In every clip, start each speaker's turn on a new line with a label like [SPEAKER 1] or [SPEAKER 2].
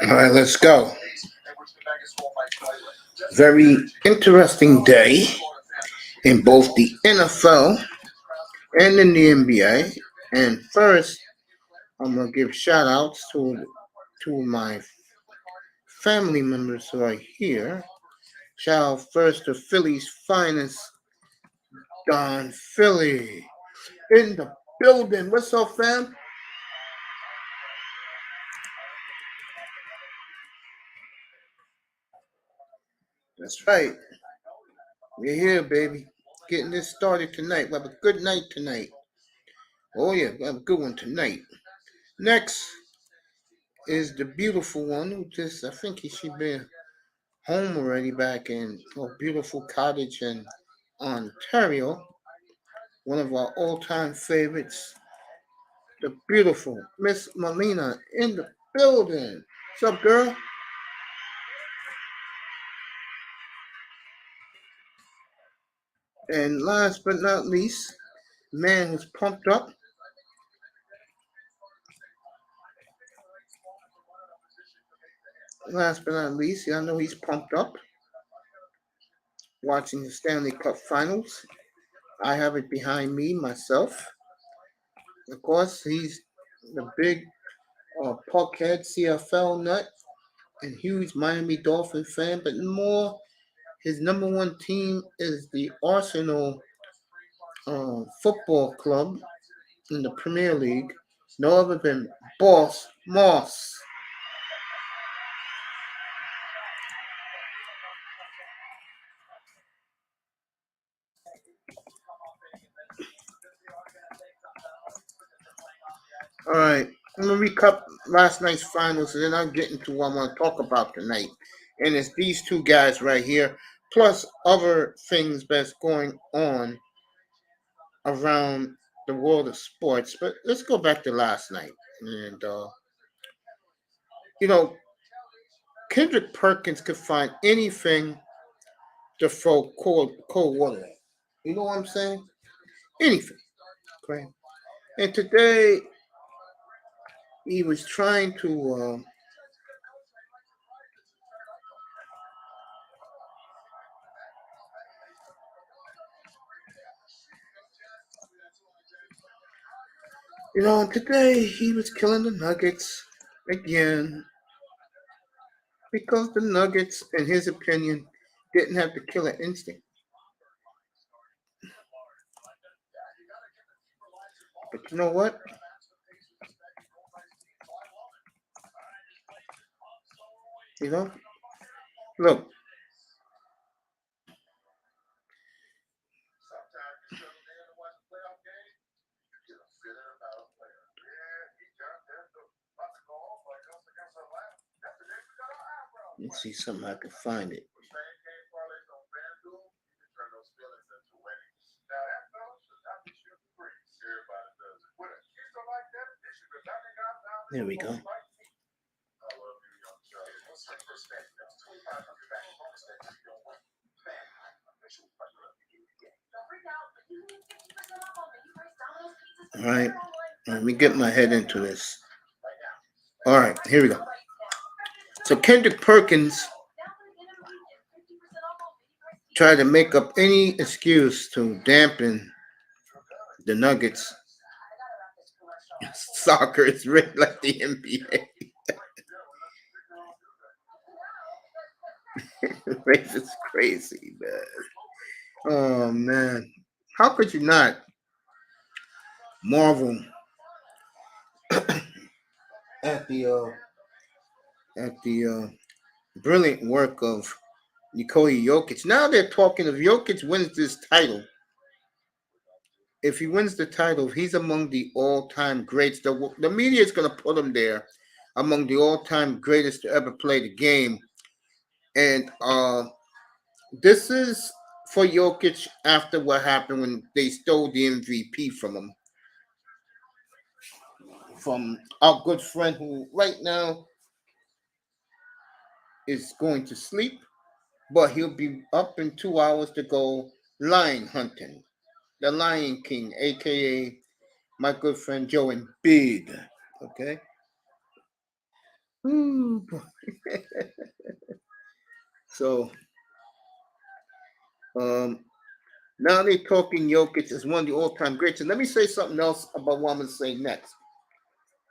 [SPEAKER 1] All right, let's go. Very interesting day in both the NFL and in the NBA. And first, I'm gonna give shout outs to my family members who are here. Shout out first to Philly's finest, Don Philly, in the building. What's up, fam? That's right. We're here, baby. Getting this started tonight. We'll have a good night tonight. Oh, yeah, we'll have a good one tonight. Next is the beautiful one who I think he should be home already back in a beautiful cottage in Ontario. One of our all-time favorites, the beautiful Miss Melina in the building. What's up, girl? And last but not least, man who's pumped up. Last but not least, y'all know he's pumped up. Watching the Stanley Cup Finals. I have it behind me myself. Of course, he's the big puckhead CFL nut and huge Miami Dolphin fan, but more his number one team is the Arsenal Football Club in the Premier League, no other than Boss Moss. All right, I'm gonna recap last night's finals, and then I'll get into what I want to talk about tonight. And it's these two guys right here, plus other things that's going on around the world of sports. But let's go back to last night. And, Kendrick Perkins could find anything to throw cold water at. You know what I'm saying? Anything. Okay. And today, he was trying to today he was killing the Nuggets again because the Nuggets, in his opinion, didn't have the killer instinct. But you know what? Look. Let's see something I can find it. There we go. All right, let me get my head into this. All right, here we go. So Kendrick Perkins tried to make up any excuse to dampen the Nuggets. Soccer is rigged like the NBA. Race is crazy, man. Oh, man. How could you not marvel at the at the brilliant work of Nikola Jokic. Now they're talking if Jokic wins this title. If he wins the title, he's among the all-time greats. The media is going to put him there among the all-time greatest to ever play the game. And this is for Jokic after what happened when they stole the MVP from him, from our good friend who right now is going to sleep, but he'll be up in 2 hours to go lion hunting. The Lion King, aka my good friend Joe Embiid. Okay. Ooh. So um, now they're talking Jokic as one of the all-time greats. And let me say something else about what I'm going to say next.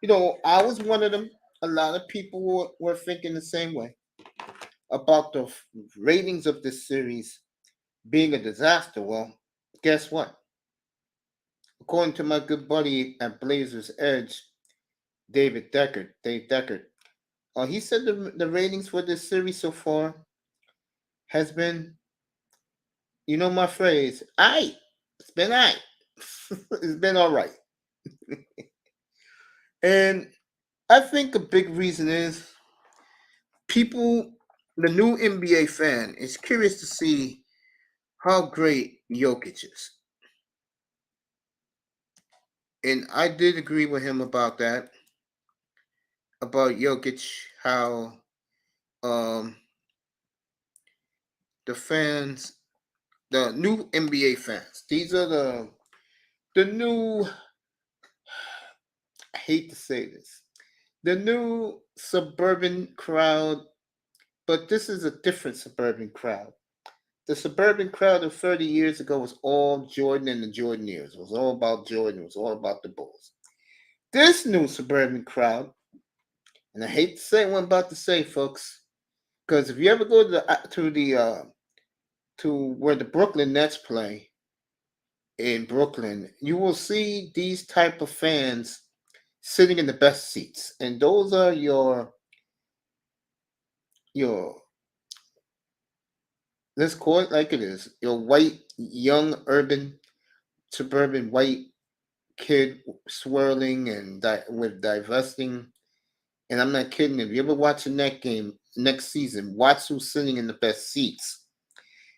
[SPEAKER 1] You know, I was one of them. A lot of people were thinking the same way about the ratings of this series being a disaster. Well, guess what? According to my good buddy at Blazers Edge, Dave Deckard, he said the ratings for this series so far has been, you know my phrase, aight. It's been aight. It's been all right. And I think a big reason is people, the new NBA fan, is curious to see how great Jokic is. And I did agree with him about that, about Jokic, how um, the fans, the new NBA fans, these are the new, I hate to say this, the new suburban crowd, but this is a different suburban crowd. The suburban crowd of 30 years ago was all Jordan and the Jordanaires. It was all about Jordan. It was all about the Bulls. This new suburban crowd, and I hate to say what I'm about to say, folks, because if you ever go to where the Brooklyn Nets play in Brooklyn, you will see these type of fans sitting in the best seats, and those are your let's call it like it is, your white, young, urban, suburban white kid swirling and with divesting. And I'm not kidding. If you ever watch a net game next season, watch who's sitting in the best seats.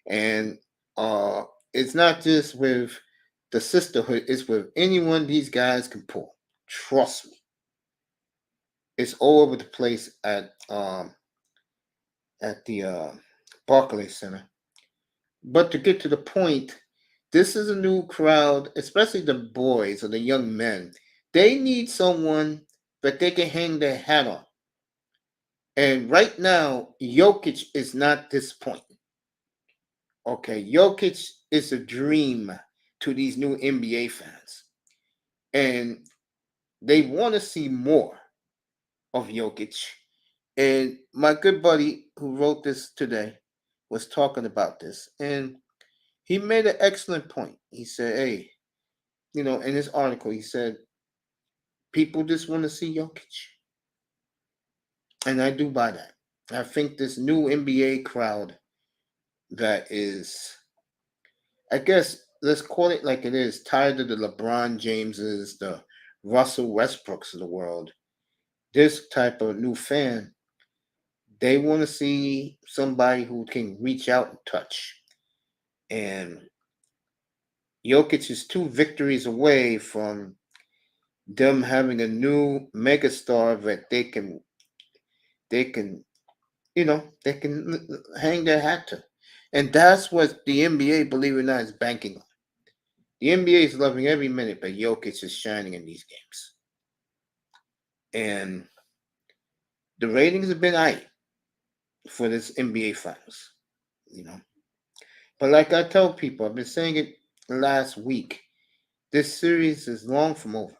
[SPEAKER 1] And uh, it's not just with the sisterhood; it's with anyone these guys can pull. Trust me, it's all over the place at the Barclays Center. But to get to the point, this is a new crowd, especially the boys or the young men. They need someone that they can hang their hat on. And right now, Jokic is not disappointing. Okay, Jokic is a dream to these new NBA fans. And they want to see more of Jokic. And my good buddy who wrote this today was talking about this. And he made an excellent point. He said, hey, you know, in his article, he said, people just want to see Jokic. And I do buy that. I think this new NBA crowd that is, I guess, let's call it like it is, tired of the LeBron Jameses, the Russell Westbrooks of the world, this type of new fan, they want to see somebody who can reach out and touch. And Jokic is 2 victories away from them having a new megastar that they can they can hang their hat to. And that's what the NBA, believe it or not, is banking on. The NBA is loving every minute, but Jokic is shining in these games. And the ratings have been high for this NBA finals, you know. But like I tell people, I've been saying it last week, this series is long from over.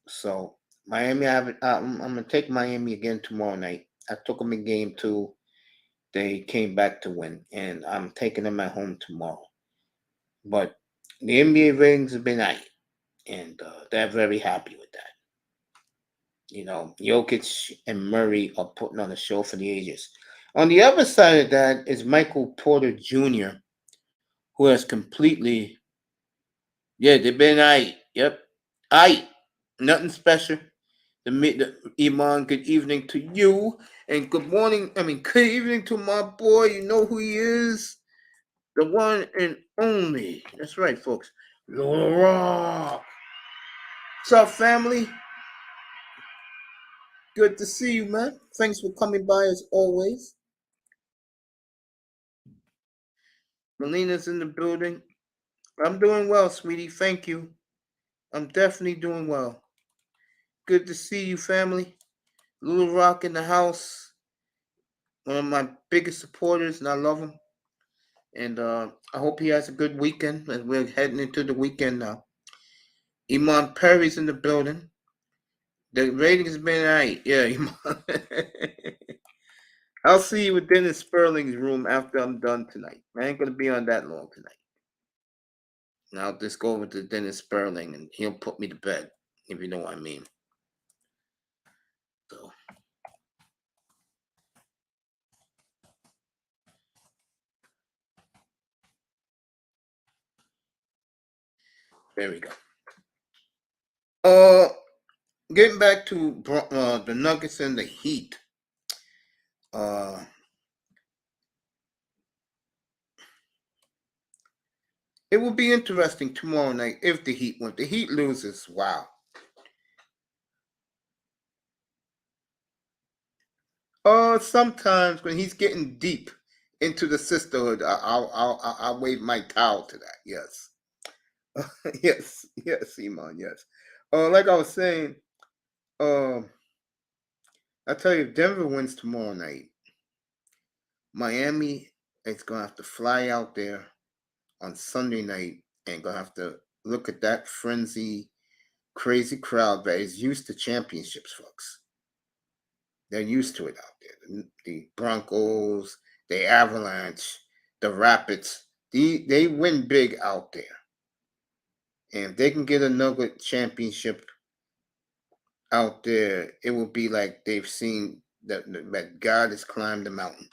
[SPEAKER 1] So Miami, I'm gonna take Miami again tomorrow night. I took them in game 2. They came back to win, and I'm taking them at home tomorrow. But the NBA ratings have been high, and they're very happy with that. Jokic and Murray are putting on a show for the ages. On the other side of that is Michael Porter Jr., who has completely, yeah, they've been aight. Yep, aight. Nothing special. Iman, good evening to you, and good morning. Good evening to my boy. You know who he is? The one and only. That's right, folks. Laura. What's up, family? Good to see you, man. Thanks for coming by as always. Melina's in the building. I'm doing well, sweetie. Thank you. I'm definitely doing well. Good to see you, family. Little Rock in the house. One of my biggest supporters, and I love him. And I hope he has a good weekend as we're heading into the weekend now. Iman Perry's in the building. The ratings have been alright. Yeah, Iman. I'll see you with Dennis Sperling's room after I'm done tonight. I ain't going to be on that long tonight. And I'll just go over to Dennis Sperling and he'll put me to bed, if you know what I mean. So. There we go. Getting back to the Nuggets and the Heat. It will be interesting tomorrow night if the Heat win. The Heat loses, wow. Sometimes when he's getting deep into the sisterhood, I'll wave my towel to that. Yes, yes, Iman. Yes. Like I was saying, I tell you, if Denver wins tomorrow night, Miami is gonna have to fly out there on Sunday night and gonna have to look at that frenzy, crazy crowd that is used to championships, folks. They're used to it out there. The Broncos, the Avalanche, the Rapids, they win big out there. And if they can get another championship out there, it will be like they've seen that God has climbed the mountain.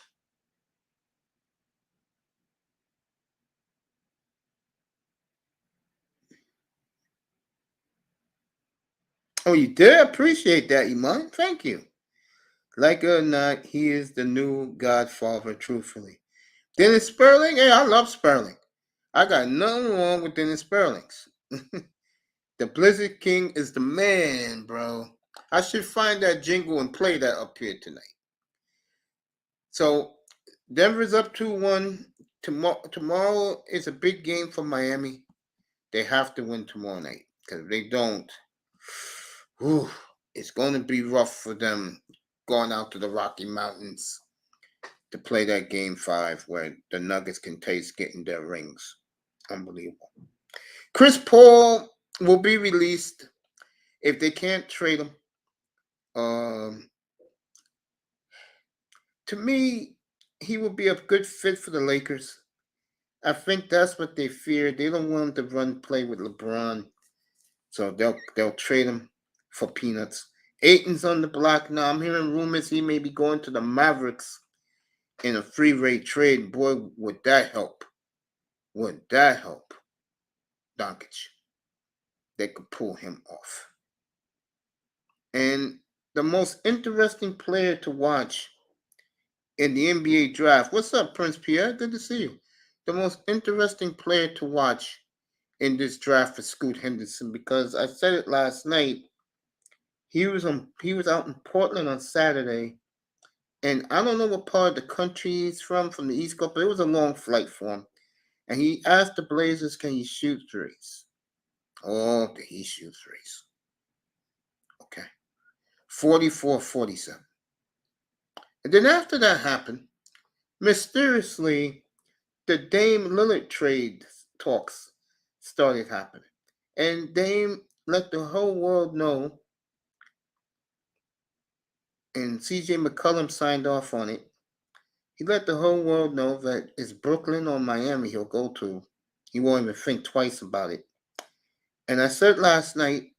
[SPEAKER 1] Oh, you did? Appreciate that, Iman. Thank you. Like it or not, he is the new Godfather, truthfully. Dennis Sperling? Hey, I love Sperling. I got nothing wrong with Dennis Sperling's. The Blizzard King is the man, bro. I should find that jingle and play that up here tonight. So, Denver's up 2-1. Tomorrow is a big game for Miami. They have to win tomorrow night. Because if they don't, it's going to be rough for them going out to the Rocky Mountains to play that game 5 where the Nuggets can taste getting their rings. Unbelievable. Chris Paul will be released if they can't trade him. To me, he would be a good fit for the Lakers. I think that's what they fear. They don't want him to play with LeBron, so they'll trade him for peanuts. Ayton's on the block now. I'm hearing rumors he may be going to the Mavericks in a free rate trade. Boy, would that help? Would that help? Doncic. They could pull him off. And the most interesting player to watch in the NBA draft. What's up, Prince Pierre? Good to see you. The most interesting player to watch in this draft is Scoot Henderson because I said it last night. He was out in Portland on Saturday, and I don't know what part of the country he's from the East Coast, but it was a long flight for him. And he asked the Blazers, "Can he shoot threes?" Oh, did he shoot threes? Okay, 44-47. And then after that happened, mysteriously, the Dame Lillard trade talks started happening. And Dame let the whole world know, and CJ McCollum signed off on it. He let the whole world know that it's Brooklyn or Miami he'll go to. He won't even think twice about it. And I said last night,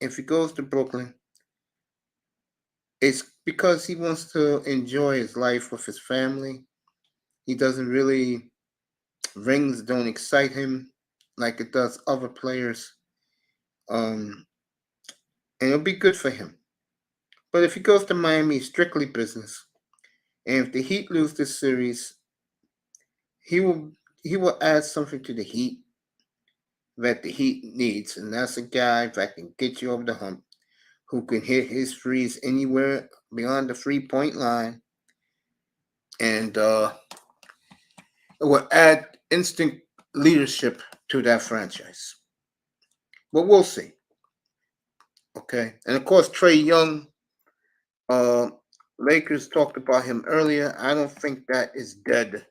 [SPEAKER 1] if he goes to Brooklyn, It's because he wants to enjoy his life with his family. He doesn't really, rings don't excite him like it does other players. Um, and it'll be good for him. But if he goes to Miami, strictly business. And if the Heat lose this series, he will he will add something to the Heat that the Heat needs, and that's a guy that can get you over the hump, who can hit his threes anywhere beyond the 3-point line, and it will add instant leadership to that franchise. But we'll see. Okay, and of course Trey Young. Uh, Lakers talked about him earlier. I don't think that is dead.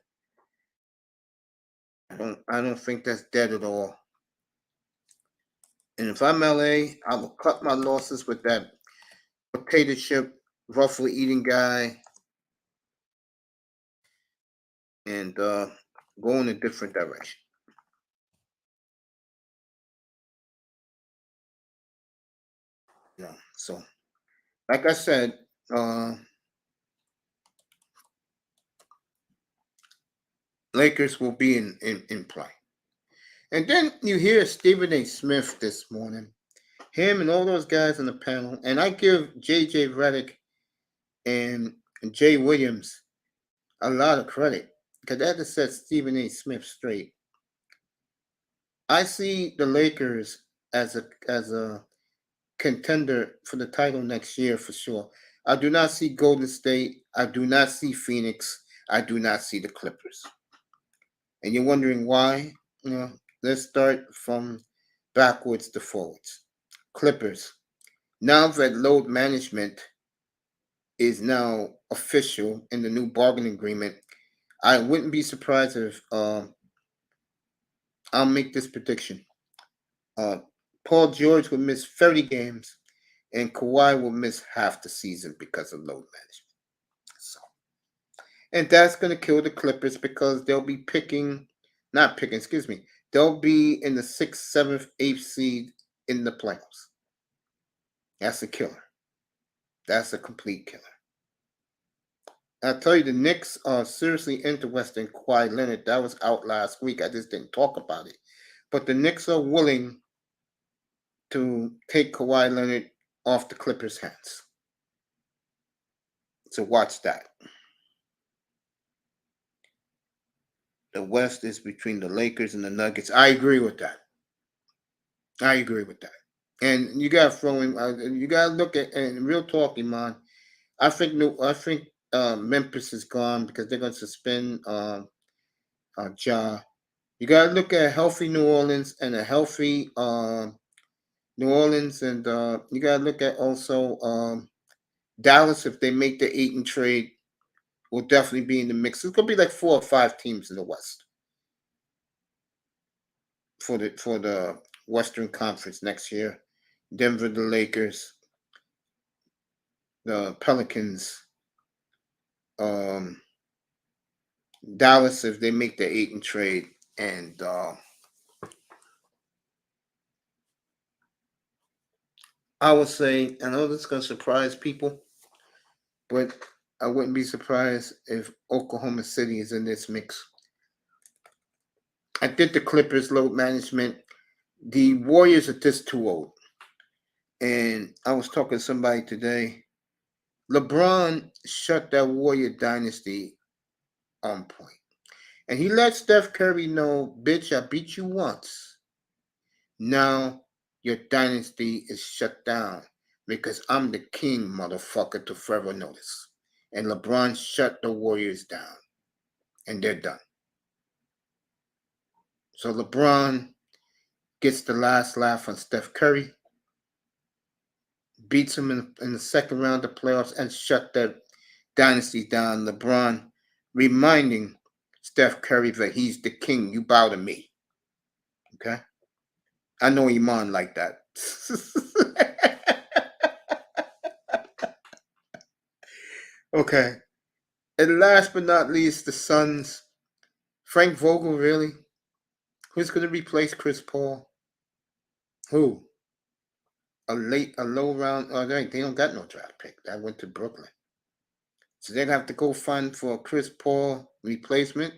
[SPEAKER 1] I don't think that's dead at all. And if I'm LA, I will cut my losses with that potato chip, roughly eating guy, and go in a different direction. So like I said, Lakers will be in play. And then you hear Stephen A. Smith this morning, him and all those guys on the panel, and I give J.J. Redick and Jay Williams a lot of credit because that has set Stephen A. Smith straight. I see the Lakers as a contender for the title next year for sure. I do not see Golden State. I do not see Phoenix. I do not see the Clippers. And you're wondering why? Let's start from backwards to forwards. Clippers. Now that load management is now official in the new bargaining agreement, I wouldn't be surprised if I'll make this prediction. Uh, Paul George will miss 30 games, and Kawhi will miss half the season because of load management. So, and that's going to kill the Clippers because they'll be excuse me, they'll be in the 6th, 7th, 8th seed in the playoffs. That's a killer. That's a complete killer. I'll tell you, the Knicks are seriously interested in Kawhi Leonard. That was out last week. I just didn't talk about it. But the Knicks are willing to take Kawhi Leonard off the Clippers' hands. So watch that. The West is between the Lakers and the Nuggets. I agree with that. And you got to throw in. You got to look at, and real talk, Iman. I think Memphis is gone because they're going to suspend Ja. You got to look at healthy New Orleans and a healthy New Orleans, and you got to look at also Dallas. If they make the Ayton trade, will definitely be in the mix. It's gonna be like 4 or 5 teams in the West for the Western Conference next year. Denver, the Lakers, the Pelicans, um, Dallas if they make the Ayton trade, and I would say, I know this is gonna surprise people, but I wouldn't be surprised if Oklahoma City is in this mix. I did the Clippers load management. The Warriors are just too old. And I was talking to somebody today. LeBron shut that Warrior dynasty on point. And he let Steph Curry know, bitch, I beat you once. Now your dynasty is shut down because I'm the king, motherfucker, to forever notice. And LeBron shut the Warriors down. And they're done. So LeBron gets the last laugh on Steph Curry, beats him in the second round of playoffs, and shut that dynasty down. LeBron reminding Steph Curry that he's the king. You bow to me. Okay? I know Iman like that. Okay. And last but not least, the Suns. Frank Vogel, really? Who's going to replace Chris Paul? Who? a low round. Oh, they don't got no draft pick. That went to Brooklyn. So they'd have to go find for a Chris Paul replacement.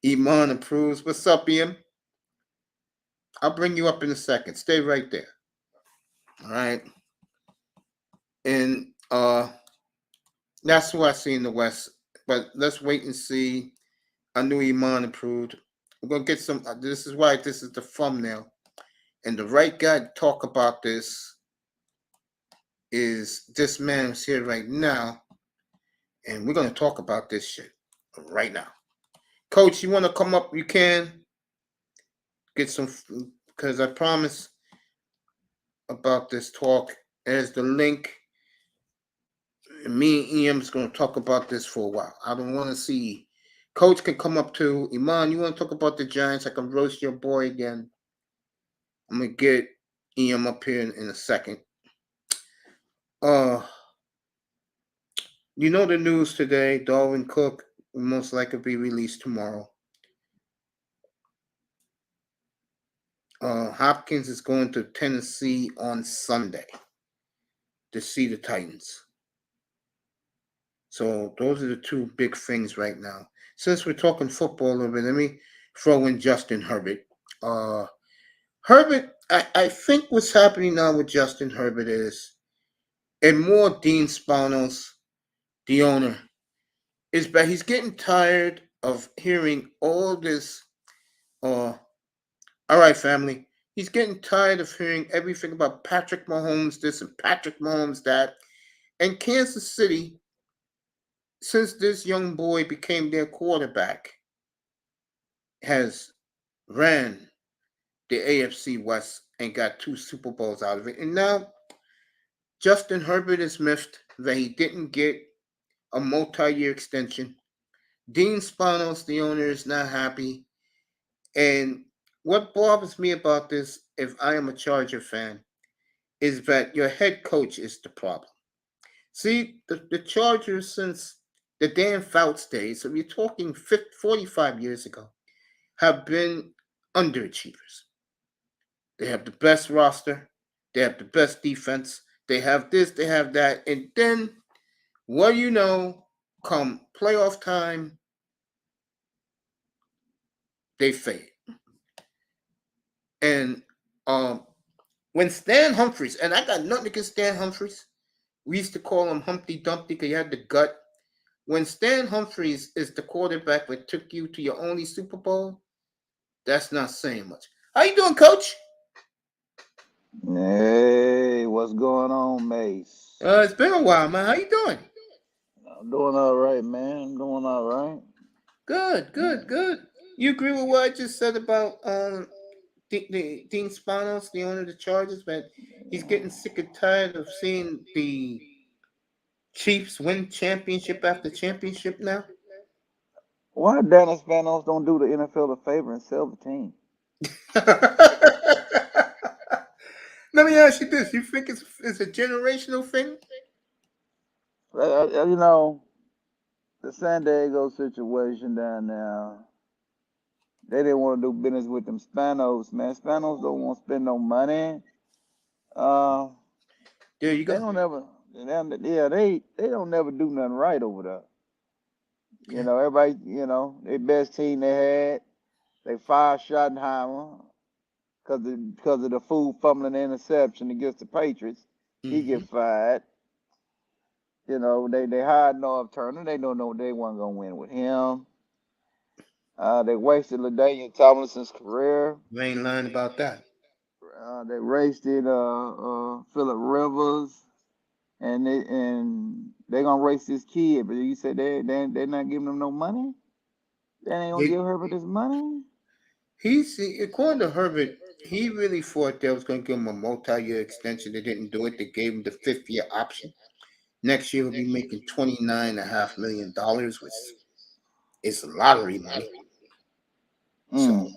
[SPEAKER 1] Iman approves. What's up, Ian? I'll bring you up in a second. Stay right there. All right. And that's who I see in the West. But let's wait and see. I knew Iman approved. We're gonna get some. This is why this is the thumbnail. And the right guy to talk about this is this man who's here right now. And we're gonna talk about this shit right now. Coach, you want to come up? You can get some, because I promise about this talk. There's the link. Me and Ian's going to talk about this for a while. I don't want to see. Coach can come up too. Iman, you want to talk about the Giants? I can roast your boy again. I'm going to get Ian up here in a second. You know the news today. Dalvin Cook will most likely be released tomorrow. Hopkins is going to Tennessee on Sunday to see the Titans. So those are the two big things right now. Since we're talking football a little bit, let me throw in Justin Herbert. Herbert, I think what's happening now with Justin Herbert is, and more Dean Spanos, the owner, is that he's getting tired of hearing all this. All right, family. He's getting tired of hearing everything about Patrick Mahomes this and Patrick Mahomes that. And Kansas City, since this young boy became their quarterback, has ran the AFC West and got 2 Super Bowls out of it. And now Justin Herbert is miffed that he didn't get a multi-year extension. Dean Spanos, the owner, is not happy. And what bothers me about this, if I am a Charger fan, is that your head coach is the problem. See, the Chargers, since the Dan Fouts days, so we're talking 45 years ago, have been underachievers. They have the best roster. They have the best defense. They have this, they have that. And then, what do you know, come playoff time, they fade. And when Stan Humphries, and I got nothing against Stan Humphries, we used to call him Humpty Dumpty because he had the gut. When Stan Humphries is the quarterback that took you to your only Super Bowl, that's not saying much. How you doing, Coach?
[SPEAKER 2] Hey, what's going on, Mace?
[SPEAKER 1] It's been a while, man. How you doing?
[SPEAKER 2] I'm doing all right, man. I'm doing all right.
[SPEAKER 1] Good, good, good. You agree with what I just said about Dean Spanos, the owner of the Chargers, but he's getting sick and tired of seeing the Chiefs win championship after championship now?
[SPEAKER 2] Why Dallas Spanos don't do the NFL a favor and sell the team?
[SPEAKER 1] Let me ask you this. You think it's a generational thing?
[SPEAKER 2] You know, the San Diego situation down there, they didn't want to do business with them Spanos, man. Spanos don't want to spend no money. Uh,
[SPEAKER 1] There you
[SPEAKER 2] they
[SPEAKER 1] go.
[SPEAKER 2] don't ever, yeah, they don't never do nothing right over there. You know, everybody, their best team they had, they fired Schottenheimer because of the fool fumbling the interception against the Patriots. He
[SPEAKER 1] Mm-hmm.
[SPEAKER 2] get fired. You know, they hired Norv Turner. They don't know they weren't gonna win with him. They wasted LaDainian Tomlinson's career.
[SPEAKER 1] You ain't lying about that.
[SPEAKER 2] They wasted Phillip Rivers, and they gonna race this kid. But you said they're not giving him no money. They ain't gonna
[SPEAKER 1] He,
[SPEAKER 2] give Herbert his money.
[SPEAKER 1] according to Herbert, he really thought they was going to give him a multi-year extension. They didn't do it. They gave him the 5th-year option. Next year he'll be making $29.5 million, which is lottery money. So
[SPEAKER 2] Mm.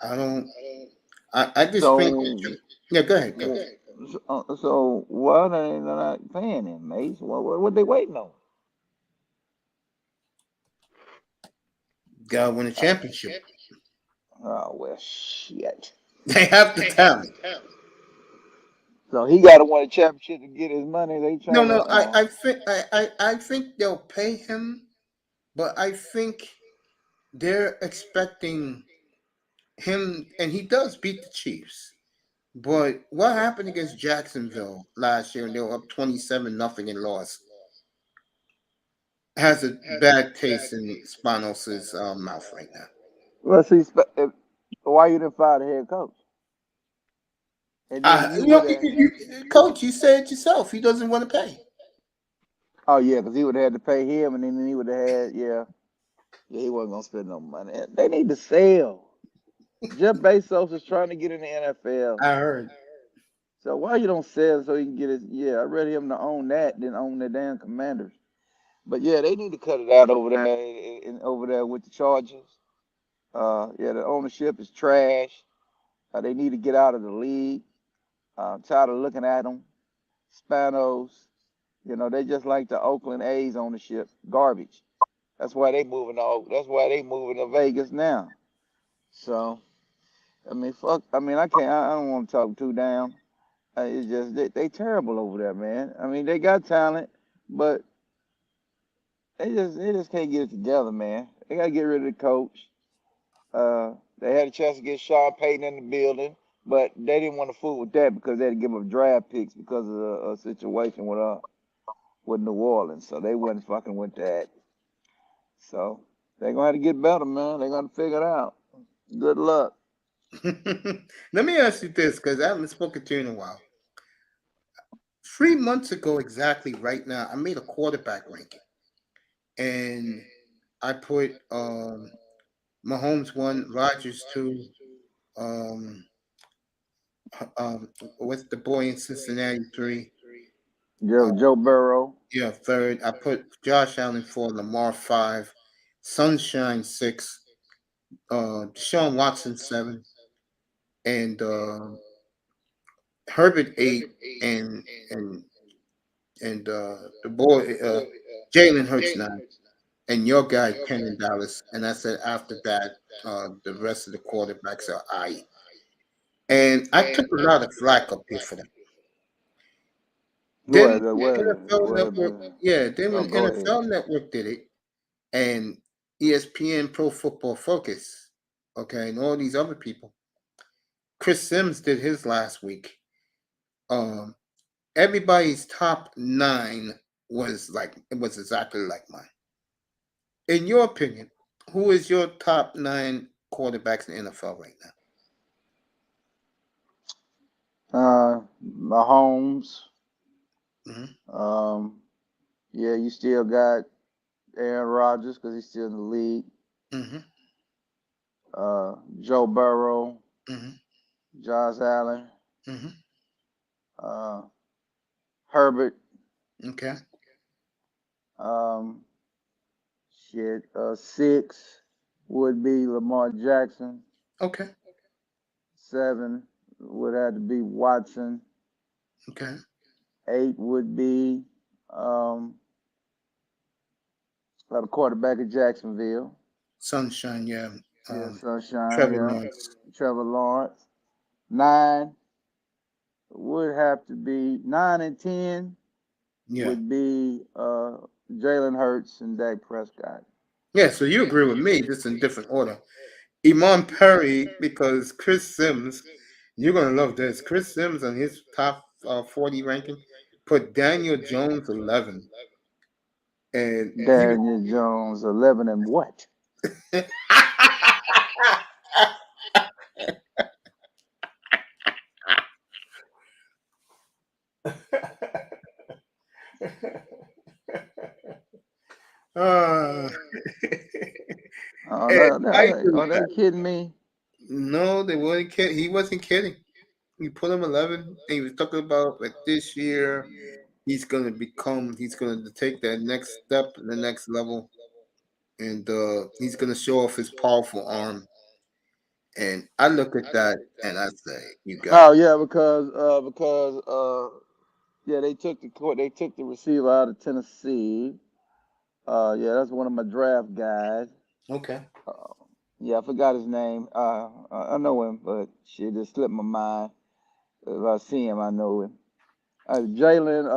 [SPEAKER 1] I don't. I just think.
[SPEAKER 2] So,
[SPEAKER 1] Yeah, go ahead, Coach.
[SPEAKER 2] so why are they not paying him, Mace? What they waiting on?
[SPEAKER 1] Gotta win a championship.
[SPEAKER 2] Oh well, shit.
[SPEAKER 1] They have the talent.
[SPEAKER 2] So he got to win a championship to get his money. They
[SPEAKER 1] No,
[SPEAKER 2] trying to.
[SPEAKER 1] no, I think they'll pay him, but I think they're expecting him, and he does beat the Chiefs. But what happened against Jacksonville last year, and they were up 27-0 and lost, has a bad taste in Spanos' mouth right now.
[SPEAKER 2] Well, see, why you didn't fire the head coach? And then you
[SPEAKER 1] You
[SPEAKER 2] would
[SPEAKER 1] know,
[SPEAKER 2] have.
[SPEAKER 1] Coach, you said it yourself. He doesn't want to pay.
[SPEAKER 2] Oh yeah, because he would have had to pay him, and then he would have had yeah, he wasn't gonna spend no money. They need to sell. Jeff Bezos is trying to get in the NFL.
[SPEAKER 1] I heard.
[SPEAKER 2] So why you don't sell so he can get his? Yeah, I'd rather him to own that than own the damn Commanders. But yeah, they need to cut it out over there over there with the Chargers. Yeah, the ownership is trash. They need to get out of the league. I'm tired of looking at them. Spanos, they just like the Oakland A's ownership, garbage. That's why they moving to That's why they moving to Vegas now. So I mean, fuck. I mean, I can't. I don't want to talk too down. It's just they terrible over there, man. I mean, they got talent, but they just can't get it together, man. They gotta get rid of the coach. They had a chance to get Sean Payton in the building, but they didn't want to fool with that because they had to give up draft picks because of a situation with New Orleans. So they wasn't fucking with that. So they're gonna have to get better, man. They're gonna figure it out. Good luck.
[SPEAKER 1] Let me ask you this, because I haven't spoken to you in a while. 3 months ago, exactly right now, I made a quarterback ranking, and I put Mahomes one, Rodgers two, um, what's the boy in Cincinnati three, uh,
[SPEAKER 2] Joe Burrow.
[SPEAKER 1] yeah, third. I put Josh Allen four, Lamar five, Sunshine six, Deshaun Watson seven, and Herbert eight, and the boy Jalen Hurts nine, and your guy 10 in Dallas. And I said after that, the rest of the quarterbacks are I. And I took a lot of flack up here for that. Then NFL Network, yeah, then
[SPEAKER 2] Oh,
[SPEAKER 1] when
[SPEAKER 2] go ahead.
[SPEAKER 1] NFL Network did it, and ESPN Pro Football Focus, okay, and all these other people, Chris Sims did his last week. Um, Everybody's top nine was exactly like mine. In your opinion, who is your top nine quarterbacks in the NFL right now?
[SPEAKER 2] Mahomes.
[SPEAKER 1] Hmm.
[SPEAKER 2] Um, yeah, you still got Aaron Rodgers because he's still in the league.
[SPEAKER 1] Hmm.
[SPEAKER 2] Joe Burrow,
[SPEAKER 1] Hmm.
[SPEAKER 2] Josh Allen,
[SPEAKER 1] Hmm.
[SPEAKER 2] uh, Herbert.
[SPEAKER 1] Okay.
[SPEAKER 2] Um, shit. Six would be Lamar Jackson.
[SPEAKER 1] Okay.
[SPEAKER 2] Seven would have to be Watson.
[SPEAKER 1] Okay.
[SPEAKER 2] Eight would be um, the quarterback of Jacksonville.
[SPEAKER 1] Sunshine, yeah.
[SPEAKER 2] Yeah, Sunshine.
[SPEAKER 1] Trevor
[SPEAKER 2] Yeah,
[SPEAKER 1] Lawrence.
[SPEAKER 2] Trevor Lawrence. Nine would have to be 9 and 10
[SPEAKER 1] Yeah.
[SPEAKER 2] would be Jalen Hurts and Dak Prescott.
[SPEAKER 1] Yeah, so you agree with me, just in different order. Iman Perry, because Chris Sims, you're going to love this. Chris Sims on his top 40 ranking put Daniel Jones 11. And he was.
[SPEAKER 2] Daniel Jones 11 and what?
[SPEAKER 1] uh,
[SPEAKER 2] Oh,
[SPEAKER 1] and I agree
[SPEAKER 2] are
[SPEAKER 1] with
[SPEAKER 2] they
[SPEAKER 1] that.
[SPEAKER 2] kidding me?
[SPEAKER 1] No, they weren't kidding. He wasn't kidding. He put him 11, and he was talking about like this year he's going to take that next step, the next level, and he's going to show off his powerful arm. And I look at that and I say, you got
[SPEAKER 2] Oh
[SPEAKER 1] it.
[SPEAKER 2] yeah, because yeah, they took the receiver out of Tennessee. Yeah, that's one of my draft guys.
[SPEAKER 1] Okay.
[SPEAKER 2] Yeah, I forgot his name. I know him, but shit just slipped my mind. If I see him, I know him. Jalen,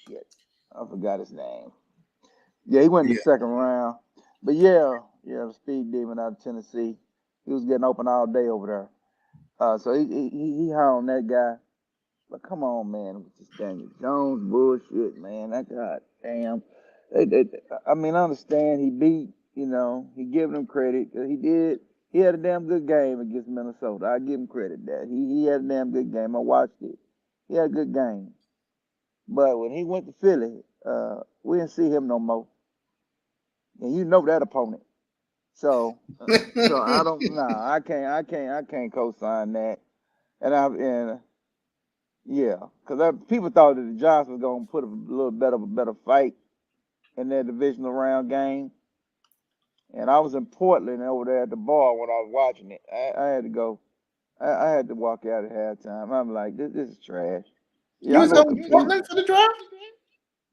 [SPEAKER 2] shit, I forgot his name. Yeah, he went in
[SPEAKER 1] Yeah.
[SPEAKER 2] the second round. But yeah, the speed demon out of Tennessee. He was getting open all day over there. So he high on that guy. But come on, man, with this Daniel Jones bullshit, man. That god damn. I mean, I understand he beat, he giving him credit. He did. He had a damn good game against Minnesota. I give him credit that. He had a damn good game. I watched it. He had a good game. But when he went to Philly, we didn't see him no more. And you know that opponent. So I don't. Nah, I can't co-sign that. And yeah, because people thought that the Giants was gonna put a little bit of a better fight in their divisional round game. And I was in Portland over there at the bar when I was watching it. I had to go. I had to walk out at halftime. I'm like, this is trash.
[SPEAKER 1] You
[SPEAKER 2] Y'all
[SPEAKER 1] was
[SPEAKER 2] go
[SPEAKER 1] out in
[SPEAKER 2] compete.
[SPEAKER 1] Portland for the draft?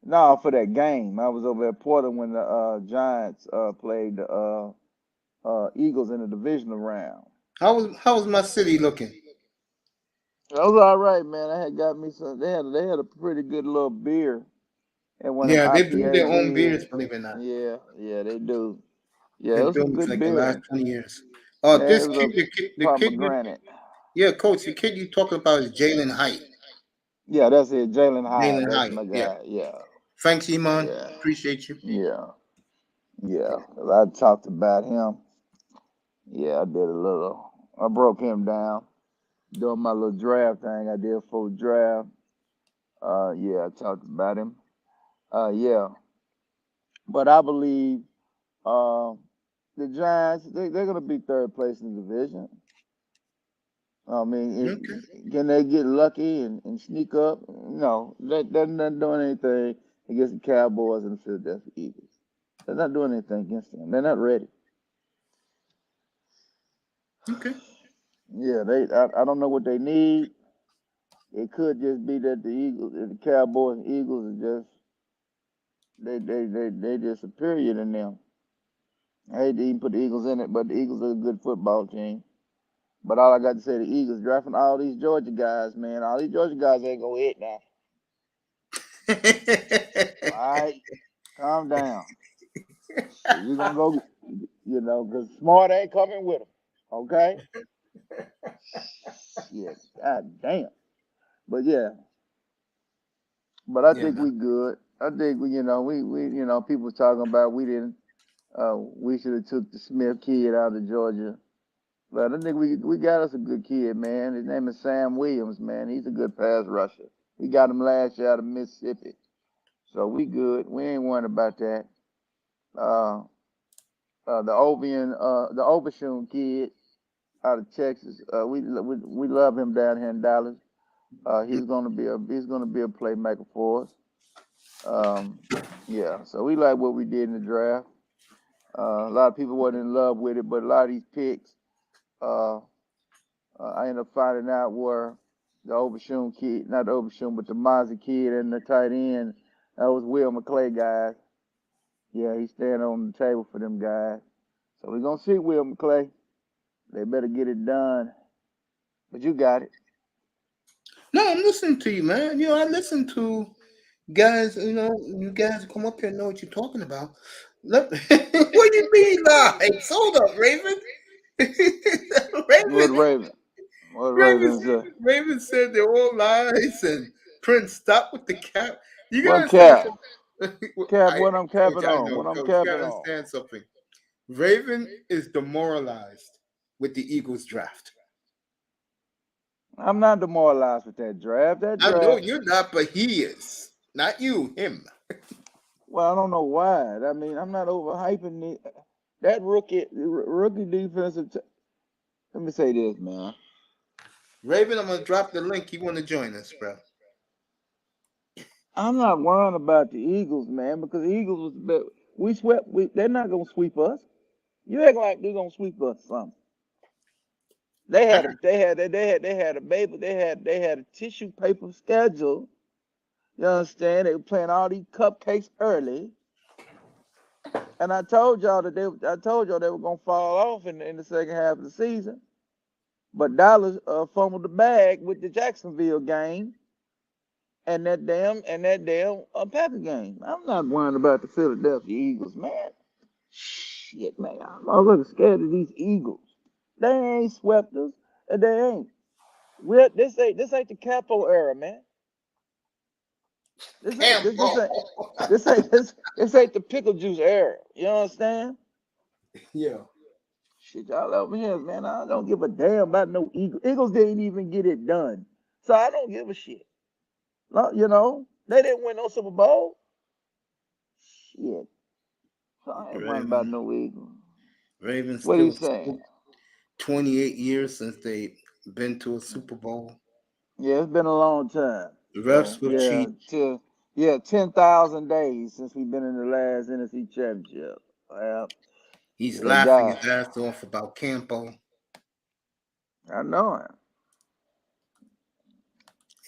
[SPEAKER 2] No, for that game, I was over at Portland when the Giants played the Eagles in the divisional round.
[SPEAKER 1] How was my city looking?
[SPEAKER 2] That was all right, man. I had got me some. They had a pretty good little beer and one of them
[SPEAKER 1] Yeah, they brew their
[SPEAKER 2] IPAs
[SPEAKER 1] own
[SPEAKER 2] in.
[SPEAKER 1] beers, believe it or not.
[SPEAKER 2] Yeah, they do. Yeah, it
[SPEAKER 1] Been
[SPEAKER 2] was some
[SPEAKER 1] doing it for
[SPEAKER 2] good
[SPEAKER 1] like the
[SPEAKER 2] beer.
[SPEAKER 1] last 20 years.
[SPEAKER 2] Yeah,
[SPEAKER 1] This
[SPEAKER 2] it was
[SPEAKER 1] kid,
[SPEAKER 2] a
[SPEAKER 1] the kid you,
[SPEAKER 2] pomegranate.
[SPEAKER 1] yeah, coach, the kid you talking about is Jalen Height.
[SPEAKER 2] Yeah, that's it. Jalen Hyatt.
[SPEAKER 1] Jalen
[SPEAKER 2] That's
[SPEAKER 1] Height,
[SPEAKER 2] my
[SPEAKER 1] yeah.
[SPEAKER 2] guy. Yeah,
[SPEAKER 1] Thanks, Iman.
[SPEAKER 2] yeah,
[SPEAKER 1] Appreciate you.
[SPEAKER 2] yeah, yeah. 'Cause I talked about him. Yeah, I did a little. I broke him down doing my little draft thing I did for the draft. Yeah, I talked about him. Yeah, but I believe uh, the Giants they're gonna be third place in the division. I
[SPEAKER 1] Okay.
[SPEAKER 2] mean, can they get lucky and sneak up? No, they're not doing anything against the Cowboys and the Philadelphia Eagles. They're not doing anything against them. They're not ready.
[SPEAKER 1] Okay.
[SPEAKER 2] Yeah, I don't know what they need. It could just be that the Cowboys and Eagles are just they just superior than them. I hate to even put the Eagles in it, but the Eagles are a good football team. But all I got to say, the Eagles drafting all these Georgia guys, man. All these Georgia guys ain't gonna hit now. All right, calm down. Shit, you're gonna go, because Smart ain't coming with them. Okay? Shit, god damn. But yeah, but I
[SPEAKER 1] Yeah,
[SPEAKER 2] think
[SPEAKER 1] man.
[SPEAKER 2] we good. I think we people talking about we should have took the Smith kid out of Georgia. But I think we got us a good kid, man. His name is Sam Williams, man. He's a good pass rusher. We got him last year out of Mississippi. So we good. We ain't worried about that. Uh, the Overshoon kid out of Texas. We love him down here in Dallas. He's gonna be a playmaker for us. Um, yeah. So we like what we did in the draft. A lot of people wasn't in love with it, but a lot of these picks, uh, I ended up finding out where the Overshoon kid, not the Overshoon, but the Mozzie kid and the tight end, that was Will McClay guys. Yeah, he's standing on the table for them guys. So we're gonna see Will McClay. They better get it done. But you got it.
[SPEAKER 1] No, I'm listening to you, man. I listen to guys, you guys come up here and know what you're talking about. What do you mean lies? Hold up, Raven.
[SPEAKER 2] What
[SPEAKER 1] Raven,
[SPEAKER 2] Raven? What
[SPEAKER 1] Raven,
[SPEAKER 2] Raven said?
[SPEAKER 1] Raven said they're all lies and Prince, stop with the cap. You
[SPEAKER 2] What
[SPEAKER 1] gotta understand
[SPEAKER 2] cap?
[SPEAKER 1] something.
[SPEAKER 2] Cap?
[SPEAKER 1] I,
[SPEAKER 2] What I'm
[SPEAKER 1] coach,
[SPEAKER 2] capping
[SPEAKER 1] I
[SPEAKER 2] on?
[SPEAKER 1] know,
[SPEAKER 2] What I'm
[SPEAKER 1] coach, you
[SPEAKER 2] capping
[SPEAKER 1] gotta
[SPEAKER 2] on?
[SPEAKER 1] understand something. Raven is demoralized with the Eagles draft.
[SPEAKER 2] I'm not demoralized with that draft. That
[SPEAKER 1] I know
[SPEAKER 2] draft.
[SPEAKER 1] you're not, but he is. Not you, him.
[SPEAKER 2] Well, I don't know why. I mean, I'm not overhyping that rookie defensive. Let me say this, man.
[SPEAKER 1] Raven, I'm gonna drop the link. You wanna join us, bro?
[SPEAKER 2] I'm not worrying about the Eagles, man, because the Eagles we swept. They're not gonna sweep us. You act like they're gonna sweep us, something. They had a baby. They had a tissue paper schedule. You understand? They were playing all these cupcakes early, and I told y'all they were gonna fall off in the second half of the season. But Dallas fumbled the bag with the Jacksonville game and that damn Packer game. I'm not worrying about the Philadelphia Eagles, man. Shit, man. I'm motherfucking scared of these Eagles. They ain't swept us, and they ain't. This ain't the Capo era, man. This ain't this this ain't
[SPEAKER 1] Campbell.
[SPEAKER 2] this ain't the pickle juice era. You understand?
[SPEAKER 1] Yeah.
[SPEAKER 2] Shit, y'all over here, man. I don't give a damn about no Eagles. Eagles didn't even get it done, so I don't give a shit. No, they didn't win no Super Bowl. Shit, so I ain't worrying about
[SPEAKER 1] Raven,
[SPEAKER 2] no Eagles.
[SPEAKER 1] Ravens
[SPEAKER 2] What are you
[SPEAKER 1] still
[SPEAKER 2] saying?
[SPEAKER 1] 28 years since they've been to a Super Bowl.
[SPEAKER 2] Yeah, it's been a long time.
[SPEAKER 1] The
[SPEAKER 2] So
[SPEAKER 1] refs will
[SPEAKER 2] yeah,
[SPEAKER 1] cheat.
[SPEAKER 2] 10,000 days since we've been in the last NFC Championship. Well,
[SPEAKER 1] He's
[SPEAKER 2] yeah,
[SPEAKER 1] laughing
[SPEAKER 2] God,
[SPEAKER 1] his ass off about Campo,
[SPEAKER 2] I know it.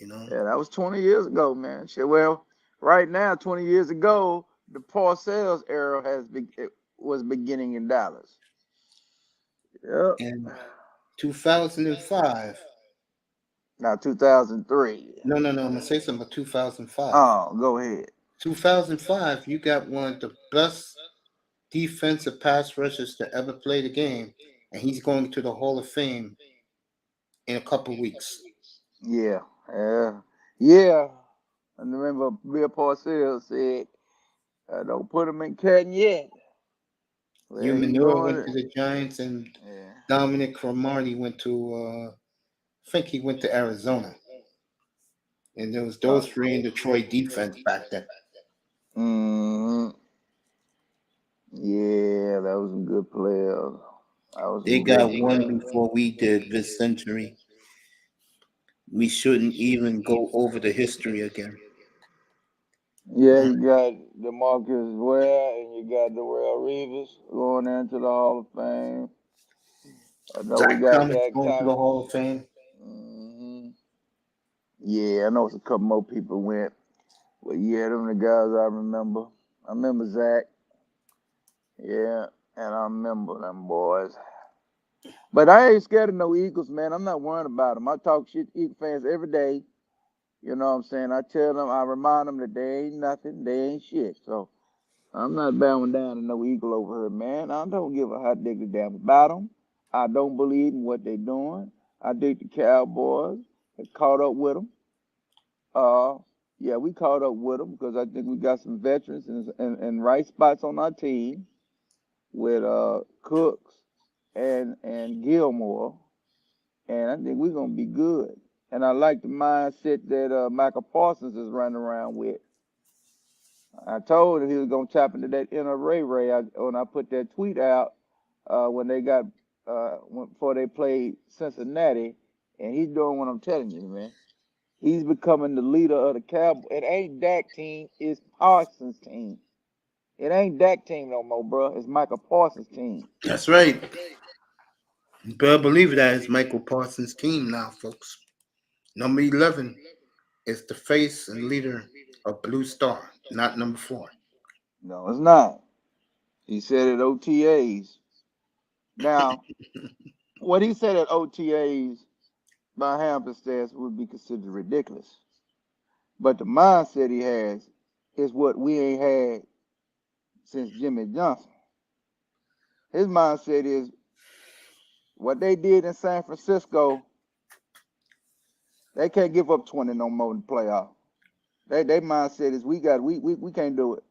[SPEAKER 1] you know.
[SPEAKER 2] Yeah, that was 20 years ago, man. Shit, well, right now, 20 years ago, the Parcells era it was beginning in Dallas. Yep.
[SPEAKER 1] And 2005.
[SPEAKER 2] Now 2003.
[SPEAKER 1] No. I'm gonna say something about 2005.
[SPEAKER 2] Oh, go ahead.
[SPEAKER 1] 2005, you got one of the best defensive pass rushers to ever play the game, and he's going to the Hall of Fame in a couple weeks.
[SPEAKER 2] Yeah, yeah. I remember Bill Parcells said, "Don't put him in Canton yet." Well,
[SPEAKER 1] Hugh
[SPEAKER 2] he's
[SPEAKER 1] Manure went to
[SPEAKER 2] doing
[SPEAKER 1] the Giants, and
[SPEAKER 2] it. Yeah.
[SPEAKER 1] Dominic Cromartie went to, I think he went to Arizona. And there was
[SPEAKER 2] Uh,
[SPEAKER 1] those three in Detroit defense back then.
[SPEAKER 2] mm, yeah, that was some good players. That was
[SPEAKER 1] They
[SPEAKER 2] some good
[SPEAKER 1] got one
[SPEAKER 2] players.
[SPEAKER 1] before we did this century. We shouldn't even go over the history again.
[SPEAKER 2] Yeah, you got DeMarcus Ware and you got Darrell Reeves going into the Hall of Fame. I know we
[SPEAKER 1] Zach
[SPEAKER 2] got
[SPEAKER 1] Thomas
[SPEAKER 2] Zach
[SPEAKER 1] going to the
[SPEAKER 2] Thomas.
[SPEAKER 1] Hall of Fame.
[SPEAKER 2] hmm Yeah, I know it's a couple more people went. But yeah, them the guys I remember. I remember Zach. Yeah, and I remember them boys. But I ain't scared of no Eagles, man. I'm not worrying about them. I talk shit to Eagle fans every day. You know what I'm saying? I tell them, I remind them that they ain't nothing, they ain't shit. So I'm not bowing down to no Eagle over here, man. I don't give a hot diggity damn about them. I don't believe in what they doing. I think the Cowboys have caught up with them. Uh, yeah, we caught up with them because I think we got some veterans and right spots on our team with Cooks and Gilmore, and I think we're gonna be good. And I like the mindset that Michael Parsons is running around with. I told him he was gonna tap into that inner Ray when I put that tweet out when they got before they played Cincinnati, and he's doing what I'm telling you, man. He's becoming the leader of the Cowboys. It ain't Dak team, it's Parsons team. It ain't Dak team no more, bro. It's Michael Parsons team.
[SPEAKER 1] That's right. You better believe that is Michael Parsons' team now, folks. Number 11 is the face and leader of Blue Star, not number 4.
[SPEAKER 2] No, it's not. He said at OTAs. Now, what he said at OTAs by Hampton stats would be considered ridiculous. But the mindset he has is what we ain't had since Jimmy Johnson. His mindset is what they did in San Francisco, they can't give up 20 no more in the playoff. They mindset is we can't do it.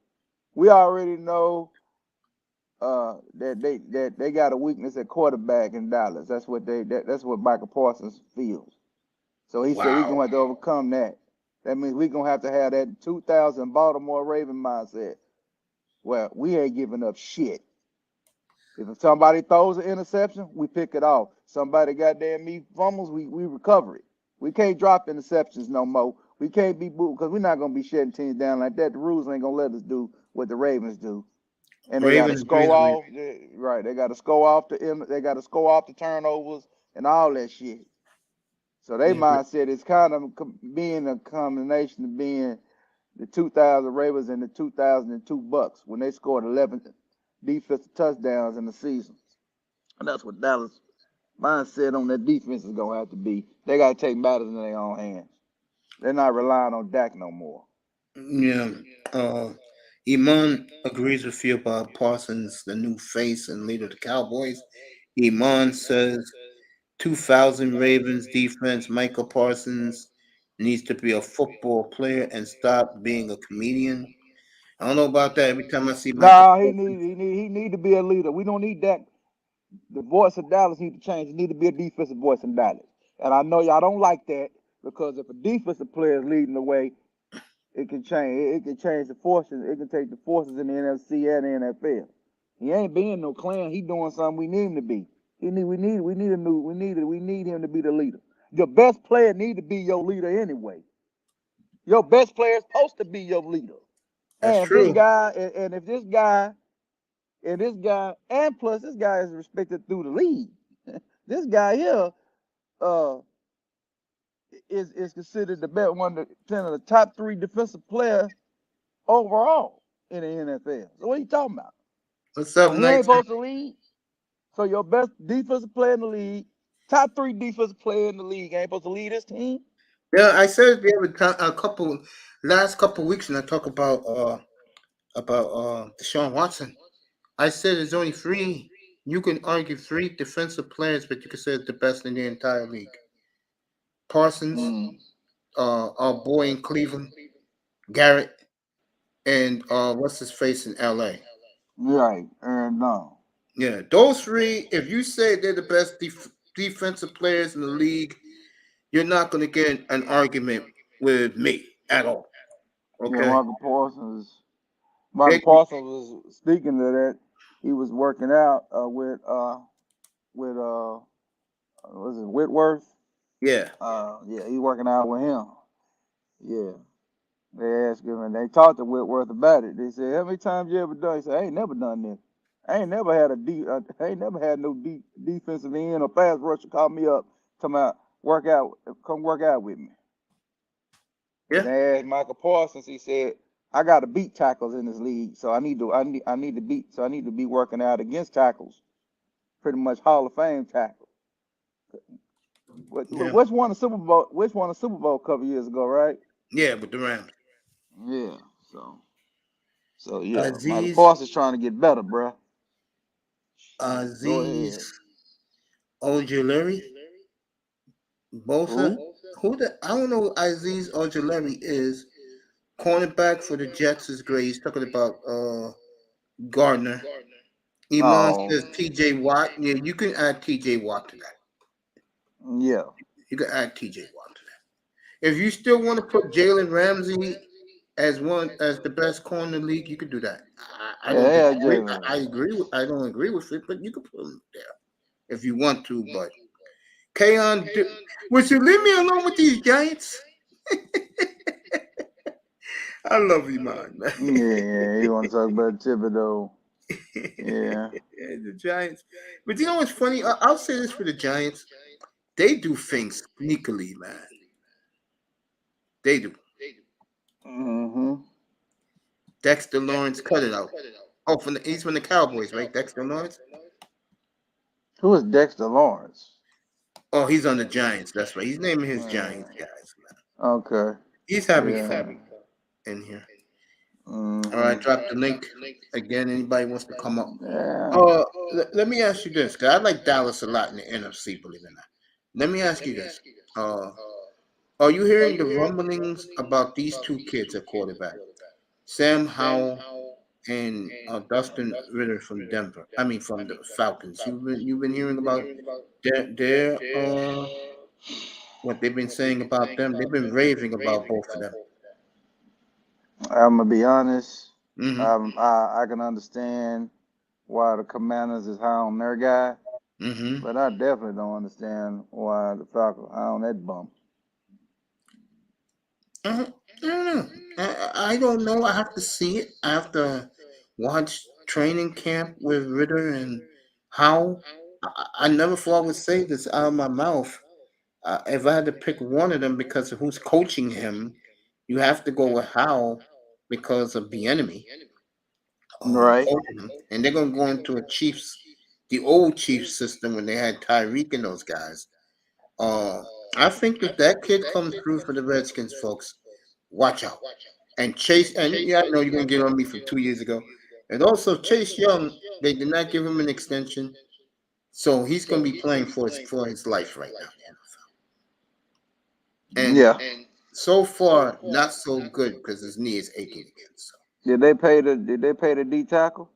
[SPEAKER 2] We already know that they got a weakness at quarterback in Dallas. That's what Michael Parsons feels. So he said we're
[SPEAKER 1] Wow.
[SPEAKER 2] gonna have to overcome that. That means we're gonna have to have that 2000 Baltimore Raven mindset. Well, we ain't giving up shit. If somebody throws an interception, we pick it off. Somebody goddamn me fumbles, we recover it. We can't drop interceptions no more. We can't be booed because we're not gonna be shutting teams down like that. The rules ain't gonna let us do what the Ravens do. And they got to
[SPEAKER 1] Raven
[SPEAKER 2] score
[SPEAKER 1] agrees with
[SPEAKER 2] off, right? They got to score off they got to score off the turnovers and all that shit. So their
[SPEAKER 1] me.
[SPEAKER 2] mindset is kind of being a combination of being the 2000 Ravens and the 2002 Bucks when they scored 11 defensive touchdowns in the season. And that's what Dallas mindset on that defense is gonna have to be they gotta take matters in their own hands. They're not relying on Dak no more.
[SPEAKER 1] Yeah. Uh, Iman agrees with you about Parsons, the new face and leader of the Cowboys. Iman says 2000 Ravens defense, Michael Parsons needs to be a football player and stop being a comedian. I don't know about that. Every time I see Michael
[SPEAKER 2] Nah,
[SPEAKER 1] Parsons,
[SPEAKER 2] he need to be a leader. We don't need Dak. The voice of Dallas need to change. It need to be a defensive voice in Dallas. And I know y'all don't like that because if a defensive player is leading the way, it can change. It can change the forces. It can take the forces in the NFC and the NFL. He ain't being no clown. He doing something we need him to be. We need him to be the leader. Your best player need to be your leader anyway. Your best player is supposed to be your leader.
[SPEAKER 1] that's
[SPEAKER 2] And if this
[SPEAKER 1] true.
[SPEAKER 2] guy, and if this guy, and this guy, and plus this guy is respected through the league. This guy here, uh, is considered the best one of the top three defensive players overall in the NFL. So what are you talking about?
[SPEAKER 1] What's
[SPEAKER 2] So
[SPEAKER 1] up,
[SPEAKER 2] he ain't
[SPEAKER 1] Knights?
[SPEAKER 2] supposed to lead. So your best defensive player in the league, top three defensive player in the league, ain't supposed to lead this team.
[SPEAKER 1] Yeah, I said the other time, last couple weeks, and I talk about Deshaun Watson. I said there's only three. You can argue three defensive players, but you can say it's the best in the entire league. Parsons,
[SPEAKER 2] Mm.
[SPEAKER 1] our boy in Cleveland, Garrett, and what's his face in L.A.
[SPEAKER 2] Right, and no.
[SPEAKER 1] Yeah, those three. If you say they're the best defensive players in the league, you're not going to get an argument with me at all.
[SPEAKER 2] Yeah,
[SPEAKER 1] Okay?
[SPEAKER 2] Michael
[SPEAKER 1] They,
[SPEAKER 2] Parsons was speaking to that. He was working out with was it Whitworth?
[SPEAKER 1] yeah,
[SPEAKER 2] Yeah, he working out with him. Yeah. They asked him and they talked to Whitworth about it. They said, "How many times you ever done?" He said, "I ain't never done this. I ain't never had no defensive end or pass rusher call me up, come out, come work out with me." And
[SPEAKER 1] yeah,
[SPEAKER 2] they asked Michael Parsons. He said, "I got to beat tackles in this league, so I need to beat, so I need to be working out against tackles, pretty much Hall of Fame tackles."
[SPEAKER 1] yeah,
[SPEAKER 2] Which won the Super Bowl? Which won the Super Bowl a couple years ago, right?
[SPEAKER 1] yeah. With the Rams,
[SPEAKER 2] Yeah. So yeah, Michael
[SPEAKER 1] Aziz,
[SPEAKER 2] Parsons trying to get better, bruh. Go
[SPEAKER 1] Aziz
[SPEAKER 2] ahead.
[SPEAKER 1] Ojulari, Bosa.
[SPEAKER 2] Who?
[SPEAKER 1] Who the? I don't know who Aziz Ojulari is. Cornerback for the Jets is great. He's talking about Gardner. Iman
[SPEAKER 2] Oh,
[SPEAKER 1] says T.J. Watt. Yeah, you can add T.J. Watt to that.
[SPEAKER 2] yeah.
[SPEAKER 1] You can add T.J. Watt to that. If you still want to put Jalen Ramsey as the best corner in the league, you could do that. I don't
[SPEAKER 2] Yeah,
[SPEAKER 1] disagree. I
[SPEAKER 2] Jalen.
[SPEAKER 1] agree with. I don't agree with it, but you can put him there if you want to. But Kayon, would you leave me alone with these Giants? I love you, man.
[SPEAKER 2] Yeah, you want to talk about Thibodeau? Yeah.
[SPEAKER 1] The Giants. But you know what's funny? I'll say this for the Giants. They do things sneakily, man. They do.
[SPEAKER 2] Mm-hmm.
[SPEAKER 1] Dexter Lawrence, cut it out. Oh, he's from the Cowboys, right? Dexter Lawrence.
[SPEAKER 2] Who is Dexter Lawrence?
[SPEAKER 1] Oh, he's on the Giants. That's right. He's naming his
[SPEAKER 2] Uh,
[SPEAKER 1] Giants guys, man.
[SPEAKER 2] okay.
[SPEAKER 1] He's having
[SPEAKER 2] Yeah.
[SPEAKER 1] fun in here. All right,
[SPEAKER 2] Mm-hmm.
[SPEAKER 1] drop the link again. Anybody wants to come up?
[SPEAKER 2] Yeah.
[SPEAKER 1] Let me ask you this, because I like Dallas a lot in the NFC, believe it or not. Let me ask you this. Uh, are you hearing the rumblings about these two kids at quarterback? Sam Howell and Dustin Ritter from Denver. I mean, from the Falcons. You've been hearing about their what they've been saying about them. They've been raving about both of them.
[SPEAKER 2] I'm gonna be honest.
[SPEAKER 1] Mm-hmm.
[SPEAKER 2] I can understand why the Commanders is high on their guy,
[SPEAKER 1] Mm-hmm.
[SPEAKER 2] but I definitely don't understand why the Falcons high on that bum.
[SPEAKER 1] I don't know. I don't know. I have to see it. I have to watch training camp with Ritter and Howell. I never thought I would say this out of my mouth. If I had to pick one of them because of who's coaching him, you have to go with Howell because of the enemy
[SPEAKER 2] Right.
[SPEAKER 1] coaching him, and they're gonna go into a Chiefs. the old Chiefs system when they had Tyreek and those guys. Uh, I think if that kid comes through for the Redskins, folks, watch out. And Chase, and yeah, I know you're gonna get on me from 2 years ago. And also Chase Young, they did not give him an extension, so he's gonna be playing for his life right now. And
[SPEAKER 2] Yeah.
[SPEAKER 1] so far, not so good because his knee is aching again. So
[SPEAKER 2] Did they pay the D tackle?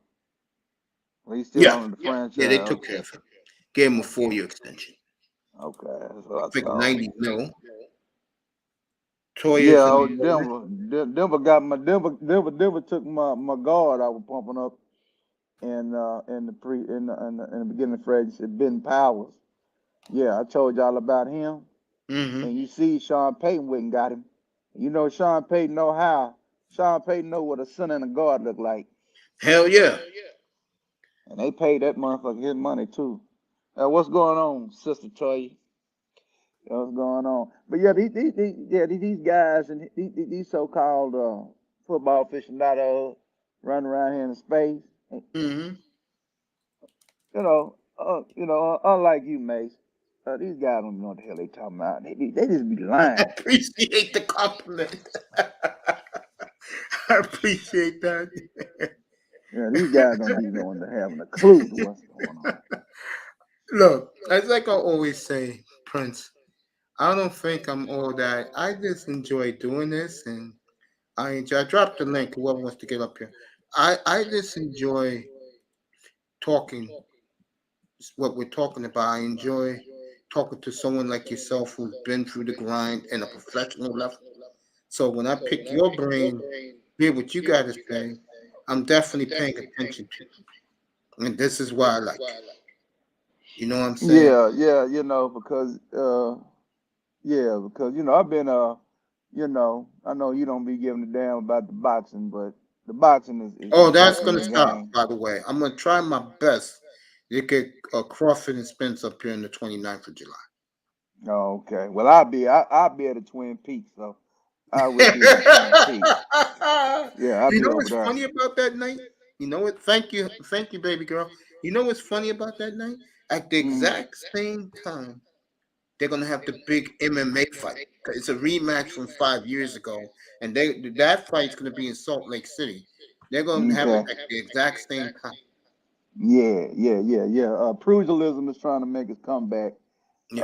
[SPEAKER 2] Well, he's still
[SPEAKER 1] yeah,
[SPEAKER 2] on the
[SPEAKER 1] yeah, they
[SPEAKER 2] franchise.
[SPEAKER 1] took care of him. Gave him a 4 year extension.
[SPEAKER 2] Okay, that's
[SPEAKER 1] I
[SPEAKER 2] what I
[SPEAKER 1] think
[SPEAKER 2] thought.
[SPEAKER 1] 90 mil. Toya's
[SPEAKER 2] Yeah,
[SPEAKER 1] a
[SPEAKER 2] oh,
[SPEAKER 1] new.
[SPEAKER 2] Denver took my guard I was pumping up in the beginning of Fred said Ben Powers. Yeah, I told y'all about him.
[SPEAKER 1] Mm-hmm.
[SPEAKER 2] And you see Sean Payton went and got him. You know Sean Payton know how. Sean Payton know what a center and a guard look like.
[SPEAKER 1] Hell yeah.
[SPEAKER 2] And they paid that motherfucker his money too. What's going on, Sister Toya? What's going on? But yeah, these guys and these so-called football aficionados running around here in space.
[SPEAKER 1] Mm-hmm.
[SPEAKER 2] Unlike you, Mace, these guys don't know what the hell they talking about. They just be
[SPEAKER 1] I
[SPEAKER 2] lying.
[SPEAKER 1] appreciate the compliment. I appreciate that.
[SPEAKER 2] Yeah, these guys don't be knowing to having a clue to what's going on.
[SPEAKER 1] Look, it's like I always say, Prince, I don't think I'm all that. I just enjoy doing this, and I dropped the link. Whoever wants to get up here, I just enjoy talking. What we're talking about. I enjoy talking to someone like yourself who's been through the grind in a professional level. So when I pick your brain, hear what you got to say, I'm definitely paying attention to you, and this is why I like you. You know what I'm saying?
[SPEAKER 2] Yeah, because I've been I know you don't be giving a damn about the boxing, but the boxing
[SPEAKER 1] Oh,
[SPEAKER 2] is
[SPEAKER 1] that's
[SPEAKER 2] definitely
[SPEAKER 1] gonna
[SPEAKER 2] a
[SPEAKER 1] stop.
[SPEAKER 2] game.
[SPEAKER 1] By the way, I'm gonna try my best to get Crawford and Spence up here on the 29th of July.
[SPEAKER 2] Oh, okay. Well, I'll be at the Twin Peaks, so I will be in the Twin Peaks. Yeah, I'll
[SPEAKER 1] You
[SPEAKER 2] be
[SPEAKER 1] know
[SPEAKER 2] over
[SPEAKER 1] what's
[SPEAKER 2] there.
[SPEAKER 1] funny about that night? You know what? Thank you, baby girl. You know what's funny about that night? At the
[SPEAKER 2] Mm.
[SPEAKER 1] exact same time, they're gonna have the big MMA fight. It's a rematch from 5 years ago, and that fight's gonna be in Salt Lake City. They're gonna have it
[SPEAKER 2] Okay.
[SPEAKER 1] at the exact same time.
[SPEAKER 2] Yeah. Pugilism is trying to make its comeback.
[SPEAKER 1] Yeah.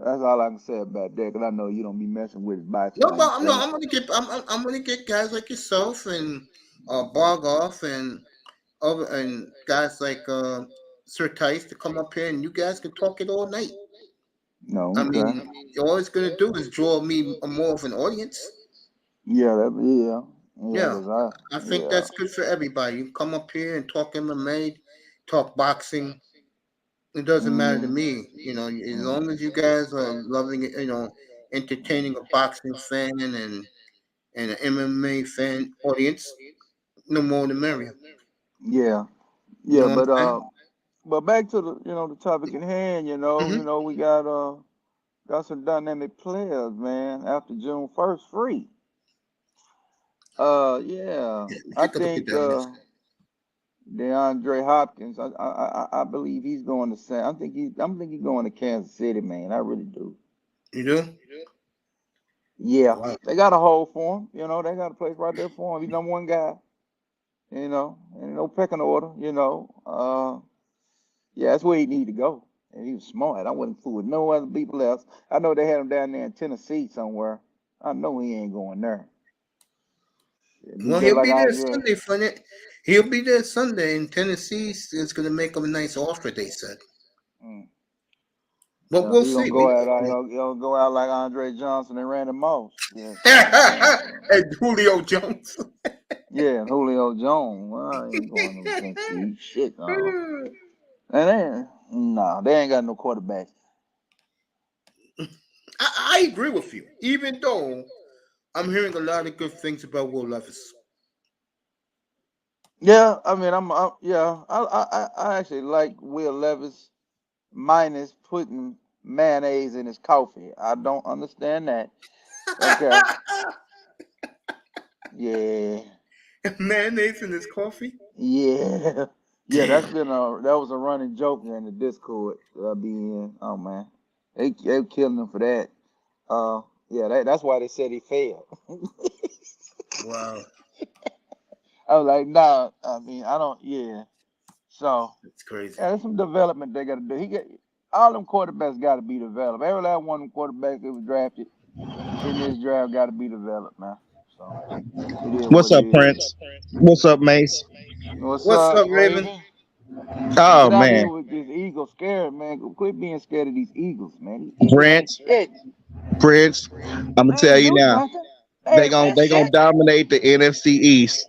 [SPEAKER 2] That's all I can say about that, because I know you don't be messing with boxing
[SPEAKER 1] No,
[SPEAKER 2] like
[SPEAKER 1] but no,
[SPEAKER 2] that.
[SPEAKER 1] I'm gonna get guys like yourself and Bog Off and other and guys like Sir Tice to come up here and you guys can talk it all night.
[SPEAKER 2] No,
[SPEAKER 1] I
[SPEAKER 2] okay.
[SPEAKER 1] mean, all it's gonna do is draw me more of an audience.
[SPEAKER 2] Yeah,
[SPEAKER 1] Yeah,
[SPEAKER 2] cause
[SPEAKER 1] I think
[SPEAKER 2] yeah.
[SPEAKER 1] that's good for everybody. You come up here and talk MMA, talk boxing. It doesn't matter to
[SPEAKER 2] Mm,
[SPEAKER 1] me. You know, as
[SPEAKER 2] mm,
[SPEAKER 1] long as you guys are loving it, entertaining a boxing fan and an MMA fan audience, no more the merrier.
[SPEAKER 2] yeah,
[SPEAKER 1] You
[SPEAKER 2] yeah,
[SPEAKER 1] know what I'm saying?
[SPEAKER 2] but back to the topic at hand.
[SPEAKER 1] Hmm.
[SPEAKER 2] We got some dynamic players, man. After June 1st, free. Yeah,
[SPEAKER 1] Yeah,
[SPEAKER 2] I
[SPEAKER 1] take a look at
[SPEAKER 2] think
[SPEAKER 1] that list.
[SPEAKER 2] DeAndre Hopkins. I believe he's going to San. I'm think he's going to Kansas City, man. I really do.
[SPEAKER 1] You do?
[SPEAKER 2] Yeah,
[SPEAKER 1] Wow.
[SPEAKER 2] they got a hole for him. They got a place right there for him. He's number one guy. And no pecking order. Yeah, that's where he need to go. And he was smart. I wouldn't fool with no other people else. I know they had him down there in Tennessee somewhere. I know he ain't going there. It'd be
[SPEAKER 1] Well,
[SPEAKER 2] just
[SPEAKER 1] he'll
[SPEAKER 2] like
[SPEAKER 1] be there
[SPEAKER 2] Andre.
[SPEAKER 1] Sunday for it. He'll be there Sunday in Tennessee. It's going to make him a nice offer, they said.
[SPEAKER 2] Mm.
[SPEAKER 1] But
[SPEAKER 2] Yeah,
[SPEAKER 1] we'll
[SPEAKER 2] he gonna
[SPEAKER 1] see.
[SPEAKER 2] go out. He'll go out like Andre Johnson and Randy Moss.
[SPEAKER 1] And Julio Jones.
[SPEAKER 2] Yeah, and Julio Jones. Well, I ain't going to Tennessee. Shit, And they ain't got no quarterback.
[SPEAKER 1] I agree with you, even though I'm hearing a lot of good things about Will Levis.
[SPEAKER 2] Yeah, I mean, I actually like Will Levis minus putting mayonnaise in his coffee. I don't understand that. Okay. Yeah.
[SPEAKER 1] Mayonnaise in his coffee?
[SPEAKER 2] Yeah. Yeah,
[SPEAKER 1] Damn.
[SPEAKER 2] that was a running joke in the Discord that I be in. Oh man, they killing him for that. Yeah, that's why they said he failed.
[SPEAKER 1] Wow.
[SPEAKER 2] I was like, nah. I mean, I don't. Yeah. So
[SPEAKER 1] That's crazy.
[SPEAKER 2] yeah, there's some development they got to do. All them quarterbacks got to be developed. Every last one of them quarterbacks that was drafted in this draft got to be developed, man. So it is
[SPEAKER 3] What's
[SPEAKER 2] what it
[SPEAKER 3] up,
[SPEAKER 2] is.
[SPEAKER 3] Prince? What's up, Mace?
[SPEAKER 2] What's
[SPEAKER 1] What's
[SPEAKER 2] up,
[SPEAKER 1] up, Raven?
[SPEAKER 2] Raven? Man,
[SPEAKER 3] Oh
[SPEAKER 2] get out here
[SPEAKER 3] man,
[SPEAKER 2] with this Eagle scared, man. Quit being scared of these Eagles, man. These Eagles ain't
[SPEAKER 3] Prince,
[SPEAKER 2] shit.
[SPEAKER 3] Prince. I'm gonna
[SPEAKER 2] They
[SPEAKER 3] tell
[SPEAKER 2] ain't
[SPEAKER 3] you
[SPEAKER 2] do
[SPEAKER 3] now.
[SPEAKER 2] nothing. They ain't win
[SPEAKER 3] They gonna
[SPEAKER 2] shit.
[SPEAKER 3] dominate the NFC East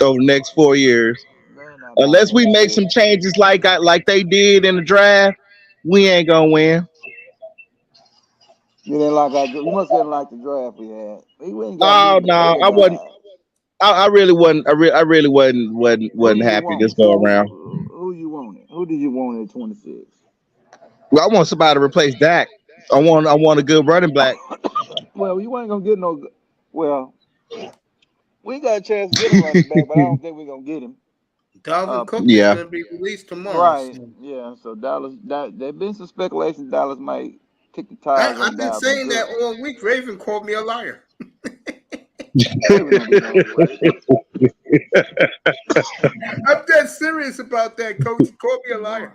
[SPEAKER 3] over the next 4 years.
[SPEAKER 2] They're not
[SPEAKER 3] Unless we
[SPEAKER 2] dominating
[SPEAKER 3] make
[SPEAKER 2] shit.
[SPEAKER 3] some changes like they did in the draft, we ain't gonna win.
[SPEAKER 2] You didn't like you must didn't like the draft we had. We ain't got
[SPEAKER 3] Oh
[SPEAKER 2] neither
[SPEAKER 3] no, I wasn't.
[SPEAKER 2] guy.
[SPEAKER 3] I really wasn't. I really
[SPEAKER 2] Who
[SPEAKER 3] wasn't
[SPEAKER 2] you
[SPEAKER 3] happy this
[SPEAKER 2] want?
[SPEAKER 3] go
[SPEAKER 2] So
[SPEAKER 3] around.
[SPEAKER 2] who you wanted? Who did you want at 26?
[SPEAKER 3] Well, I want somebody to replace Dak. I want a good running back.
[SPEAKER 2] Well, you ain't gonna get no. Well, we got a chance to get a running back, but I don't think we're gonna get him.
[SPEAKER 1] Dalvin Cook is
[SPEAKER 3] Yeah.
[SPEAKER 1] going to be released tomorrow.
[SPEAKER 2] Right.
[SPEAKER 1] So.
[SPEAKER 2] Yeah. So Dallas. There's been some speculation Dallas might kick the tires on
[SPEAKER 1] I've been
[SPEAKER 2] Dalvin
[SPEAKER 1] saying that
[SPEAKER 2] Cook.
[SPEAKER 1] all week. Raven called me a liar.
[SPEAKER 2] Raven don't do nothing.
[SPEAKER 1] I'm dead serious about that, Coach. He called me a liar.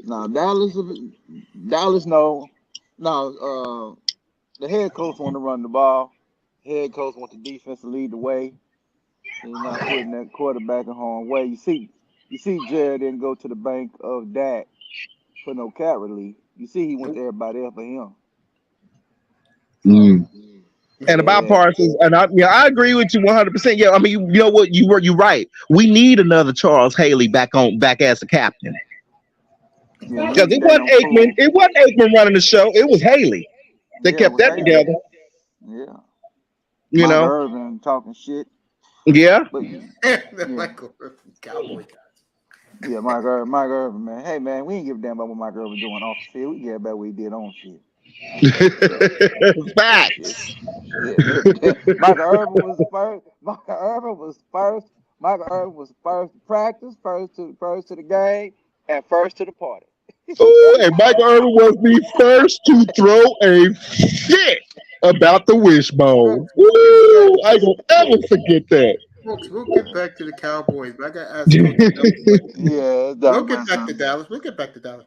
[SPEAKER 2] Now Dallas no. Now the head coach want to run the ball. Head coach want the defense to lead the way. He's not putting that quarterback in harm's way. You see, Jared didn't go to the bank of Dak for no cap relief. You see, he went to
[SPEAKER 1] Nope.
[SPEAKER 2] everybody else but him. So
[SPEAKER 3] Mm. And the bad
[SPEAKER 2] yeah,
[SPEAKER 3] part is, and I agree with you 100%. Yeah, I mean, you know what, you right. We need another Charles Haley back as the captain.
[SPEAKER 2] yeah, we
[SPEAKER 3] Because
[SPEAKER 2] need that young fool.
[SPEAKER 3] It wasn't Aikman running the show. It was Haley that
[SPEAKER 2] Yeah, it
[SPEAKER 3] kept
[SPEAKER 2] was
[SPEAKER 3] that
[SPEAKER 2] Haley.
[SPEAKER 3] together.
[SPEAKER 2] Yeah,
[SPEAKER 3] You
[SPEAKER 2] Mike
[SPEAKER 3] know,
[SPEAKER 2] Irvin talking shit,
[SPEAKER 3] yeah.
[SPEAKER 2] but
[SPEAKER 1] The
[SPEAKER 2] yeah,
[SPEAKER 1] Michael Irvin Cowboy
[SPEAKER 2] yeah, Mike Irvin, man. Hey man, we ain't give a damn about what Mike Irvin doing off the field. We care about what he did on the field. So yeah,
[SPEAKER 3] Facts.
[SPEAKER 2] yeah. Michael Irvin was first. Michael Irvin was first. Michael Irvin was first to practice, first to the game, and first to the party.
[SPEAKER 3] Ooh, and Michael Irvin was the first to throw a fit about the wishbone.
[SPEAKER 1] Folks,
[SPEAKER 3] Ooh, I ain't gonna ever forget that.
[SPEAKER 1] we'll get back to the Cowboys. But I got to ask Coach another question.
[SPEAKER 2] Yeah, it's
[SPEAKER 1] We'll
[SPEAKER 2] Doc
[SPEAKER 1] get back to
[SPEAKER 2] Preston.
[SPEAKER 1] Dallas. We'll get back to Dallas.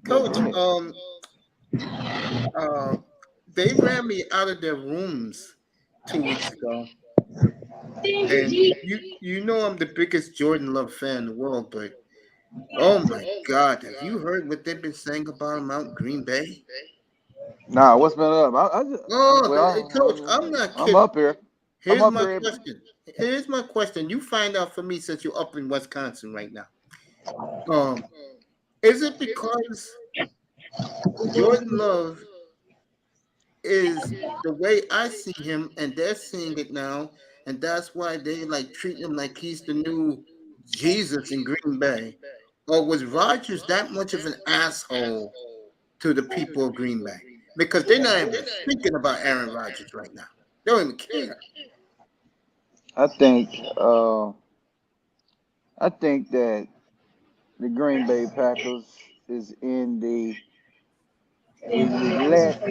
[SPEAKER 2] Yeah,
[SPEAKER 1] Coach,
[SPEAKER 2] go ahead.
[SPEAKER 1] uh, they ran me out of their rooms 2 weeks ago, and you know I'm the biggest Jordan Love fan in the world, but oh my God, have you heard what they've been saying about him out in Green Bay?
[SPEAKER 2] Nah, what's been up? I just,
[SPEAKER 1] Oh, Coach,
[SPEAKER 2] well,
[SPEAKER 1] I'm not
[SPEAKER 2] I'm
[SPEAKER 1] kidding.
[SPEAKER 2] up here. I'm
[SPEAKER 1] Here's
[SPEAKER 2] up
[SPEAKER 1] my
[SPEAKER 2] here.
[SPEAKER 1] question. Here's my question. You find out for me since you're up in Wisconsin right now. Um, is it because Jordan Love is the way I see him, and they're seeing it now, and that's why they like treat him like he's the new Jesus in Green Bay? Or was Rodgers that much of an asshole to the people of Green Bay? Because they're not even thinking about Aaron Rodgers right now. They don't even care.
[SPEAKER 2] I think, I think that the Green Bay Packers is in the let.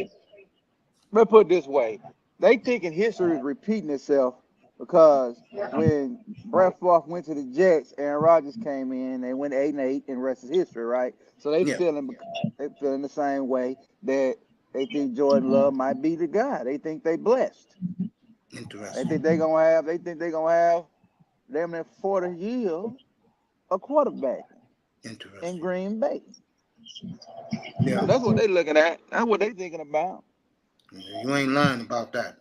[SPEAKER 2] Let's put it this way: they thinking history is repeating itself because when Brett Favre went to the Jets, Aaron Rodgers came in, they went 8-8, and rest is history, right? So
[SPEAKER 1] Yeah,
[SPEAKER 2] they feeling the same way that they think Jordan Love might be the guy. They think they blessed.
[SPEAKER 1] interesting.
[SPEAKER 2] They think they gonna have damn near 40 years a quarterback in
[SPEAKER 1] Interesting.
[SPEAKER 2] Green Bay. So
[SPEAKER 1] Yeah,
[SPEAKER 2] that's what they looking at. That's what they thinking about.
[SPEAKER 1] you ain't lying about that.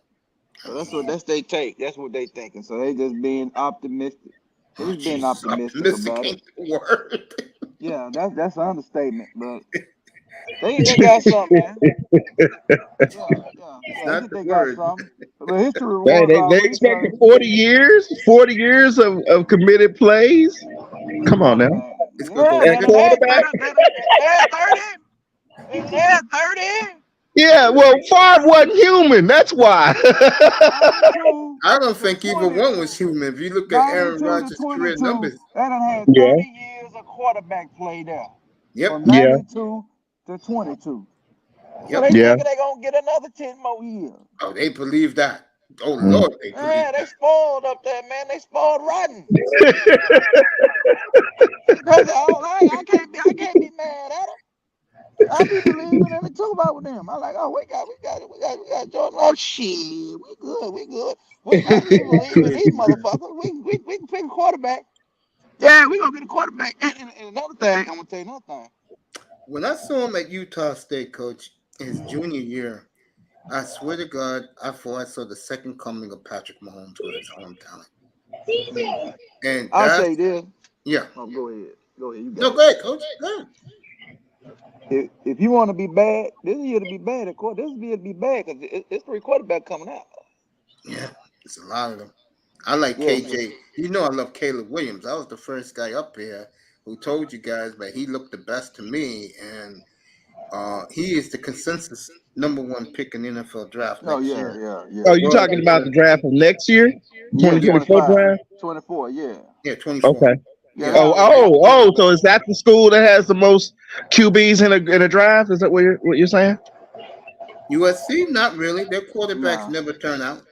[SPEAKER 1] I
[SPEAKER 2] So
[SPEAKER 1] mean,
[SPEAKER 2] that's they take. That's what they thinking. So they just being optimistic. They
[SPEAKER 1] oh
[SPEAKER 2] just being
[SPEAKER 1] Jesus,
[SPEAKER 2] optimistic
[SPEAKER 1] optimistic
[SPEAKER 2] about it.
[SPEAKER 1] ain't the word.
[SPEAKER 2] Yeah, that's an understatement. But they got something, man.
[SPEAKER 1] It's
[SPEAKER 2] Yeah. They
[SPEAKER 1] not
[SPEAKER 2] think
[SPEAKER 1] the
[SPEAKER 2] they got
[SPEAKER 1] word.
[SPEAKER 2] something. But history
[SPEAKER 3] Hey,
[SPEAKER 2] rewards all
[SPEAKER 3] they
[SPEAKER 2] research.
[SPEAKER 3] expected 40 years of committed plays. Come on
[SPEAKER 2] Hey
[SPEAKER 3] now.
[SPEAKER 2] man,
[SPEAKER 1] It's gonna
[SPEAKER 2] yeah,
[SPEAKER 1] go
[SPEAKER 3] At
[SPEAKER 2] man, they
[SPEAKER 1] fast.
[SPEAKER 2] had
[SPEAKER 3] quarterback.
[SPEAKER 2] 30. They had 30. They had 30.
[SPEAKER 3] Yeah, well, Favre wasn't human. That's why.
[SPEAKER 2] 92
[SPEAKER 1] I don't
[SPEAKER 2] to
[SPEAKER 1] think either
[SPEAKER 2] 20,
[SPEAKER 1] one was human. If you look at Aaron
[SPEAKER 2] 92 to
[SPEAKER 1] Rodgers' career
[SPEAKER 2] 22,
[SPEAKER 1] numbers,
[SPEAKER 2] they done had
[SPEAKER 3] Yeah,
[SPEAKER 2] 30 years of quarterback play there.
[SPEAKER 1] yep,
[SPEAKER 2] From
[SPEAKER 3] yeah,
[SPEAKER 2] 92 to 22. So
[SPEAKER 1] yep.
[SPEAKER 2] they
[SPEAKER 3] yeah.
[SPEAKER 2] figure they gonna get another 10 more years.
[SPEAKER 1] Oh, they believe that. Oh
[SPEAKER 3] Mm.
[SPEAKER 1] Lord, they believe
[SPEAKER 2] Yeah, they
[SPEAKER 1] that.
[SPEAKER 2] spoiled up there, man. They spoiled rotten. Cause I can't be mad at them. I be believing in it too about them. I like, oh, we got Jordan. Oh shit, we good. We ain't gotta even believe in these motherfuckers. We can pick a quarterback. Yeah, we gonna get a quarterback. And another thing, I'm gonna tell you another thing.
[SPEAKER 1] When I saw him at Utah State, coach, his junior year, I swear to God, I thought I saw the second coming of Patrick Mahomes with his arm talent.
[SPEAKER 2] Mm.
[SPEAKER 1] And
[SPEAKER 2] I'll
[SPEAKER 1] that's
[SPEAKER 2] say this.
[SPEAKER 1] yeah.
[SPEAKER 2] Oh, go ahead. Go ahead. You
[SPEAKER 1] No,
[SPEAKER 2] got
[SPEAKER 1] go ahead, coach. Go ahead.
[SPEAKER 2] it. If you want to be bad, this year to be bad. Of course, this year to be bad because it's three quarterbacks coming out.
[SPEAKER 1] Yeah, it's a lot of them. I like
[SPEAKER 2] Yeah. So,
[SPEAKER 1] KJ. You know I love Caleb Williams. I was the first guy up here who told you guys, but he looked the best to me, and he is the consensus number one pick in the NFL draft
[SPEAKER 2] oh
[SPEAKER 1] next
[SPEAKER 2] yeah,
[SPEAKER 1] year.
[SPEAKER 2] yeah,
[SPEAKER 3] Oh,
[SPEAKER 2] yeah.
[SPEAKER 3] you
[SPEAKER 1] Well,
[SPEAKER 3] talking about the draft of next year,
[SPEAKER 2] Yeah,
[SPEAKER 3] 2024
[SPEAKER 2] 25,
[SPEAKER 3] draft?
[SPEAKER 2] 24, yeah.
[SPEAKER 1] yeah, 24.
[SPEAKER 3] Okay.
[SPEAKER 2] Yeah,
[SPEAKER 1] Yeah.
[SPEAKER 2] they
[SPEAKER 3] Oh,
[SPEAKER 2] already got
[SPEAKER 3] oh,
[SPEAKER 2] the
[SPEAKER 3] oh. So
[SPEAKER 2] quarterback.
[SPEAKER 3] is that the school that has the most QBs in a draft? Is that what you're saying?
[SPEAKER 1] USC, not really. Their quarterbacks
[SPEAKER 2] Nah,
[SPEAKER 1] never turn out,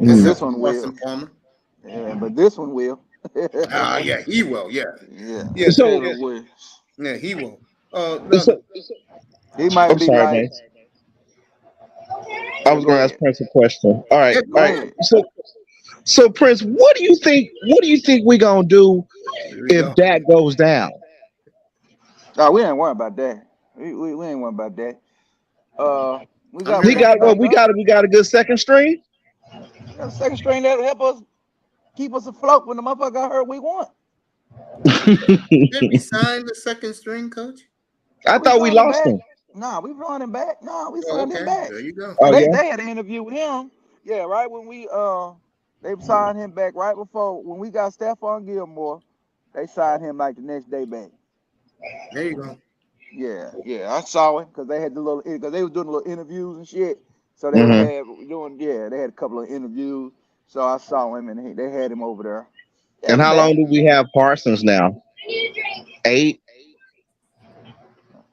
[SPEAKER 2] but
[SPEAKER 3] Mm.
[SPEAKER 1] except
[SPEAKER 2] this
[SPEAKER 1] for
[SPEAKER 2] one
[SPEAKER 1] Carson
[SPEAKER 2] will.
[SPEAKER 1] Palmer.
[SPEAKER 2] Yeah, but this one will.
[SPEAKER 1] Ah, yeah, he will. Yeah,
[SPEAKER 2] Yeah,
[SPEAKER 1] yeah,
[SPEAKER 3] So,
[SPEAKER 1] yeah,
[SPEAKER 2] Caleb will.
[SPEAKER 1] yeah, he will. No,
[SPEAKER 3] so
[SPEAKER 2] He might
[SPEAKER 3] I'm
[SPEAKER 2] be
[SPEAKER 3] sorry,
[SPEAKER 2] like,
[SPEAKER 3] man. I
[SPEAKER 2] yeah,
[SPEAKER 3] was
[SPEAKER 2] go
[SPEAKER 3] going to ask
[SPEAKER 2] ahead.
[SPEAKER 3] Prince a question. All right,
[SPEAKER 1] yeah,
[SPEAKER 3] all
[SPEAKER 1] go
[SPEAKER 2] Go
[SPEAKER 3] right.
[SPEAKER 1] ahead.
[SPEAKER 2] ahead.
[SPEAKER 3] So Prince, what do you think? What do you think we gonna do
[SPEAKER 1] Here we
[SPEAKER 3] if
[SPEAKER 1] go.
[SPEAKER 3] Dak goes down?
[SPEAKER 2] Oh, we ain't worried about that. We ain't worried about that. We
[SPEAKER 1] I'm
[SPEAKER 2] got
[SPEAKER 3] He
[SPEAKER 1] here.
[SPEAKER 2] plenty
[SPEAKER 3] got what?
[SPEAKER 2] backup.
[SPEAKER 3] We got a good second string.
[SPEAKER 2] We got a second string that'll help us keep us afloat when the motherfucker got hurt week one.
[SPEAKER 1] Did we sign the second string coach?
[SPEAKER 2] Yeah,
[SPEAKER 3] I
[SPEAKER 2] we
[SPEAKER 3] thought we
[SPEAKER 2] signed him
[SPEAKER 3] lost
[SPEAKER 2] back.
[SPEAKER 3] him.
[SPEAKER 2] Nah, we brought him back. Nah, we
[SPEAKER 1] Oh,
[SPEAKER 2] signed him
[SPEAKER 1] okay.
[SPEAKER 2] back.
[SPEAKER 1] There you go.
[SPEAKER 3] Oh
[SPEAKER 2] Cause
[SPEAKER 3] yeah.
[SPEAKER 2] they had an interview with him. Yeah, right when they signed him back right before when we got Stephon Gilmore, they signed him like the next day back.
[SPEAKER 1] There you go.
[SPEAKER 2] Yeah, I saw it because they had the little because they was doing little interviews and shit. So they
[SPEAKER 3] Hmm.
[SPEAKER 2] had doing they had a couple of interviews. So I saw him and they had him over there. Yeah,
[SPEAKER 3] And
[SPEAKER 2] he
[SPEAKER 3] how
[SPEAKER 2] back.
[SPEAKER 3] long do we have Parsons now? 8.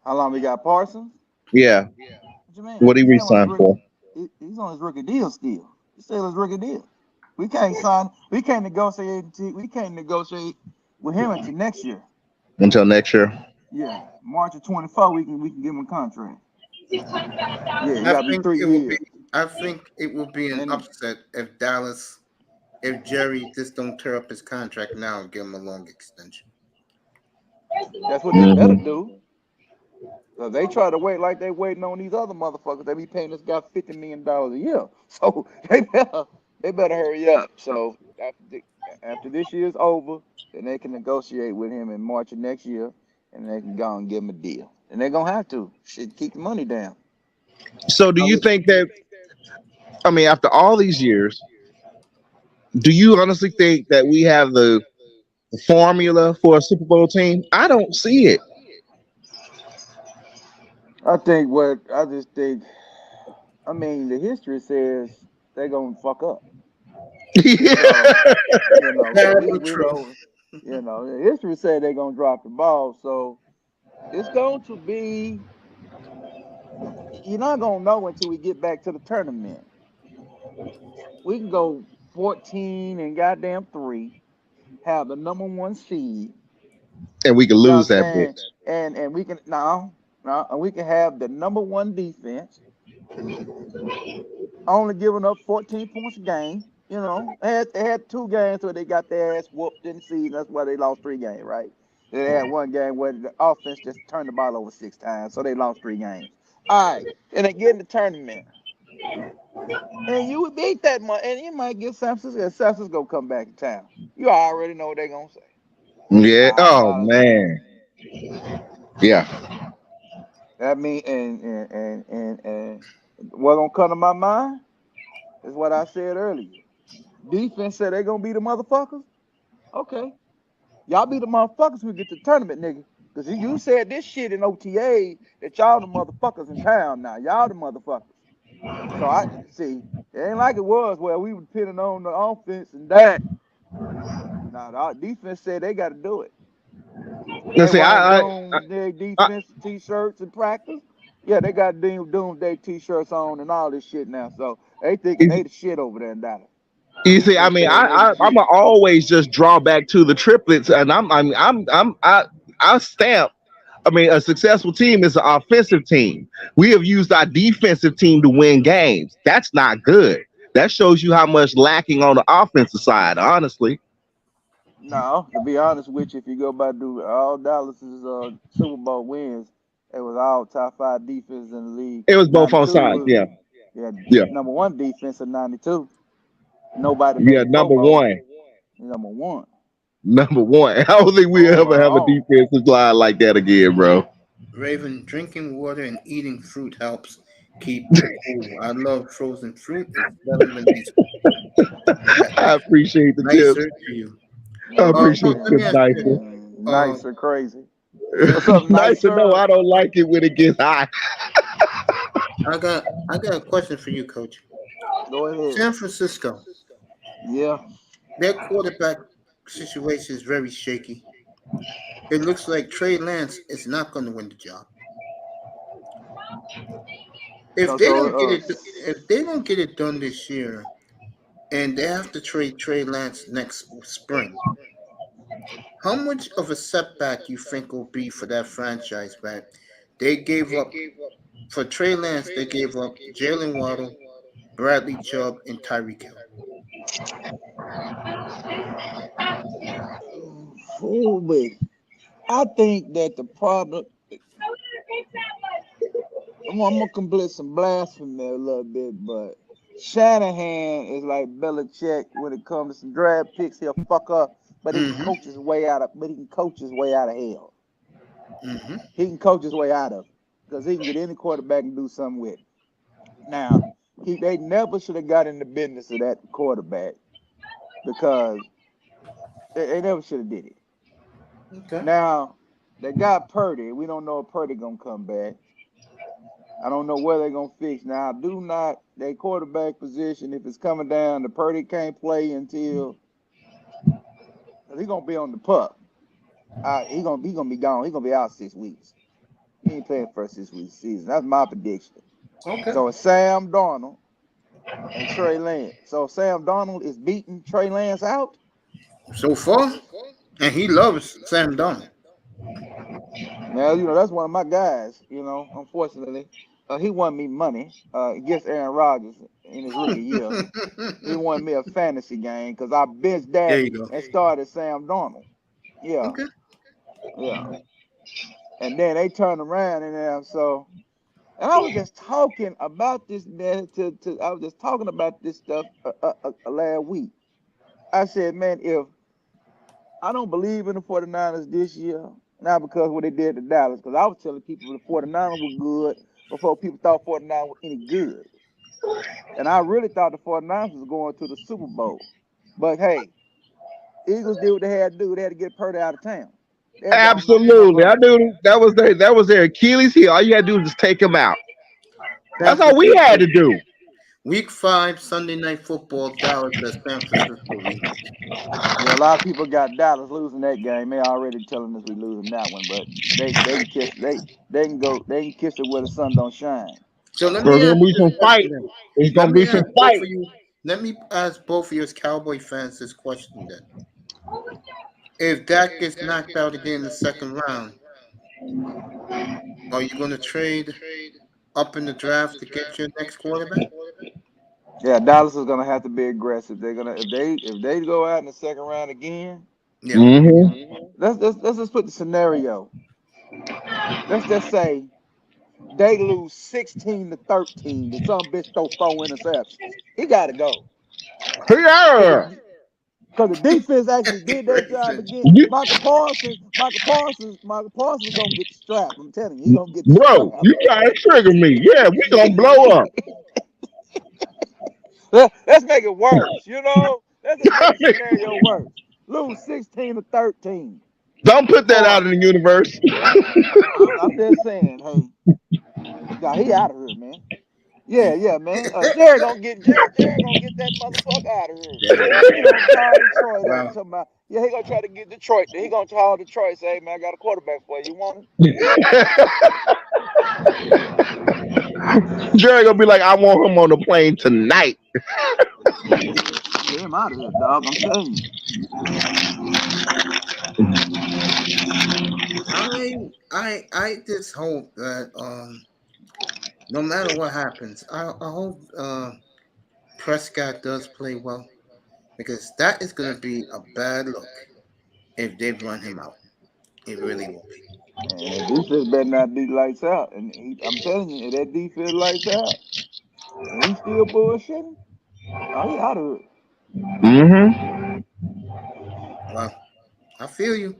[SPEAKER 2] How long we got Parsons?
[SPEAKER 3] Yeah.
[SPEAKER 2] What you mean?
[SPEAKER 3] What he
[SPEAKER 2] He on his
[SPEAKER 3] re-signed
[SPEAKER 2] rookie.
[SPEAKER 3] for?
[SPEAKER 2] He's on his rookie deal still. He's still his rookie deal. We can't sign. We can't negotiate. We can't negotiate with him until next year.
[SPEAKER 3] Until next year.
[SPEAKER 2] Yeah, March of 24. We can give him a contract. Yeah, it
[SPEAKER 1] I
[SPEAKER 2] got to be
[SPEAKER 1] think
[SPEAKER 2] 3 years.
[SPEAKER 1] I think it will be an
[SPEAKER 2] And
[SPEAKER 1] upset if Jerry just don't tear up his contract now and give him a long extension.
[SPEAKER 2] that's what they better
[SPEAKER 3] Hmm.
[SPEAKER 2] do. They try to wait like they waiting on these other motherfuckers. They be paying this guy $50 million a year. So they better hurry up. So after this year's over, then they can negotiate with him in March of next year, and they can go and give him a deal. And they're gonna have to shit keep the money down.
[SPEAKER 3] So do you think that? I mean, after all these years, do you honestly think that we have the formula for a Super Bowl team? I don't see it.
[SPEAKER 2] I just think. I mean, the history says they're gonna fuck up. So so
[SPEAKER 1] Terrible
[SPEAKER 2] we
[SPEAKER 1] truth.
[SPEAKER 2] know, the history said they're gonna drop the ball. So it's going to be. You're not gonna know until we get back to the tournament. We can go 14 and goddamn 3, have the number one seed.
[SPEAKER 3] And we could
[SPEAKER 2] You know what I'm
[SPEAKER 3] lose that
[SPEAKER 2] saying?
[SPEAKER 3] bitch.
[SPEAKER 2] And we can now, and we can have the number one defense, only giving up 14 points a game. They had 2 games where they got their ass whooped in the season. That's why they lost 3 games, right? They had one game where the offense just turned the ball over 6 times, so they lost 3 games. All right, and they get in the tournament. And you would beat that much, and you might get San Francisco. And San Francisco come back in town. You already know what they're gonna say.
[SPEAKER 3] Yeah. Oh
[SPEAKER 2] Apologize.
[SPEAKER 3] man. Yeah.
[SPEAKER 2] That mean and what gonna come to my mind is what I said earlier. Defense said they gonna be the motherfuckers. Okay, y'all be the motherfuckers who get the tournament, nigga. Because you said this shit in OTA that y'all the motherfuckers in town now. Y'all the motherfuckers. So I see it ain't like it was where we were depending on the offense and that. Now our defense said they got to do it. They
[SPEAKER 3] Let's see.
[SPEAKER 2] wearing
[SPEAKER 3] I,
[SPEAKER 2] doomsday
[SPEAKER 3] I
[SPEAKER 2] defense t-shirts in practice. Yeah, they got doomsday t-shirts on and all this shit now. So they thinking they the shit over there in Dallas.
[SPEAKER 3] you see. I
[SPEAKER 2] Defense
[SPEAKER 3] mean,
[SPEAKER 2] saying they the
[SPEAKER 3] I'm
[SPEAKER 2] shit.
[SPEAKER 3] gonna always just draw back to the triplets, and I stamp. I mean, a successful team is an offensive team. We have used our defensive team to win games. That's not good. That shows you how much lacking on the offensive side, honestly.
[SPEAKER 2] No, to be honest with you, if you go by do all Dallas's Super Bowl wins, it was all top 5 defense in the league.
[SPEAKER 3] It was both on
[SPEAKER 2] 92
[SPEAKER 3] sides.
[SPEAKER 2] was
[SPEAKER 3] Yeah, yeah,
[SPEAKER 2] number 1 defense in 92. Nobody made
[SPEAKER 3] yeah.
[SPEAKER 2] the Pro
[SPEAKER 3] Number
[SPEAKER 2] Bowl.
[SPEAKER 3] one,
[SPEAKER 2] Number 1
[SPEAKER 3] number one. I don't think we ever have a
[SPEAKER 2] overall.
[SPEAKER 3] defensive line like that again, bro.
[SPEAKER 1] Raven, drinking water and eating fruit helps keep it cool. I love frozen fruit. It's better than ice cream.
[SPEAKER 3] I appreciate the tips.
[SPEAKER 1] Nicer to you.
[SPEAKER 3] I
[SPEAKER 1] Coach,
[SPEAKER 3] appreciate
[SPEAKER 1] let
[SPEAKER 3] the
[SPEAKER 1] me
[SPEAKER 3] tips,
[SPEAKER 1] ask you this.
[SPEAKER 3] nicer.
[SPEAKER 1] Uh,
[SPEAKER 2] Nice or crazy.
[SPEAKER 1] let
[SPEAKER 2] What's
[SPEAKER 1] me,
[SPEAKER 2] up,
[SPEAKER 3] Nice to know
[SPEAKER 2] nicer?
[SPEAKER 3] I don't like it when it gets hot.
[SPEAKER 1] I got a question for you, Coach.
[SPEAKER 2] Go ahead.
[SPEAKER 1] San Francisco,
[SPEAKER 2] Yeah.
[SPEAKER 1] their quarterback situation is very shaky. It looks like Trey Lance is not going to win the job. If
[SPEAKER 2] So
[SPEAKER 1] they
[SPEAKER 2] so
[SPEAKER 1] don't get it, if they don't get it done this year, and they have to trade Trey Lance next spring, how much of a setback you think will be for that franchise, man? They gave up for Trey Lance. They gave up Jalen Waddle, Bradley Chubb, and Tyreek Hill.
[SPEAKER 2] oh, wait. I think that the problem I'm gonna complete some blasphemy a little bit, but Shanahan is like Belichick when it comes to some draft picks. He'll fuck up, but he can
[SPEAKER 1] Mm-hmm.
[SPEAKER 2] coach his way out of. But he can coach his way out of hell.
[SPEAKER 1] Mm-hmm.
[SPEAKER 2] He can coach his way out of it because he can get any quarterback and do something with it. Now, they never should have got in the business of that quarterback because they never should have did it.
[SPEAKER 1] Okay.
[SPEAKER 2] Now, they got Purdy. We don't know if Purdy gonna come back. I don't know where they're gonna fix. Now, do not their quarterback position. If it's coming down, the Purdy can't play until he's gonna be on the pup. He gonna be gone. He's gonna be out 6 weeks. He ain't playing the first 6 weeks of the season. That's my prediction.
[SPEAKER 1] Okay.
[SPEAKER 2] So it's Sam Darnold and Trey Lance. So Sam Darnold is beating Trey Lance out.
[SPEAKER 1] So far, and he loves Sam Darnold.
[SPEAKER 2] Now that's one of my guys. Unfortunately, he won me money against Aaron Rodgers in his rookie year. He won me a fantasy game because I benched
[SPEAKER 1] There
[SPEAKER 2] that
[SPEAKER 1] you go.
[SPEAKER 2] and started Sam Darnold. Yeah,
[SPEAKER 1] Okay.
[SPEAKER 2] yeah. And then they turned around and and I was just talking about this. I was just talking about this stuff last week. I said, man, if I don't believe in the 49ers this year, not because of what they did to Dallas, because I was telling people the 49ers were good before people thought 49ers were any good. And I really thought the 49ers was going to the Super Bowl. But hey, Eagles did what they had to do. They had to get Purdy out of town. They had gone knocked him up
[SPEAKER 3] Absolutely. I
[SPEAKER 2] under.
[SPEAKER 3] knew that was their Achilles heel. All you had to do was just take him out.
[SPEAKER 1] San
[SPEAKER 3] That's all we had
[SPEAKER 1] Francisco,
[SPEAKER 3] to do.
[SPEAKER 1] Week 5, Sunday Night Football, Dallas at San Francisco rematch.
[SPEAKER 2] Yeah, a lot of people got Dallas losing that game. They already telling us we losing that one, but they can kiss they can kiss it where the sun don't shine.
[SPEAKER 1] So let
[SPEAKER 3] There's
[SPEAKER 1] me ask
[SPEAKER 3] gonna be
[SPEAKER 1] this
[SPEAKER 3] some fight.
[SPEAKER 1] question then.
[SPEAKER 3] There's
[SPEAKER 1] Let
[SPEAKER 3] gonna
[SPEAKER 1] me
[SPEAKER 3] be some
[SPEAKER 1] ask both
[SPEAKER 3] fight.
[SPEAKER 1] of you. Let me ask both of you as Cowboy fans this question then. If Dak gets knocked out again in the second round, are you going to trade up in the draft to get your next quarterback?
[SPEAKER 2] Yeah, Dallas is gonna have to be aggressive. They're gonna if they go out in the second round again.
[SPEAKER 1] Yeah.
[SPEAKER 3] Mm-hmm.
[SPEAKER 2] Let's just put the scenario. Let's just say they lose 16-13. The some bitch throw 4 interceptions. He got to go
[SPEAKER 3] Yeah.
[SPEAKER 2] because the defense actually did their job
[SPEAKER 1] Raven.
[SPEAKER 2] again.
[SPEAKER 3] You,
[SPEAKER 2] Michael Parsons gonna get the strap. I'm telling you, he gonna get the
[SPEAKER 3] bro,
[SPEAKER 2] strap.
[SPEAKER 3] you trying to trigger me. Yeah, we gonna blow up.
[SPEAKER 2] Let's make it worse. Let's just make the scenario worse. Lose 16-13.
[SPEAKER 3] Don't put that out
[SPEAKER 2] For
[SPEAKER 3] in the universe.
[SPEAKER 2] I'm just saying, hey, nah, he out of here, man. Yeah, man. Jerry gonna get that motherfucker out of here.
[SPEAKER 1] Damn.
[SPEAKER 2] He gonna call Detroit up
[SPEAKER 1] Well,
[SPEAKER 2] talking about, yeah, he gonna try to get Detroit. He gonna call Detroit, say, hey, man, I got a quarterback for you. You want him?
[SPEAKER 3] Jerry gonna be like, I want him on the plane tonight.
[SPEAKER 2] Get him out of here, dog. I'm telling you.
[SPEAKER 1] I just hope that no matter what happens, I hope Prescott does play well because that is going to be a bad look if they run him out. It really will be.
[SPEAKER 2] And that defense better not be lights out. And I'm telling you, if that defense lights out and he still bullshitting, oh, he out of it.
[SPEAKER 3] Mm-hmm.
[SPEAKER 1] Well, I feel you.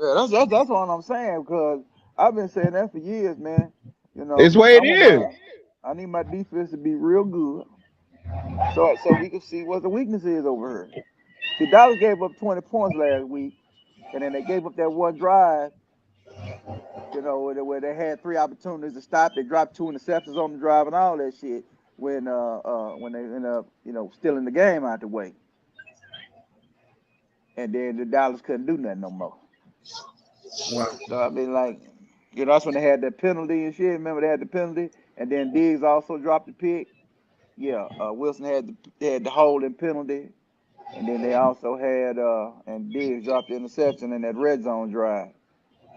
[SPEAKER 2] Yeah, that's what I'm saying because I've been saying that for years, man. You
[SPEAKER 3] It's
[SPEAKER 2] know,
[SPEAKER 3] the way it is.
[SPEAKER 2] I need my defense to be real good, so we can see what the weakness is over here. See, Dallas gave up 20 points last week, and then they gave up that one drive. You know, where they had three opportunities to stop. They dropped two interceptions on the drive and all that shit. When they end up, stealing the game out the way, and then the Dallas couldn't do nothing no more.
[SPEAKER 1] Well,
[SPEAKER 2] So I mean, like, that's when they had that penalty and shit. Remember they had the penalty, and then Diggs also dropped the pick. Yeah, Wilson had the holding penalty, and then they also had and Diggs dropped the interception in that red zone drive,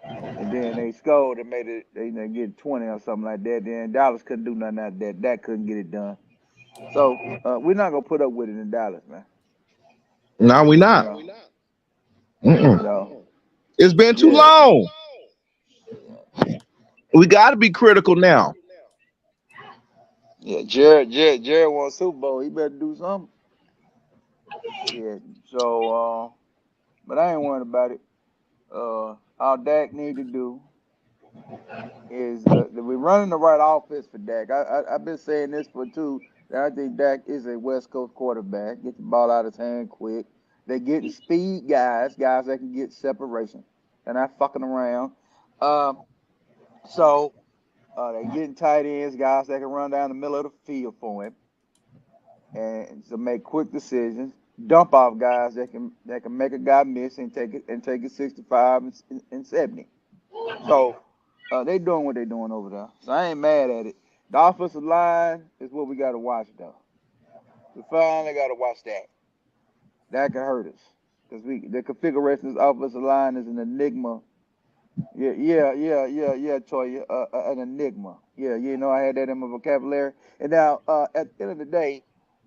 [SPEAKER 2] and then they scored and made it. They get 20 or something like that. Then Dallas couldn't do nothing out there. That couldn't get it done. So we're not gonna put up with it in Dallas, man.
[SPEAKER 3] No, we
[SPEAKER 2] You
[SPEAKER 3] not.
[SPEAKER 2] know, you
[SPEAKER 3] Mm-mm.
[SPEAKER 2] know,
[SPEAKER 3] It's been too
[SPEAKER 2] yeah,
[SPEAKER 3] long. We got to be critical now.
[SPEAKER 2] yeah. Jared won Super Bowl. He better do something. Yeah. So, but I ain't worried about it. All Dak need to do is we're running the right offense for Dak. I've been saying this for two. That I think Dak is a West Coast quarterback. Get the ball out of his hand quick. They're getting speed guys that can get separation. They're not fucking around. Um, so they're getting tight ends, guys that can run down the middle of the field for him and to make quick decisions. Dump off guys that can make a guy miss and take it 65 and 70. So they doing what they doing over there. So I ain't mad at it. The offensive line is what we got to watch though. We finally got to watch that. That can hurt us because the configuration of this offensive line is an enigma. Yeah, Toya, an enigma. Yeah, I had that in my vocabulary. And now, at the end of the day,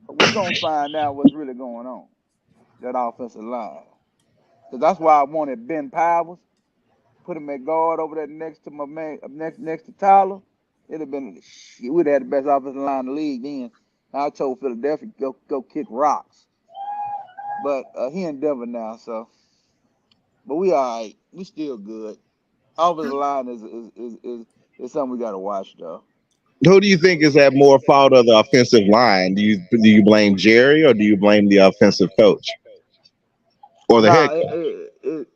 [SPEAKER 2] we gonna find out what's really going on that offensive line. Because that's why I wanted Ben Powers, put him at guard over there next to my man, next to Tyler. It'd have been shit. We'd have had the best offensive line in the league then. I told Philadelphia go kick rocks, but he in Denver now, so. But we all right. We still good. Offensive line is something we got to watch though.
[SPEAKER 3] Who do you think is at more fault of the offensive line? Do you blame Jerry or do you blame the offensive coach or the head
[SPEAKER 2] Nah,
[SPEAKER 3] coach?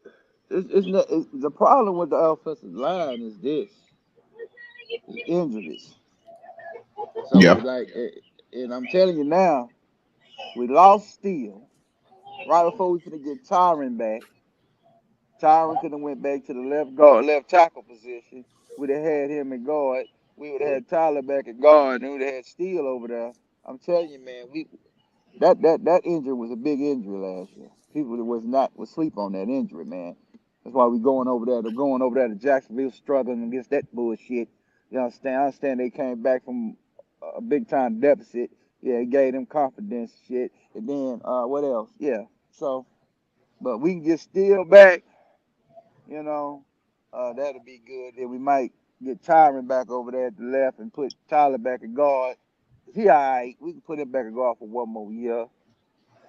[SPEAKER 2] it's not. The problem with the offensive line is this: is injuries. So
[SPEAKER 3] Yeah.
[SPEAKER 2] we and I'm telling you now, we lost Steele right before we finna get Tyron back. Tyron could have went back to the left tackle position. We'd have had him at guard. We would have had Tyler back at guard, and we'd have had Steele over there. I'm telling you, man, that injury was a big injury last year. People that was sleep on that injury, man. That's why we going over there. They're going over there to Jacksonville, struggling against that bullshit. You understand? I understand they came back from a big time deficit. Yeah, it gave them confidence, shit. And then what else? Yeah. So, but we can get Steele back. You know, that'll be good. Then we might get Tyron back over there at the left and put Tyler back at guard. He all right. We can put him back at guard for one more year,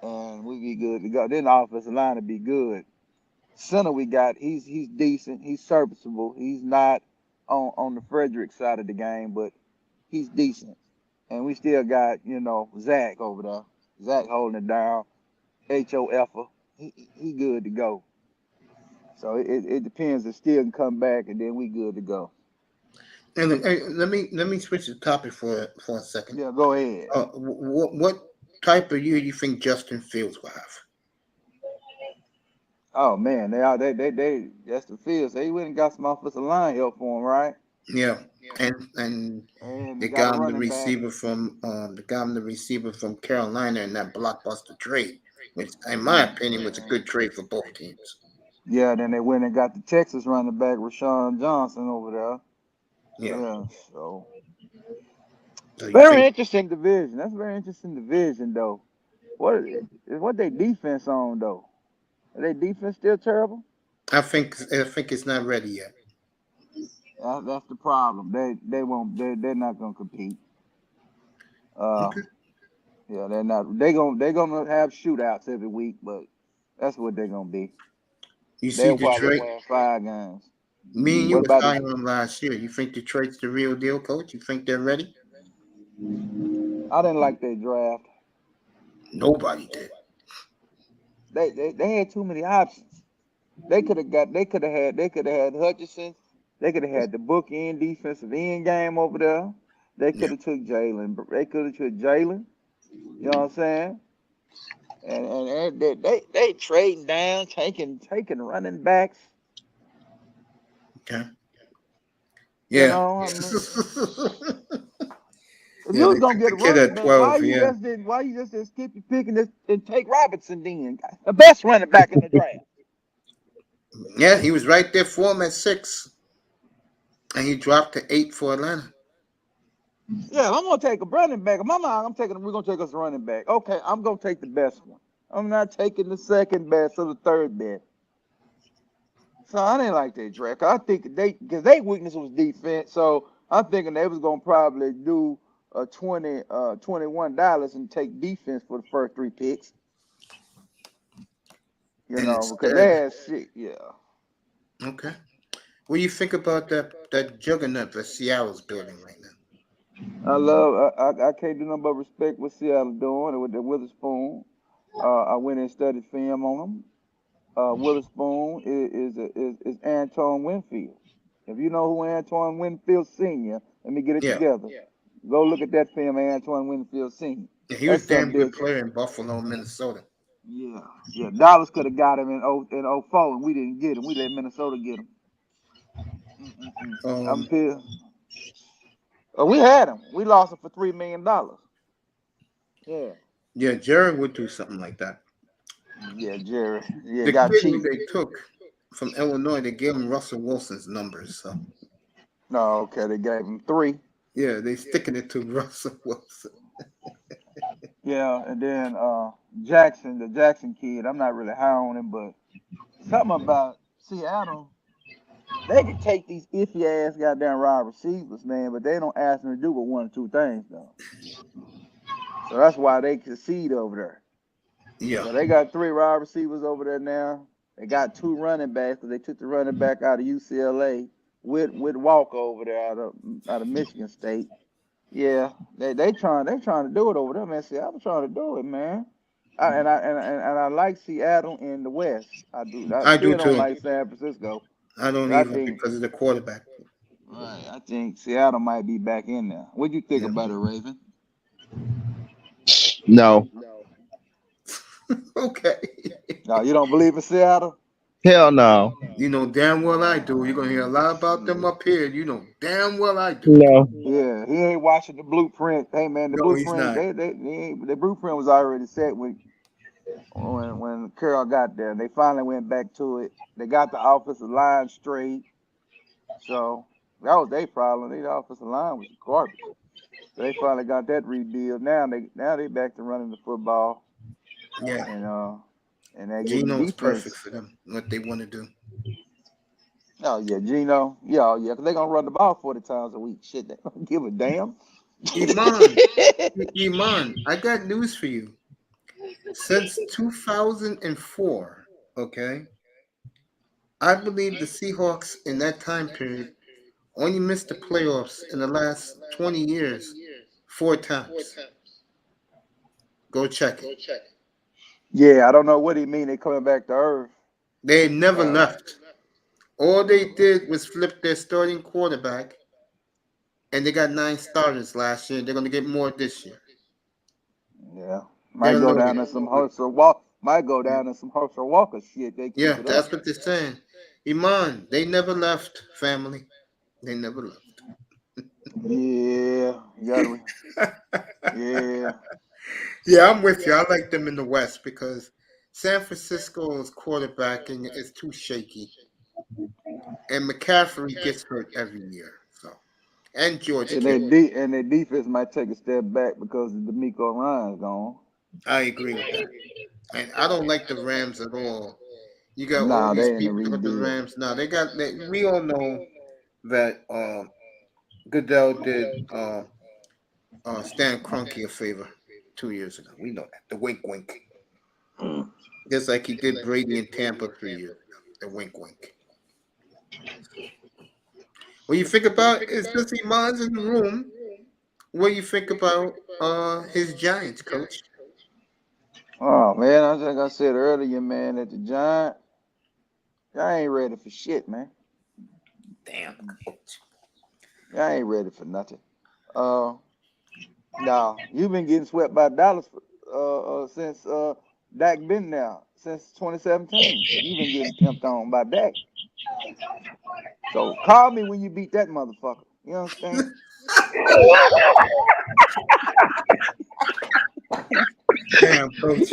[SPEAKER 2] and we be good to go. Then the offensive line will be good. Center we got, he's decent. He's serviceable. He's not on the Frederick side of the game, but he's decent. And we still got, Zach over there. Zach holding it down. HOFer. He good to go. So it depends. It still can come back, and then we good to go.
[SPEAKER 1] And let me switch the topic for a second.
[SPEAKER 2] Yeah, go ahead.
[SPEAKER 1] What type of year you think Justin Fields will have?
[SPEAKER 2] Oh man, they that's the Fields. They went and got some offensive line help for him, right?
[SPEAKER 1] Yeah, and
[SPEAKER 2] And
[SPEAKER 1] they
[SPEAKER 2] they got a
[SPEAKER 1] got him the
[SPEAKER 2] running back.
[SPEAKER 1] receiver from Carolina in that blockbuster trade, which in my
[SPEAKER 2] Mm,
[SPEAKER 1] opinion was a good trade for both teams.
[SPEAKER 2] yeah, then they went and got the Texas running back Rashawn Johnson over there.
[SPEAKER 1] Yeah.
[SPEAKER 2] Yeah, so
[SPEAKER 1] So you
[SPEAKER 2] very
[SPEAKER 1] think
[SPEAKER 2] interesting division. That's a very interesting division though. What they defense on though? Are they defense still terrible?
[SPEAKER 1] I think it's not ready yet.
[SPEAKER 2] That's the problem. They won't. They're not gonna compete. Uh,
[SPEAKER 1] Okay.
[SPEAKER 2] yeah, they're not. They gonna have shootouts every week, but that's what they're gonna be.
[SPEAKER 1] You see
[SPEAKER 2] They'll probably
[SPEAKER 1] Detroit.
[SPEAKER 2] win 5 games.
[SPEAKER 1] Me and you
[SPEAKER 2] What
[SPEAKER 1] was
[SPEAKER 2] about
[SPEAKER 1] high
[SPEAKER 2] the?
[SPEAKER 1] on them last year. You think Detroit's the real deal, coach? You think they're ready?
[SPEAKER 2] I didn't like their draft.
[SPEAKER 1] Nobody did.
[SPEAKER 2] They had too many options. They could have had Hutchinson. They could have had the bookend defensive end game over there. They could
[SPEAKER 1] Yeah.
[SPEAKER 2] have took Jalen. They could have took Jalen. You know what I'm saying? And they trading down, taking running backs.
[SPEAKER 1] Okay.
[SPEAKER 2] You
[SPEAKER 1] Yeah.
[SPEAKER 2] know, I mean, if
[SPEAKER 1] Yeah,
[SPEAKER 2] you
[SPEAKER 1] they
[SPEAKER 2] was gonna
[SPEAKER 1] took
[SPEAKER 2] get
[SPEAKER 1] the
[SPEAKER 2] a
[SPEAKER 1] kid
[SPEAKER 2] running
[SPEAKER 1] at
[SPEAKER 2] back, why
[SPEAKER 1] 12.
[SPEAKER 2] you
[SPEAKER 1] Yeah.
[SPEAKER 2] just didn't? Why you just didn't skip your pick and take Robinson then? The best running back in the draft.
[SPEAKER 1] Yeah, he was right there for him at 6, and he dropped to 8 for Atlanta.
[SPEAKER 2] Yeah, I'm gonna take a running back. In my mind, we're gonna take us a running back. Okay, I'm gonna take the best one. I'm not taking the second best or the third best. So I didn't like that draft. I think because their weakness was defense. So I'm thinking they was gonna probably do $21 and take defense for the first 3 picks. You
[SPEAKER 1] And
[SPEAKER 2] know, because they
[SPEAKER 1] instead,
[SPEAKER 2] had shit. Yeah.
[SPEAKER 1] okay. What do you think about that juggernaut that Seattle's building right now?
[SPEAKER 2] I can't do nothing but respect what Seattle doing with the Witherspoon. I went and studied film on them. Witherspoon is Antoine Winfield. If you know who Antoine Winfield Sr., let me get it
[SPEAKER 1] Yeah.
[SPEAKER 2] together. Go look at that film, Antoine Winfield Sr.
[SPEAKER 1] Yeah, he was
[SPEAKER 2] That's
[SPEAKER 1] a damn
[SPEAKER 2] something
[SPEAKER 1] good
[SPEAKER 2] different.
[SPEAKER 1] player in Buffalo, Minnesota.
[SPEAKER 2] Yeah. Dallas could have got him in '04, and we didn't get him. We let Minnesota get him. I'm
[SPEAKER 1] Um,
[SPEAKER 2] pissed. We had him. We lost him for $3 million. Yeah.
[SPEAKER 1] yeah, Jerry would do something like that.
[SPEAKER 2] Yeah, Jerry. Yeah,
[SPEAKER 1] The
[SPEAKER 2] got
[SPEAKER 1] kid who
[SPEAKER 2] cheap.
[SPEAKER 1] they took from Illinois, they gave him Russell Wilson's numbers. So
[SPEAKER 2] No, okay, they gave him 3.
[SPEAKER 1] yeah, they sticking it to Russell Wilson.
[SPEAKER 2] Yeah, and then Jackson, the Jackson kid, I'm not really high on him, but something about Seattle, they can take these iffy ass goddamn wide receivers, man, but they don't ask them to do but 1 or 2 things though. So that's why they succeed over there.
[SPEAKER 1] Yeah,
[SPEAKER 2] So they got 3 wide receivers over there now. They got 2 running backs because they took the running back out of UCLA with Walker over there out of Michigan State. Yeah, they trying to do it over there, man. Seattle trying to do it, man. I like Seattle in the West. I do. I
[SPEAKER 1] I do
[SPEAKER 2] still don't
[SPEAKER 1] too.
[SPEAKER 2] like San Francisco.
[SPEAKER 1] I don't
[SPEAKER 2] I
[SPEAKER 1] even
[SPEAKER 2] think
[SPEAKER 1] because of the quarterback.
[SPEAKER 2] right. I think Seattle might be back in there. What do you think
[SPEAKER 1] Yeah.
[SPEAKER 2] about it, Raven?
[SPEAKER 3] No,
[SPEAKER 1] Okay.
[SPEAKER 2] No, you don't believe in Seattle?
[SPEAKER 3] hell no,
[SPEAKER 1] You know damn well I do. You're gonna hear a lot about them up here. You know damn well I do.
[SPEAKER 3] no.
[SPEAKER 2] Yeah, he ain't watching the blueprint. Hey man, the
[SPEAKER 1] No, he's
[SPEAKER 2] blueprint
[SPEAKER 1] not.
[SPEAKER 2] the blueprint was already set when Carroll got there. They finally went back to it. They got the offensive line straight. So that was their problem. Their offensive line was garbage. So they finally got that rebuild. Now they back to running the football
[SPEAKER 1] Yeah.
[SPEAKER 2] and they're getting
[SPEAKER 1] Gino is perfect
[SPEAKER 2] defense.
[SPEAKER 1] for them. What they want to do.
[SPEAKER 2] Oh yeah, Gino. Yeah, yeah, because they're gonna run the ball 40 times a week. Shit, they don't give a damn.
[SPEAKER 1] Iman, Iman, I got news for you. Since 2004, okay, I believe the Seahawks in that time period only missed the playoffs in the last 20 years 4 times. Go check it.
[SPEAKER 2] Yeah, I don't know what he mean. They coming back to earth.
[SPEAKER 1] They never
[SPEAKER 2] Uh,
[SPEAKER 1] left. All they did was flip their starting quarterback, and they got 9 starters last year. They're going to get more this year.
[SPEAKER 2] Yeah.
[SPEAKER 1] They're
[SPEAKER 2] Might go down
[SPEAKER 1] loaded.
[SPEAKER 2] to some Herschel Walk. Might go down to some Herschel Walker shit. They keep
[SPEAKER 1] Yeah,
[SPEAKER 2] it up.
[SPEAKER 1] that's what they're saying. Iman, they never left, family. They never left.
[SPEAKER 2] Yeah. You gotta. Yeah.
[SPEAKER 1] Yeah, I'm with you. I like them in the West because San Francisco's quarterbacking is too shaky, and McCaffrey gets hurt every year. So, and George
[SPEAKER 2] And
[SPEAKER 1] Kittle.
[SPEAKER 2] their defense might take a step back because D'Amico Ryan's gone.
[SPEAKER 1] I agree with that. And I don't like the Rams at all. You got all
[SPEAKER 2] Nah,
[SPEAKER 1] these
[SPEAKER 2] they in the
[SPEAKER 1] people with the
[SPEAKER 2] rebuild.
[SPEAKER 1] Rams. Now they got. We all know that Goodell did Stan Kroenke a favor 2 years ago. We know that. The wink, wink. Just like he did Brady in Tampa 3 years ago. The wink, wink. When you think about is this Iman's in the room, what do you think about his Giants, coach?
[SPEAKER 2] Oh man, I think I said earlier, man, that the Giant, y'all ain't ready for shit, man.
[SPEAKER 1] Damn, coach.
[SPEAKER 2] Y'all ain't ready for nothing. Uh, now you've been getting swept by Dallas since Dak been there since 2017. You've been getting pimped on by Dak. So call me when you beat that motherfucker. You understand?
[SPEAKER 1] Damn, coach.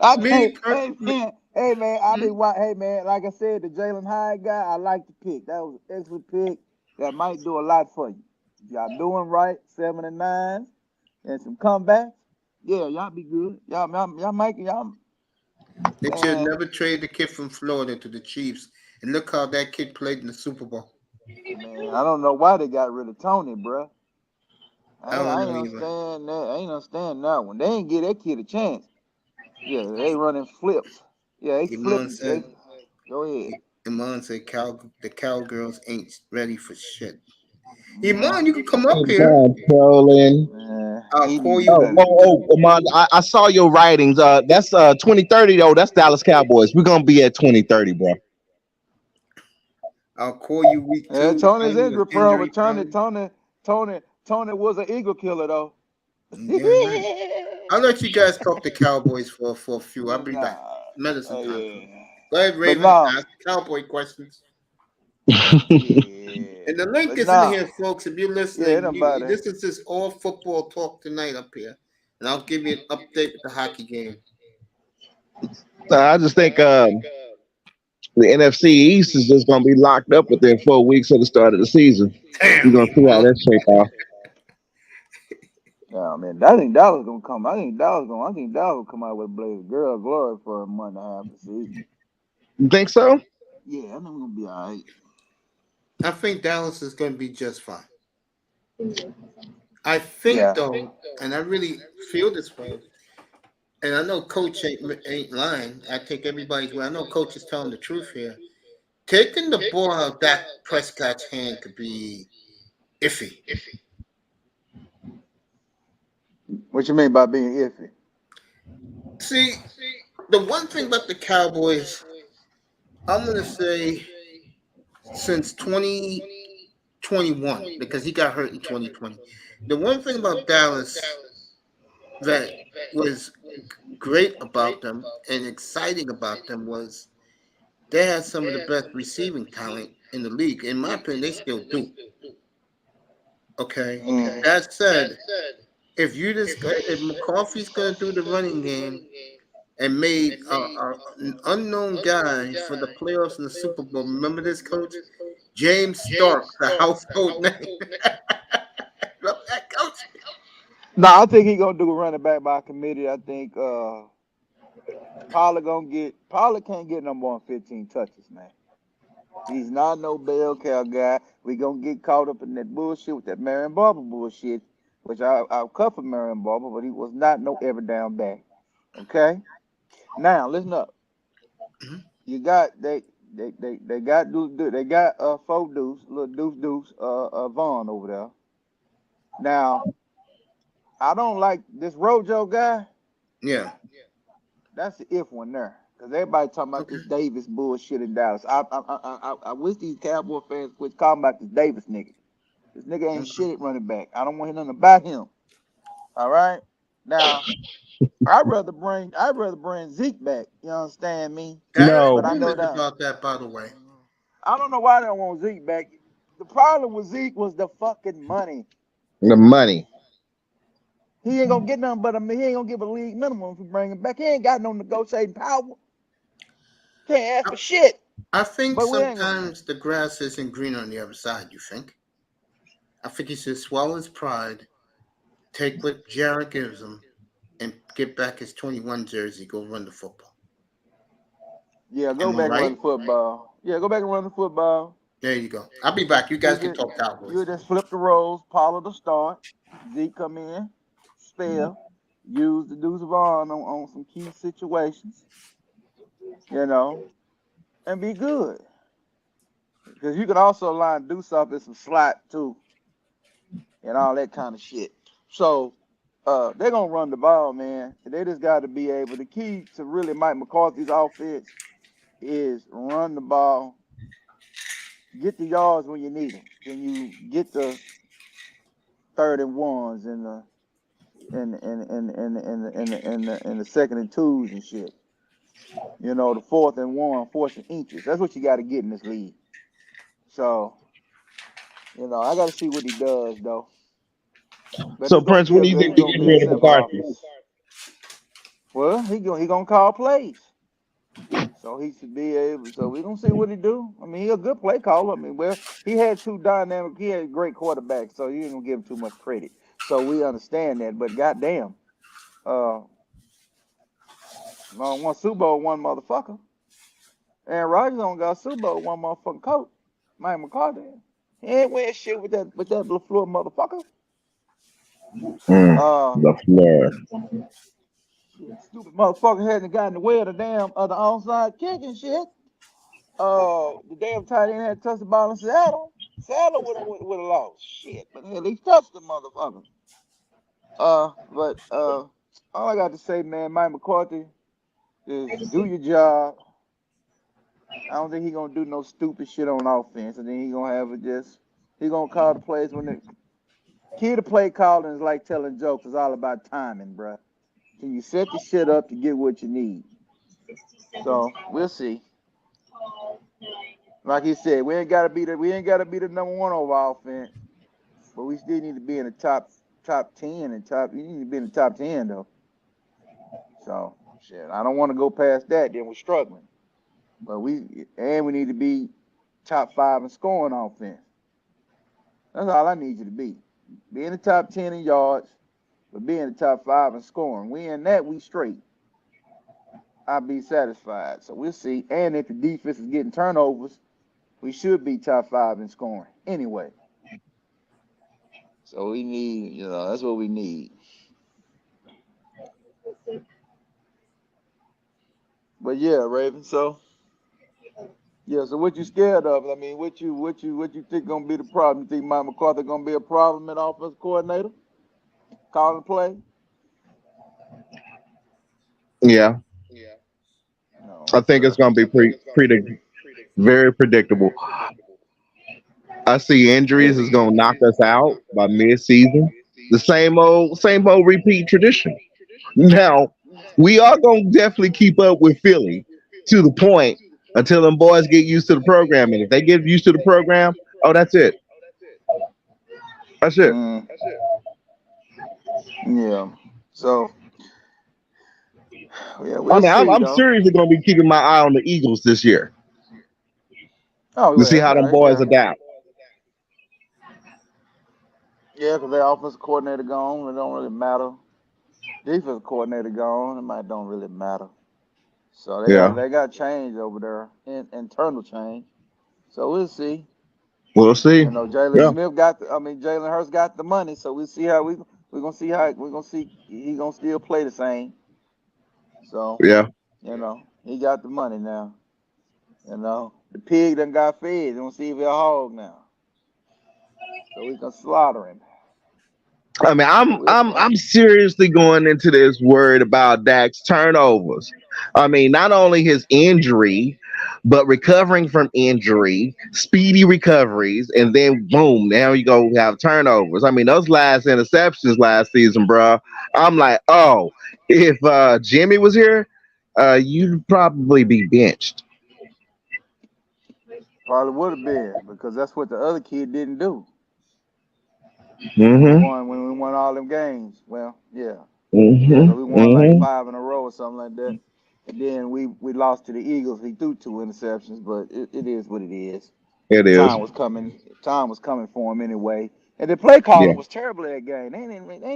[SPEAKER 2] I
[SPEAKER 1] Me
[SPEAKER 2] can't.
[SPEAKER 1] personally,
[SPEAKER 2] Hey man, I be hey man. Like I said, the Jalen Hyde guy, I like the pick. That was an excellent pick. That might do a lot for you. Y'all doing right, 7 and 9, and some comebacks. Yeah, y'all be good. Y'all might y'all
[SPEAKER 1] they should have
[SPEAKER 2] man.
[SPEAKER 1] never traded the kid from Florida to the Chiefs. And look how that kid played in the Super Bowl.
[SPEAKER 2] Man, I don't know why they got rid of Tony, bruh.
[SPEAKER 1] I don't
[SPEAKER 2] I ain't
[SPEAKER 1] know either.
[SPEAKER 2] understand that. I ain't understand that one. They ain't give that kid a chance. Yeah, they running flips. Yeah, they
[SPEAKER 1] Iman
[SPEAKER 2] flipping. They
[SPEAKER 1] said,
[SPEAKER 2] go ahead.
[SPEAKER 1] Iman said, the cowgirls ain't ready for shit.
[SPEAKER 2] Man,
[SPEAKER 1] Iman, you can come up here.
[SPEAKER 3] Damn, trolling.
[SPEAKER 2] man,
[SPEAKER 1] I'll call
[SPEAKER 2] you
[SPEAKER 1] you.
[SPEAKER 3] Oh,
[SPEAKER 2] better.
[SPEAKER 3] Amon, I saw your writings. That's 2030 though. That's Dallas Cowboys. We're gonna be at 2030, bro.
[SPEAKER 1] I'll call you week
[SPEAKER 2] Yeah,
[SPEAKER 1] two.
[SPEAKER 2] Tony's
[SPEAKER 1] Tony was
[SPEAKER 2] injury prone,
[SPEAKER 1] injury
[SPEAKER 2] but
[SPEAKER 1] prone.
[SPEAKER 2] Tony was an eagle killer though.
[SPEAKER 1] Damn right. I'll let you guys talk to Cowboys for a few. I'll
[SPEAKER 2] But
[SPEAKER 1] be back.
[SPEAKER 2] nah,
[SPEAKER 1] Medicine time,
[SPEAKER 2] yeah.
[SPEAKER 1] coach. Go ahead,
[SPEAKER 2] But
[SPEAKER 1] Raven.
[SPEAKER 2] nah,
[SPEAKER 1] Ask the Cowboy questions.
[SPEAKER 2] yeah.
[SPEAKER 1] And the link
[SPEAKER 2] But
[SPEAKER 1] is in
[SPEAKER 2] nah,
[SPEAKER 1] here, folks. If you're
[SPEAKER 2] yeah,
[SPEAKER 1] listening,
[SPEAKER 2] nobody.
[SPEAKER 1] this is just all football talk tonight up here. And I'll give you an update with the hockey game.
[SPEAKER 3] I just think the NFC East is just gonna be locked up within 4 weeks of the start of the season. We're
[SPEAKER 1] Damn,
[SPEAKER 3] gonna see how
[SPEAKER 1] Iman.
[SPEAKER 3] that shake off.
[SPEAKER 2] Yeah, man, I think Dallas gonna come. I think Dallas will come out with a blaze of girl glory for a month and a half the season.
[SPEAKER 3] You think so?
[SPEAKER 2] Yeah, I think we're gonna be all right.
[SPEAKER 1] I think Dallas is going to be just fine. I think,
[SPEAKER 2] Yeah.
[SPEAKER 1] though, and I really feel this way, and I know Coach ain't lying. I think everybody's well. I know Coach is telling the truth here. Taking the ball out of Dak Prescott's hand could be iffy.
[SPEAKER 2] What you mean by being iffy?
[SPEAKER 1] See, the one thing about the Cowboys, I'm going to say since 2021, because he got hurt in 2020. The one thing about Dallas that was great about them and exciting about them was they had some of the best receiving talent in the league. In my opinion, they still do. Okay.
[SPEAKER 2] Mm.
[SPEAKER 1] That said, if McCarthy's going to do the running game and made an unknown guy for the playoffs and the Super Bowl, remember this, Coach? James Stark, the household name. Remember that, Coach?
[SPEAKER 2] No, I think he gonna do a running back by committee. I think Pollard can't get no more than 15 touches, man. He's not no bell cow guy. We gonna get caught up in that bullshit with that Marion Barber bullshit, which I'll cut for Marion Barber, but he was not no every down back. Okay. Now listen up.
[SPEAKER 1] Mhm.
[SPEAKER 2] You got they got they got four deuce little deuce Vaughn over there. Now I don't like this Rojo guy.
[SPEAKER 1] Yeah.
[SPEAKER 2] That's the if one there. Because everybody talking about
[SPEAKER 1] Okay.
[SPEAKER 2] this Davis bullshit in Dallas. I wish these Cowboy fans quit talking about this Davis nigga. This nigga ain't
[SPEAKER 1] Okay.
[SPEAKER 2] shit at running back. I don't want to hear nothing about him. All right. Now, I'd rather bring Zeke back. You understand me?
[SPEAKER 1] Got
[SPEAKER 2] But
[SPEAKER 3] No,
[SPEAKER 2] I know
[SPEAKER 1] agreement
[SPEAKER 2] that.
[SPEAKER 1] about that, by the way.
[SPEAKER 2] I don't know why they don't want Zeke back. The problem with Zeke was the fucking money.
[SPEAKER 3] the money.
[SPEAKER 2] He ain't gonna get nothing but he ain't gonna give a league minimum if we bring him back. He ain't got no negotiating power. Can't ask
[SPEAKER 1] I,
[SPEAKER 2] for shit.
[SPEAKER 1] I think
[SPEAKER 2] But we ain't gonna.
[SPEAKER 1] sometimes the grass isn't green on the other side, you think? I think he should swallow his pride, take what Jared gives him, and get back his 21 jersey, go run the football.
[SPEAKER 2] Yeah, go
[SPEAKER 1] Am I
[SPEAKER 2] back and run
[SPEAKER 1] right?
[SPEAKER 2] the football. Yeah, go back and run the football.
[SPEAKER 1] There you go. I'll be back. You
[SPEAKER 2] You
[SPEAKER 1] guys can
[SPEAKER 2] just
[SPEAKER 1] talk
[SPEAKER 2] you
[SPEAKER 1] Cowboys.
[SPEAKER 2] just flip the roles. Paula to start. Zeke come in. Spell. Use the Deuce Vaughn on some key situations. You know, and be good. Because you can also line Deuce up in some slot too, and all that kind of shit. So they're gonna run the ball, man. They just got to be able. The key to really Mike McCarthy's offense is run the ball, get the yards when you need them. Then you get the third and ones and the second and twos and shit. You know, the fourth and one, fourth and inches. That's what you got to get in this league. So, I got to see what he does though. But
[SPEAKER 3] So
[SPEAKER 2] it's gonna
[SPEAKER 3] Prince,
[SPEAKER 2] be
[SPEAKER 3] when
[SPEAKER 2] a
[SPEAKER 3] do you
[SPEAKER 2] good.
[SPEAKER 3] think
[SPEAKER 2] It's
[SPEAKER 3] we
[SPEAKER 2] gonna
[SPEAKER 3] get
[SPEAKER 2] be a
[SPEAKER 3] rid of
[SPEAKER 2] simple
[SPEAKER 3] McCarthy?
[SPEAKER 2] offense. Well, he gonna call plays. So he should be able. So we're gonna see what he do. I mean, he a good play caller. I mean, well, he had two dynamic. He had great quarterbacks. So you ain't gonna give him too much credit. So we understand that. But goddamn, uh, one Super Bowl, one motherfucker. Aaron Rodgers don't got a Super Bowl, one motherfucking coach. Mike McCarthy. He ain't win shit with that LaFleur motherfucker. Uh,
[SPEAKER 3] LaFleur.
[SPEAKER 2] shit, stupid motherfucker hadn't gotten the way of the damn the onside kick and shit. The damn tight end had touched the ball in Seattle. Seattle would have lost. Shit, but hell, he touched the motherfucker. But all I got to say, man, Mike McCarthy, is do your job. I don't think he gonna do no stupid shit on offense, and then he gonna have it just. He gonna call the plays when the key to play calling is like telling jokes. It's all about timing, bruh. Can you set the shit up to get what you need? So we'll see. Like he said, we ain't gotta be the number one over offense, but we still need to be in the top 10 and top. You need to be in the top 10 though. So shit, I don't want to go past that. Then we're struggling, but we need to be top 5 in scoring offense. That's all I need you to be. Be in the top 10 in yards, but be in the top 5 in scoring. We in that, we straight. I'll be satisfied. So we'll see. And if the defense is getting turnovers, we should be top 5 in scoring anyway. So we need, that's what we need. But yeah, Raven. So yeah. So what you scared of? I mean, what you think gonna be the problem? You think Mike McCarthy gonna be a problem at offense coordinator? Calling play?
[SPEAKER 3] Yeah,
[SPEAKER 2] No,
[SPEAKER 3] I think it's
[SPEAKER 2] sir.
[SPEAKER 3] going to be very predictable. I see injuries is going to knock us out by mid-season. The same old repeat tradition. Now, we are going to definitely keep up with Philly to the point until them boys get used to the program. And if they get used to the program, oh, that's it. That's it.
[SPEAKER 2] Mm, yeah. So yeah,
[SPEAKER 3] I
[SPEAKER 2] we'll
[SPEAKER 3] mean, I'm,
[SPEAKER 2] see
[SPEAKER 3] I'm
[SPEAKER 2] though.
[SPEAKER 3] seriously going to be keeping my eye on the Eagles this year
[SPEAKER 2] Oh
[SPEAKER 3] to see how them boys
[SPEAKER 2] yeah.
[SPEAKER 3] adapt.
[SPEAKER 2] Yeah, because their offensive coordinator gone, it don't really matter. Defensive coordinator gone, don't really matter. So
[SPEAKER 3] Yeah,
[SPEAKER 2] they got change over there, internal change. So we'll see.
[SPEAKER 3] we'll see. Yeah,
[SPEAKER 2] Jalen Hurts got the money, so we'll see how we're gonna see he gonna still play the same. So
[SPEAKER 3] yeah.
[SPEAKER 2] he got the money now. The pig done got fed. We're gonna see if he's a hog now, so we can slaughter him.
[SPEAKER 3] I mean,
[SPEAKER 2] So
[SPEAKER 3] I'm
[SPEAKER 2] we'll
[SPEAKER 3] I'm
[SPEAKER 2] see.
[SPEAKER 3] I'm seriously going into this worried about Dak's turnovers. I mean, not only his injury, but recovering from injury, speedy recoveries, and then boom, now you go have turnovers. I mean, those last interceptions last season, bro. I'm like, oh, if Jimmy was here, you'd probably be benched.
[SPEAKER 2] Probably would have been because that's what the other kid didn't do
[SPEAKER 3] Mm-hmm.
[SPEAKER 2] when we won all them games. Well, yeah, yeah, because we
[SPEAKER 3] Mm-hmm.
[SPEAKER 2] won like
[SPEAKER 3] Mm-hmm.
[SPEAKER 2] 5 in a row or something like that. And then we lost to the Eagles. He threw 2 interceptions, but it is what it is.
[SPEAKER 3] It is.
[SPEAKER 2] Time was coming. Time was coming for him anyway. And the play
[SPEAKER 3] Yeah.
[SPEAKER 2] calling was terrible in that game. They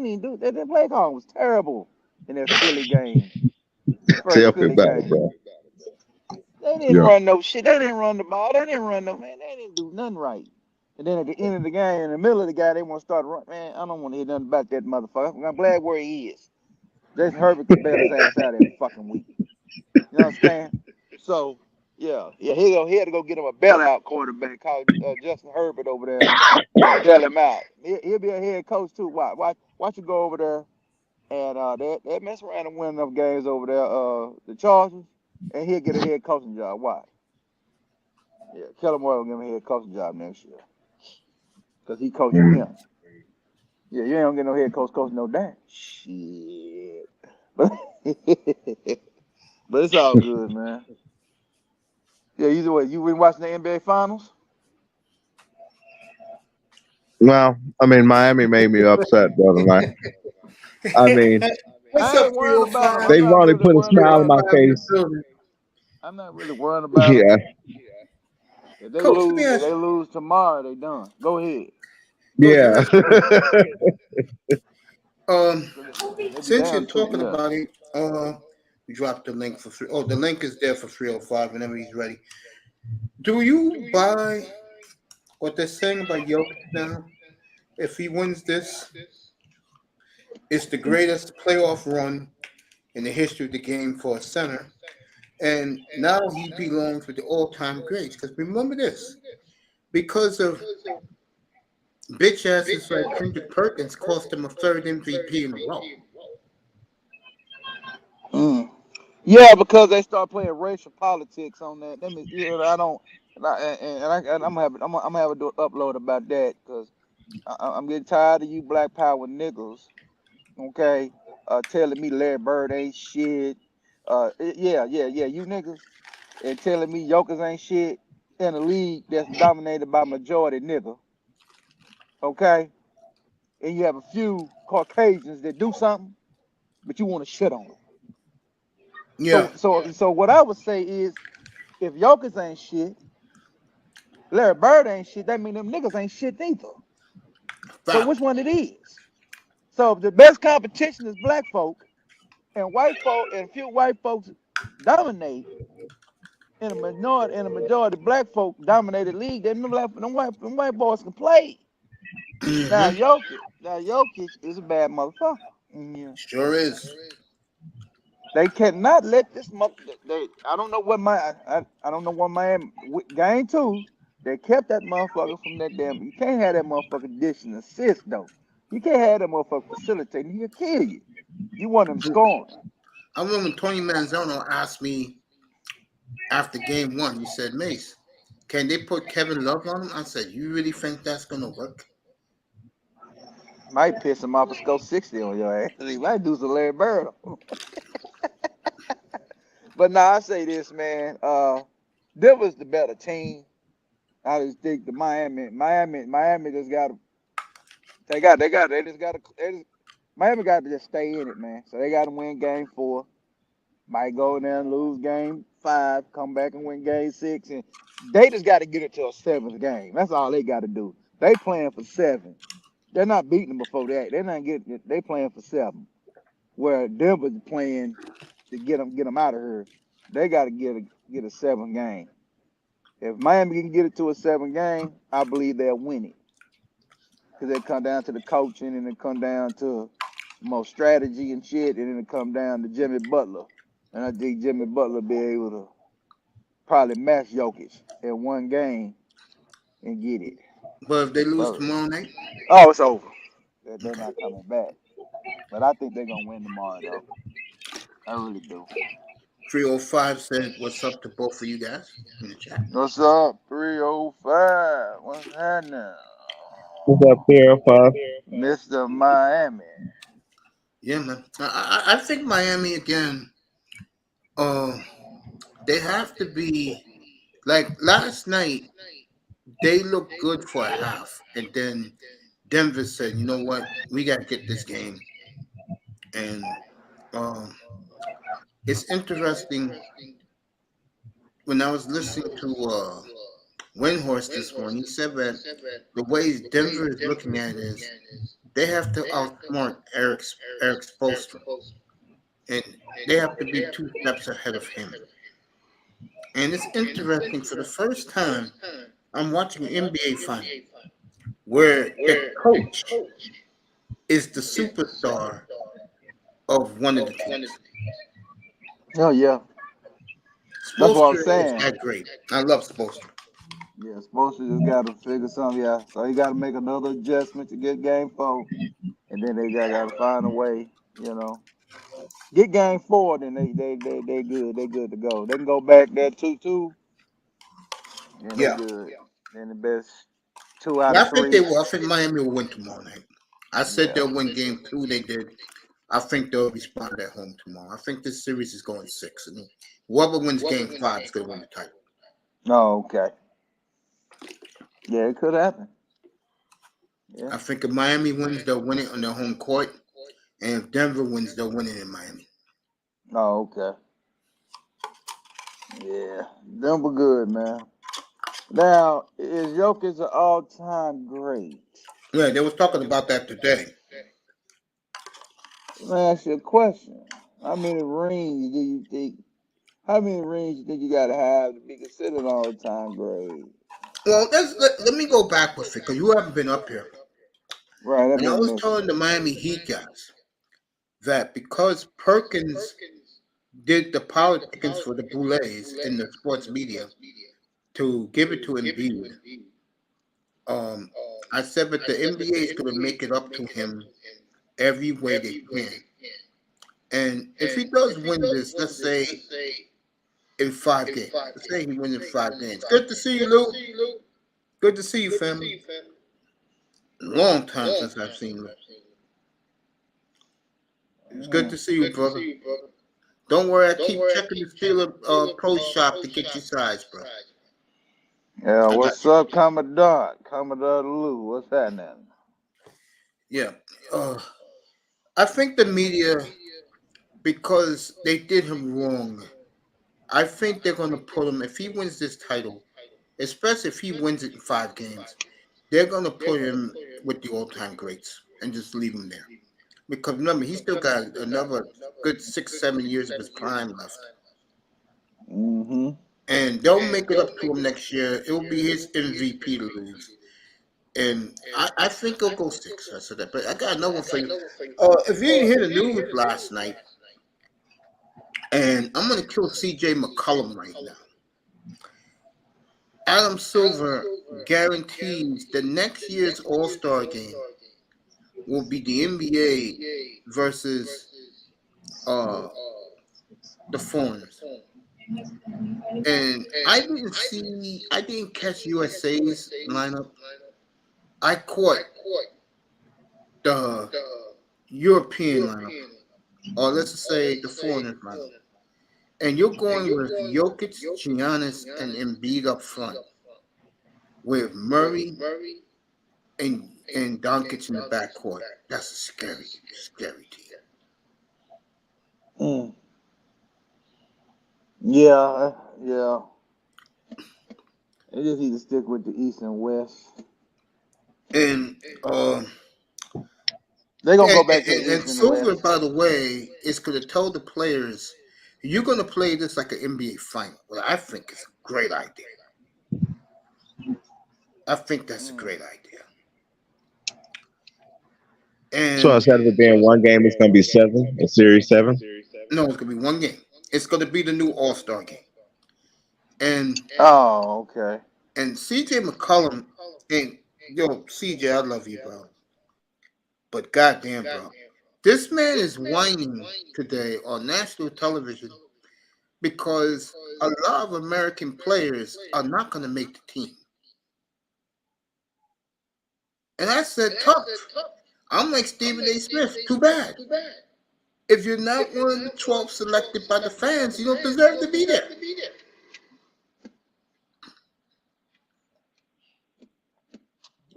[SPEAKER 2] didn't do that. The play calling was terrible in that Philly game. The first
[SPEAKER 3] Tell me
[SPEAKER 2] Philly
[SPEAKER 3] about it,
[SPEAKER 2] game.
[SPEAKER 3] bro.
[SPEAKER 2] They didn't
[SPEAKER 3] Yeah.
[SPEAKER 2] run no shit. They didn't run the ball. They didn't run no man. They didn't do nothing right. And then at the end of the game, in the middle of the game, they want to start running. Man, I don't want to hear nothing about that motherfucker. I'm glad where he is. Jason Herbert could bail his ass out every fucking week. You understand? So yeah, he had to go get him a bailout quarterback called Justin Herbert over there and bail him out. He'll be a head coach too. Watch you go over there and they mess around and win enough games over there. The Chargers, and he'll get a head coaching job. Why? Yeah, Kellen Moore will give him a head coaching job next year because he coaching
[SPEAKER 3] Mm.
[SPEAKER 2] him. Yeah, you ain't gonna get no head coaching no damn shit. But but it's all good, man. Yeah, either way, you been watching the NBA Finals?
[SPEAKER 3] Well, I mean, Miami made me upset the other night. I mean,
[SPEAKER 1] What's
[SPEAKER 2] I
[SPEAKER 1] up,
[SPEAKER 2] ain't worrying about them.
[SPEAKER 1] 305?
[SPEAKER 2] I'm
[SPEAKER 3] they've
[SPEAKER 2] not
[SPEAKER 3] only
[SPEAKER 2] really
[SPEAKER 3] put a
[SPEAKER 2] worrying
[SPEAKER 3] smile on
[SPEAKER 2] about
[SPEAKER 3] my
[SPEAKER 2] them.
[SPEAKER 1] 305 in the
[SPEAKER 3] face.
[SPEAKER 1] building.
[SPEAKER 2] I'm not really worrying about them.
[SPEAKER 3] Yeah.
[SPEAKER 2] If they
[SPEAKER 1] Coach, let me
[SPEAKER 2] lose, if
[SPEAKER 1] ask
[SPEAKER 2] they lose tomorrow, they done. Go ahead.
[SPEAKER 1] Coach, let me
[SPEAKER 3] Yeah.
[SPEAKER 1] ask you a question. Um,
[SPEAKER 2] 'Cause they be
[SPEAKER 1] since you're
[SPEAKER 2] down two.
[SPEAKER 1] talking
[SPEAKER 2] Yeah.
[SPEAKER 1] about it, we dropped the link for free. Oh, the link is there for 305 whenever he's ready. Do you buy what they're saying about Jokic now? If he wins this, it's the greatest playoff run in the history of the game for a center. And now he belongs with the all-time greats. Because remember this, because of bitch asses like Kendrick Perkins cost him a third MVP in a row.
[SPEAKER 2] Mm. Yeah, because they start playing racial politics on that. Let me, I don't, and I'm gonna have a upload about that because I'm getting tired of you Black Power niggas. Okay, telling me Larry Bird ain't shit. Yeah. You niggas and telling me Jokers ain't shit in a league that's dominated by majority nigga. Okay, and you have a few Caucasians that do something, but you want to shit on them.
[SPEAKER 1] Yeah,
[SPEAKER 2] So what I would say is, if Jokers ain't shit, Larry Bird ain't shit. That mean them niggas ain't shit either. So
[SPEAKER 1] foul.
[SPEAKER 2] which one it is? So if the best competition is black folk and white folk and a few white folks dominate in a majority black folk dominated league, then them white boys can play.
[SPEAKER 1] Hmm.
[SPEAKER 2] Now Jokic is a bad motherfucker. Yeah.
[SPEAKER 1] Sure is.
[SPEAKER 2] They cannot let this mother. I don't know what I don't know what Miami game two. They kept that motherfucker from that damn. You can't have that motherfucker dishing assist though. You can't have that motherfucker facilitating. He'll kill you. You want him scoring.
[SPEAKER 1] I remember when Tony Manzano asked me after game one, he said, Mace, can they put Kevin Love on him? I said, you really think that's going to work?
[SPEAKER 2] Might piss him off and score 60 on your ass. He might do some Larry Bird. But nah, I say this, man. Denver's the better team. I just think the Miami just got to. They just got to. Miami got to just stay in it, man. So they got to win game 4. Might go in there and lose game 5, come back and win game 6, and they just got to get it to a 7th game. That's all they got to do. They playing for 7. They're not beating them before that. They're not getting it. They playing for 7. Where Denver's playing to get them out of here. They got to get a 7th game. If Miami can get it to a 7th game, I believe they'll win it. Because it come down to the coaching and it come down to more strategy and shit, and then it come down to Jimmy Butler. And I think Jimmy Butler be able to probably match Jokic in one game and get it.
[SPEAKER 1] But if they lose
[SPEAKER 2] But
[SPEAKER 1] tomorrow night,
[SPEAKER 2] it's over. They're
[SPEAKER 1] okay.
[SPEAKER 2] not coming back. But I think they're gonna win tomorrow though. I really do.
[SPEAKER 1] 305 said, "What's up to both of you guys in the chat?"
[SPEAKER 2] What's up, 305? What's happening?
[SPEAKER 3] What's up there, Five?
[SPEAKER 2] Mr. Miami.
[SPEAKER 1] Yeah, man. I think Miami again. Uh, they have to be like last night. They looked good for a half, and then Denver said, "You know what? We got to get this game." And um, it's interesting when I was listening to Windhorse this morning. He said that the way Denver is looking at it is they have to outsmart Eric Spoelstra, and they have to be two steps ahead of him. And it's interesting for the first time I'm watching an NBA final where the coach is the superstar of one of the teams.
[SPEAKER 2] Oh, yeah. That's what I'm
[SPEAKER 1] Spoelstra is
[SPEAKER 2] saying.
[SPEAKER 1] that great. I love Spoelstra.
[SPEAKER 2] Yeah, supposed to just got to figure something out. So he got to make another adjustment to get game 4. And then they got to find a way, you know. Get game 4, then they good. They good to go. They can go back there 2-2, and they
[SPEAKER 1] Yeah.
[SPEAKER 2] good. Then the best 2 out
[SPEAKER 1] Yeah,
[SPEAKER 2] of
[SPEAKER 1] I think they
[SPEAKER 2] 3.
[SPEAKER 1] will. I think Miami will win tomorrow night. I said
[SPEAKER 2] Yeah.
[SPEAKER 1] they'll win game 2. They did. I think they'll respond at home tomorrow. I think this series is going 6. I mean, whoever wins game 5 is going to win the title.
[SPEAKER 2] Oh, okay. Yeah, it could happen. Yeah.
[SPEAKER 1] I think if Miami wins, they'll win it on their home court. And if Denver wins, they'll win it in Miami.
[SPEAKER 2] Oh, okay. Yeah. Denver good, man. Now, is Jokic an all-time great?
[SPEAKER 1] Yeah, they was talking about that today.
[SPEAKER 2] Let me ask you a question. How many rings do you think? How many rings do you think you got to have to be considered an all-time great?
[SPEAKER 1] Well, let me go back with it because you haven't been up here.
[SPEAKER 2] Right, I've
[SPEAKER 1] And I
[SPEAKER 2] been
[SPEAKER 1] was
[SPEAKER 2] missing.
[SPEAKER 1] telling the Miami Heat guys that because Perkins did the politicking for the Boulets in the sports media to give it to Embiid, um, I said that the NBA is going to make it up to him every way they can. And if he does win this, let's say in 5 games, let's say he wins in 5 games. Good to see you, Lou. Good to see you, family. Long time since I've seen Lou. It's good to see you, brother. Don't worry, I keep checking the Steeler Pro Shop to get your size, bro.
[SPEAKER 2] Yeah,
[SPEAKER 1] I got
[SPEAKER 2] what's
[SPEAKER 1] you.
[SPEAKER 2] up, Commodore? Commodore Lou, what's happening?
[SPEAKER 1] Yeah. I think the media, because they did him wrong, I think they're going to put him, if he wins this title, especially if he wins it in 5 games, they're going to put him with the all-time greats and just leave him there. Because remember, he still got another good 6, 7 years of his prime left.
[SPEAKER 2] Mm-hmm.
[SPEAKER 1] And they'll make it up to him next year. It will be his MVP to lose. And I think he'll go 6. I said that. But I got another one for you. If you didn't hear the news last night, and I'm going to kill C.J. McCollum right now. Adam Silver guarantees the next year's All-Star game will be the NBA versus the foreigners. And I didn't catch USA's lineup. I caught the European lineup, or let's just say the foreigners lineup. And you're going with Jokic, Giannis, and Embiid up front, with Murray and Doncic in the backcourt. That's a scary team.
[SPEAKER 2] Mm. Yeah. They just need to stick with the East and West.
[SPEAKER 1] And
[SPEAKER 2] They're gonna go back to the
[SPEAKER 1] and
[SPEAKER 2] East and the
[SPEAKER 1] Silver,
[SPEAKER 2] West.
[SPEAKER 1] by the way, is going to tell the players, you're going to play this like an NBA final. Well, I think it's a great idea. I think that's a great idea.
[SPEAKER 3] So
[SPEAKER 1] And
[SPEAKER 3] instead of it being one game, it's going to be 7, a series 7.
[SPEAKER 1] no, it's going to be one game. It's going to be the new All-Star game. And
[SPEAKER 2] Oh, okay.
[SPEAKER 1] C.J. McCollum, and yo, C.J., I love you, bro. But goddamn, bro, this man is whining today on national television because a lot of American players are not going to make the team. And I said, tough. I'm like Stephen A. Smith. Too bad. If you're not one of the 12 selected by the fans, you don't deserve to be there.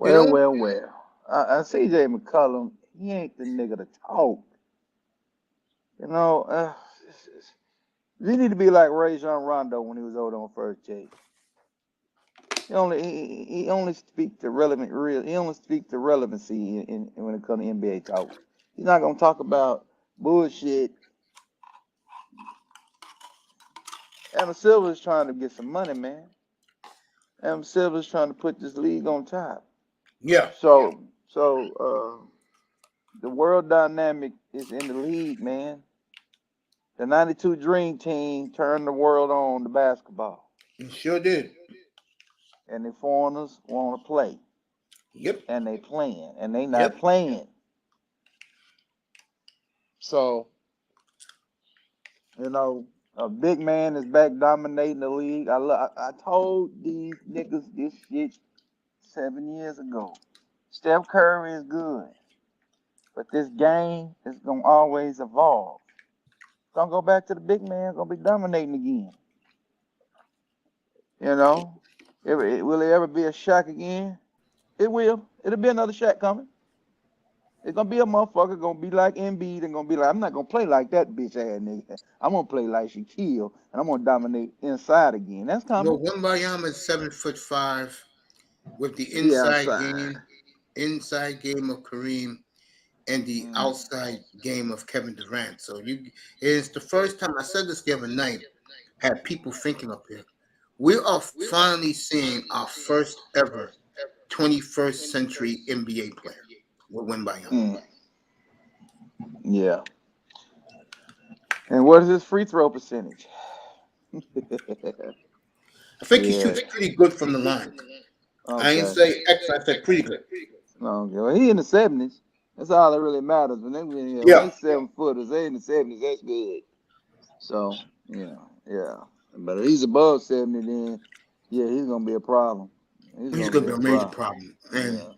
[SPEAKER 1] You
[SPEAKER 2] Well,
[SPEAKER 1] know?
[SPEAKER 2] well, well. CJ McCollum, he ain't the nigga to talk. You know, you need to be like Rajon Rondo when he was over on First Take. He only speak the relevant real. He only speak the relevancy in when it comes to NBA talk. He's not gonna talk about bullshit. Adam Silver's trying to get some money, man. Adam Silver's trying to put this league on top.
[SPEAKER 1] Yeah.
[SPEAKER 2] So the world dynamic is in the league, man. The '92 Dream Team turned the world on to basketball,
[SPEAKER 1] You sure did.
[SPEAKER 2] and the foreigners want to play,
[SPEAKER 1] Yep.
[SPEAKER 2] and they playing, and they not
[SPEAKER 1] Yep.
[SPEAKER 2] playing. So you know, a big man is back dominating the league. I told these niggas this shit 7 years ago. Steph Curry is good, but this game is gonna always evolve. It's gonna go back to the big man. Gonna be dominating again. You know, will it ever be a Shaq again? It will. It'll be another Shaq coming. It's gonna be a motherfucker gonna be like Embiid and gonna be like, I'm not gonna play like that bitch ass nigga. I'm gonna play like Shaquille and I'm gonna dominate inside again. That's
[SPEAKER 1] Well,
[SPEAKER 2] coming.
[SPEAKER 1] Wembayama is 7'5" with the
[SPEAKER 2] He outside.
[SPEAKER 1] inside game of Kareem and the
[SPEAKER 2] Mm.
[SPEAKER 1] outside game of Kevin Durant. So it's the first time I said this the other night. Had people thinking up here. We are finally seeing our first ever 21st century NBA player with Wembayama.
[SPEAKER 2] Mm. Yeah. And what is his free throw percentage?
[SPEAKER 1] I think he
[SPEAKER 2] Yeah.
[SPEAKER 1] shoots pretty good from the line. I ain't
[SPEAKER 2] Okay.
[SPEAKER 1] say excellent. I said pretty good.
[SPEAKER 2] Okay. Well, he in the 70s. That's all that really matters. When
[SPEAKER 1] Yeah.
[SPEAKER 2] they 7 footers, they in the 70s. That's good. So yeah. But if he's above 70, then yeah, he's gonna be a problem. He's
[SPEAKER 1] He's
[SPEAKER 2] gonna
[SPEAKER 1] going
[SPEAKER 2] be
[SPEAKER 1] to
[SPEAKER 2] a
[SPEAKER 1] be a major
[SPEAKER 2] problem.
[SPEAKER 1] problem. And
[SPEAKER 2] Yeah.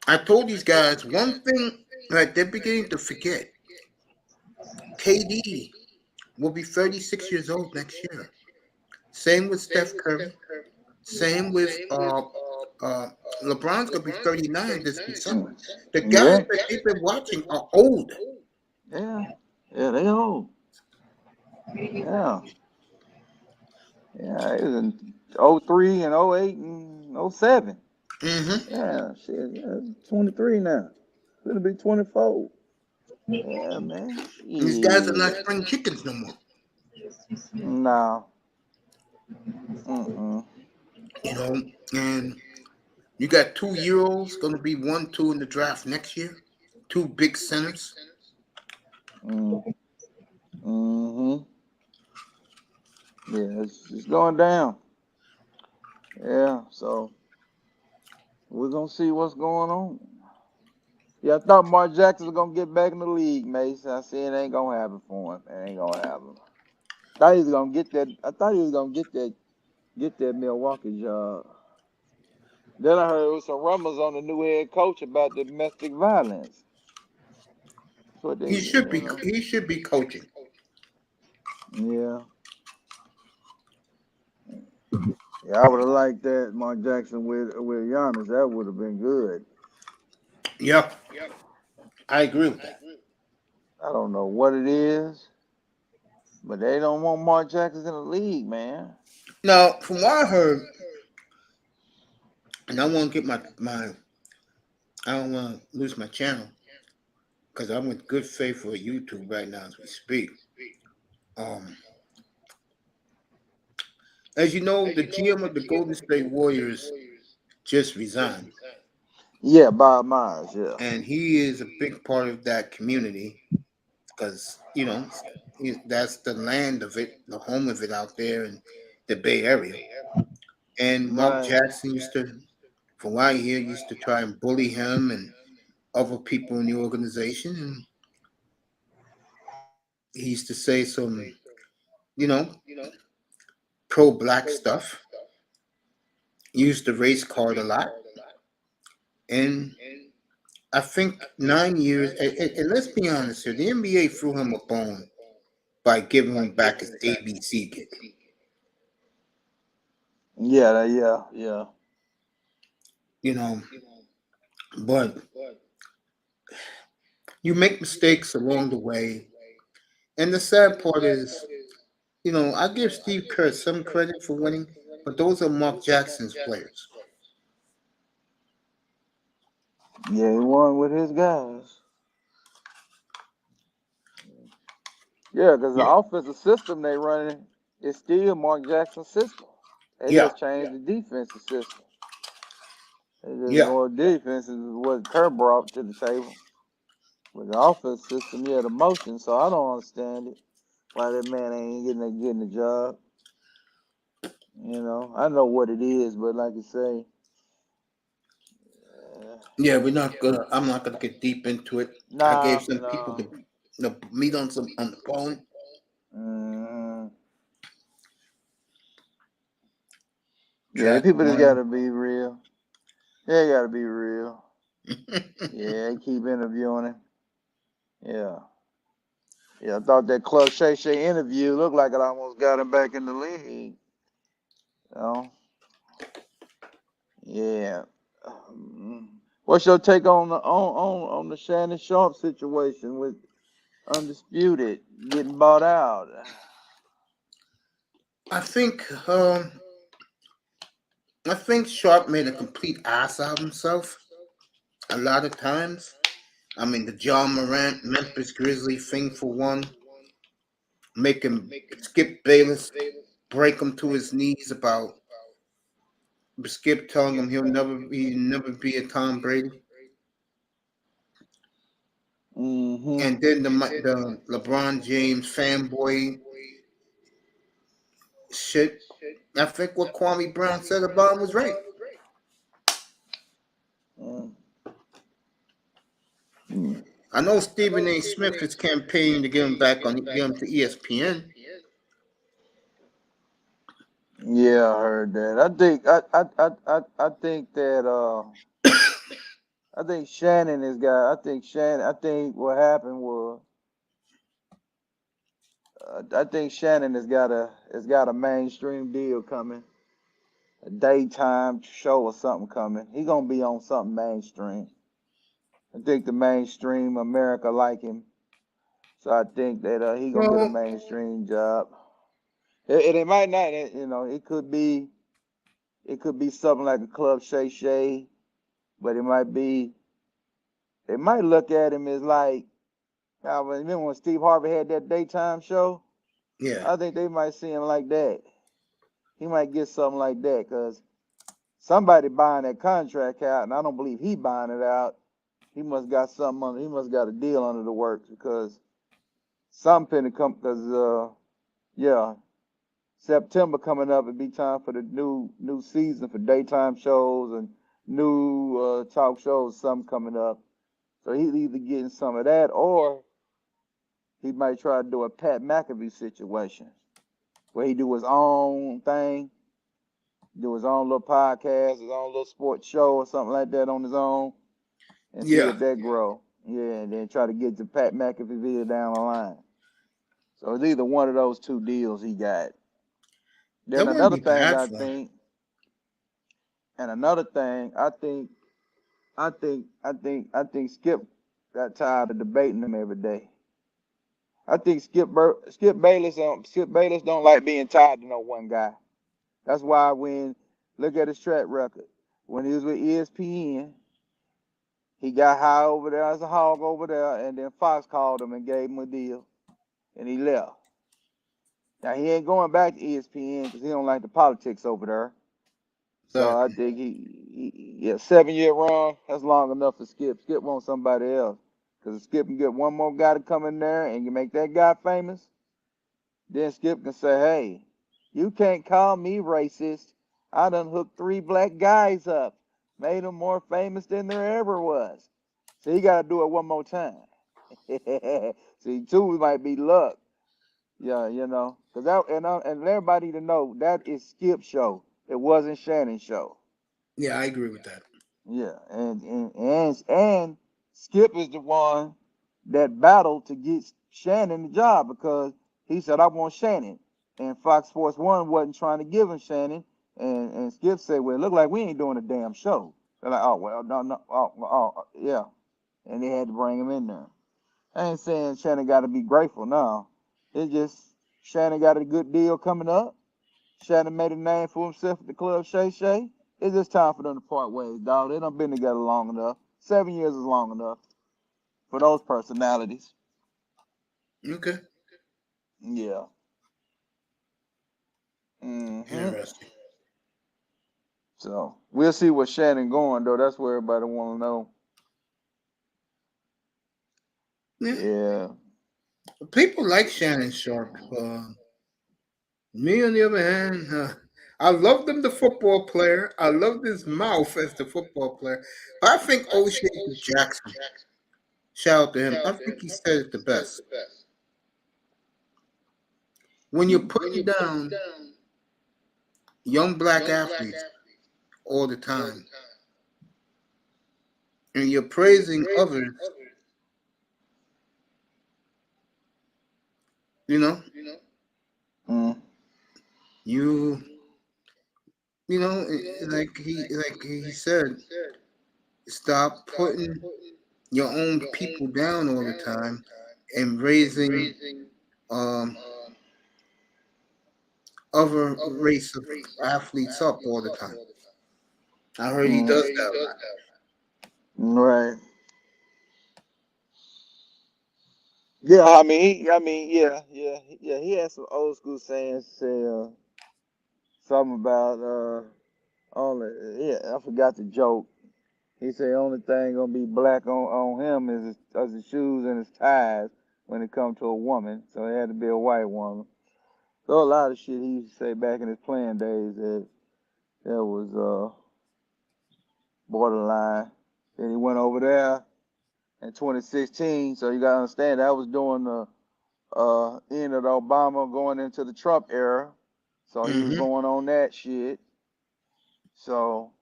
[SPEAKER 1] I told these guys one thing that they're beginning to forget. KD will be 36 years old next year. Same with Steph Curry. Same with uh, LeBron's gonna be 39 this December. The guys
[SPEAKER 2] Yeah.
[SPEAKER 1] that they've been watching are old.
[SPEAKER 2] Yeah. Yeah. They old. Yeah. Yeah. It was in '03 and '08 and '07.
[SPEAKER 1] Hmm.
[SPEAKER 2] Yeah. Shit. Yeah. It's 23 now. It'll be 24. Yeah, man.
[SPEAKER 1] These guys are not
[SPEAKER 2] Shit.
[SPEAKER 1] spring chickens no more.
[SPEAKER 2] No. Mm-mm.
[SPEAKER 1] You know, and you got 2 year olds gonna be 1, 2 in the draft next year. Two big centers.
[SPEAKER 2] Mm. Mm-hmm. Yeah, it's going down. Yeah, so we're gonna see what's going on. Yeah, I thought Mark Jackson was gonna get back in the league, Mason. I said it ain't gonna happen for him. It ain't gonna happen. Thought he was gonna get that. I thought he was gonna get that Milwaukee job. Then I heard it was some rumors on the new head coach about domestic violence. That's what they,
[SPEAKER 1] He should
[SPEAKER 2] you
[SPEAKER 1] be.
[SPEAKER 2] know.
[SPEAKER 1] He should be coaching.
[SPEAKER 2] Yeah, yeah. I would have liked that Mark Jackson with Giannis. That would have been good.
[SPEAKER 1] Yeah, I agree with that.
[SPEAKER 2] I don't know what it is, but they don't want Mark Jackson in the league, man.
[SPEAKER 1] Now, from what I heard, and I want to get I don't want to lose my channel because I'm with good faith for YouTube right now as we speak. Um, as you know, the GM of the Golden State Warriors just resigned,
[SPEAKER 2] Yeah, Bob Myers. Yeah.
[SPEAKER 1] and he is a big part of that community because that's the land of it, the home of it out there in the Bay Area. And Mark
[SPEAKER 2] Right.
[SPEAKER 1] Jackson used to, from what I hear, used to try and bully him and other people in the organization, and he used to say some you know, pro-black stuff. Used the race card a lot, and I think 9 years. And let's be honest here, the NBA threw him a bone by giving him back his ABC gig.
[SPEAKER 2] Yeah.
[SPEAKER 1] You know, but you make mistakes along the way, and the sad part is, I give Steve Kerr some credit for winning, but those are Mark Jackson's players.
[SPEAKER 2] Yeah, he won with his guys. Yeah, because the
[SPEAKER 1] Yeah,
[SPEAKER 2] offensive system they running is still Mark Jackson's system. They
[SPEAKER 1] yeah,
[SPEAKER 2] just changed the defensive system. They just
[SPEAKER 1] yeah.
[SPEAKER 2] more defense is what Kerr brought to the table. With the offense system, yeah, the motion. So I don't understand it. Why that man ain't getting the job. I know what it is, but like you say,
[SPEAKER 1] Yeah, we're not gonna. I'm not gonna get deep into it. I gave some people
[SPEAKER 2] nah.
[SPEAKER 1] the meat on the bone.
[SPEAKER 2] Mm, yeah, the
[SPEAKER 1] Jack
[SPEAKER 2] people just
[SPEAKER 1] won.
[SPEAKER 2] gotta be real. They gotta be real. Yeah, they keep interviewing him. Yeah. Yeah, I thought that Club Shay Shay interview looked like it almost got him back in the league. You know? Yeah. What's your take on the Shannon Sharp situation with Undisputed getting bought out?
[SPEAKER 1] I think um I think Sharp made a complete ass out of himself a lot of times. I mean, the John Morant Memphis Grizzly thing for one, make him Skip Bayless break him to his knees about Skip telling him he'll never be a Tom Brady,
[SPEAKER 2] Mm-hmm.
[SPEAKER 1] and then the LeBron James fanboy shit. I think what Kwame Brown said about him was right.
[SPEAKER 2] Mm.
[SPEAKER 1] I know Stephen A. Smith is campaigning to get him to ESPN.
[SPEAKER 2] Yeah, I heard that. I think that I think Shannon has got. I think Shannon. I think what happened was. I think Shannon has got a mainstream deal coming, a daytime show or something coming. He gonna be on something mainstream. I think the mainstream America like him, so I think that he gonna get a
[SPEAKER 1] Well,
[SPEAKER 2] mainstream job. It might not. It could be something like a Club Shay Shay, but it might be. They might look at him as like. Remember when Steve Harvey had that daytime show?
[SPEAKER 1] yeah.
[SPEAKER 2] I think they might see him like that. He might get something like that because somebody buying that contract out, and I don't believe he buying it out. He must got something on. He must got a deal under the works because something to come. Because yeah, September coming up, it'd be time for the new season for daytime shows and new talk shows. Some coming up, so he's either getting some of that or he might try to do a Pat McAfee situation where he do his own thing, do his own little podcast, his own little sports show or something like that on his own, and see
[SPEAKER 1] Yeah.
[SPEAKER 2] if that grow. Yeah, and then try to get to Pat McAfee video down the line. So it's either one of those two deals he got.
[SPEAKER 1] That
[SPEAKER 2] Then
[SPEAKER 1] wouldn't
[SPEAKER 2] another
[SPEAKER 1] be
[SPEAKER 2] thing
[SPEAKER 1] bad
[SPEAKER 2] I
[SPEAKER 1] for him.
[SPEAKER 2] think, and another thing I think Skip got tired of debating him every day. I think Skip Bayless don't like being tied to no one guy. That's why when look at his track record, when he was with ESPN, he got high over there as a hog over there, and then Fox called him and gave him a deal, and he left. Now he ain't going back to ESPN because he don't like the politics over there. So I
[SPEAKER 1] Exactly.
[SPEAKER 2] think yeah, 7 year run, that's long enough for Skip. Skip wants somebody else. Because if Skip can get one more guy to come in there and you make that guy famous, then Skip can say, hey, you can't call me racist. I done hooked 3 black guys up, made them more famous than there ever was. So he got to do it one more time. See, 2 might be luck. Yeah, Cause and everybody to know that is Skip's show. It wasn't Shannon's show.
[SPEAKER 1] Yeah, I agree with that.
[SPEAKER 2] Yeah, and Skip is the one that battled to get Shannon the job because he said I want Shannon, and Fox Sports One wasn't trying to give him Shannon, and Skip said, well, it look like we ain't doing a damn show. They're like, oh well, no, yeah, and they had to bring him in there. I ain't saying Shannon got to be grateful now. It's just Shannon got a good deal coming up. Shannon made a name for himself at the club, Shay Shay. It's just time for them to part ways, dog. They done been together long enough. 7 years is long enough for those personalities.
[SPEAKER 1] Okay.
[SPEAKER 2] Yeah. hmm
[SPEAKER 1] Interesting.
[SPEAKER 2] So we'll see where Shannon going, though. That's where everybody want to know.
[SPEAKER 1] Yeah.
[SPEAKER 2] Yeah.
[SPEAKER 1] People like Shannon Sharp. Me, on the other hand, I loved him, the football player. I loved his mouth as the football player. But I think O'Shea Jackson, shout out to him, I think he said it the best. When you're putting down young black athletes all the time and you're praising others, you know,
[SPEAKER 2] Mm.
[SPEAKER 1] you like he said, stop putting your own people down all the time and raising um other race of athletes up all the time. I heard he does that a lot.
[SPEAKER 2] Right. Yeah, yeah. He had some old school sayings. Say something about only. Yeah, I forgot the joke. He said only thing gonna be black on him is his shoes and his ties when it comes to a woman. So it had to be a white woman. So a lot of shit he used to say back in his playing days that was borderline. Then he went over there in 2016. So you gotta understand that was during the end of the Obama going into the Trump era. So he was
[SPEAKER 1] Hmm.
[SPEAKER 2] going on that shit. So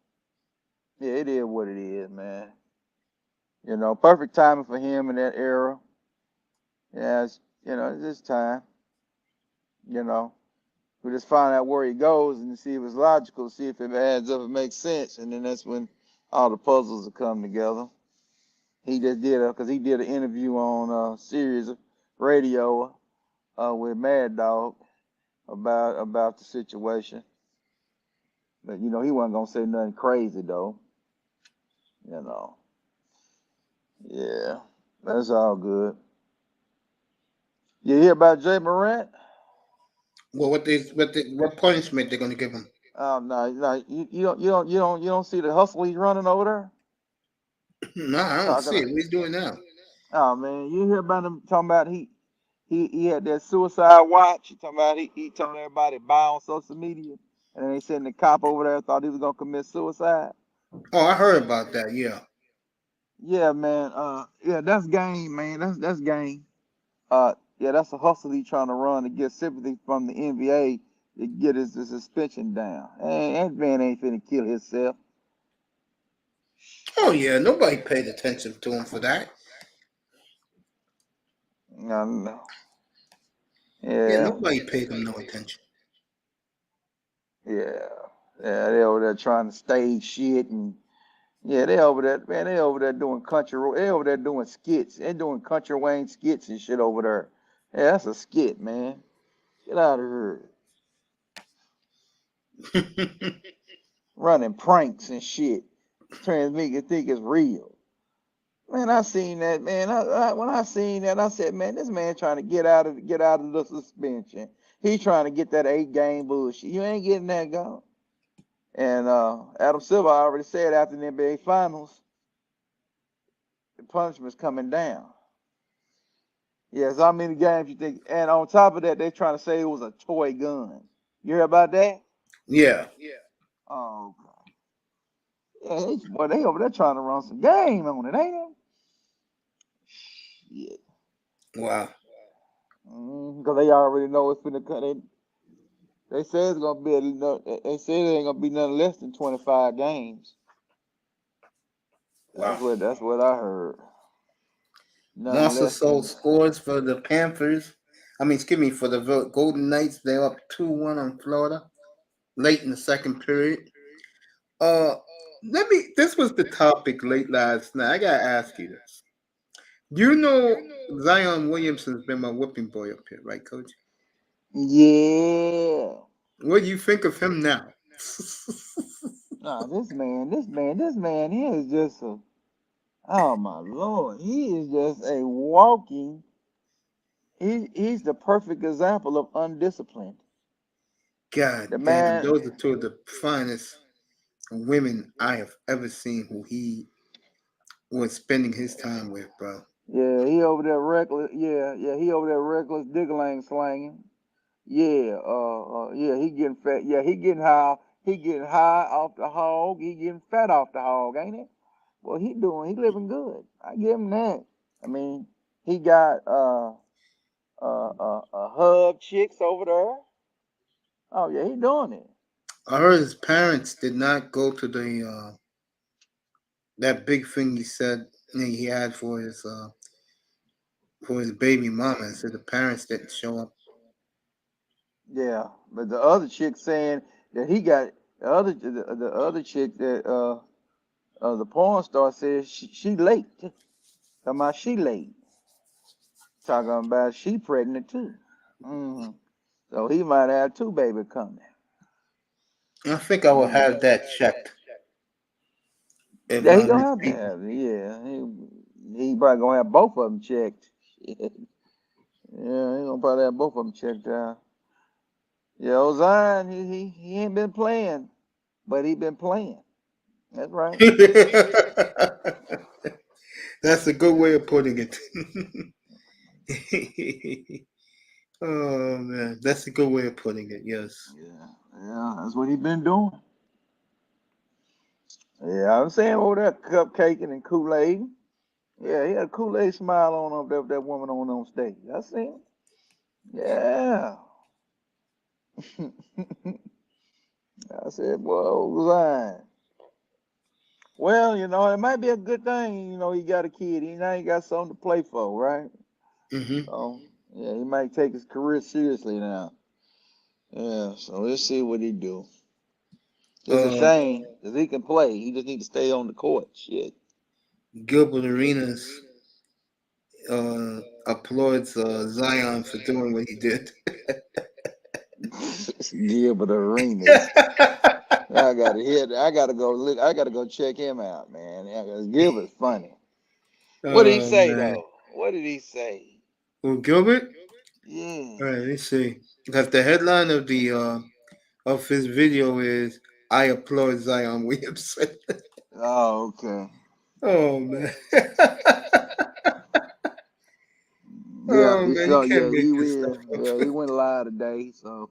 [SPEAKER 2] yeah, it is what it is, man. You know, perfect timing for him in that era. Yeah, it's this time. You know, we just find out where he goes and see if it's logical, see if it adds up, it makes sense, and then that's when all the puzzles will come together. He just did because he did an interview on Sirius Radio with Mad Dog about the situation. But he wasn't gonna say nothing crazy though. You know, yeah, that's all good. You hear about Jay Morant?
[SPEAKER 1] Well, what punishment they're gonna give him?
[SPEAKER 2] No, no, you don't see the hustle he's running over there.
[SPEAKER 1] No, I don't
[SPEAKER 2] Talking.
[SPEAKER 1] see it. What he's doing now?
[SPEAKER 2] Oh man, you hear about him talking about he had that suicide watch. He talking about he told everybody to buy on social media, and then they sent the cop over there thought he was gonna commit suicide.
[SPEAKER 1] Oh, I heard about that. Yeah.
[SPEAKER 2] Yeah, man. Yeah, that's game, man. That's game. Yeah, that's a hustle he trying to run to get sympathy from the NBA to get his suspension down. And that man ain't finna kill himself.
[SPEAKER 1] Oh yeah. Nobody paid attention to him for that.
[SPEAKER 2] No, no.
[SPEAKER 1] Yeah,
[SPEAKER 2] Yeah,
[SPEAKER 1] nobody paid him no attention.
[SPEAKER 2] yeah, yeah. They over there trying to stage shit and yeah, they over there, man. They over there doing They over there doing skits. They doing country Wayne skits and shit over there. Yeah, that's a skit, man. Get out of here. Running pranks and shit. Trying to make you think it's real. Man, I seen that, man. When I seen that, I said, man, this man trying to get out of the suspension. He trying to get that 8 game bullshit. You ain't getting that gone. And Adam Silver already said after the NBA Finals, the punishment's coming down. Yes, how many games you think? And on top of that, they trying to say it was a toy gun. You hear about that?
[SPEAKER 1] Yeah.
[SPEAKER 2] Oh, yeah, they over there trying to run some game on it, ain't they? Yeah.
[SPEAKER 1] Wow.
[SPEAKER 2] Because they already know it's finna cut. They say it's gonna be. They say it ain't gonna be nothing less than 25 games.
[SPEAKER 1] Wow.
[SPEAKER 2] That's what I heard.
[SPEAKER 1] And
[SPEAKER 2] Nothing
[SPEAKER 1] also
[SPEAKER 2] less
[SPEAKER 1] sold
[SPEAKER 2] than.
[SPEAKER 1] scores for the Panthers. I mean, excuse me, for the Golden Knights. They're up 2-1 on Florida late in the second period. Uh, This was the topic late last night. I gotta ask you this. You know, Zion Williamson's been my whipping boy up here, right, Coach?
[SPEAKER 2] Yeah.
[SPEAKER 1] What do you think of him now?
[SPEAKER 2] Nah, this man, he is just a. Oh my Lord, he is just a walking. He's the perfect example of undisciplined.
[SPEAKER 1] God
[SPEAKER 2] The
[SPEAKER 1] damn,
[SPEAKER 2] man,
[SPEAKER 1] those are two of the finest women I have ever seen who he was spending his time with, bro.
[SPEAKER 2] yeah, he over there reckless. Yeah, he over there reckless diggling slanging. Yeah, yeah, he getting fat. Yeah, he getting high. He getting high off the hog. He getting fat off the hog, ain't it? Well, he living good. I give him that. I mean, he got hub chicks over there. Oh yeah, he doing it.
[SPEAKER 1] I heard his parents did not go to the that big thing he said he had for his baby mama. Said the parents didn't show up.
[SPEAKER 2] Yeah, but the other chick saying that he got the other chick that the porn star says she late. Talking about she late. Talking about she pregnant too. hmm So he might have two baby coming.
[SPEAKER 1] I think I will
[SPEAKER 2] Mm.
[SPEAKER 1] have that checked if
[SPEAKER 2] Yeah, he gonna
[SPEAKER 1] his
[SPEAKER 2] have to
[SPEAKER 1] people.
[SPEAKER 2] have it. Yeah, he probably gonna have both of them checked. Shit. Yeah, he gonna probably have both of them checked out. Yeah, Zion, he ain't been playing, but he been playing. That's right.
[SPEAKER 1] That's a good way of putting it. Oh man, that's a good way of putting it. Yes.
[SPEAKER 2] Yeah, yeah, that's what he been doing. Yeah, I'm saying over there cupcaking and Kool-Aid. Yeah, he had a Kool-Aid smile on him, that woman on stage. I seen it. Yeah. I said, boy, Zion. Well, it might be a good thing, he got a kid. Now he got something to play for, right?
[SPEAKER 1] Hmm.
[SPEAKER 2] So, yeah, he might take his career seriously now. Yeah, so let's see what he do. It's a
[SPEAKER 1] Um,
[SPEAKER 2] shame because he can play. He just need to stay on the court. Shit.
[SPEAKER 1] Gilbert Arenas applauds Zion for doing what he did.
[SPEAKER 2] Gilbert Arenas. I gotta hear that. I gotta go look. I gotta go check him out, man. Yeah, 'cause Gilbert's funny. What did he
[SPEAKER 1] Oh
[SPEAKER 2] say
[SPEAKER 1] man.
[SPEAKER 2] though? What did he say?
[SPEAKER 1] Well, Gilbert.
[SPEAKER 2] Yeah.
[SPEAKER 1] All right, let's see. Because the headline of his video is "I applaud Zion Williamson."
[SPEAKER 2] Oh, okay.
[SPEAKER 1] Oh man.
[SPEAKER 2] Yeah.
[SPEAKER 1] Oh man, you
[SPEAKER 2] So
[SPEAKER 1] can't
[SPEAKER 2] yeah, he
[SPEAKER 1] make this
[SPEAKER 2] will.
[SPEAKER 1] stuff
[SPEAKER 2] Yeah,
[SPEAKER 1] up.
[SPEAKER 2] he went live today. So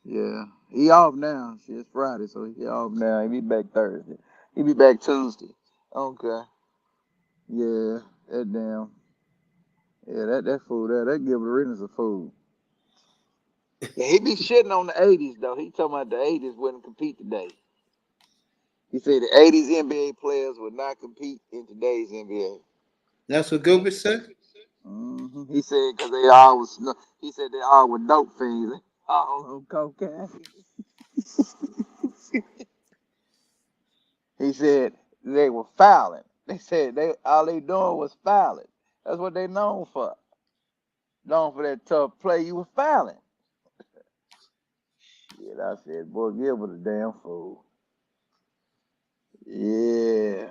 [SPEAKER 2] yeah, he off now. Shit, it's Friday, so he off now. He be back Thursday. He be back Tuesday. Okay. Yeah. That damn. Yeah, that fool there. That Gilbert Arenas a fool. Yeah, he be shitting on the '80s though. He talking about the '80s wouldn't compete today. He said the '80s NBA players would not compete in today's NBA.
[SPEAKER 1] That's what Gilbert said.
[SPEAKER 2] He said because they all was. He said they all were dope fiends. All on cocaine. He said they were fouling. They said they all they doing was fouling. That's what they known for. Known for that tough play. You were fouling. Shit, I said, boy, Gilbert a damn fool. Yeah.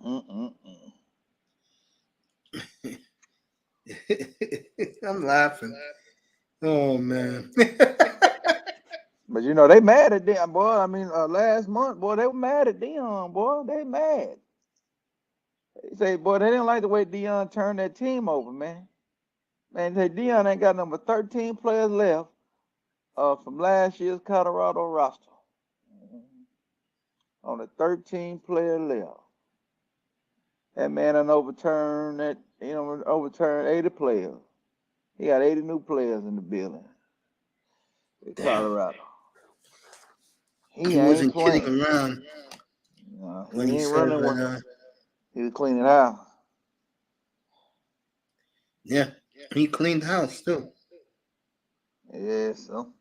[SPEAKER 2] Mm-mm-mm.
[SPEAKER 1] I'm laughing. Oh man.
[SPEAKER 2] But they mad at them, boy. I mean, last month, boy, they were mad at Dion, boy. They mad. They say, boy, they didn't like the way Dion turned that team over, man. Man, they Dion ain't got number 13 players left from last year's Colorado roster. On the 13 player left. That man done overturned 80 players. He got 80 new players in the building in
[SPEAKER 1] Damn.
[SPEAKER 2] Colorado.
[SPEAKER 1] He
[SPEAKER 2] He ain't
[SPEAKER 1] wasn't kidding
[SPEAKER 2] playing.
[SPEAKER 1] around
[SPEAKER 2] He
[SPEAKER 1] when he
[SPEAKER 2] ain't
[SPEAKER 1] said
[SPEAKER 2] running one.
[SPEAKER 1] that.
[SPEAKER 2] He was cleaning house.
[SPEAKER 1] Yeah, he cleaned house too.
[SPEAKER 2] Yeah, so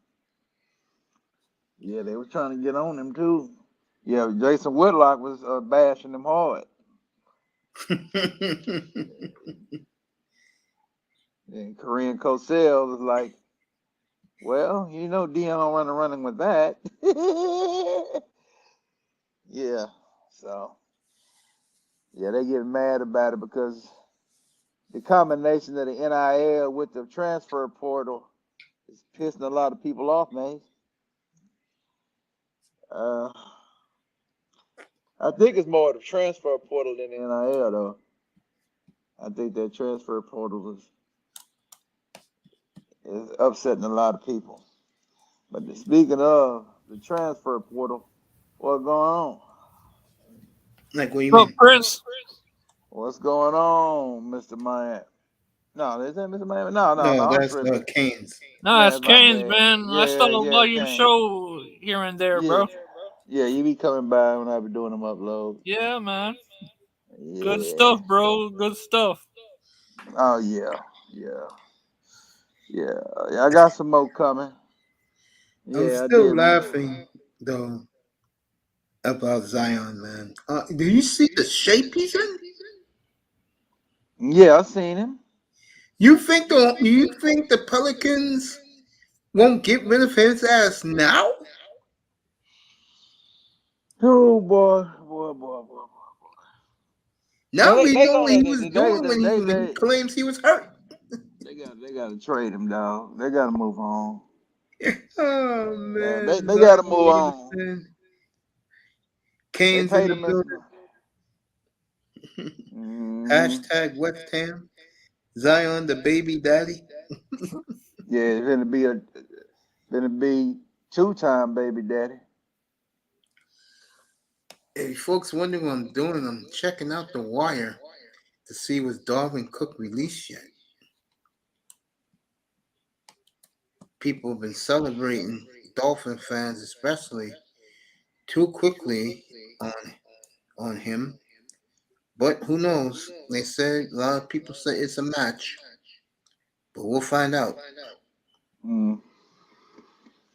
[SPEAKER 2] yeah, they were trying to get on him too. Yeah, Jason Whitlock was bashing him hard. And Korean Cosell was like, well, you know Dion running with that. Yeah, so yeah, they get mad about it because the combination of the NIL with the transfer portal is pissing a lot of people off, man. I think it's more the transfer portal than the NIL, though. I think that transfer portal is upsetting a lot of people. But speaking of the transfer portal, what's going on?
[SPEAKER 1] Like, what do you
[SPEAKER 4] What's up,
[SPEAKER 1] mean?
[SPEAKER 4] Prince?
[SPEAKER 2] What's going on, Mr. Miami? No, is that Mr. Miami? No,
[SPEAKER 1] No,
[SPEAKER 2] I'm
[SPEAKER 1] that's
[SPEAKER 2] tripping.
[SPEAKER 1] Canes.
[SPEAKER 4] Nah,
[SPEAKER 2] Yeah,
[SPEAKER 4] it's
[SPEAKER 2] it's my
[SPEAKER 4] Canes,
[SPEAKER 2] bad.
[SPEAKER 4] man. I stole by your
[SPEAKER 2] Kane.
[SPEAKER 4] show here and there,
[SPEAKER 2] Yeah,
[SPEAKER 4] bro.
[SPEAKER 2] yeah, you be coming by when I be doing them uploads.
[SPEAKER 4] Yeah, man. Good
[SPEAKER 2] Yeah.
[SPEAKER 4] stuff, bro. Good stuff.
[SPEAKER 2] Oh yeah. I got some more coming.
[SPEAKER 1] I'm
[SPEAKER 2] Yeah, I
[SPEAKER 1] still
[SPEAKER 2] did, man.
[SPEAKER 1] laughing though about Zion, man. Do you see the shape he's in?
[SPEAKER 2] Yeah, I seen him.
[SPEAKER 1] You think the Pelicans won't get rid of his ass now?
[SPEAKER 2] Oh boy.
[SPEAKER 1] Now we know what he was
[SPEAKER 2] They
[SPEAKER 1] doing when he claims he was hurt.
[SPEAKER 2] they gotta trade him, dog. They gotta move on.
[SPEAKER 1] Oh man,
[SPEAKER 2] They gotta move on.
[SPEAKER 1] Robinson,
[SPEAKER 2] They
[SPEAKER 1] Canes in
[SPEAKER 2] paid
[SPEAKER 1] the
[SPEAKER 2] him.
[SPEAKER 1] building.
[SPEAKER 2] Mm-hmm.
[SPEAKER 1] Hashtag West Ham. Zion, the baby daddy.
[SPEAKER 2] Yeah, it's gonna be 2-time baby daddy.
[SPEAKER 1] If folks wondering what I'm doing, I'm checking out The Wire to see was Darwin Cook released yet. People have been celebrating, Dolphin fans especially, too quickly on him. But who knows? They said a lot of people say it's a match, but we'll find out.
[SPEAKER 2] Mm.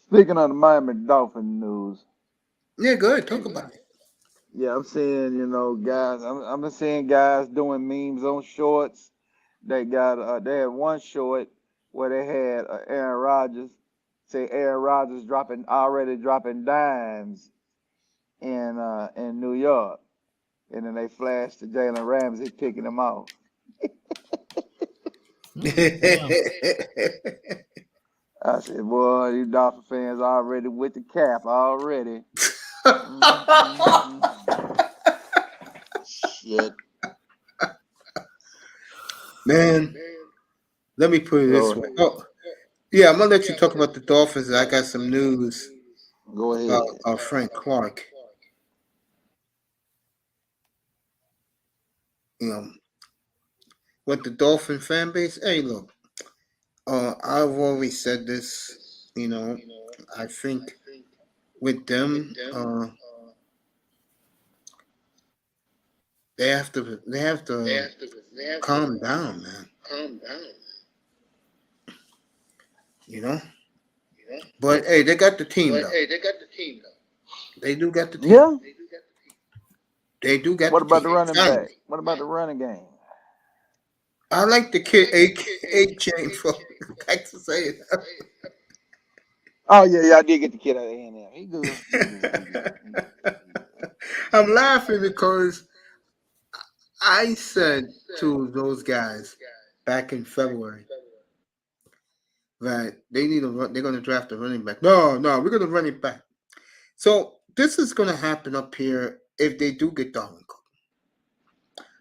[SPEAKER 2] Speaking of the Miami Dolphin news,
[SPEAKER 1] Yeah, go ahead, talk about it.
[SPEAKER 2] yeah, I'm seeing guys. I'm seeing guys doing memes on shorts. They had one short where they had Aaron Rodgers say Aaron Rodgers already dropping dimes in New York, and then they flashed to Jalen Ramsey picking him off.
[SPEAKER 4] Damn.
[SPEAKER 2] I said, boy, you Dolphin fans already with the cap already. Shit.
[SPEAKER 1] Man, let me put it this way. Oh, yeah, I'm gonna let you talk about the Dolphins. I got some news
[SPEAKER 2] Go
[SPEAKER 1] about
[SPEAKER 2] ahead.
[SPEAKER 1] our friend Clark. You know, what the Dolphin fan base. Hey, look, I've always said this. You know, I think with them, they have to calm down, man. You know, but hey, they got the team though. They do got the team.
[SPEAKER 2] Yeah.
[SPEAKER 1] They do got
[SPEAKER 2] What
[SPEAKER 1] the
[SPEAKER 2] about
[SPEAKER 1] team.
[SPEAKER 2] the running back?
[SPEAKER 1] Finally.
[SPEAKER 2] What about the running game?
[SPEAKER 1] I like the kid A Chain for Texas A&M.
[SPEAKER 2] Oh yeah, I did get the kid out of A&M. He good.
[SPEAKER 1] I'm laughing because I said to those guys back in February that they need they're going to draft a running back. No, we're going to run it back. So this is going to happen up here if they do get Darwin Cook.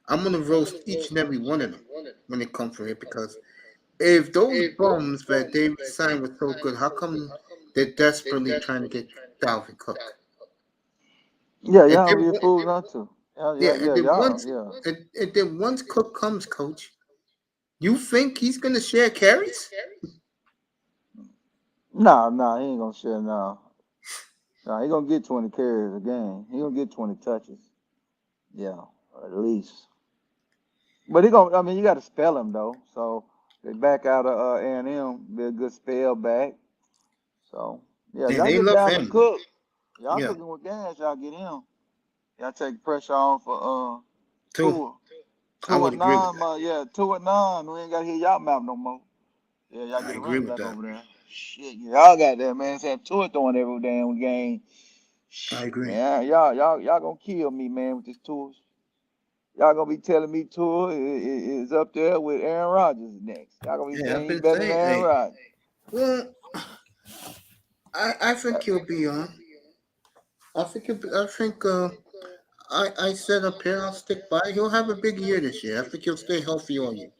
[SPEAKER 1] I'm going to roast each and every one of them when it comes to it because if those bums that they signed were so good, how come they're desperately trying to get Dalvin Cook?
[SPEAKER 2] Yeah,
[SPEAKER 1] And
[SPEAKER 2] y'all
[SPEAKER 1] then,
[SPEAKER 2] be fools not to.
[SPEAKER 1] and then
[SPEAKER 2] Y'all.
[SPEAKER 1] once Cook comes, coach, You think he's gonna share carries?
[SPEAKER 2] No, he ain't gonna share. No, he gonna get 20 carries a game. He gonna get 20 touches. Yeah, at least. But he gonna. I mean, you got to spell him though. So they back out of A&M, be a good spell back. So yeah,
[SPEAKER 1] And
[SPEAKER 2] y'all
[SPEAKER 1] they
[SPEAKER 2] get
[SPEAKER 1] love
[SPEAKER 2] Dalvin
[SPEAKER 1] him.
[SPEAKER 2] Cook. Y'all
[SPEAKER 1] Yeah,
[SPEAKER 2] cooking with gas. Y'all get him. Y'all take pressure off for
[SPEAKER 1] too.
[SPEAKER 2] Tua.
[SPEAKER 1] I
[SPEAKER 2] Two
[SPEAKER 1] would
[SPEAKER 2] and
[SPEAKER 1] agree with
[SPEAKER 2] nine,
[SPEAKER 1] that.
[SPEAKER 2] yeah, 2 and 9. We ain't got to hear y'all mouth no more. Yeah, y'all
[SPEAKER 1] I
[SPEAKER 2] get a
[SPEAKER 1] agree
[SPEAKER 2] running
[SPEAKER 1] with
[SPEAKER 2] back
[SPEAKER 1] that.
[SPEAKER 2] over there. Shit, y'all got that man. Have Tua throwing every damn game.
[SPEAKER 1] I
[SPEAKER 2] Shit,
[SPEAKER 1] agree.
[SPEAKER 2] man, y'all gonna kill me, man, with this Tua. Y'all gonna be telling me Tua is up there with Aaron Rodgers next. Y'all gonna be
[SPEAKER 1] Yeah,
[SPEAKER 2] saying
[SPEAKER 1] I've
[SPEAKER 2] he
[SPEAKER 1] been
[SPEAKER 2] better than
[SPEAKER 1] saying,
[SPEAKER 2] Aaron
[SPEAKER 1] hey,
[SPEAKER 2] Rodgers.
[SPEAKER 1] well, I think he'll be on. I think I said up here I'll stick by. He'll have a big year this year. I think he'll stay healthy all year.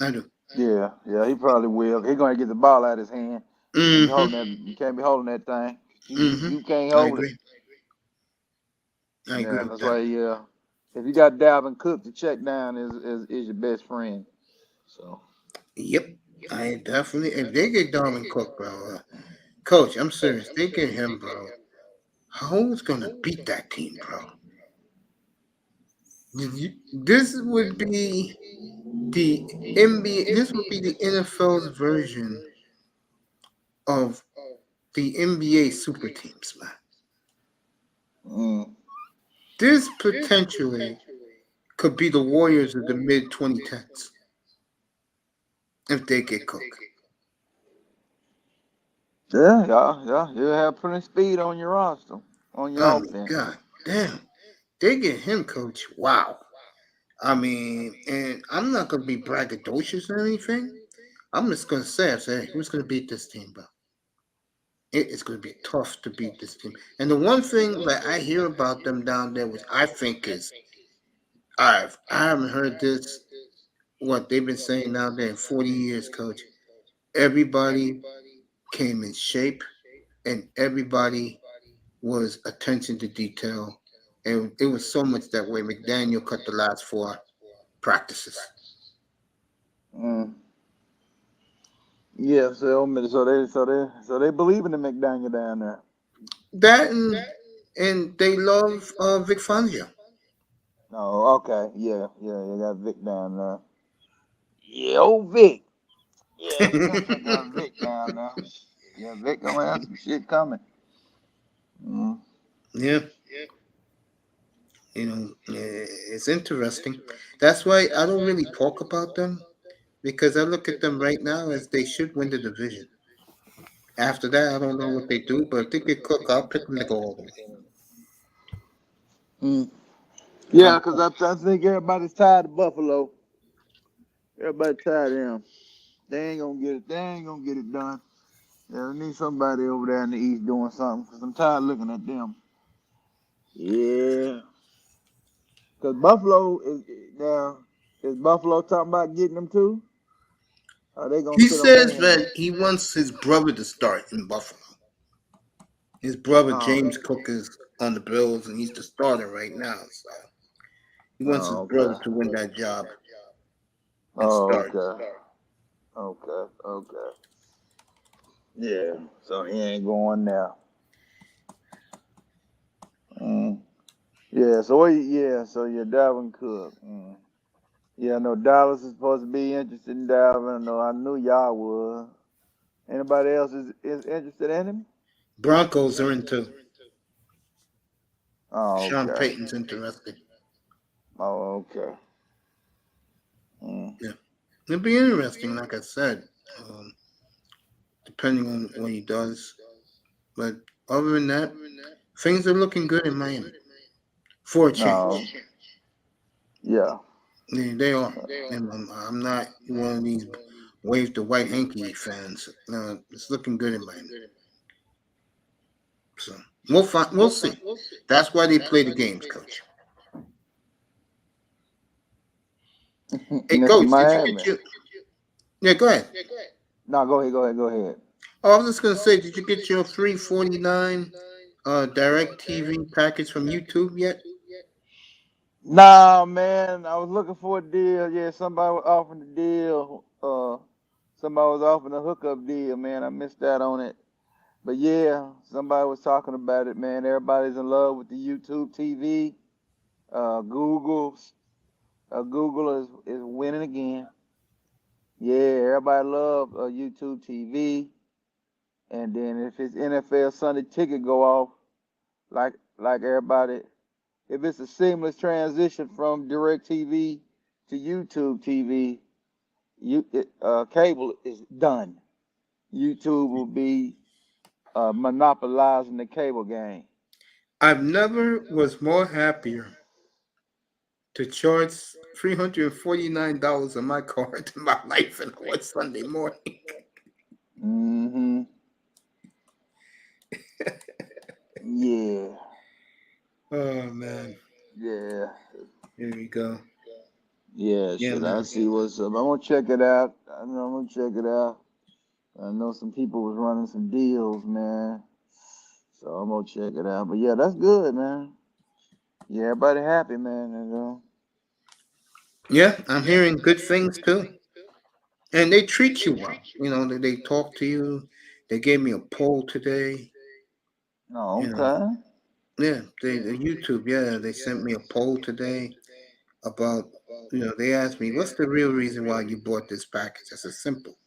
[SPEAKER 1] I do.
[SPEAKER 2] Yeah, he probably will. He gonna get the ball out of his hand.
[SPEAKER 1] Mm-hmm.
[SPEAKER 2] You can't be holding that thing.
[SPEAKER 1] Mm-hmm.
[SPEAKER 2] You can't
[SPEAKER 1] I
[SPEAKER 2] hold it.
[SPEAKER 1] agree. I agree
[SPEAKER 2] Yeah,
[SPEAKER 1] with
[SPEAKER 2] that's
[SPEAKER 1] that.
[SPEAKER 2] why. Yeah, if you got Dalvin Cook, the check down is your best friend. So.
[SPEAKER 1] Yep. I definitely. If they get Darwin Cook, bro, Coach, I'm serious. They get him, bro. Who's gonna beat that team, bro? This would be the NBA. This would be the NFL's version of the NBA super teams, man.
[SPEAKER 2] Mm.
[SPEAKER 1] This potentially could be the Warriors of the mid 2010s if they get Cook.
[SPEAKER 2] Yeah. You have plenty speed on your roster, on your
[SPEAKER 1] Oh my
[SPEAKER 2] offense.
[SPEAKER 1] God, damn! They get him, Coach. Wow. I mean, and I'm not gonna be braggadocious or anything. I'm just gonna say, who's gonna beat this team, bro? It is gonna be tough to beat this team. And the one thing that I hear about them down there, which I think is, I haven't heard this what they've been saying down there in 40 years, Coach. Everybody came in shape, and everybody was attention to detail, and it was so much that way. McDaniel cut the last 4 practices.
[SPEAKER 2] Mm. Yeah, so they believe in the McDaniel down there.
[SPEAKER 1] That and they love Vic Fangio.
[SPEAKER 2] Oh, okay. Yeah. You got Vic down there. Yeah, old Vic. Yeah, you got check out Vic down there. Yeah, Vic gonna have some shit coming. Mm.
[SPEAKER 1] Yeah, it's interesting. That's why I don't really talk about them because I look at them right now as they should win the division. After that, I don't know what they do, but if they get Cook, I'll pick them to go all the way.
[SPEAKER 2] Mm.
[SPEAKER 1] I'm,
[SPEAKER 2] Yeah, because I think everybody's tired of Buffalo. Everybody tired of them. They ain't gonna get it. They ain't gonna get it done. Yeah, we need somebody over there in the East doing something because I'm tired of looking at them. Yeah, because Buffalo is now. Is Buffalo talking about getting them too? Or are they gonna
[SPEAKER 1] he
[SPEAKER 2] sit on their
[SPEAKER 1] says
[SPEAKER 2] hands?
[SPEAKER 1] that he wants his brother to start in Buffalo. His brother
[SPEAKER 2] Oh,
[SPEAKER 1] James Cook is on the Bills, and he's the starter right now. So he wants his
[SPEAKER 2] oh,
[SPEAKER 1] brother
[SPEAKER 2] okay.
[SPEAKER 1] to win that job and
[SPEAKER 2] Oh,
[SPEAKER 1] start.
[SPEAKER 2] okay. Okay. Yeah. So he ain't going now. Mm. Yeah. So what? Yeah. So you're Dalvin Cook. Mm. Yeah. I know Dallas is supposed to be interested in Dalvin. No, I knew y'all would. Anybody else is interested in him?
[SPEAKER 1] Broncos are into.
[SPEAKER 2] Oh,
[SPEAKER 1] Sean
[SPEAKER 2] okay.
[SPEAKER 1] Payton's interested.
[SPEAKER 2] Oh, okay. Mm.
[SPEAKER 1] Yeah, it'll be interesting. Like I said, um, depending on what he does. But other than that, things are looking good in Miami for a
[SPEAKER 2] No.
[SPEAKER 1] change.
[SPEAKER 2] Yeah.
[SPEAKER 1] They are. And I'm not one of these wave the white hanky fans. No, it's looking good in Miami. So we'll find. We'll see. That's why they play the games, Coach. Hey,
[SPEAKER 2] And it's in
[SPEAKER 1] Coach, did you get
[SPEAKER 2] Miami.
[SPEAKER 1] your? Yeah, go ahead.
[SPEAKER 2] No, go ahead.
[SPEAKER 1] Oh, I was just gonna say, did you get your 349 direct TV package from YouTube yet?
[SPEAKER 2] Nah, man, I was looking for a deal. Yeah, somebody was offering a deal. Somebody was offering a hookup deal, man. I missed out on it. But yeah, somebody was talking about it, man. Everybody's in love with the YouTube TV. Google is winning again. Yeah, everybody love YouTube TV. And then if it's NFL Sunday ticket go off, like everybody, if it's a seamless transition from Direct TV to YouTube TV, cable is done. YouTube will be monopolizing the cable game.
[SPEAKER 1] I've never was more happier to charge $349 on my card in my life than I was Sunday morning.
[SPEAKER 2] Mm-hmm. Yeah.
[SPEAKER 1] Oh man.
[SPEAKER 2] Yeah.
[SPEAKER 1] Here we go.
[SPEAKER 2] Yeah,
[SPEAKER 1] Yeah,
[SPEAKER 2] shit. I
[SPEAKER 1] man.
[SPEAKER 2] see what's up. I'm gonna check it out. I know I'm gonna check it out. I know some people was running some deals, man. So I'm gonna check it out. But yeah, that's good, man. Yeah, everybody happy, man.
[SPEAKER 1] Yeah, I'm hearing good things too. And they treat you well. They talk to you. They gave me a poll today.
[SPEAKER 2] Oh,
[SPEAKER 1] You know,
[SPEAKER 2] okay.
[SPEAKER 1] yeah, the YouTube. Yeah, they sent me a poll today about. They asked me, "What's the real reason why you bought this package?" I said, "Simple.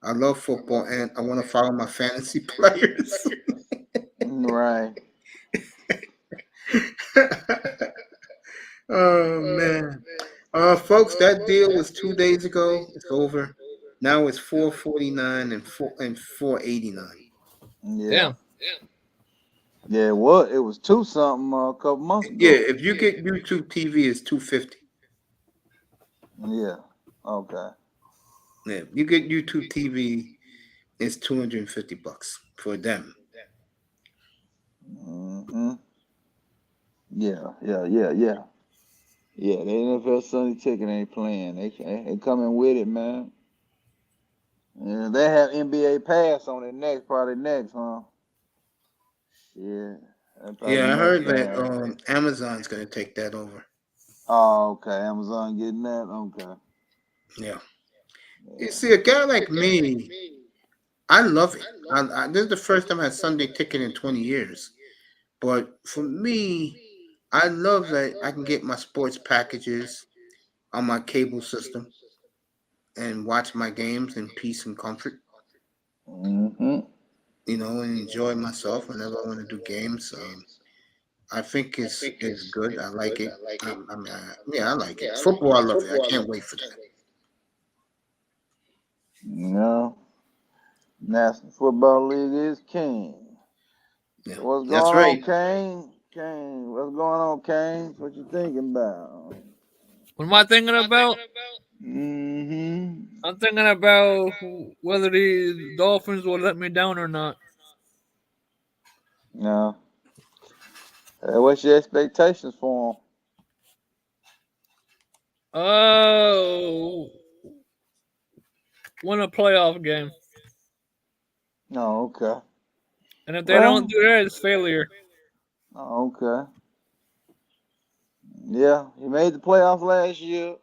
[SPEAKER 1] I love football and I want to follow my fantasy players."
[SPEAKER 2] Right.
[SPEAKER 1] Oh man. Folks, that deal was 2 days ago. It's over. Now it's 449 and 489.
[SPEAKER 2] Yeah.
[SPEAKER 4] Damn.
[SPEAKER 2] Yeah, what? It was two something a couple months
[SPEAKER 1] Yeah,
[SPEAKER 2] ago.
[SPEAKER 1] if you get YouTube TV, it's 250.
[SPEAKER 2] Yeah. Okay.
[SPEAKER 1] Yeah, if you get YouTube TV, it's $250 for them.
[SPEAKER 2] Mm-hmm. Yeah. Yeah, the NFL Sunday ticket ain't playing. They coming with it, man. Yeah, they have NBA Pass on it next, probably next, huh? Yeah, that probably
[SPEAKER 1] Yeah, I
[SPEAKER 2] next
[SPEAKER 1] heard that
[SPEAKER 2] time.
[SPEAKER 1] Amazon's gonna take that over.
[SPEAKER 2] Oh, okay. Amazon getting that. Okay.
[SPEAKER 1] Yeah. You
[SPEAKER 2] Yeah.
[SPEAKER 1] see, a guy like me, I love it. This is the first time I had Sunday ticket in 20 years. But for me, I love that I can get my sports packages on my cable system and watch my games in peace and comfort,
[SPEAKER 2] Mm-hmm.
[SPEAKER 1] and enjoy myself whenever I want to do games. I think it's good. I like it. Yeah, I like it. Football, I love it. I can't wait for that.
[SPEAKER 2] No, National Football League is king.
[SPEAKER 1] Yeah,
[SPEAKER 2] So what's
[SPEAKER 1] that's
[SPEAKER 2] going on,
[SPEAKER 1] right.
[SPEAKER 2] Kane? Kane, what's going on, Kane? What you thinking about?
[SPEAKER 4] What am I thinking about?
[SPEAKER 2] Mm-hmm.
[SPEAKER 4] I'm thinking about whether the Dolphins will let me down or not.
[SPEAKER 2] No. What's your expectations for
[SPEAKER 4] Oh, win a playoff game.
[SPEAKER 2] him? Oh, okay.
[SPEAKER 4] And if they don't
[SPEAKER 2] Well,
[SPEAKER 4] do that, it's failure.
[SPEAKER 2] oh, okay. Yeah, he made the playoffs last year.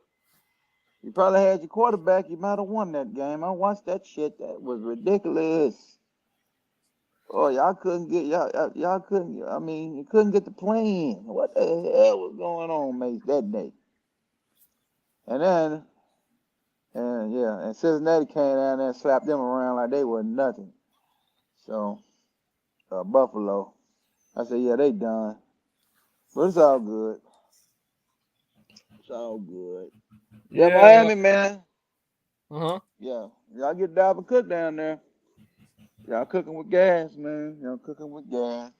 [SPEAKER 2] You probably had your quarterback. You might have won that game. I watched that shit. That was ridiculous. Oh, y'all couldn't get y'all couldn't. I mean, you couldn't get the plane. What the hell was going on, mate, that day? And then, and yeah, and Cincinnati came down there and slapped them around like they were nothing. So, Buffalo, I said, yeah, they done. But it's all good. It's all good. Yeah,
[SPEAKER 4] Yeah.
[SPEAKER 2] Miami, man.
[SPEAKER 4] Uh huh.
[SPEAKER 2] Yeah, y'all get Dalvin Cook down there. Y'all cooking with gas, man. Y'all cooking with gas.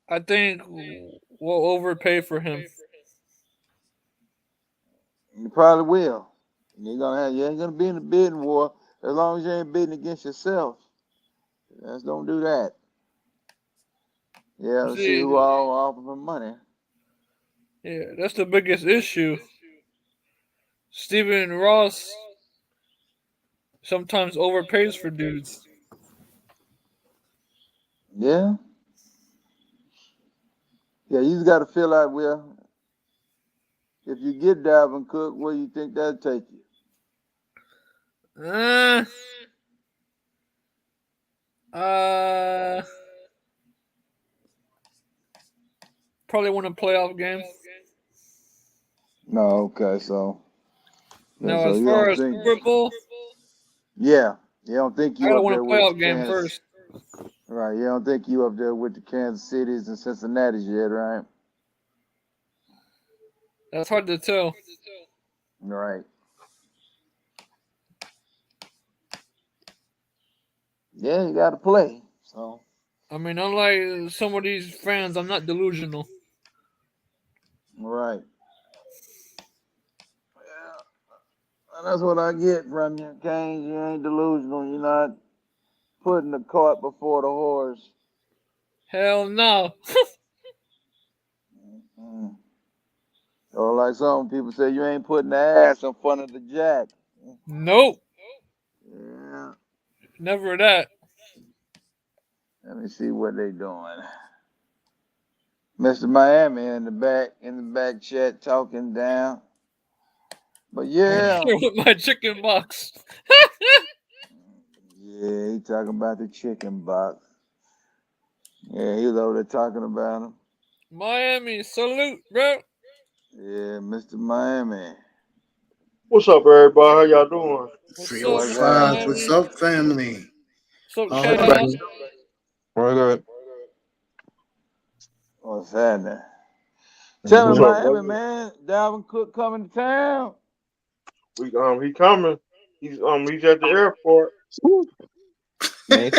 [SPEAKER 4] I think we'll overpay for him.
[SPEAKER 2] You probably will. You ain't gonna be in the bidding war as long as you ain't bidding against yourself. Just don't do that. Yeah,
[SPEAKER 4] You
[SPEAKER 2] let's see who
[SPEAKER 4] see,
[SPEAKER 2] all offering money.
[SPEAKER 4] yeah, that's the biggest issue. Steven Ross sometimes overpays for dudes.
[SPEAKER 2] Yeah. Yeah, you just got to feel out if you get Dalvin Cook, where you think that'll take you?
[SPEAKER 4] Uh, uh, probably win a playoff game.
[SPEAKER 2] No, okay, so
[SPEAKER 4] Now,
[SPEAKER 2] so
[SPEAKER 4] as
[SPEAKER 2] you
[SPEAKER 4] far
[SPEAKER 2] don't
[SPEAKER 4] as
[SPEAKER 2] think?
[SPEAKER 4] Super Bowl,
[SPEAKER 2] Yeah, you don't think
[SPEAKER 4] I
[SPEAKER 2] you
[SPEAKER 4] gotta
[SPEAKER 2] up
[SPEAKER 4] win a
[SPEAKER 2] there with the
[SPEAKER 4] playoff game
[SPEAKER 2] Kansas?
[SPEAKER 4] first.
[SPEAKER 2] Right, you don't think you up there with the Kansas Cities and Cincinnati's yet, right?
[SPEAKER 4] That's hard to tell.
[SPEAKER 2] Right. Yeah, you got to play. So.
[SPEAKER 4] I mean, unlike some of these fans, I'm not delusional.
[SPEAKER 2] Right. Yeah, that's what I get from you, Kane. You ain't delusional. You're not putting the cart before the horse.
[SPEAKER 4] Hell no.
[SPEAKER 2] Mm. Or like some people say, you ain't putting the ass in front of the jack.
[SPEAKER 4] Nope.
[SPEAKER 2] Yeah.
[SPEAKER 4] Never that.
[SPEAKER 2] Let me see what they doing. Mr. Miami in the back chat talking down. But yeah.
[SPEAKER 4] With my chicken box.
[SPEAKER 2] Yeah, he talking about the chicken box. Yeah, he was over there talking about him.
[SPEAKER 4] Miami, salute, bro.
[SPEAKER 2] Yeah, Mr. Miami.
[SPEAKER 5] What's up, everybody? How y'all doing?
[SPEAKER 4] What's up,
[SPEAKER 2] What's
[SPEAKER 1] 305.
[SPEAKER 4] Mr.
[SPEAKER 2] happening?
[SPEAKER 1] What's
[SPEAKER 4] Miami?
[SPEAKER 1] up, family?
[SPEAKER 4] What's up,
[SPEAKER 1] All
[SPEAKER 3] Hey,
[SPEAKER 1] right.
[SPEAKER 4] Chaos?
[SPEAKER 3] buddy. We're good.
[SPEAKER 2] What's happening? Tell
[SPEAKER 5] What's
[SPEAKER 2] me,
[SPEAKER 3] Mhm.
[SPEAKER 5] up,
[SPEAKER 2] Miami,
[SPEAKER 5] brother?
[SPEAKER 2] man. Dalvin Cook coming to town.
[SPEAKER 5] He coming. He's at the airport.
[SPEAKER 3] Woo. Mace,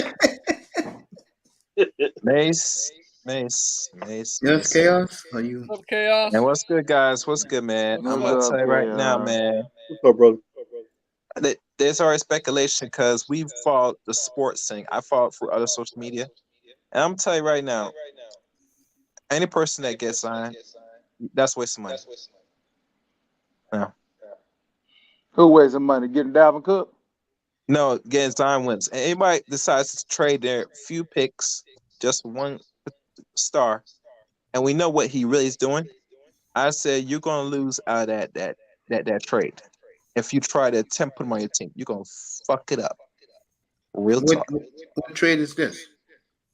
[SPEAKER 5] What's
[SPEAKER 3] Mace, Mace, Mace,
[SPEAKER 1] Yes,
[SPEAKER 3] Mace.
[SPEAKER 1] Chaos? Are you?
[SPEAKER 4] What's up, Chaos?
[SPEAKER 3] And what's good, guys? What's good, man?
[SPEAKER 4] What's
[SPEAKER 3] I'm
[SPEAKER 2] What's
[SPEAKER 3] gonna
[SPEAKER 4] up?
[SPEAKER 3] tell
[SPEAKER 2] up,
[SPEAKER 3] you right now,
[SPEAKER 2] KR?
[SPEAKER 3] man.
[SPEAKER 5] up, brother?
[SPEAKER 3] There's already speculation because we followed the sports thing. I followed through other social media, and I'm gonna tell you right now, any person that gets signed, that's wasting money. No,
[SPEAKER 2] Who wasting money? Getting Dalvin Cook?
[SPEAKER 3] no, getting signed wins. And anybody decides to trade their few picks, just one star, and we know what he really is doing. I said you're gonna lose out of that trade. If you try to attempt put him on your team, you're gonna fuck it up. Real
[SPEAKER 1] What,
[SPEAKER 3] talk.
[SPEAKER 1] what trade is this?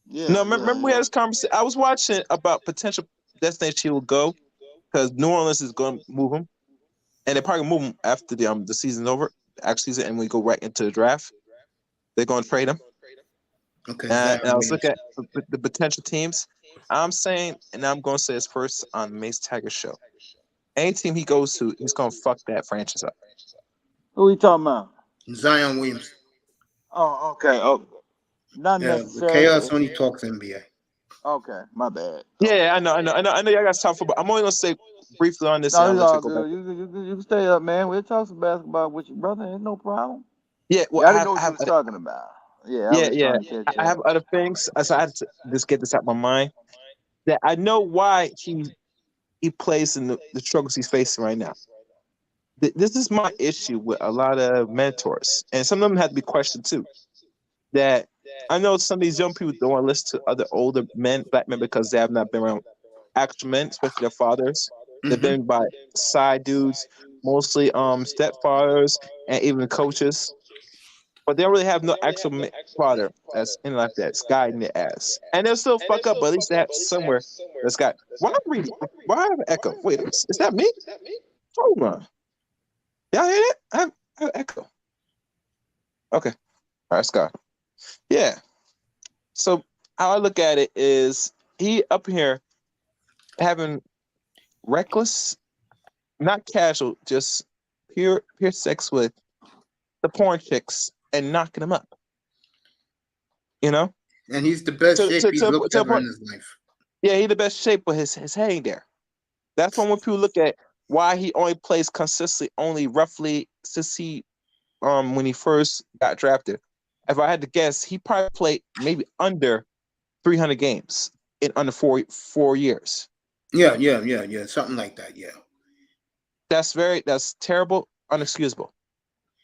[SPEAKER 3] No,
[SPEAKER 2] Yeah,
[SPEAKER 3] remember we had this conversation. I was watching about potential destination he will go because New Orleans is going to move him, and they're probably gonna move him after the season's over, actual season, and we go right into the draft. They're going to trade him.
[SPEAKER 1] Okay,
[SPEAKER 3] And I was
[SPEAKER 1] Zion
[SPEAKER 3] looking at the potential teams. I'm saying, and I'm going to say this first on the Mace Tiger show. Any team he goes to, he's going to fuck that franchise up.
[SPEAKER 2] Who we talking about?
[SPEAKER 1] Zion Williams.
[SPEAKER 2] Oh, okay. Oh, not
[SPEAKER 1] Yeah, but Chaos
[SPEAKER 2] necessarily.
[SPEAKER 1] only talks NBA.
[SPEAKER 2] Okay, my bad.
[SPEAKER 3] Yeah, I know. Y'all got to talk football. I'm only going to say briefly on this, and
[SPEAKER 2] No,
[SPEAKER 3] I'll
[SPEAKER 2] it's
[SPEAKER 3] let you
[SPEAKER 2] all
[SPEAKER 3] go back.
[SPEAKER 2] good. You can stay up, man. We'll talk some basketball with you, brother. Ain't no problem.
[SPEAKER 3] Yeah, well,
[SPEAKER 2] Yeah, I
[SPEAKER 3] I
[SPEAKER 2] didn't
[SPEAKER 3] have,
[SPEAKER 2] know
[SPEAKER 3] I
[SPEAKER 2] what you
[SPEAKER 3] have,
[SPEAKER 2] was talking about. Yeah, I
[SPEAKER 3] yeah,
[SPEAKER 2] was
[SPEAKER 3] yeah.
[SPEAKER 2] trying to catch
[SPEAKER 3] I have
[SPEAKER 2] up.
[SPEAKER 3] other things. So I had to just get this out of my mind. That I know why he plays in the struggles he's facing right now. This is my issue with a lot of mentors, and some of them have to be questioned too. That I know some of these young people don't want to listen to other older men, black men, because they have not been around actual men, especially their fathers. They've
[SPEAKER 1] Mm-hmm.
[SPEAKER 3] been by side dudes, mostly stepfathers and even coaches. But they don't really have no actual father that's in like that's guiding their ass. And they'll still fuck up, but at least they have somewhere that's got. Why am I reading? Why I have an echo? Wait, is that me? Hold on. Y'all hear that? I have an echo. Okay. All right, Scott. Yeah. So how I look at it is he up here having reckless, not casual, just pure sex with the porn chicks and knocking them up. You know?
[SPEAKER 1] And he's the best
[SPEAKER 3] To,
[SPEAKER 1] shape
[SPEAKER 3] to,
[SPEAKER 1] he's
[SPEAKER 3] to,
[SPEAKER 1] looked
[SPEAKER 3] to a
[SPEAKER 1] ever in
[SPEAKER 3] point.
[SPEAKER 1] his life.
[SPEAKER 3] Yeah, he the best shape, but his head ain't there. That's when people look at why he only plays consistently only roughly since he when he first got drafted. If I had to guess, he probably played maybe under 300 games in under 4 years.
[SPEAKER 1] Yeah, something like that. Yeah.
[SPEAKER 3] That's terrible, unexcusable.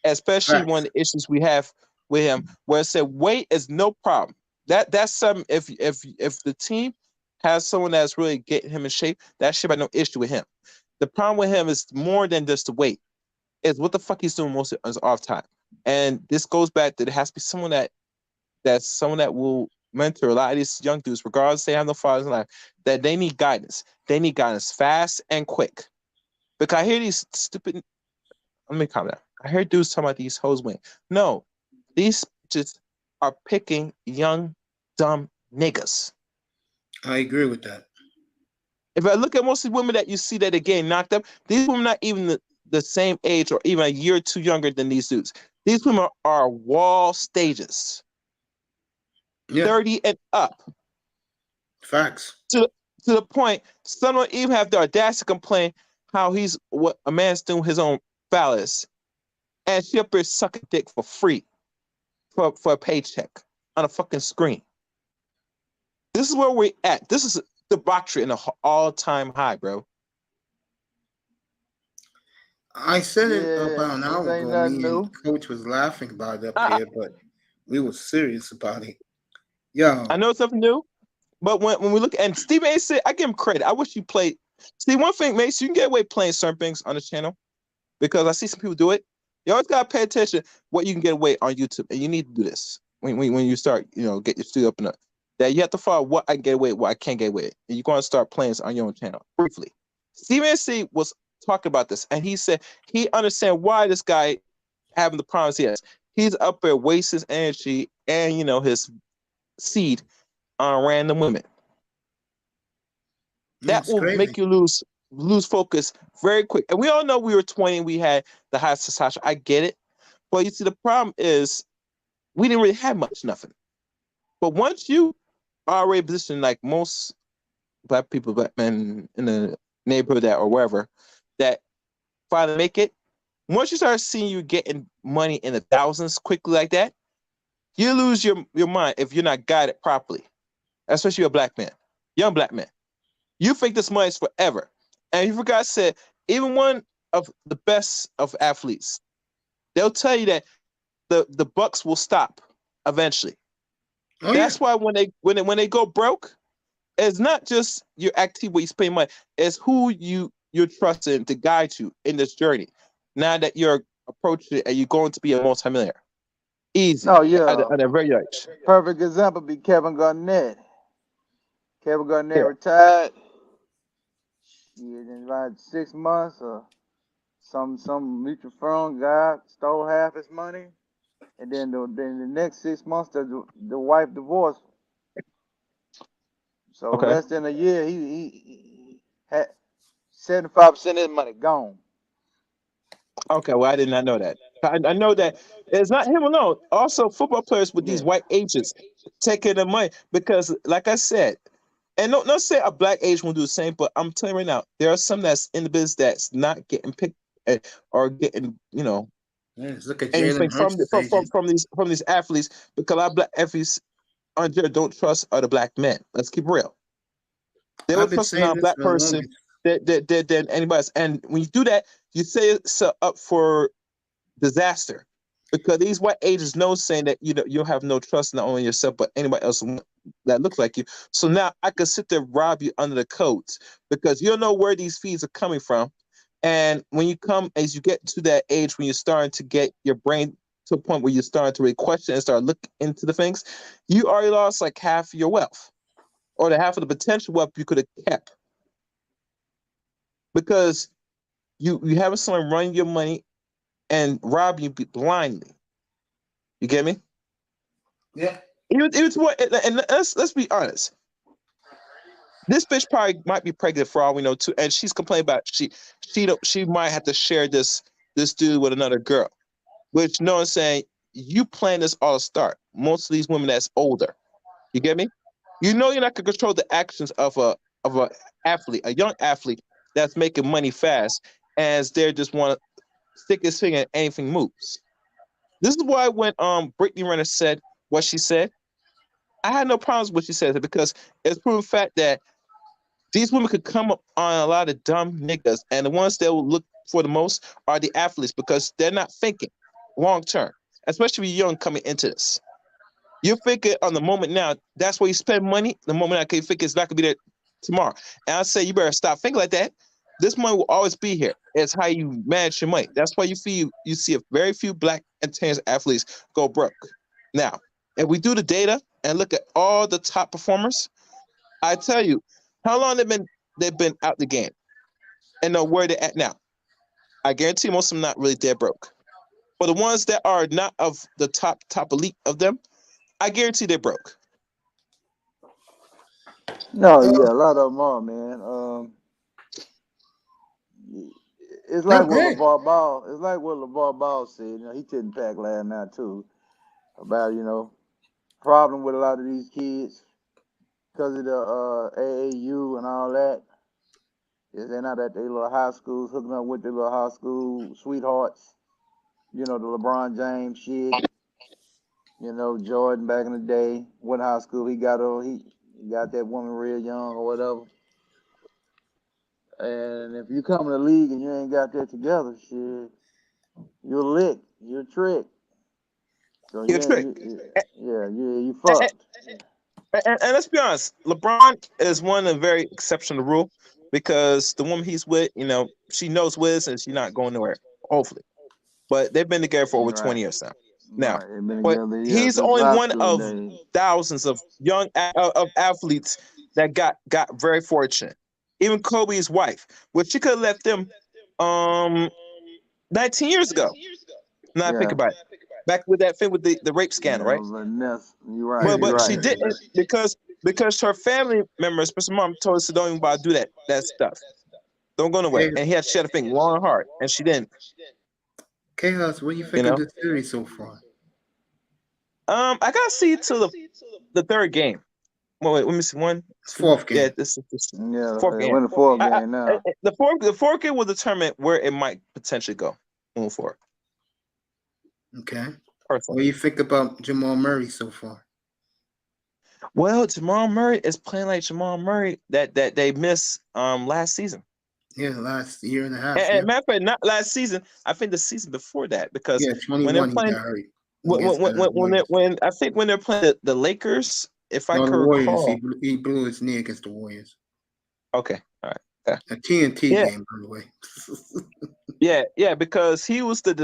[SPEAKER 3] Especially one
[SPEAKER 1] Facts.
[SPEAKER 3] of the issues we have with him, where it said weight is no problem. That's something if the team
[SPEAKER 6] has someone that's really getting him in shape, that shit had no issue with him. The problem with him is more than just the weight. It's what the fuck he's doing most of his off time. And this goes back to there has to be someone that's someone that will mentor a lot of these young dudes, regardless they have no fathers in life, that they need guidance. They need guidance fast and quick. Because I hear these stupid. Let me calm down. I hear dudes talking about these hoes win. No, these just are picking young, dumb niggas.
[SPEAKER 1] I agree with that.
[SPEAKER 6] If I look at most of the women that you see that are getting knocked up, these women not even the same age or even a year or two younger than these dudes. These women are wall stages.
[SPEAKER 1] Yeah.
[SPEAKER 6] 30 and up.
[SPEAKER 1] Facts.
[SPEAKER 6] To the point, some don't even have the audacity to complain how he's what a man's doing his own phallus. And she up here sucking dick for free for a paycheck on a fucking screen. This is where we're at. This is debauchery in an all-time high, bro.
[SPEAKER 1] I said it
[SPEAKER 2] Yeah,
[SPEAKER 1] about an
[SPEAKER 2] this
[SPEAKER 1] hour
[SPEAKER 2] ain't
[SPEAKER 1] ago.
[SPEAKER 2] nothing
[SPEAKER 1] Me
[SPEAKER 2] new.
[SPEAKER 1] and Coach was laughing about it up here, but we were serious about it. Yo,
[SPEAKER 6] I know it's something new, but when we look and Steve A said, I give him credit. I wish you played. See, one thing, Mace, you can get away playing certain things on the channel because I see some people do it. You always gotta pay attention what you can get away on YouTube, and you need to do this when you start, get your studio up and up. That you have to follow what I can get away with, what I can't get away with, and you're gonna start playing this on your own channel briefly. Steve C was talking about this, and he said he understands why this guy having the problems he has. He's up there wasting his energy and his seed on random women. That
[SPEAKER 1] it's
[SPEAKER 6] will
[SPEAKER 1] crazy.
[SPEAKER 6] make you lose focus very quick. And we all know we were 20 and we had the high testosterone. I get it. But you see, the problem is we didn't really have nothing. But once you are already positioned like most black men in the neighborhood or wherever, that finally make it, once you start seeing you getting money in the thousands quickly like that, you lose your mind if you're not guided properly, especially a black man, young black man. You think this money is forever. And you forgot said, even one of the best of athletes, they'll tell you that the bucks will stop eventually.
[SPEAKER 1] Oh,
[SPEAKER 6] That's why when they go broke, it's not just your activity where you spend money, it's who you're trusting to guide you in this journey. Now that you're approaching it and you're going to be a multimillionaire. Easy.
[SPEAKER 2] Oh yeah.
[SPEAKER 6] At a very young age.
[SPEAKER 2] Perfect example be Kevin Garnett. Kevin Garnett
[SPEAKER 6] Yeah.
[SPEAKER 2] retired. In about 6 months, or some mutual fund guy stole half his money, and then the next 6 months the wife divorced. So
[SPEAKER 6] Okay.
[SPEAKER 2] less than a year, he had 75% of his money gone.
[SPEAKER 6] Okay, well, I did not know that. I know that it's not him alone. Also, football players with these
[SPEAKER 2] Yeah.
[SPEAKER 6] white agents taking the money because, like I said, and not say a black agent will do the same, but I'm telling you right now, there are some that's in the business that's not getting picked or getting,
[SPEAKER 1] yes, look at
[SPEAKER 6] anything
[SPEAKER 1] Jalen Hurts'
[SPEAKER 6] from these athletes because a lot of black athletes on there don't trust other black men. Let's keep real. They will
[SPEAKER 1] I've been
[SPEAKER 6] trust a
[SPEAKER 1] saying this
[SPEAKER 6] non-black
[SPEAKER 1] for the
[SPEAKER 6] person
[SPEAKER 1] longest.
[SPEAKER 6] than anybody else. And when you do that, you say it's up for disaster because these white agents know saying that you have no trust not only in yourself but anybody else that looks like you. So now I could sit there rob you under the coats because you don't know where these fees are coming from. And when you come, as you get to that age when you're starting to get your brain to a point where you're starting to really question and start looking into the things, you already lost like half your wealth or the half of the potential wealth you could have kept because you have someone running your money and rob you blindly. You get me?
[SPEAKER 1] Yeah.
[SPEAKER 6] Even to what? And let's be honest. This bitch probably might be pregnant for all we know too, and she's complaining about she might have to share this dude with another girl. Which no one's saying you plan this all to start. Most of these women that's older. You get me? You know you're not gonna control the actions of a athlete, a young athlete that's making money fast, as they just want to stick his finger and anything moves. This is why when Brittany Renner said what she said, I had no problems with what she said because it's proven fact that these women could come up on a lot of dumb niggas, and the ones that will look for the most are the athletes because they're not thinking long term, especially young coming into this. You're thinking on the moment now. That's where you spend money. The moment I can think it's not gonna be there tomorrow. And I say you better stop thinking like that. This money will always be here. It's how you manage your money. That's why you see a very few black and tennis athletes go broke. Now, if we do the data and look at all the top performers, I tell you, how long they've been out the game and know where they're at now. I guarantee most of them not really dead broke. For the ones that are not of the top elite of them, I guarantee they're broke.
[SPEAKER 2] No,
[SPEAKER 1] Uh,
[SPEAKER 2] yeah, a lot of them are, man. It's like
[SPEAKER 1] not
[SPEAKER 2] what
[SPEAKER 1] bad.
[SPEAKER 2] LeVar Ball. It's like what LeVar Ball said. You know, he couldn't pack last night too about problem with a lot of these kids because of the AAU and all that. Is they're not at their little high schools hooking up with their little high school sweethearts. The LeBron James shit. Jordan back in the day, what high school he got he got that woman real young or whatever. And if you come in the league and you ain't got that together, shit, you're lick, you're trick. So
[SPEAKER 6] You're a trick.
[SPEAKER 2] you
[SPEAKER 6] And,
[SPEAKER 2] fucked.
[SPEAKER 6] and let's be honest, LeBron is one of the very exceptional rule because the woman he's with, she knows Wiz and she's not going nowhere, hopefully. But they've been together for over 20 years now. Now,
[SPEAKER 2] Right, been
[SPEAKER 6] but
[SPEAKER 2] together
[SPEAKER 6] he's
[SPEAKER 2] since
[SPEAKER 6] only
[SPEAKER 2] high
[SPEAKER 6] one
[SPEAKER 2] school
[SPEAKER 6] of
[SPEAKER 2] days.
[SPEAKER 6] thousands of young of athletes that got very fortunate. Even Kobe's wife, which she could have left them 19 years ago. Now I think
[SPEAKER 2] Yeah,
[SPEAKER 6] about it. Back with that thing with the rape scandal, right?
[SPEAKER 2] Vanessa, you're right,
[SPEAKER 1] Yeah,
[SPEAKER 2] you're
[SPEAKER 6] But she
[SPEAKER 2] right.
[SPEAKER 6] didn't because her family members, especially mom, told us to don't even bother do that stuff. Don't go nowhere.
[SPEAKER 1] Hey,
[SPEAKER 6] And she had to think long and hard, and she didn't.
[SPEAKER 1] Chaos, what do you
[SPEAKER 6] You
[SPEAKER 1] think of
[SPEAKER 6] know.
[SPEAKER 1] the series so far?
[SPEAKER 6] I gotta see to the third game. Wait, let me see. 1, 2.
[SPEAKER 1] Fourth
[SPEAKER 6] Yeah,
[SPEAKER 1] game.
[SPEAKER 6] this
[SPEAKER 2] Yeah,
[SPEAKER 6] fourth game.
[SPEAKER 2] we're in the fourth
[SPEAKER 6] I,
[SPEAKER 2] game now.
[SPEAKER 6] the fourth game will determine where it might potentially go moving forward.
[SPEAKER 1] Okay.
[SPEAKER 6] Personally.
[SPEAKER 1] What do you think about Jamal Murray so far?
[SPEAKER 6] Well, Jamal Murray is playing like Jamal Murray that they missed last season.
[SPEAKER 1] Yeah, last year and a half.
[SPEAKER 6] And matter of fact, not last season. I think the season before that because
[SPEAKER 1] Yeah,
[SPEAKER 6] when they're
[SPEAKER 1] 21 he
[SPEAKER 6] playing
[SPEAKER 1] got hurt
[SPEAKER 6] when
[SPEAKER 1] against
[SPEAKER 6] when
[SPEAKER 1] the Warriors.
[SPEAKER 6] when I think when they're playing the Lakers, if I
[SPEAKER 1] No, the
[SPEAKER 6] can
[SPEAKER 1] Warriors.
[SPEAKER 6] recall.
[SPEAKER 1] He blew his knee against the Warriors.
[SPEAKER 6] Okay, all right. Yeah.
[SPEAKER 1] A TNT
[SPEAKER 6] Yeah.
[SPEAKER 1] game, by the way.
[SPEAKER 6] Yeah, because he was the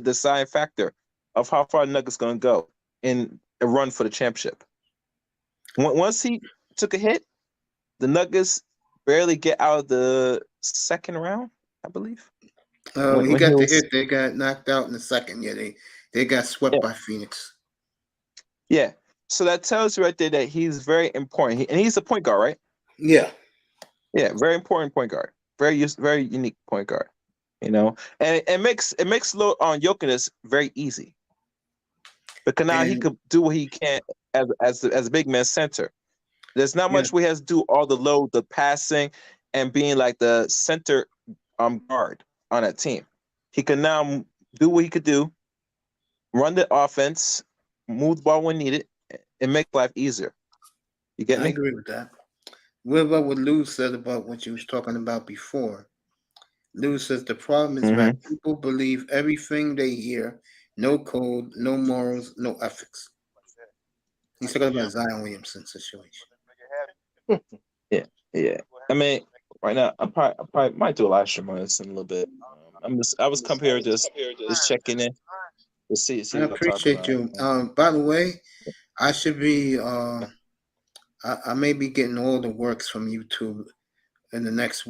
[SPEAKER 6] deciding factor of how far Nuggets gonna go in a run for the championship. Once he took a hit, the Nuggets barely get out of the second round, I believe.
[SPEAKER 1] He
[SPEAKER 6] When
[SPEAKER 1] got the
[SPEAKER 6] was,
[SPEAKER 1] hit. They got knocked out in the second. Yeah, they got swept
[SPEAKER 6] yeah.
[SPEAKER 1] by Phoenix.
[SPEAKER 6] Yeah. So that tells you right there that he's very important. And he's a point guard, right?
[SPEAKER 1] Yeah.
[SPEAKER 6] Yeah, very important point guard. Very unique point guard. And it makes load on Jokic very easy. Because now he could do what he can as a big man center. There's not much we has to do all the load, the passing, and being like the center guard on that team. He can now do what he could do, run the offense, move the ball when needed, and make life easier. You get me?
[SPEAKER 1] I agree with that. What about what Lou said about what you was talking about before? Lou says the problem is that people believe everything they hear. No code, no morals, no ethics. He's talking about Zion Williamson situation.
[SPEAKER 6] Yeah. I mean, right now, I probably might do a live stream on this in a little bit. I was comparing just checking in to see
[SPEAKER 1] I
[SPEAKER 6] what I'm talking
[SPEAKER 1] appreciate
[SPEAKER 6] about.
[SPEAKER 1] you. By the way, I should be. I may be getting all the works from YouTube in the next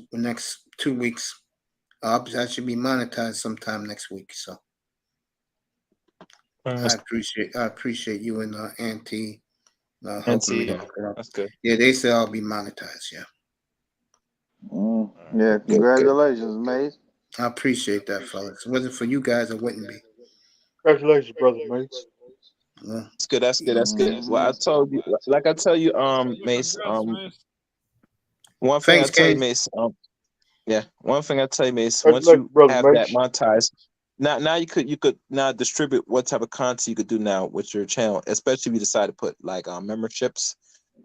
[SPEAKER 1] 2 weeks. I should be monetized sometime next week. So I appreciate you and Auntie helping me out.
[SPEAKER 6] That's good.
[SPEAKER 1] Yeah, they say I'll be monetized. Yeah.
[SPEAKER 2] Yeah, congratulations, Mace.
[SPEAKER 1] I appreciate that, fellas. It wasn't for you guys, it wouldn't be.
[SPEAKER 5] Congratulations, brother Mace.
[SPEAKER 1] Well,
[SPEAKER 6] That's good. Well, I told you, like I tell you, Mace. One thing
[SPEAKER 1] thanks,
[SPEAKER 6] I tell you,
[SPEAKER 1] Kane.
[SPEAKER 6] Mace. One thing I tell you, Mace. Once
[SPEAKER 5] Congratulations,
[SPEAKER 6] you
[SPEAKER 5] brother
[SPEAKER 6] have
[SPEAKER 5] Mace.
[SPEAKER 6] that monetized, now you could now distribute what type of content you could do now with your channel, especially if you decide to put like memberships,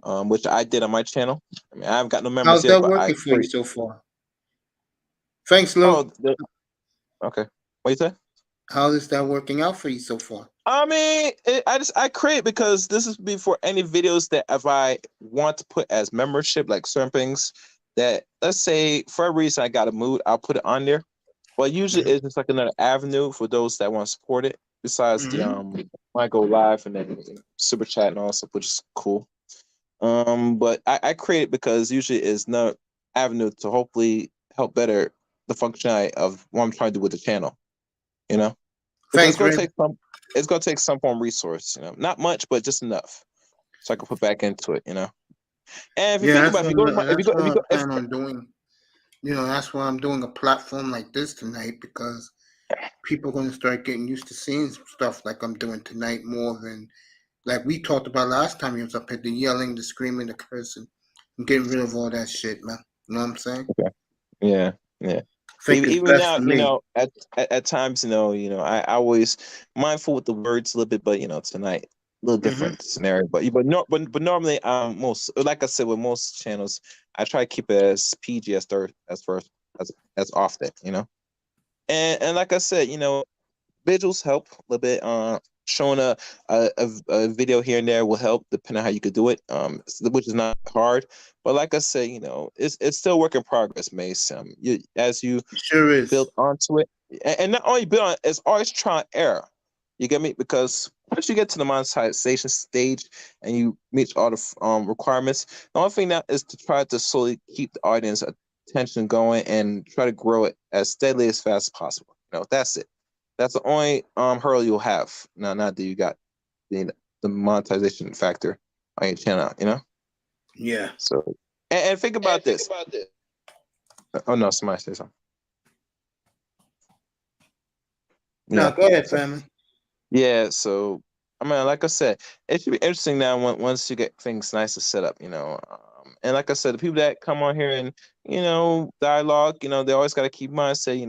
[SPEAKER 6] which I did on my channel. I mean, I haven't got no members
[SPEAKER 1] How's
[SPEAKER 6] yet,
[SPEAKER 1] that
[SPEAKER 6] but
[SPEAKER 1] working for you so far? Thanks, Lou.
[SPEAKER 6] Okay. What you say?
[SPEAKER 1] How is that working out for you so far?
[SPEAKER 6] I mean, I create because this is before any videos that if I want to put as membership, like certain things that let's say for a reason I got a mood, I'll put it on there. But usually it's just like another avenue for those that want to support it. Besides the
[SPEAKER 1] Mm-hmm.
[SPEAKER 6] when I go live and then super chat and all that stuff, which is cool. But I create it because usually it's another avenue to hopefully help better the functionality of what I'm trying to do with the channel. You know, because
[SPEAKER 1] Thanks, Ray.
[SPEAKER 6] it's gonna take some form of resource. You know, not much, but just enough so I can put back into it. You know, and if you
[SPEAKER 1] Yeah,
[SPEAKER 6] think
[SPEAKER 1] that's
[SPEAKER 6] about it,
[SPEAKER 1] what that's what I plan on doing. That's why I'm doing a platform like this tonight, because people are going to start getting used to seeing stuff like I'm doing tonight more than like we talked about last time he was up here, the yelling, the screaming, the cursing. I'm getting rid of all that shit, man. You know what I'm saying?
[SPEAKER 6] yeah, yeah.
[SPEAKER 1] I think it's
[SPEAKER 6] Even
[SPEAKER 1] best
[SPEAKER 6] now,
[SPEAKER 1] for me.
[SPEAKER 6] at times, I always mindful with the words a little bit, but tonight a little
[SPEAKER 1] Mm-hmm.
[SPEAKER 6] different scenario. But normally, most like I said with most channels, I try to keep it as PG as third as first as often, and like I said, visuals help a little bit. Showing a video here and there will help, depending on how you could do it. Which is not hard, but like I said, it's still work in progress, Mace. As you
[SPEAKER 1] It sure is.
[SPEAKER 6] build onto it, and not only build on it, it's always try and error. You get me? Because once you get to the monetization stage and you meet all the requirements, the only thing now is to try to slowly keep the audience attention going and try to grow it as steadily as fast as possible. That's it. That's the only hurdle you'll have. Now, not that you got the monetization factor on your channel,
[SPEAKER 1] Yeah.
[SPEAKER 6] So, and think about this. Oh no, somebody say something.
[SPEAKER 1] Now
[SPEAKER 6] Yeah.
[SPEAKER 1] go ahead,
[SPEAKER 6] So,
[SPEAKER 1] family.
[SPEAKER 6] yeah. So, I mean, like I said, it should be interesting now once you get things nice to set up, and like I said, the people that come on here and dialogue, they always got to keep in mind, say,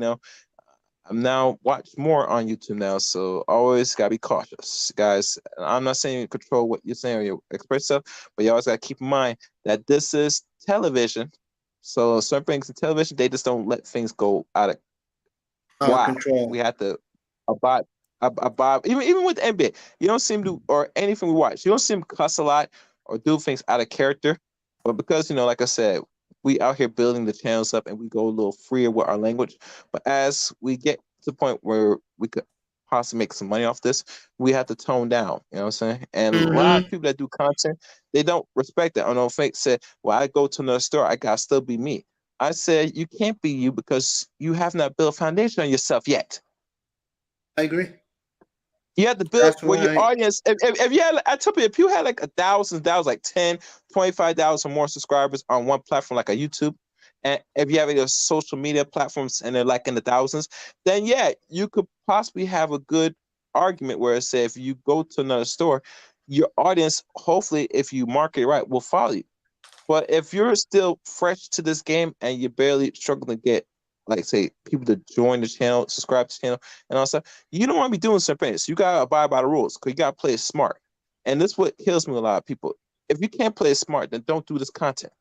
[SPEAKER 6] I'm now watch more on YouTube now, so always gotta be cautious, guys. I'm not saying you control what you're saying or you express stuff, but you always gotta keep in mind that this is television. So certain things in television, they just don't let things go out of
[SPEAKER 1] Out of
[SPEAKER 6] wow.
[SPEAKER 1] control.
[SPEAKER 6] We have to abide abide even with the NBA. You don't seem to or anything we watch, you don't seem to cuss a lot or do things out of character. But because like I said, we out here building the channels up and we go a little freer with our language. But as we get to the point where we could possibly make some money off this, we have to tone down. You know what I'm saying? And a lot
[SPEAKER 1] Mm-hmm.
[SPEAKER 6] of people that do content, they don't respect that. I know Fake said, well, I go to another store, I gotta still be me. I said you can't be you because you have not built a foundation on yourself yet.
[SPEAKER 1] I agree.
[SPEAKER 6] You have to build
[SPEAKER 1] That's
[SPEAKER 6] where your
[SPEAKER 1] why.
[SPEAKER 6] audience, if you had, I tell you, if you had like 1,000, like 10, 25,000 more subscribers on one platform, like a YouTube, and if you have any social media platforms and they're like in the thousands, then yeah, you could possibly have a good argument where it say if you go to another store, your audience, hopefully, if you market it right, will follow you. But if you're still fresh to this game and you're barely struggling to get, like, say, people to join the channel, subscribe to the channel, and all that stuff, you don't want to be doing certain things. You gotta abide by the rules because you gotta play it smart. And this is what kills me with a lot of people. If you can't play it smart, then don't do this content.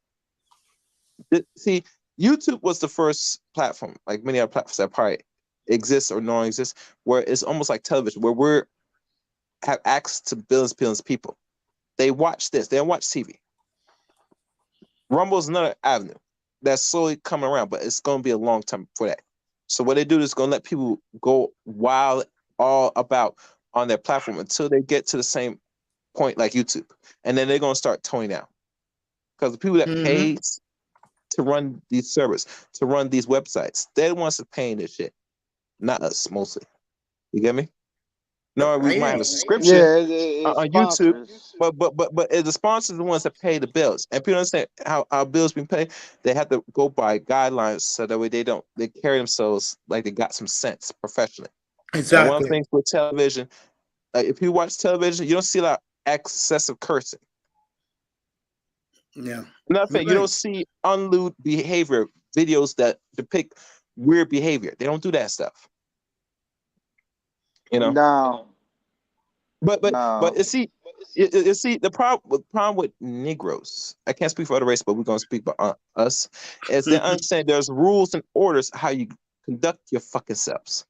[SPEAKER 6] See, YouTube was the first platform, like many other platforms that probably exist or don't exist, where it's almost like television, where we're have access to billions of people. They watch this. They don't watch TV. Rumble is another avenue that's slowly coming around, but it's going to be a long time for that. So what they do is going to let people go wild all about on their platform until they get to the same point like YouTube, and then they're going to start toning out because the people that
[SPEAKER 1] Mm-hmm.
[SPEAKER 6] pay to run these servers, to run these websites, they're the ones that paying this shit, not us mostly. You get me? No,
[SPEAKER 1] I
[SPEAKER 6] we might
[SPEAKER 1] hear
[SPEAKER 6] have a
[SPEAKER 1] you.
[SPEAKER 6] subscription
[SPEAKER 2] Yeah, it's
[SPEAKER 6] on YouTube,
[SPEAKER 2] sponsors.
[SPEAKER 6] but the sponsors are the ones that pay the bills, and people understand how our bills being paid. They have to go by guidelines so that way they carry themselves like they got some sense professionally. And one of the
[SPEAKER 1] Exactly.
[SPEAKER 6] things with television, if you watch television, you don't see a lot of excessive cursing.
[SPEAKER 1] Yeah.
[SPEAKER 6] Another
[SPEAKER 1] You're
[SPEAKER 6] thing, you
[SPEAKER 1] right.
[SPEAKER 6] don't see unlewd behavior videos that depict weird behavior. They don't do that stuff, you know.
[SPEAKER 2] Now,
[SPEAKER 6] But
[SPEAKER 2] now,
[SPEAKER 6] you see the problem with Negroes. I can't speak for other races, but we're gonna speak about us. Is they understand there's rules and orders how you conduct your fucking selves.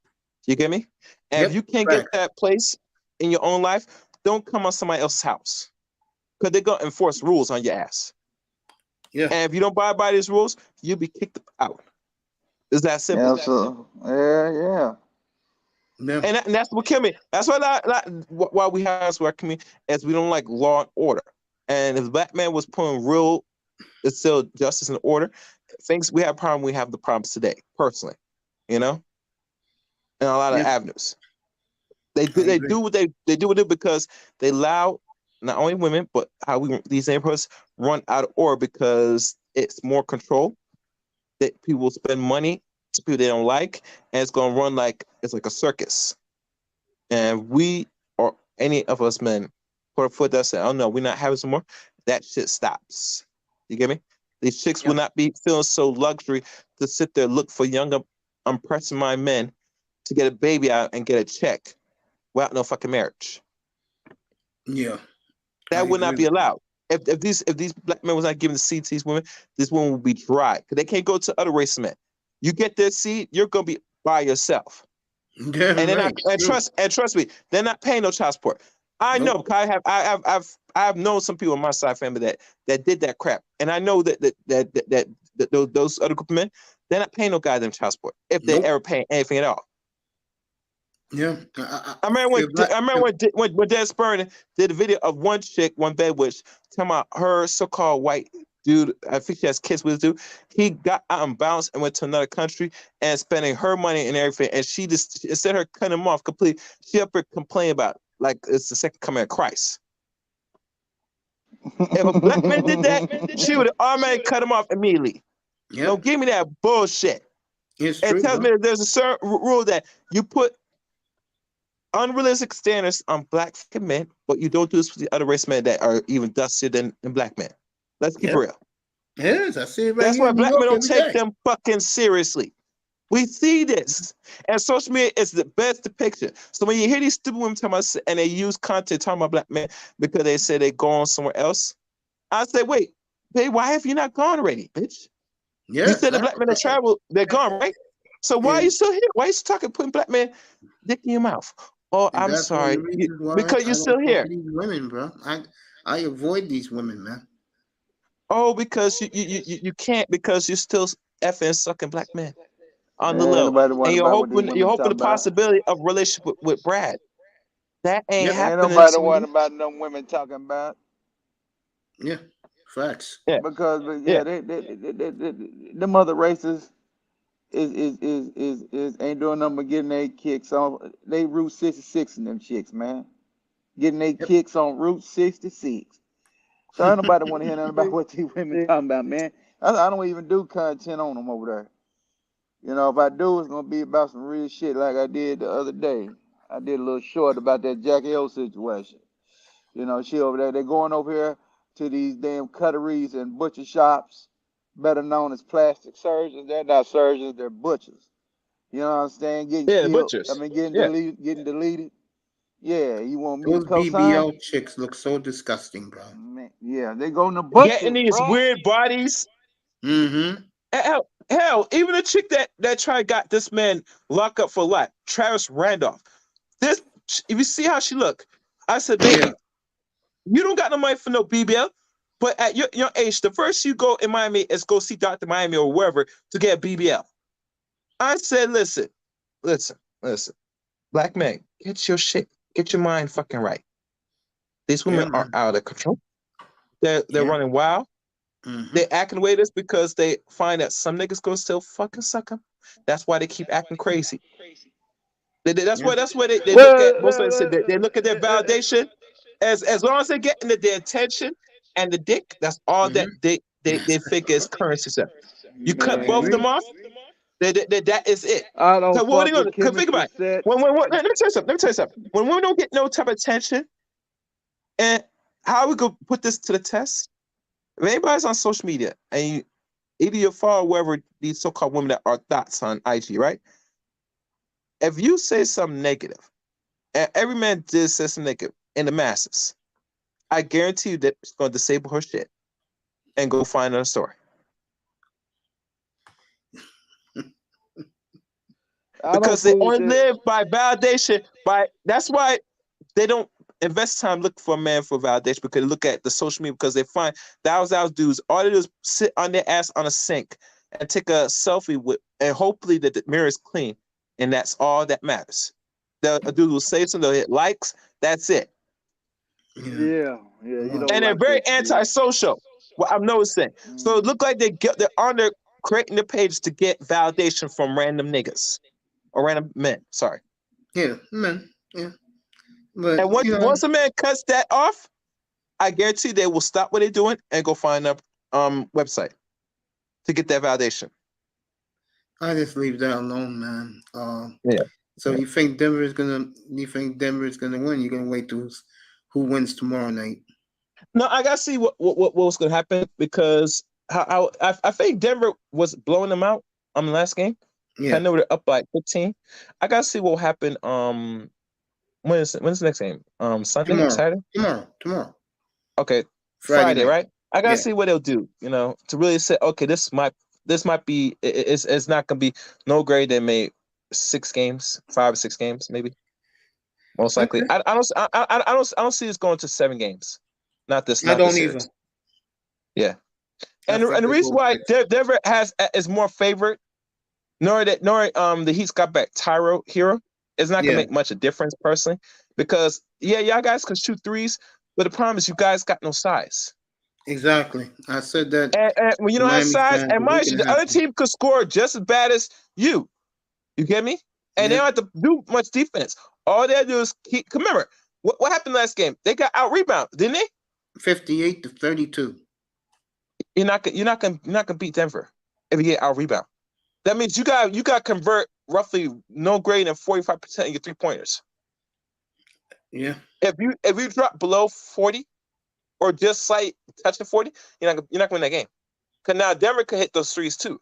[SPEAKER 6] You get me? And if
[SPEAKER 1] Yep.
[SPEAKER 6] you can't get
[SPEAKER 1] Facts.
[SPEAKER 6] that place in your own life, don't come on somebody else's house. Because they're going to enforce rules on your ass.
[SPEAKER 1] Yeah.
[SPEAKER 6] And if you don't abide by these rules, you'll be kicked out. It's that simple.
[SPEAKER 2] Yeah, so yeah.
[SPEAKER 1] Yeah.
[SPEAKER 6] And that's what killed me. That's why we have this work community, as we don't like law and order. And if black man was putting real, it's still justice and order, things we have problem, we have the problems today, personally, in a lot of
[SPEAKER 1] Yeah.
[SPEAKER 6] avenues. They
[SPEAKER 1] I
[SPEAKER 6] do
[SPEAKER 1] agree.
[SPEAKER 6] what they do with it because they allow not only women, but how these neighborhoods run out of order because it's more control. That people will spend money to people they don't like, and it's gonna run like it's like a circus. And we or any of us men put a foot that say, "Oh no, we're not having some more." That shit stops. You get me? These chicks will
[SPEAKER 1] Yeah.
[SPEAKER 6] not be feeling so luxury to sit there look for younger, unpressing mind men to get a baby out and get a check without no fucking marriage.
[SPEAKER 1] Yeah. I
[SPEAKER 6] That would
[SPEAKER 1] agree
[SPEAKER 6] not be
[SPEAKER 1] with you.
[SPEAKER 6] allowed. If these black men was not giving the seed to these women would be dry because they can't go to other race men. You get their seed, you're gonna be by yourself,
[SPEAKER 1] Yeah.
[SPEAKER 6] and they're not.
[SPEAKER 1] Right. True.
[SPEAKER 6] And trust me, they're not paying no child support. I know
[SPEAKER 1] Nope.
[SPEAKER 6] because I have known some people in my side family that did that crap, and I know that those other group of men, they're not paying no goddamn child support if they
[SPEAKER 1] Nope.
[SPEAKER 6] ever paying anything at all.
[SPEAKER 1] Yeah.
[SPEAKER 6] I remember
[SPEAKER 1] If black,
[SPEAKER 6] when Des Spurn did a video of one chick, one bed witch, talking about her so-called white dude. I think she has kids with this dude. He got out and bounced and went to another country and spending her money and everything. And she just instead of her cutting him off completely, she up here complaining about like it's the second coming of Christ. If a black man did that, she would automatically cut him off immediately.
[SPEAKER 1] yep.
[SPEAKER 6] Don't give me that bullshit.
[SPEAKER 1] It's
[SPEAKER 6] It
[SPEAKER 1] true,
[SPEAKER 6] tells
[SPEAKER 1] bro.
[SPEAKER 6] me that there's a certain rule that you put unrealistic standards on black men, but you don't do this with the other race men that are even dustier than black men. Let's keep it
[SPEAKER 1] Yep.
[SPEAKER 6] real.
[SPEAKER 1] It is. I see it right
[SPEAKER 6] That's
[SPEAKER 1] here
[SPEAKER 6] why
[SPEAKER 1] in New
[SPEAKER 6] black men
[SPEAKER 1] York
[SPEAKER 6] don't
[SPEAKER 1] every
[SPEAKER 6] take
[SPEAKER 1] day.
[SPEAKER 6] them fucking seriously. We see this. And social media is the best depiction. So when you hear these stupid women talking about, and they use content talking about black men because they say they go on somewhere else, I say, wait, babe, why have you not gone already, bitch?
[SPEAKER 1] Yeah.
[SPEAKER 6] You said the black men that travel, they're gone, right? So why are you
[SPEAKER 1] And
[SPEAKER 6] still here? Why are you still talking, putting black men dick in your mouth? Oh,
[SPEAKER 1] and
[SPEAKER 6] I'm
[SPEAKER 1] that's one of
[SPEAKER 6] sorry.
[SPEAKER 1] the reasons why
[SPEAKER 6] Because
[SPEAKER 1] I
[SPEAKER 6] you're still
[SPEAKER 1] don't talk to
[SPEAKER 6] here.
[SPEAKER 1] these women, bro. I avoid these women, man.
[SPEAKER 6] Oh, because you can't because you're still effing sucking black men on the
[SPEAKER 2] Ain't
[SPEAKER 6] low.
[SPEAKER 2] nobody
[SPEAKER 6] And
[SPEAKER 2] worried about what these
[SPEAKER 6] you're
[SPEAKER 2] women
[SPEAKER 6] hoping the
[SPEAKER 2] talking about.
[SPEAKER 6] possibility of relationship with Brad. That ain't
[SPEAKER 1] Yep.
[SPEAKER 2] Ain't
[SPEAKER 6] happening.
[SPEAKER 2] nobody worried about them women talking about.
[SPEAKER 1] Yeah. Facts.
[SPEAKER 6] Yeah,
[SPEAKER 2] Because
[SPEAKER 6] yeah.
[SPEAKER 2] yeah, they them other races is ain't doing nothing but getting their kicks on. They Route 66 in them chicks, man. Getting their
[SPEAKER 1] Yep.
[SPEAKER 2] kicks on Route 66. So ain't nobody want to hear nothing about what these women talking about, man. I don't even do content on them over there. You know, if I do, it's gonna be about some real shit like I did the other day. I did a little short about that Jackie O situation. You know, she over there. They're going over here to these damn cutteries and butcher shops, better known as plastic surgeons. They're not surgeons, they're butchers. You know what I'm saying? Getting
[SPEAKER 6] Yeah, the
[SPEAKER 2] killed. I
[SPEAKER 6] butchers.
[SPEAKER 2] mean,
[SPEAKER 6] Yeah.
[SPEAKER 2] getting deleted. Yeah, you want me to
[SPEAKER 1] Those
[SPEAKER 2] co-sign?
[SPEAKER 1] BBL chicks look so disgusting, bro.
[SPEAKER 2] Man, yeah, they going to
[SPEAKER 6] Getting
[SPEAKER 2] butchers,
[SPEAKER 6] these
[SPEAKER 2] bro.
[SPEAKER 6] weird bodies.
[SPEAKER 1] Mm-hmm.
[SPEAKER 6] Hell, even a chick that tried got this man locked up for life, Travis Randolph. This, if you see how she look, I said,
[SPEAKER 1] Yeah.
[SPEAKER 6] baby, you don't got no money for no BBL, but at your age, the first you go in Miami is go see Dr. Miami or wherever to get BBL. I said, listen, black man, get your shit, get your mind fucking right. These
[SPEAKER 1] Yeah,
[SPEAKER 6] women are
[SPEAKER 1] man.
[SPEAKER 6] out of control. They're
[SPEAKER 1] Yeah.
[SPEAKER 6] running wild.
[SPEAKER 1] Mm-hmm.
[SPEAKER 6] They acting the way this because they find that some niggas gonna still fucking suck them. That's why they keep acting crazy. That's
[SPEAKER 1] Yeah.
[SPEAKER 6] why they look
[SPEAKER 2] Well,
[SPEAKER 6] at most of them said they look at their validation as long as they're getting the attention and the dick. That's all that
[SPEAKER 1] Mm-hmm.
[SPEAKER 6] they figure is currency. Stuff. You cut
[SPEAKER 1] I
[SPEAKER 6] both of
[SPEAKER 2] man,
[SPEAKER 6] them
[SPEAKER 1] agree.
[SPEAKER 6] off. That is it.
[SPEAKER 2] I don't
[SPEAKER 6] Cause what are they
[SPEAKER 2] fuck
[SPEAKER 6] gonna?
[SPEAKER 2] with
[SPEAKER 6] Cause think
[SPEAKER 2] chemistry
[SPEAKER 6] about it.
[SPEAKER 2] set.
[SPEAKER 6] Let me tell you something. Let me tell you something. When women don't get no type of attention, and how we go put this to the test? If anybody's on social media and either you follow wherever these so-called women that are thoughts on IG, right? If you say something negative, and every man did say something negative in the masses, I guarantee you that it's going to disable her shit and go find another story.
[SPEAKER 2] I don't
[SPEAKER 6] because they
[SPEAKER 2] fool with
[SPEAKER 6] only
[SPEAKER 2] that.
[SPEAKER 6] live by validation. That's why they don't invest time looking for a man for validation, because they look at the social media, because they find thousands dudes. All they do is sit on their ass on a sink and take a selfie with, and hopefully that the mirror is clean, and that's all that matters. A dude will say something, they'll hit likes. That's it.
[SPEAKER 1] Yeah.
[SPEAKER 2] Yeah, you
[SPEAKER 1] Wow.
[SPEAKER 2] don't
[SPEAKER 6] And they're
[SPEAKER 2] like
[SPEAKER 6] very
[SPEAKER 2] that shit.
[SPEAKER 6] antisocial. What I'm noticing. So it look like they're on there creating the pages to get validation from random niggas or random men. Sorry.
[SPEAKER 1] Yeah, man. Yeah. But
[SPEAKER 6] And once a man cuts that off, I guarantee they will stop what they're doing and go find a website to get that validation.
[SPEAKER 1] I just leave that alone, man.
[SPEAKER 6] Yeah.
[SPEAKER 1] So you think Denver is gonna win? You're gonna wait to who wins tomorrow night?
[SPEAKER 6] No, I gotta see what's gonna happen, because I think Denver was blowing them out on the last game.
[SPEAKER 1] Yeah.
[SPEAKER 6] I know they're up by 15. I gotta see what will happen. When's the next game? Sunday, Saturday?
[SPEAKER 1] Tomorrow.
[SPEAKER 6] Okay,
[SPEAKER 1] Friday
[SPEAKER 6] Friday,
[SPEAKER 1] night.
[SPEAKER 6] right? I gotta
[SPEAKER 1] Yeah.
[SPEAKER 6] see what they'll do. To really say, okay, this might be. It's not gonna be no grade. They made 6 games, 5 or 6 games, maybe. Most likely,
[SPEAKER 1] Okay.
[SPEAKER 6] I don't see this going to 7 games. Not this
[SPEAKER 1] I don't
[SPEAKER 6] series.
[SPEAKER 1] either.
[SPEAKER 6] Yeah,
[SPEAKER 1] I
[SPEAKER 6] and
[SPEAKER 1] think
[SPEAKER 6] the
[SPEAKER 1] they
[SPEAKER 6] reason
[SPEAKER 1] go
[SPEAKER 6] why
[SPEAKER 1] 6.
[SPEAKER 6] Denver is more favored, nor the Heat's got back Tyro Hero, it's not gonna
[SPEAKER 1] Yeah.
[SPEAKER 6] make much a difference personally, because y'all guys can shoot threes, but the problem is you guys got no size.
[SPEAKER 1] Exactly. I said that
[SPEAKER 6] And when you
[SPEAKER 1] to
[SPEAKER 6] don't have
[SPEAKER 1] Miami
[SPEAKER 6] size,
[SPEAKER 1] fans
[SPEAKER 6] and
[SPEAKER 1] a week
[SPEAKER 6] mind you,
[SPEAKER 1] and a
[SPEAKER 6] the
[SPEAKER 1] half
[SPEAKER 6] other
[SPEAKER 1] ago.
[SPEAKER 6] team could score just as bad as you. You get me? And they
[SPEAKER 1] Yeah.
[SPEAKER 6] don't have to do much defense. All they do is remember what happened last game. They got out rebound, didn't they?
[SPEAKER 1] 58-32.
[SPEAKER 6] You're not gonna beat Denver if you get out rebound. That means you got to convert roughly no greater than 45% of your 3-pointers.
[SPEAKER 1] Yeah.
[SPEAKER 6] If you drop below 40 or just slight touching 40, you're not gonna win that game. Because now Denver can hit those threes too,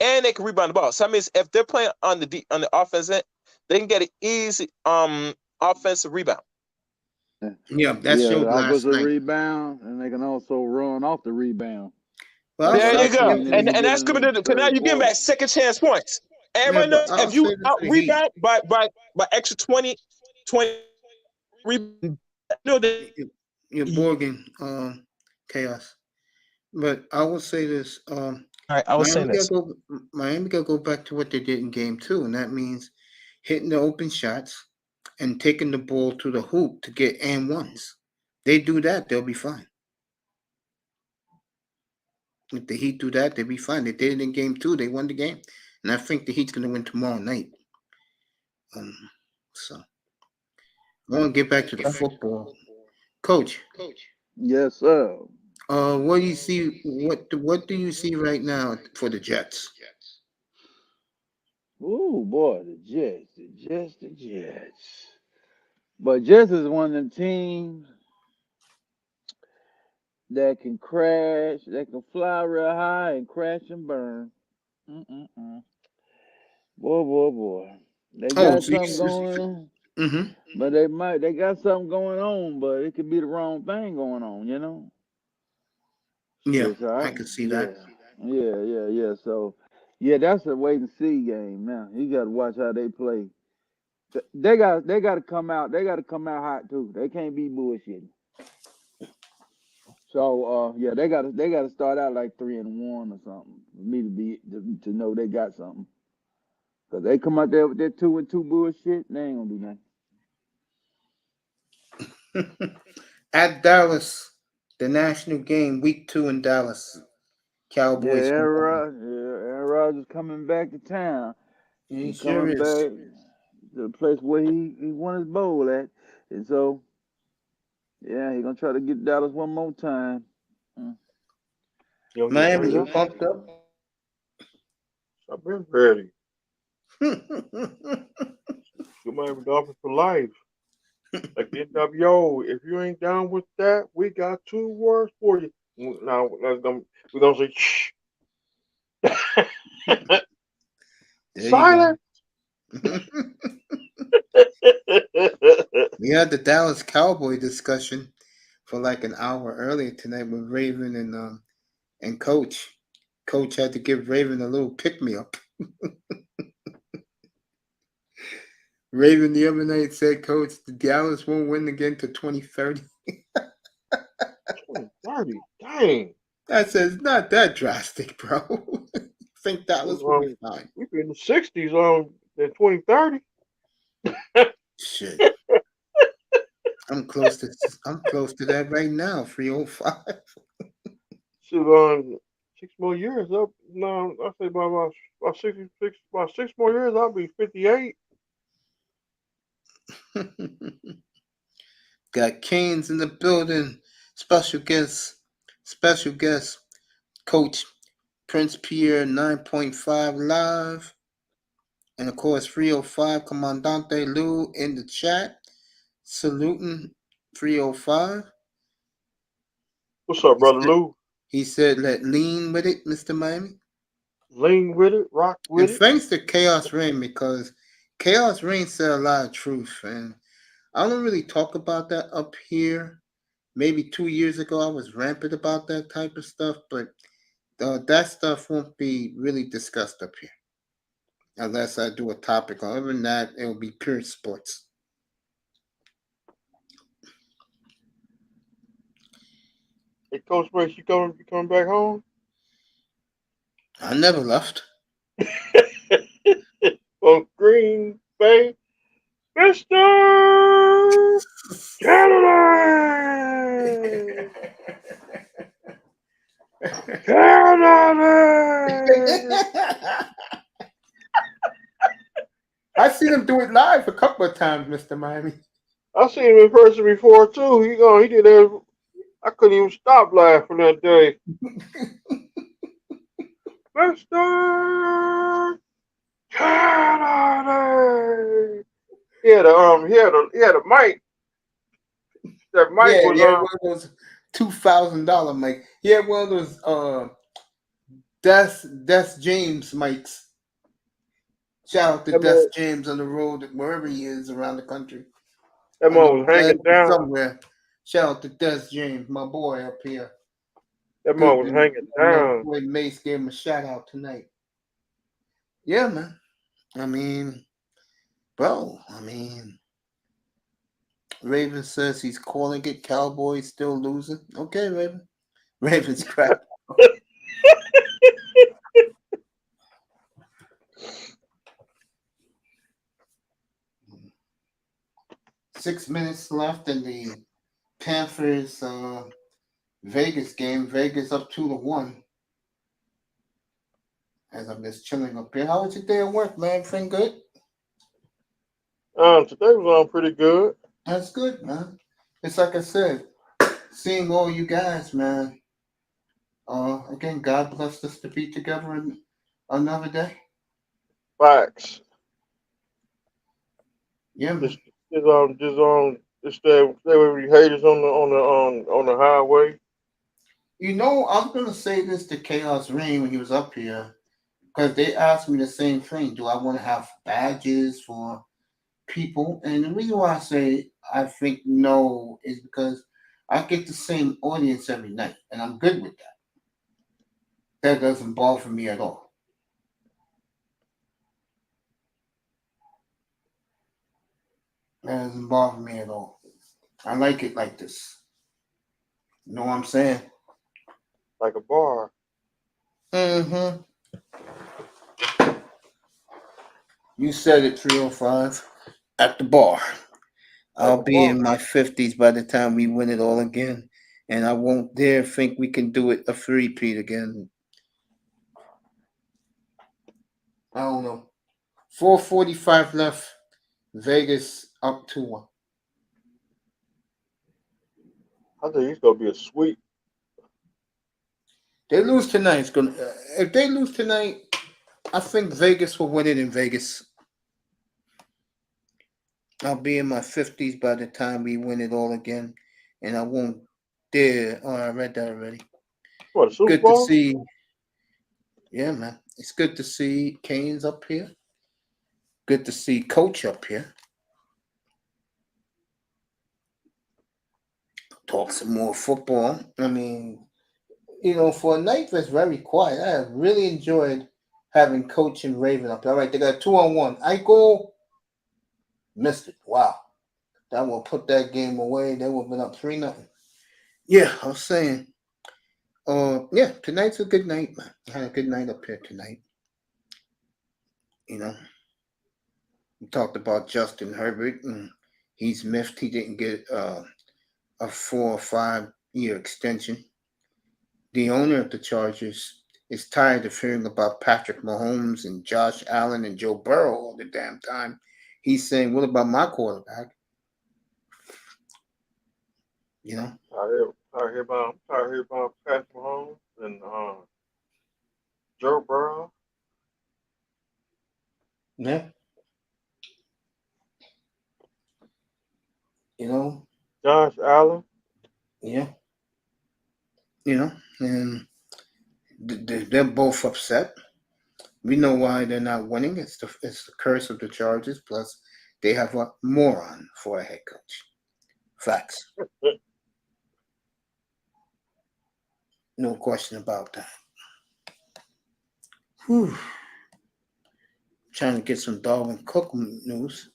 [SPEAKER 6] and they can rebound the ball. So that means if they're playing on the offense end, they can get an easy offensive rebound.
[SPEAKER 1] Yeah, that showed last
[SPEAKER 2] Offensive
[SPEAKER 1] night.
[SPEAKER 2] rebound, and they can also run off the rebound.
[SPEAKER 1] But
[SPEAKER 2] That's
[SPEAKER 6] There
[SPEAKER 2] what
[SPEAKER 6] you
[SPEAKER 2] I
[SPEAKER 6] go.
[SPEAKER 2] seen
[SPEAKER 6] And
[SPEAKER 2] them get
[SPEAKER 6] that's
[SPEAKER 2] in
[SPEAKER 6] coming to
[SPEAKER 2] the
[SPEAKER 6] because now
[SPEAKER 2] third
[SPEAKER 6] you're getting
[SPEAKER 2] quarter.
[SPEAKER 6] back second chance points.
[SPEAKER 1] Yeah,
[SPEAKER 6] Everybody
[SPEAKER 1] but
[SPEAKER 6] knows
[SPEAKER 1] I'll
[SPEAKER 6] if you
[SPEAKER 1] say this
[SPEAKER 6] out
[SPEAKER 1] for the Heat.
[SPEAKER 6] rebound by extra 20 rebound,
[SPEAKER 1] You're Borging chaos. But I will say this.
[SPEAKER 6] All right, I was saying this.
[SPEAKER 1] Miami gotta go back to what they did in game 2, and that means hitting the open shots and taking the ball to the hoop to get and ones. They do that, they'll be fine. If the Heat do that, they'll be fine. They did it in game 2, they won the game. And I think the Heat's gonna win tomorrow night. So I want to get back to the football. Coach,
[SPEAKER 2] Yes, sir.
[SPEAKER 1] what do you see? What do you see right now for the Jets?
[SPEAKER 2] Oh boy, the Jets. But Jets is one of them teams that can crash, that can fly real high and crash and burn. Mm-mm-mm. Boy. They
[SPEAKER 1] Oh,
[SPEAKER 2] got
[SPEAKER 1] so you
[SPEAKER 2] something going,
[SPEAKER 1] mm-hmm.
[SPEAKER 2] but they got something going on, but it could be the wrong thing going on, you know?
[SPEAKER 1] Yeah,
[SPEAKER 2] Shit, so
[SPEAKER 1] I can see
[SPEAKER 2] yeah,
[SPEAKER 1] that.
[SPEAKER 2] yeah. So, yeah, that's a wait and see game now. You got to watch how they play. They got to come out. They got to come out hot too. They can't be bullshitting. So, yeah, they got to start out like 3-1 or something for me to know they got something. Cause they come out there with their 2-2 bullshit, they ain't gonna do nothing.
[SPEAKER 1] At Dallas, the national game, week 2 in Dallas.
[SPEAKER 2] Yeah,
[SPEAKER 1] Cowboys.
[SPEAKER 2] Aaron Rodgers coming back to town.
[SPEAKER 1] He
[SPEAKER 2] He
[SPEAKER 1] sure
[SPEAKER 2] coming
[SPEAKER 1] is.
[SPEAKER 2] back to the place where he won his bowl at. And so, yeah, he gonna try to get Dallas one more time. Mm.
[SPEAKER 5] You don't get
[SPEAKER 1] Miami,
[SPEAKER 5] turned
[SPEAKER 1] you
[SPEAKER 5] up?
[SPEAKER 1] pumped up?
[SPEAKER 5] I've been ready. You Miami Dolphins for life. Like the NWO, if you ain't down with that, we got 2 words for you. Now we're gonna say shh.
[SPEAKER 1] There you
[SPEAKER 5] Silent.
[SPEAKER 1] go. We had the Dallas Cowboy discussion for like an hour earlier tonight with Raven and Coach. Coach had to give Raven a little pick me up. Raven the other night said, Coach, the Dallas won't win again to 2030.
[SPEAKER 5] 2030. Dang.
[SPEAKER 1] I said, it's not that drastic, bro. I think Dallas will be fine.
[SPEAKER 5] We be in the 60s in 2030.
[SPEAKER 1] Shit. I'm close to that right now, 305.
[SPEAKER 5] Shoot, 6 more years up. No, I say about 66, about 6 more years, I'll be 58.
[SPEAKER 1] Got Canes in the building. Special guest, Coach Prince Pierre 9.5 live. And of course, 305 Commandante Lou in the chat. Saluting 305.
[SPEAKER 5] What's up, brother Lou?
[SPEAKER 1] He said, let lean with it, Mr. Miami.
[SPEAKER 5] Lean with it, rock with
[SPEAKER 1] And
[SPEAKER 5] it.
[SPEAKER 1] thanks to Chaos Rain, because Chaos Rain said a lot of truth. And I don't really talk about that up here. Maybe 2 years ago, I was rampant about that type of stuff, but that stuff won't be really discussed up here unless I do a topic. Other than that, it will be pure sports.
[SPEAKER 5] Hey, Coach Brace, you coming back home?
[SPEAKER 1] I never left.
[SPEAKER 5] From Green Bay, Mr. Canada! Canada!
[SPEAKER 1] I seen him do it live a couple of times, Mr. Miami.
[SPEAKER 5] I seen him in person before too. He did that. I couldn't even stop laughing that day. Mr. Canada. He had a mic. That mic was
[SPEAKER 1] one of those $2,000 mic. He had one of those Des James mics. Shout out to Des James on the road, wherever he is around the country.
[SPEAKER 5] That man was hanging down
[SPEAKER 1] somewhere. Shout out to Des James, my boy up here.
[SPEAKER 5] That man was hanging down.
[SPEAKER 1] Boy Mace gave him a shout out tonight. Yeah, man. I mean, bro. Raven says he's calling it. Cowboys still losing. Okay, Raven. Raven's crap. 6 minutes left in the Panthers Vegas game. Vegas up 2-1. As I'm just chilling up here. How was your day at work, man? Everything good?
[SPEAKER 5] Today was on pretty good.
[SPEAKER 1] That's good, man. It's like I said, seeing all you guys, man. Again, God blessed us to be together another day.
[SPEAKER 5] Vikes.
[SPEAKER 1] Yeah, man.
[SPEAKER 5] Just stay with you haters on the highway.
[SPEAKER 1] You know, I'm gonna say this to Chaos Rain when he was up here, because they asked me the same thing. Do I want to have badges for people? And the reason why I say I think no is because I get the same audience every night, and I'm good with that. That doesn't bother me at all. That doesn't bother me at all. I like it like this. You know what I'm saying?
[SPEAKER 5] Like a bar.
[SPEAKER 1] Mm-hmm. You said it, 305. At the bar. I'll be in my 50s by the time we win it all again. And I won't dare think we can do it a three-peat again. I don't know. 4:45 left. Vegas up 2-1.
[SPEAKER 5] I think it's gonna be a sweep.
[SPEAKER 1] They lose tonight. If they lose tonight, I think Vegas will win it in Vegas. I'll be in my 50s by the time we win it all again, and I won't dare. Oh, I read that already.
[SPEAKER 5] What, Super
[SPEAKER 1] Good
[SPEAKER 5] Bowl?
[SPEAKER 1] to see. Yeah, man. It's good to see Canes up here. Good to see Coach up here. Talk some more football. I mean, for a night that's very quiet, I really enjoyed having Coach and Raven up there. All right, they got 2-on-1. Eichel Missed it. Wow. That will put that game away. They would have been up 3-0. Yeah, I was saying. Yeah, tonight's a good night, man. I had a good night up here tonight. You know, we talked about Justin Herbert, and he's miffed he didn't get a 4 or 5 year extension. The owner of the Chargers is tired of hearing about Patrick Mahomes and Josh Allen and Joe Burrow all the damn time. He's saying, "What about my quarterback?" You know.
[SPEAKER 5] I hear about Patrick Mahomes and Joe Burrow.
[SPEAKER 1] Yeah. You know.
[SPEAKER 5] Josh Allen.
[SPEAKER 1] Yeah. You know, and they're both upset. We know why they're not winning. It's the curse of the Chargers. Plus, they have a moron for a head coach. Facts. No question about that. Whew. Trying to get some Dalvin Cook news.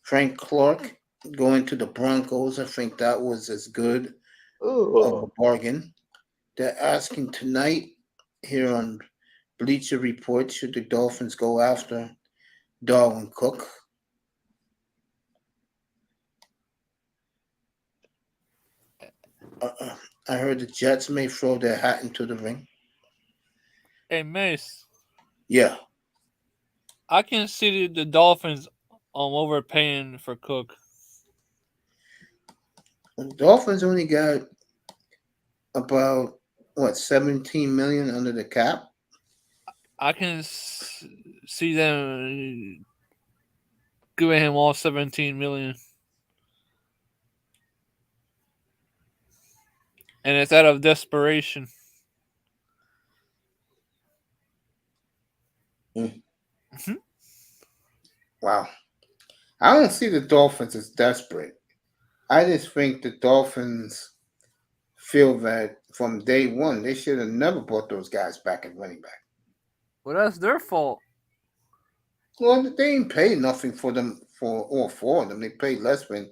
[SPEAKER 1] Frank Clark going to the Broncos. I think that was as good of a bargain. They're asking tonight here on Bleacher Report, should the Dolphins go after Dalvin Cook? I heard the Jets may throw their hat into the ring.
[SPEAKER 4] Hey, Mace.
[SPEAKER 1] Yeah.
[SPEAKER 4] I can see the Dolphins overpaying for Cook.
[SPEAKER 1] The Dolphins only got about, 17 million under the cap?
[SPEAKER 4] I can see them giving him all 17 million. And it's out of desperation.
[SPEAKER 1] Mm-hmm. Wow. I don't see the Dolphins as desperate. I just think the Dolphins feel that from day one, they should have never brought those guys back at running back.
[SPEAKER 4] Well, that's their fault.
[SPEAKER 1] Well, they ain't paid nothing for them, for all four of them. They paid less than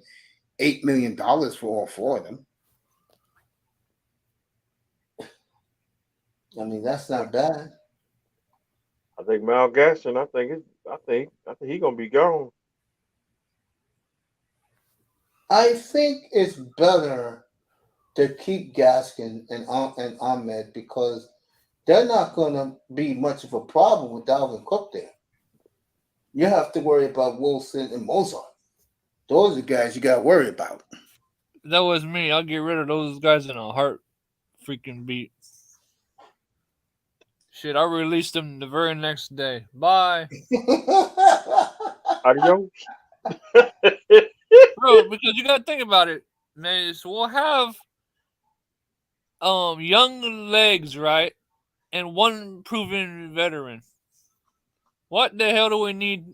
[SPEAKER 1] $8 million for all four of them. I mean, that's not bad.
[SPEAKER 5] I think Mal Gaston. I think he gonna be gone.
[SPEAKER 1] I think it's better to keep Gaskin and Ahmed because they're not going to be much of a problem with Dalvin Cook there. You have to worry about Wilson and Mozart. Those are the guys you got to worry about.
[SPEAKER 4] That was me. I'll get rid of those guys in a heart freaking beat. Shit, I released them the very next day. Bye.
[SPEAKER 5] Adios.
[SPEAKER 4] Bro, because you gotta think about it, man. So we'll have young legs, right? And one proven veteran. What the hell do we need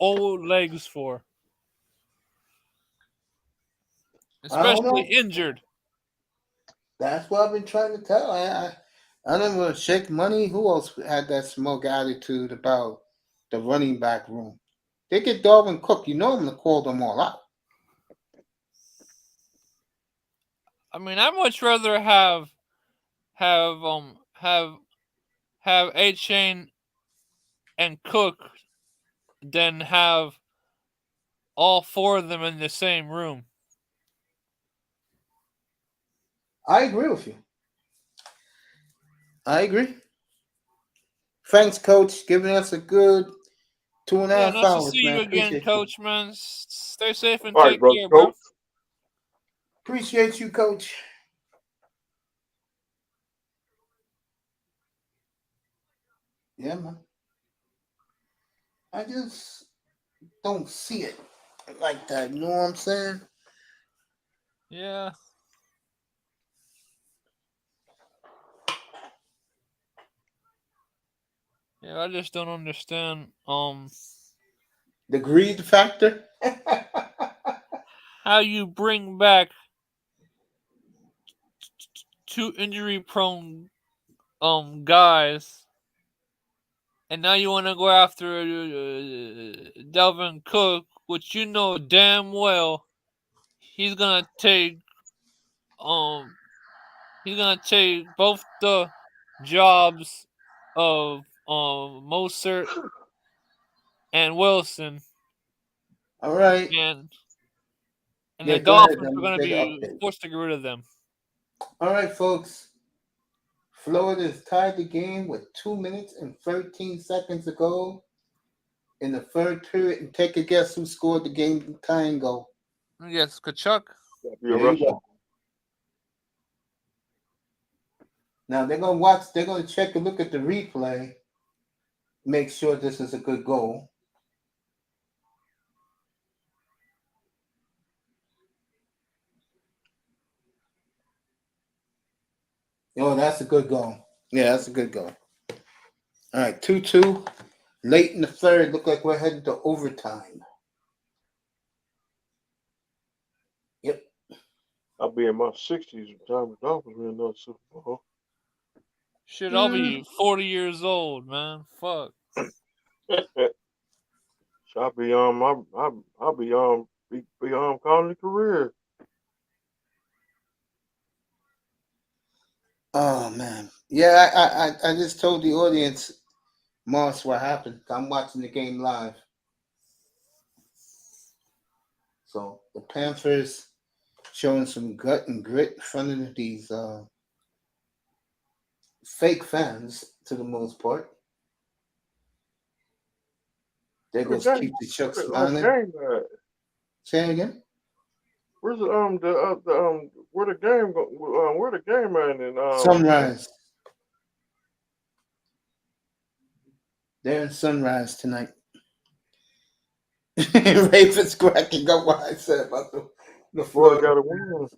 [SPEAKER 4] old legs for? Especially injured.
[SPEAKER 1] That's what I've been trying to tell. I don't want to shake money. Who else had that smug attitude about the running back room? They get Dalvin Cook. You know I'm gonna call them all out.
[SPEAKER 4] I mean, I'd much rather have A-Chain and Cook than have all four of them in the same room.
[SPEAKER 1] I agree with you. I agree. Thanks, Coach, giving us a good 2.5
[SPEAKER 4] nice
[SPEAKER 1] hours,
[SPEAKER 4] to see
[SPEAKER 1] man.
[SPEAKER 4] you again,
[SPEAKER 1] Appreciate
[SPEAKER 4] Coach, man. Stay safe and
[SPEAKER 5] All right,
[SPEAKER 4] take
[SPEAKER 5] brother
[SPEAKER 4] care, bro.
[SPEAKER 5] Coach.
[SPEAKER 1] Appreciate you, Coach. Yeah, man. I just don't see it like that. You know what I'm saying?
[SPEAKER 4] Yeah. Yeah, I just don't understand
[SPEAKER 1] The greed factor.
[SPEAKER 4] how you bring back two injury prone guys and now you want to go after Delvin Cook, which you know damn well he's gonna take both the jobs of Mostert and Wilson,
[SPEAKER 1] All right.
[SPEAKER 4] and
[SPEAKER 1] Yeah,
[SPEAKER 4] the
[SPEAKER 1] go ahead.
[SPEAKER 4] Dolphins
[SPEAKER 1] I'm
[SPEAKER 4] are
[SPEAKER 1] gonna
[SPEAKER 4] gonna
[SPEAKER 1] get an
[SPEAKER 4] be
[SPEAKER 1] update.
[SPEAKER 4] forced to get rid of them.
[SPEAKER 1] All right, folks. Florida has tied the game with 2 minutes and 13 seconds to go in the third period. And take a guess who scored the game tying goal.
[SPEAKER 4] Yes, Kachuk.
[SPEAKER 5] Gotta be a
[SPEAKER 1] There you
[SPEAKER 5] Russian.
[SPEAKER 1] go. Now they're gonna watch. They're gonna check and look at the replay. Make sure this is a good goal. Oh, that's a good goal. Yeah, that's a good goal. All right, 2-2. Late in the third, look like we're heading to overtime. Yep.
[SPEAKER 5] I'll be in my 60s when Tommy Dolphins win another Super Bowl.
[SPEAKER 4] Shit, I'll be 40 years old, man. Fuck.
[SPEAKER 5] So I'll be calling it career.
[SPEAKER 1] Oh man. Yeah, I just told the audience, Moss, what happened. I'm watching the game live. So the Panthers showing some gut and grit in front of these fake fans to the most part. There
[SPEAKER 5] Where's
[SPEAKER 1] goes
[SPEAKER 5] the
[SPEAKER 1] Keep the Chuck
[SPEAKER 5] game
[SPEAKER 1] smiling.
[SPEAKER 5] at?
[SPEAKER 1] Say it again.
[SPEAKER 5] Where's where the game where the game at? And
[SPEAKER 1] Sunrise. They're in Sunrise tonight. Ravens cracking up what I said about the
[SPEAKER 5] Florida
[SPEAKER 1] Florida.
[SPEAKER 5] got to win.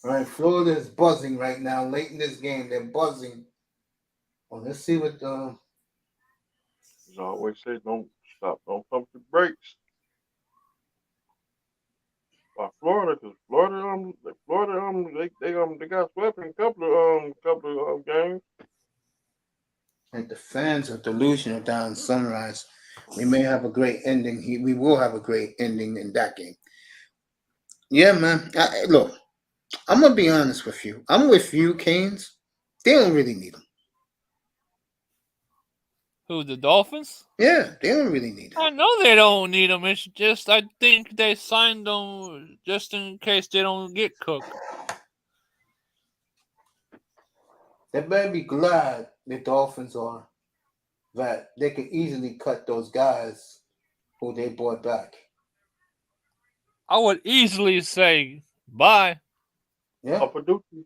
[SPEAKER 1] All right, Florida is buzzing right now. Late in this game, they're buzzing. Well, let's see what.
[SPEAKER 5] As I always say, don't pump the brakes. By Florida, because Florida, they got swept in a couple of games.
[SPEAKER 1] And the fans are delusional down in Sunrise. We may have a great ending. We will have a great ending in that game. Yeah, man. Look, I'm gonna be honest with you. I'm with you, Canes. They don't really need them.
[SPEAKER 4] Who, the Dolphins?
[SPEAKER 1] Yeah, they don't really need them.
[SPEAKER 4] I know they don't need them. It's just I think they signed them just in case they don't get Cook.
[SPEAKER 1] They better be glad the Dolphins are that they can easily cut those guys who they brought back.
[SPEAKER 4] I would easily say bye.
[SPEAKER 1] Yeah.
[SPEAKER 5] Appaducci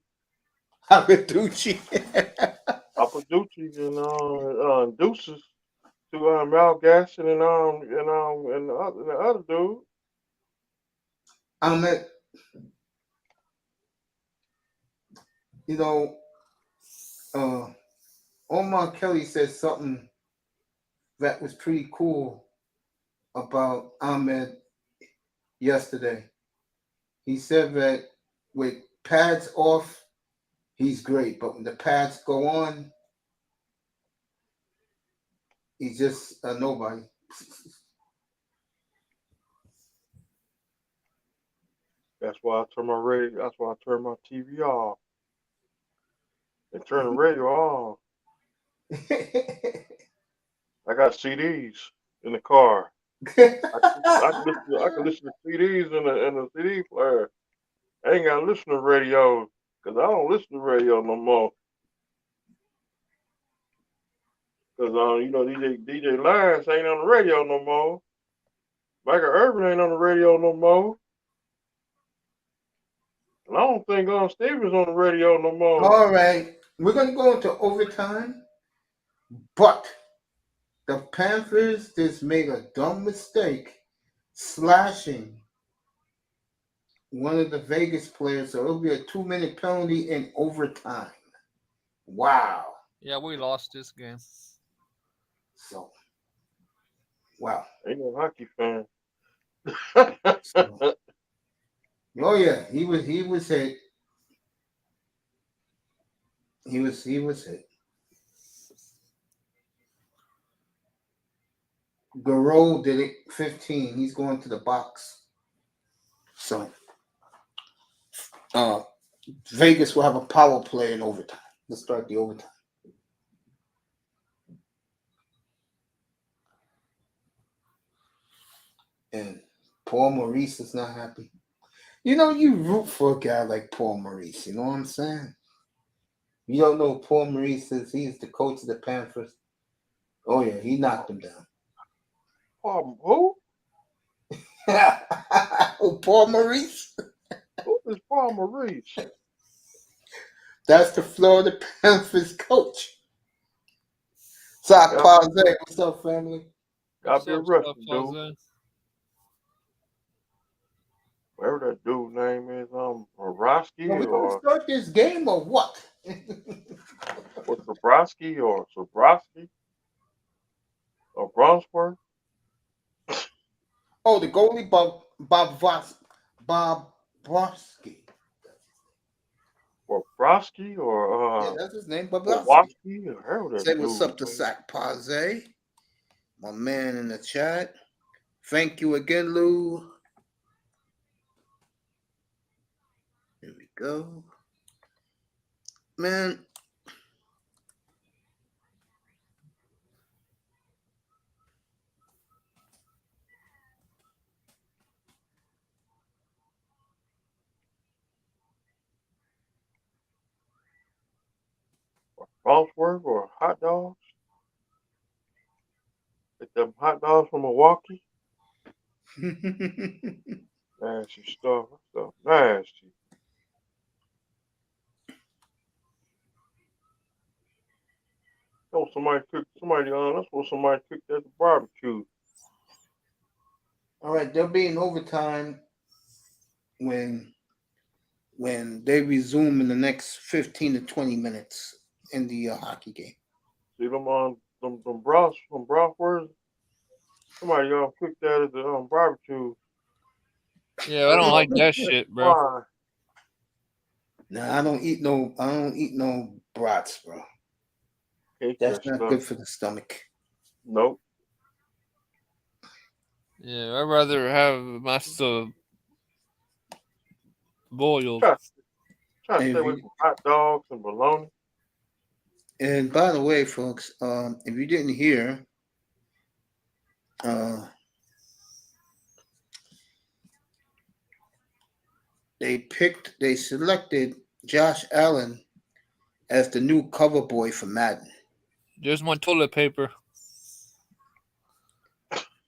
[SPEAKER 1] Hakaduchi.
[SPEAKER 5] and Deuces to Mal Gasson and the other dude.
[SPEAKER 1] I'm at, Omar Kelly said something that was pretty cool about Ahmed yesterday. He said that with pads off, he's great, but when the pads go on, he's just a nobody.
[SPEAKER 5] That's why I turn my radio. That's why I turn my TV off and turn the radio off. I got CDs in the car. I can listen to CDs in the CD player. I ain't gotta listen to radio because I don't listen to radio no more. Because DJ Lyons ain't on the radio no more. Michael Irvin ain't on the radio no more. And I don't think Stevens on the radio no more.
[SPEAKER 1] All right, we're gonna go into overtime, but the Panthers just made a dumb mistake slashing one of the Vegas players, so it'll be a 2-minute penalty in overtime. Wow.
[SPEAKER 4] Yeah, we lost this game.
[SPEAKER 1] So, wow.
[SPEAKER 5] Ain't no hockey fan.
[SPEAKER 1] So, oh yeah, he was hit. He was hit. Garreau did it 15. He's going to the box. So Vegas will have a power play in overtime. Let's start the overtime. And Paul Maurice is not happy. You know, you root for a guy like Paul Maurice. You know what I'm saying? You don't know who Paul Maurice is. He's the coach of the Panthers. Oh, yeah, he knocked him down.
[SPEAKER 5] Who?
[SPEAKER 1] Oh, Paul Maurice?
[SPEAKER 5] Who is Paul Maurice?
[SPEAKER 1] That's the Florida Panthers coach. Sock Pause, what's up, family?
[SPEAKER 5] Gotta be a Russian dude.
[SPEAKER 4] Jose?
[SPEAKER 5] Whatever that dude name is, Borowski
[SPEAKER 1] Are we going to
[SPEAKER 5] or
[SPEAKER 1] start this game or what?
[SPEAKER 5] Sobrowski or Sobrowski or Bronsworth.
[SPEAKER 1] Oh, the goalie, Bob Broski.
[SPEAKER 5] Or Brosky or
[SPEAKER 1] Yeah, that's his name, Bobrovsky.
[SPEAKER 5] Woski or however that
[SPEAKER 1] Say
[SPEAKER 5] dude
[SPEAKER 1] what's up to
[SPEAKER 5] name.
[SPEAKER 1] Sack Paze, my man in the chat. Thank you again, Lou. Here we go. Man.
[SPEAKER 5] Bronsworth or hot dogs. Get them hot dogs from Milwaukee. Nasty stuff. Nasty. Oh, that's what somebody cooked at the barbecue.
[SPEAKER 1] All right, they'll be in overtime when they resume in the next 15 to 20 minutes in the hockey game.
[SPEAKER 5] See them broths from Brothworth. Somebody cooked that at the barbecue.
[SPEAKER 4] Yeah, I don't like that shit, bro.
[SPEAKER 5] Why?
[SPEAKER 1] Nah, I don't eat no brats, bro. That's not good for the stomach.
[SPEAKER 5] Nope.
[SPEAKER 4] Yeah, I'd rather have my stuff boiled.
[SPEAKER 5] Try to stay away from hot dogs and bologna.
[SPEAKER 1] And by the way, folks, if you didn't hear, they selected Josh Allen as the new cover boy for Madden.
[SPEAKER 4] There's my toilet paper.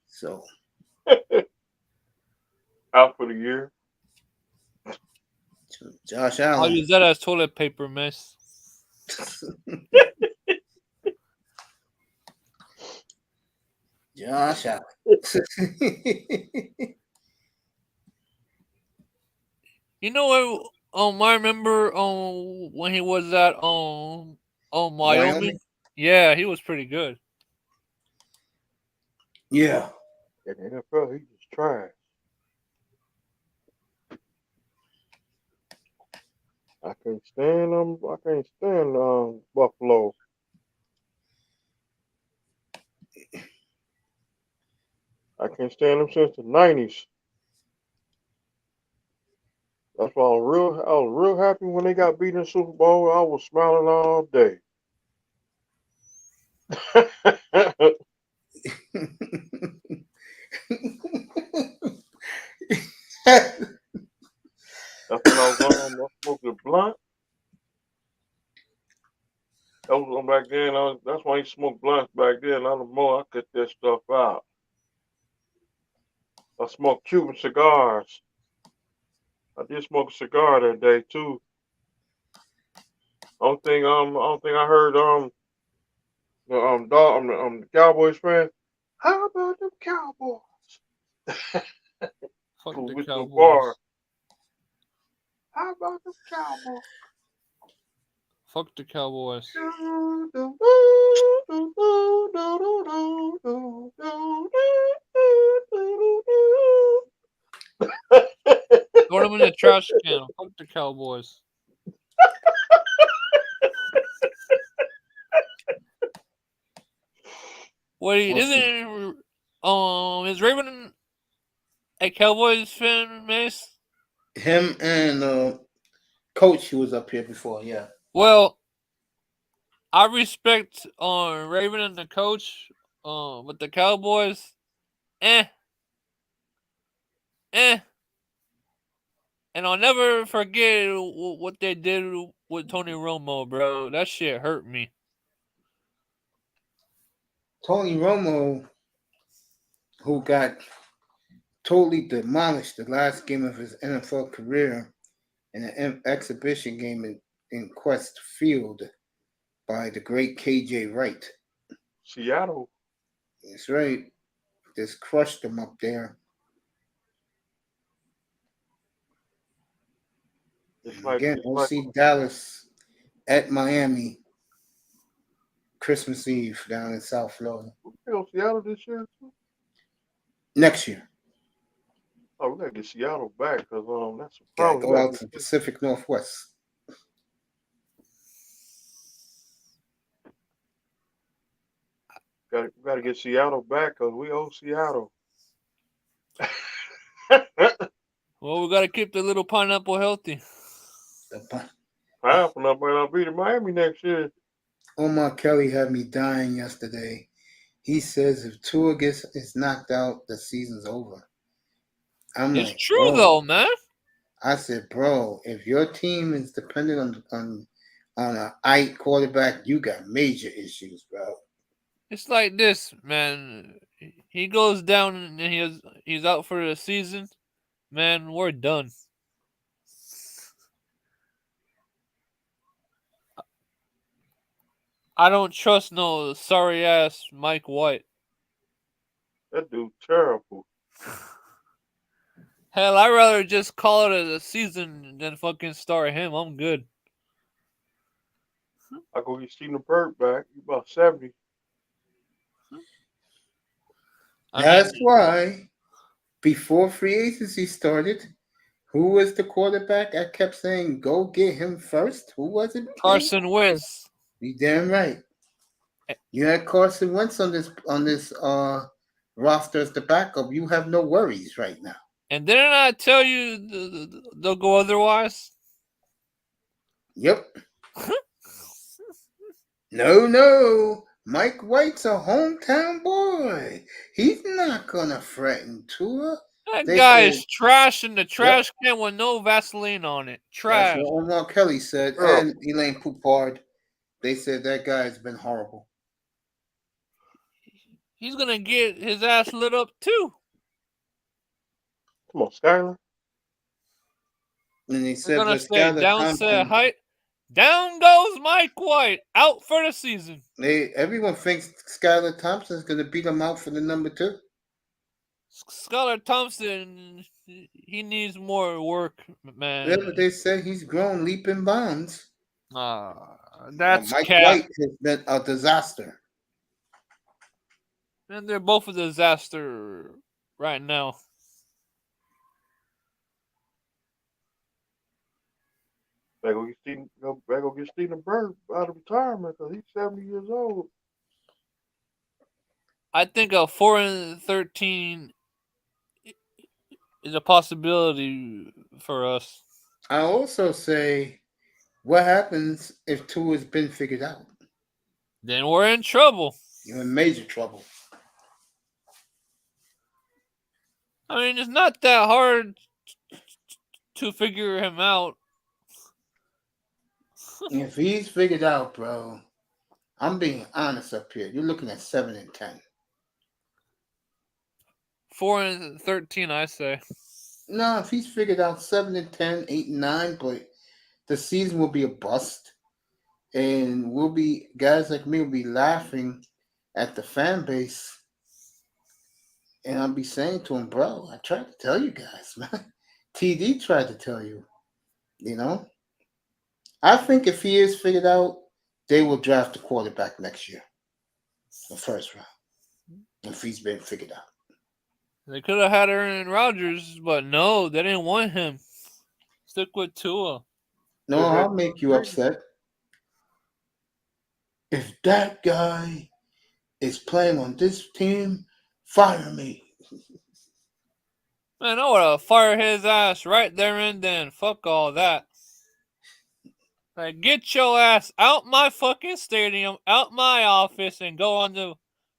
[SPEAKER 1] So
[SPEAKER 5] out for the year.
[SPEAKER 1] Josh
[SPEAKER 4] I'll
[SPEAKER 1] Allen.
[SPEAKER 4] use that as toilet paper, miss.
[SPEAKER 1] Josh Allen.
[SPEAKER 4] You know what? I remember when he was at Wyoming. Yeah, he was pretty good.
[SPEAKER 1] Yeah.
[SPEAKER 5] At the NFL, he just trash. I can't stand Buffalo. I can't stand them since the 90s. That's why I was real happy when they got beat in the Super Bowl. I was smiling all day. That's when I was smoking a blunt. That was back then. That's why I smoked blunts back then. Not no more. I cut that stuff out. I smoked Cuban cigars. I did smoke a cigar that day too. Only thing I heard the Cowboys fan. How about them Cowboys?
[SPEAKER 4] Fuck the
[SPEAKER 5] With
[SPEAKER 4] Cowboys.
[SPEAKER 5] bar. How about them Cowboys?
[SPEAKER 4] Fuck the Cowboys. Throw them in the trash can. Fuck the Cowboys. Wait,
[SPEAKER 1] We'll see.
[SPEAKER 4] isn't is Raven a Cowboys fan, Mace?
[SPEAKER 1] Him and Coach, who was up here before, yeah.
[SPEAKER 4] Well, I respect Raven and the coach. With the Cowboys, eh, eh. And I'll never forget what they did with Tony Romo, bro. That shit hurt me.
[SPEAKER 1] Tony Romo, who got totally demolished the last game of his NFL career in an exhibition game in Quest Field by the great KJ Wright.
[SPEAKER 5] Seattle.
[SPEAKER 1] That's right. Just crushed them up there. Again, we'll see Dallas at Miami Christmas Eve down in South Florida.
[SPEAKER 5] We'll Seattle this year too?
[SPEAKER 1] Next year.
[SPEAKER 5] Oh, we gotta get Seattle back because that's a
[SPEAKER 1] Gotta
[SPEAKER 5] problem.
[SPEAKER 1] go out to the Pacific Northwest.
[SPEAKER 5] Got to get Seattle back because we owe Seattle.
[SPEAKER 4] Well, we gotta keep the little pineapple healthy.
[SPEAKER 5] Pineapple not might not be to Miami next year.
[SPEAKER 1] Omar Kelly had me dying yesterday. He says if Tua is knocked out, the season's over.
[SPEAKER 4] It's like, true though, man.
[SPEAKER 1] I said, bro, if your team is dependent on an IT quarterback, you got major issues, bro.
[SPEAKER 4] It's like this, man. He goes down and he's out for the season. Man, we're done. I don't trust no sorry ass Mike White.
[SPEAKER 5] That dude's terrible.
[SPEAKER 4] Hell, I'd rather just call it a season than fucking start him. I'm good.
[SPEAKER 5] I go get Stephen Bird back. He's about 70.
[SPEAKER 1] That's why before free agency started, who was the quarterback? I kept saying, go get him first. Who was it?
[SPEAKER 4] Carson Wentz.
[SPEAKER 1] You damn right. You had Carson Wentz on this roster as the backup. You have no worries right now.
[SPEAKER 4] And didn't I tell you they'll go otherwise?
[SPEAKER 1] Yep. No. Mike White's a hometown boy. He's not gonna threaten Tua.
[SPEAKER 4] That guy is trash in the trash can with no Vaseline on it. Trash.
[SPEAKER 1] That's what Omar Kelly said, and Elaine Poupard. They said that guy's been horrible.
[SPEAKER 4] He's gonna get his ass lit up too.
[SPEAKER 5] Come on, Skyler.
[SPEAKER 1] And they said
[SPEAKER 4] gonna say down said height. Down goes Mike White, out for the season.
[SPEAKER 1] Everyone thinks Skylar Thompson's gonna beat him out for the number 2.
[SPEAKER 4] Skylar Thompson, he needs more work, man.
[SPEAKER 1] Yeah, but they said he's grown leap and bounds.
[SPEAKER 4] That's
[SPEAKER 1] Mike White has been a disaster.
[SPEAKER 4] And they're both a disaster right now.
[SPEAKER 5] Better go get Stephen Bird out of retirement because he's 70 years old.
[SPEAKER 4] I think a 4-13 is a possibility for us.
[SPEAKER 1] I also say, what happens if Tua has been figured out?
[SPEAKER 4] Then we're in trouble.
[SPEAKER 1] You're in major trouble.
[SPEAKER 4] I mean, it's not that hard to figure him out.
[SPEAKER 1] If he's figured out, bro, I'm being honest up here. You're looking at 7-10.
[SPEAKER 4] 4-13, I say.
[SPEAKER 1] No, if he's figured out 7-10, 8-9, but the season will be a bust, and guys like me will be laughing at the fan base, and I'll be saying to him, bro, I tried to tell you guys, man. TD tried to tell you, I think if he is figured out, they will draft a quarterback next year, the first round, if he's been figured out.
[SPEAKER 4] They could have had Aaron Rodgers, but no, they didn't want him. Stick with Tua.
[SPEAKER 1] No, I'll make you upset. If that guy is playing on this team, fire me.
[SPEAKER 4] Man, I would have fired his ass right there and then. Fuck all that. Like, get your ass out my fucking stadium, out my office, and go on to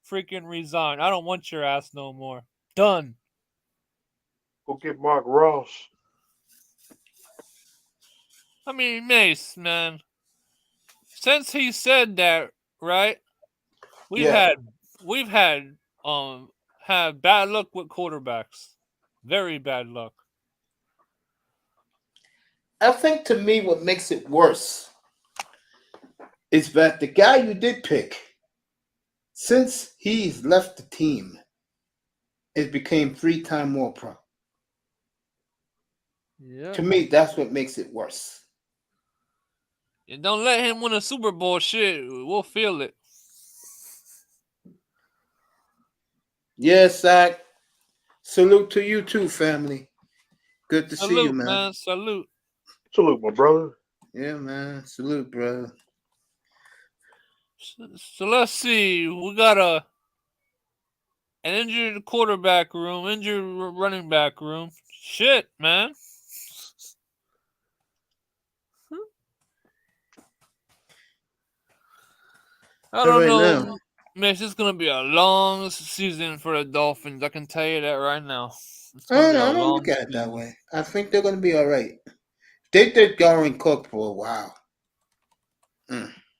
[SPEAKER 4] freaking resign. I don't want your ass no more. Done.
[SPEAKER 5] Go get Mark Ross.
[SPEAKER 4] I mean, Mace, man. Since he said that, right? We've had bad luck with quarterbacks. Very bad luck.
[SPEAKER 1] I think to me what makes it worse is that the guy you did pick, since he's left the team, it became 3-time All-Pro.
[SPEAKER 4] Yeah.
[SPEAKER 1] To me, that's what makes it worse.
[SPEAKER 4] And don't let him win a Super Bowl. Shit, we'll feel it.
[SPEAKER 1] Yes, Zach. Salute to you too, family. Good to see you, man.
[SPEAKER 4] Man. Salute.
[SPEAKER 5] Salute, my brother.
[SPEAKER 1] Yeah, man. Salute, brother.
[SPEAKER 4] So let's see. We got an injured quarterback room, injured running back room. Shit, man. I don't know.
[SPEAKER 1] Now,
[SPEAKER 4] Man, it's just gonna be a long season for the Dolphins. I can tell you that right now.
[SPEAKER 1] I don't look at it that way. I think they're going to be all right. They did Garwin Cook for a while.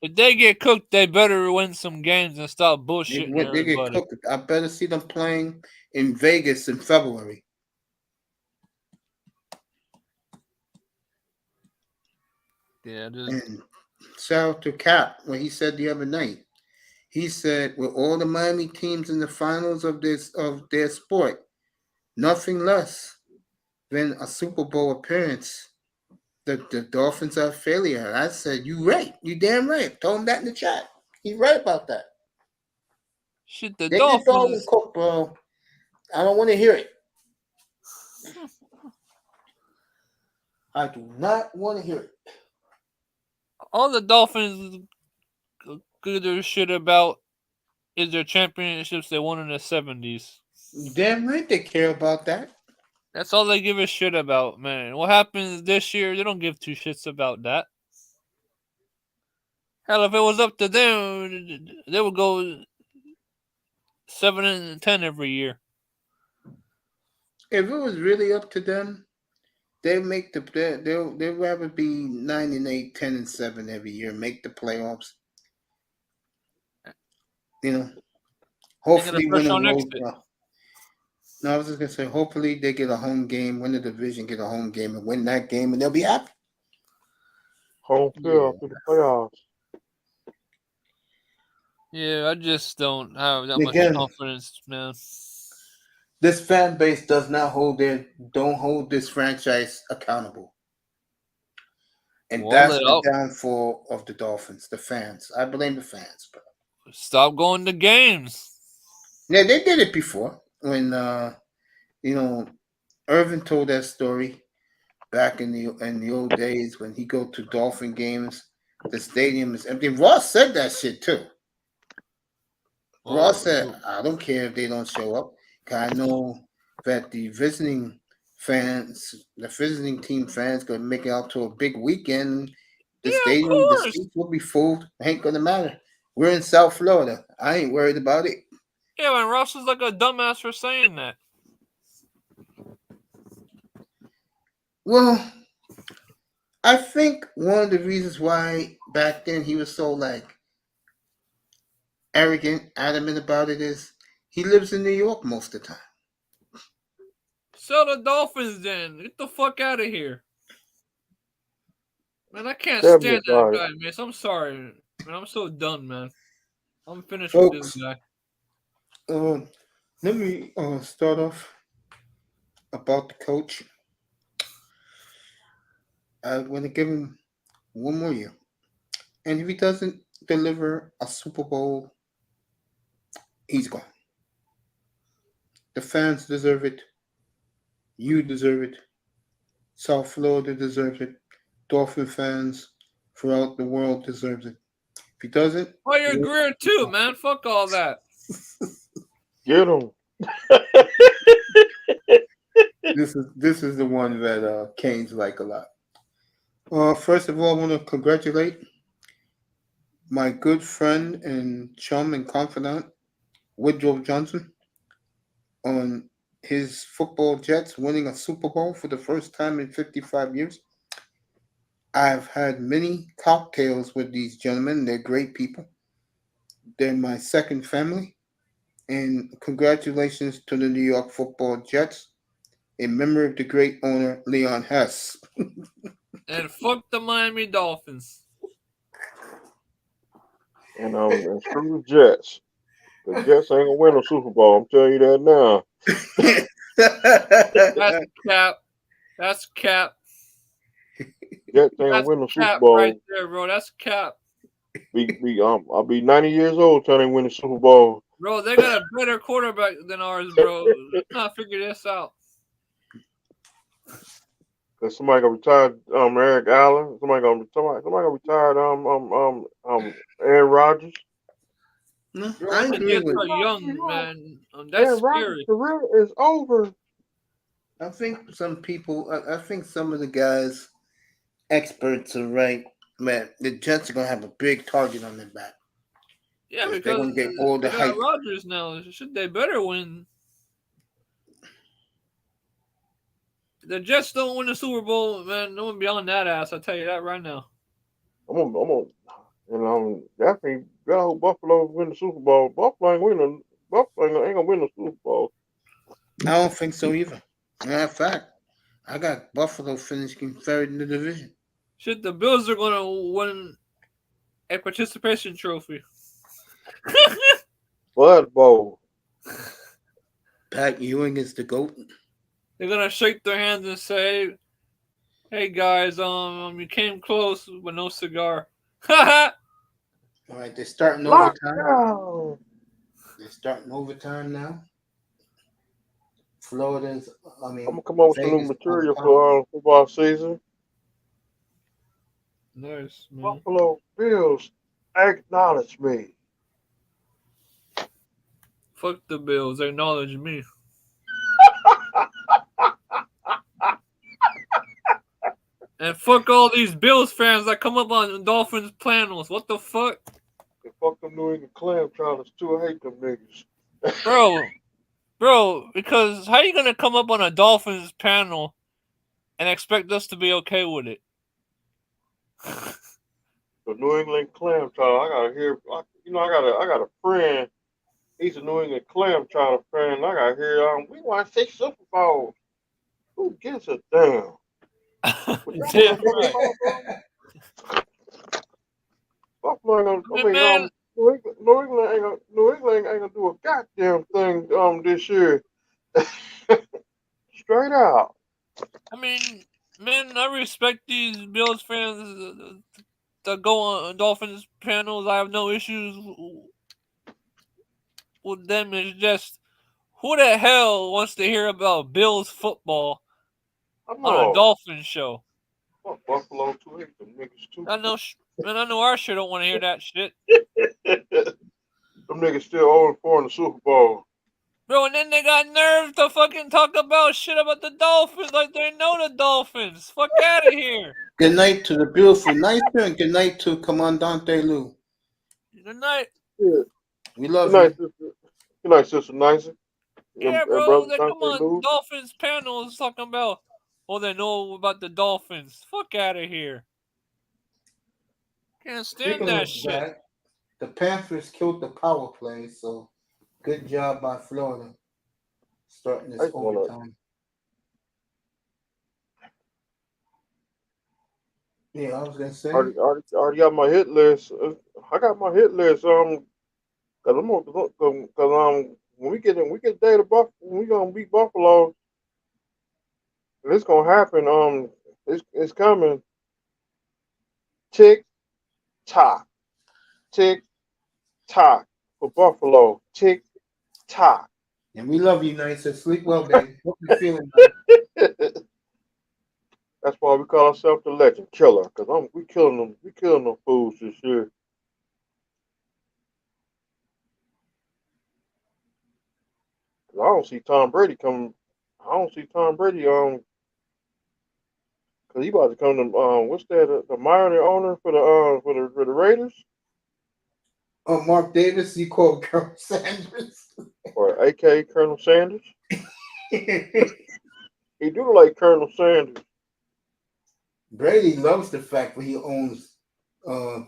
[SPEAKER 4] If they get cooked, they better win some games and stop bullshitting
[SPEAKER 1] They get
[SPEAKER 4] everybody.
[SPEAKER 1] cooked. I better see them playing in Vegas in February.
[SPEAKER 4] Yeah,
[SPEAKER 1] And shout out to Cap when he said the other night. He said, with all the Miami teams in the finals of their sport, nothing less than a Super Bowl appearance. The Dolphins are a failure. I said, you right. You damn right. Told him that in the chat. He's right about that.
[SPEAKER 4] Shit, the
[SPEAKER 1] They
[SPEAKER 4] Dolphins.
[SPEAKER 1] get Dalvin Cook, bro. I don't want to hear it. I do not want to hear it.
[SPEAKER 4] All the Dolphins give their shit about is their championships they won in the 70s.
[SPEAKER 1] You damn right they care about that.
[SPEAKER 4] That's all they give a shit about, man. What happens this year, they don't give two shits about that. Hell, if it was up to them, they would go 7-10 every year.
[SPEAKER 1] If it was really up to them, they'd rather be 9-8, 10-7 every year, make the playoffs. You know, hopefully win a road. No, I was just gonna say, hopefully they get a home game, win the division, get a home game, and win that game, and they'll be happy.
[SPEAKER 5] Home field to the playoffs.
[SPEAKER 4] Yeah, I just don't have that much confidence, man.
[SPEAKER 1] This fan base don't hold this franchise accountable. And that's the downfall of the Dolphins, the fans. I blame the fans, bro.
[SPEAKER 4] Stop going to games.
[SPEAKER 1] Yeah, they did it before when Irvin told that story back in the old days when he go to Dolphin games. The stadium is empty. Ross said that shit too. Ross said, I don't care if they don't show up. Cause I know that the visiting team fans gonna make it out to a big weekend. The stadium, the seats will be full. Ain't gonna matter. We're in South Florida. I ain't worried about it.
[SPEAKER 4] Yeah, man, Ross is like a dumbass for saying that.
[SPEAKER 1] Well, I think one of the reasons why back then he was so like arrogant, adamant about it is he lives in New York most of the time.
[SPEAKER 4] Sell the Dolphins then. Get the fuck out of here. Man, I can't stand that guy, man. I'm sorry. Man, I'm so done, man. I'm finished with this guy.
[SPEAKER 1] Let me start off about the coach. I want to give him one more year. And if he doesn't deliver a Super Bowl, he's gone. The fans deserve it. You deserve it. South Florida deserves it. Dolphin fans throughout the world deserves it. If he doesn't...
[SPEAKER 4] Oh, you're Greer too, man. Fuck all that.
[SPEAKER 5] Get them.
[SPEAKER 1] This is the one that Canes like a lot. First of all, I want to congratulate my good friend and chum and confidant, Woodrow Johnson, on his football Jets winning a Super Bowl for the first time in 55 years. I've had many cocktails with these gentlemen. They're great people. They're my second family. And congratulations to the New York Football Jets in memory of the great owner, Leon Hess.
[SPEAKER 4] And fuck the Miami Dolphins.
[SPEAKER 5] And screw the Jets. The Jets ain't gonna win a Super Bowl. I'm telling you that now.
[SPEAKER 4] That's cap. That's cap.
[SPEAKER 5] Jets ain't gonna
[SPEAKER 4] That's
[SPEAKER 5] win a Super
[SPEAKER 4] cap
[SPEAKER 5] Bowl.
[SPEAKER 4] right there, bro. That's cap.
[SPEAKER 5] I'll be 90 years old till they win the Super Bowl.
[SPEAKER 4] Bro, they got a better quarterback than ours, bro. Let's not figure this out.
[SPEAKER 5] Cause somebody gonna retire Eric Allen. Somebody gonna retire Aaron Rodgers.
[SPEAKER 1] No, I
[SPEAKER 4] The
[SPEAKER 1] agree
[SPEAKER 4] Jets
[SPEAKER 1] with
[SPEAKER 4] are
[SPEAKER 1] you.
[SPEAKER 4] young, man. That's
[SPEAKER 5] Aaron Rodgers'
[SPEAKER 4] scary.
[SPEAKER 5] career is over.
[SPEAKER 1] I think some people, I think some of the guys, experts are right, man. The Jets are going to have a big target on their back.
[SPEAKER 4] Yeah,
[SPEAKER 1] They're
[SPEAKER 4] because
[SPEAKER 1] going to get all the
[SPEAKER 4] they got
[SPEAKER 1] hype.
[SPEAKER 4] Rodgers now. Should they better win? The Jets don't win the Super Bowl, man. No one beyond that ass. I'll tell you that right now.
[SPEAKER 5] I'm gonna definitely gotta hope Buffalo win the Super Bowl. Buffalo ain't gonna win the Super Bowl.
[SPEAKER 1] I don't think so either. Matter of fact, I got Buffalo finishing third in the division.
[SPEAKER 4] Shit, the Bills are gonna win a participation trophy.
[SPEAKER 5] Blood Bowl.
[SPEAKER 1] Pat Ewing is the GOAT.
[SPEAKER 4] They're gonna shake their hands and say, "Hey guys, you came close with no cigar."
[SPEAKER 1] All right, they're starting overtime.
[SPEAKER 5] Lockdown.
[SPEAKER 1] They're starting overtime now. Florida's,
[SPEAKER 5] I'm gonna come up with some new
[SPEAKER 1] Vegas
[SPEAKER 5] material
[SPEAKER 1] overtime.
[SPEAKER 5] for football season.
[SPEAKER 4] Nice, man.
[SPEAKER 5] Buffalo Bills, acknowledge me.
[SPEAKER 4] Fuck the Bills. Acknowledge me. And fuck all these Bills fans that come up on Dolphins panels. What the fuck?
[SPEAKER 5] And fuck them New England clam chowders too. I hate them niggas.
[SPEAKER 4] Bro, because how you gonna come up on a Dolphins panel and expect us to be okay with it?
[SPEAKER 5] The New England clam chowder. I got a friend. He's a New England clam chowder fan. I got to hear we won 6 Super Bowls. Who gives a damn?
[SPEAKER 4] Damn right.
[SPEAKER 5] Buffalo ain't
[SPEAKER 4] Man,
[SPEAKER 5] New England ain't gonna do a goddamn thing this year. Straight out.
[SPEAKER 4] I mean, man, I respect these Bills fans that go on Dolphins panels. I have no issues with them. It's just, who the hell wants to hear about Bills football on a Dolphins show?
[SPEAKER 5] Fuck Buffalo too. Hate them niggas too.
[SPEAKER 4] I know our shit don't want to hear that shit.
[SPEAKER 5] Them niggas still 0-4 in the Super Bowl.
[SPEAKER 4] Bro, and then they got nerve to fucking talk about shit about the Dolphins like they know the Dolphins. Fuck out of here.
[SPEAKER 1] Good night to the beautiful Nicer, and good night to Commandante Lou.
[SPEAKER 4] Good night.
[SPEAKER 5] Yeah.
[SPEAKER 1] We love
[SPEAKER 5] Good
[SPEAKER 1] you.
[SPEAKER 5] night, Sister Nicer.
[SPEAKER 4] Yeah, bro, they come on Dolphins panels talking about, they know about the Dolphins. Fuck out of here. Can't stand
[SPEAKER 1] Speaking
[SPEAKER 4] that
[SPEAKER 1] of
[SPEAKER 4] shit.
[SPEAKER 1] that, the Panthers killed the power play, so good job by Florida starting this overtime. Yeah, I was gonna say.
[SPEAKER 5] Already got my hit list. I got my hit list. Cause when we get day to Buffalo, when we gonna beat Buffalo, and it's gonna happen. It's coming. Tick tock, tick tock for Buffalo. Tick tock.
[SPEAKER 1] And we love you, Nicer. Sleep well, baby. Hope you feeling better.
[SPEAKER 5] That's why we call ourselves the Legend Killer, cause we killing them fools this year. I don't see Tom Brady coming. I don't see Tom Brady because he about to come to what's that the minor owner for the Raiders
[SPEAKER 1] Oh, Mark Davis, you call Colonel Sanders.
[SPEAKER 5] or AKA Colonel Sanders. He do like Colonel Sanders.
[SPEAKER 1] Brady loves the fact that he owns 10%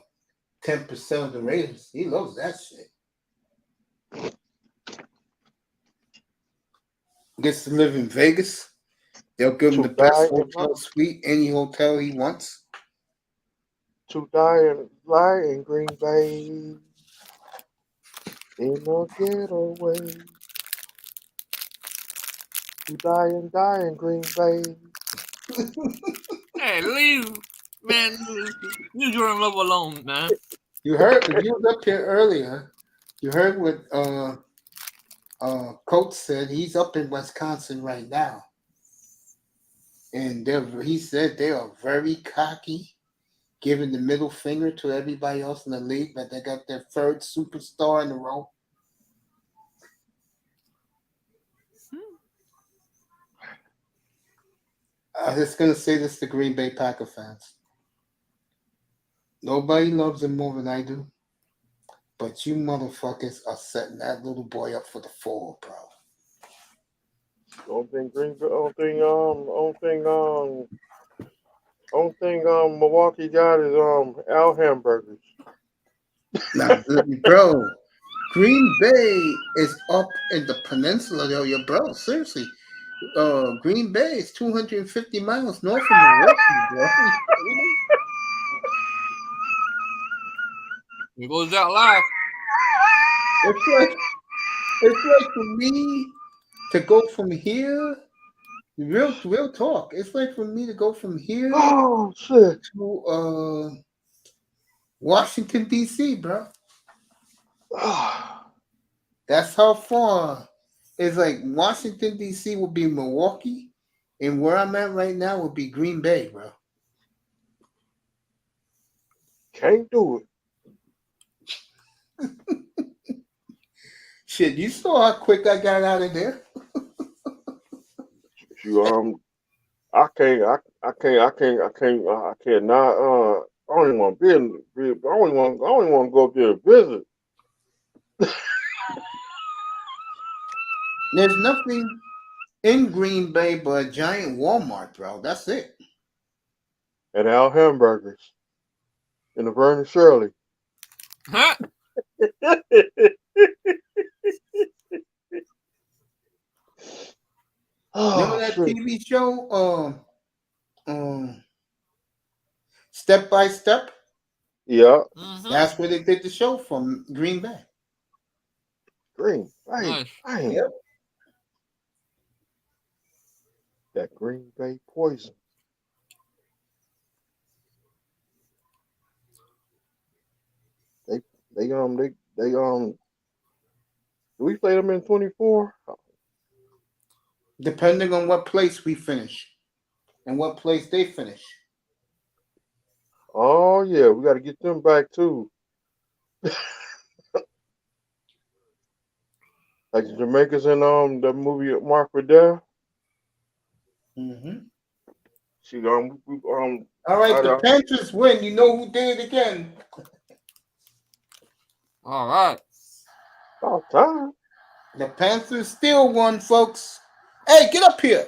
[SPEAKER 1] of the Raiders. He loves that shit. Gets to live in Vegas. They'll give him
[SPEAKER 5] To
[SPEAKER 1] the best
[SPEAKER 5] die in
[SPEAKER 1] hotel suite, any hotel he wants.
[SPEAKER 5] to die and lie in Green Bay in a getaway. To die in Green Bay.
[SPEAKER 4] Hey, leave, man. Leave Jordan Love alone, man.
[SPEAKER 1] You heard you was up here earlier. You heard what Coach said. He's up in Wisconsin right now. And he said they are very cocky, giving the middle finger to everybody else in the league, that they got their third superstar in a row. I'm just going to say this to Green Bay Packer fans. Nobody loves him more than I do. But you motherfuckers are setting that little boy up for the fall, bro.
[SPEAKER 5] Only thing Milwaukee got is Al hamburgers.
[SPEAKER 1] Now, bro, Green Bay is up in the peninsula area, bro. Seriously. Green Bay is 250 miles north of Milwaukee, bro.
[SPEAKER 4] Here goes that laugh.
[SPEAKER 1] It's like for me to go from here, real talk. It's like for me to go from here
[SPEAKER 5] Oh shit!
[SPEAKER 1] to Washington D.C., bro. That's how far. It's like Washington D.C. will be Milwaukee, and where I'm at right now will be Green Bay, bro.
[SPEAKER 5] Can't do it.
[SPEAKER 1] Shit, you saw how quick I got out of there.
[SPEAKER 5] I cannot. I don't even want to be. I don't even want to go up there to visit.
[SPEAKER 1] There's nothing in Green Bay but a giant Walmart, bro. That's it.
[SPEAKER 5] And Al hamburgers. And the Vernon Shirley.
[SPEAKER 4] Huh?
[SPEAKER 1] Remember that TV show, Step by Step?
[SPEAKER 5] Yeah.
[SPEAKER 4] Mm-hmm.
[SPEAKER 1] That's where they did the show from, Green Bay.
[SPEAKER 5] Green.
[SPEAKER 4] Nice.
[SPEAKER 1] Yep.
[SPEAKER 5] That Green Bay poison. They do we play them in 24?
[SPEAKER 1] Depending on what place we finish and what place they finish.
[SPEAKER 5] Oh yeah, we got to get them back too. Like the Jamaicans in the movie Mark Riddell.
[SPEAKER 1] Mm-hmm.
[SPEAKER 5] All
[SPEAKER 1] right, the Panthers win. You know who did it again?
[SPEAKER 4] All right.
[SPEAKER 5] About time.
[SPEAKER 1] The Panthers still won, folks. Hey, get up here.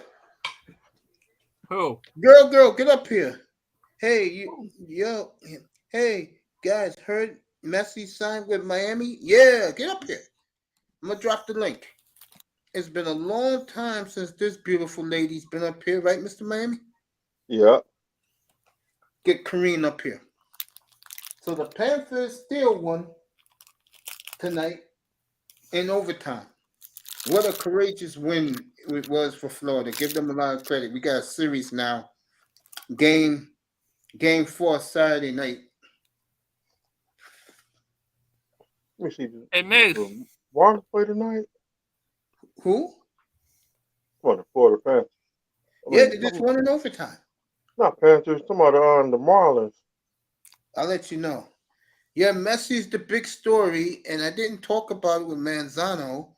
[SPEAKER 4] Who?
[SPEAKER 1] Girl, get up here. Hey, hey, guys, heard Messi signed with Miami? Yeah, get up here. I'm going to drop the link. It's been a long time since this beautiful lady's been up here, right, Mr. Miami?
[SPEAKER 5] Yeah.
[SPEAKER 1] Get Kareem up here. So the Panthers still won tonight in overtime. What a courageous win it was for Florida. Give them a lot of credit. We got a series now. Game 4 Saturday night.
[SPEAKER 5] Let me see.
[SPEAKER 4] Hey, Miss.
[SPEAKER 5] Warren play tonight?
[SPEAKER 1] Who?
[SPEAKER 5] What, the Florida Panthers?
[SPEAKER 1] They just won in overtime.
[SPEAKER 5] Not Panthers. Some of the Marlins.
[SPEAKER 1] I'll let you know. Yeah, Messi's the big story, and I didn't talk about it with Manzano,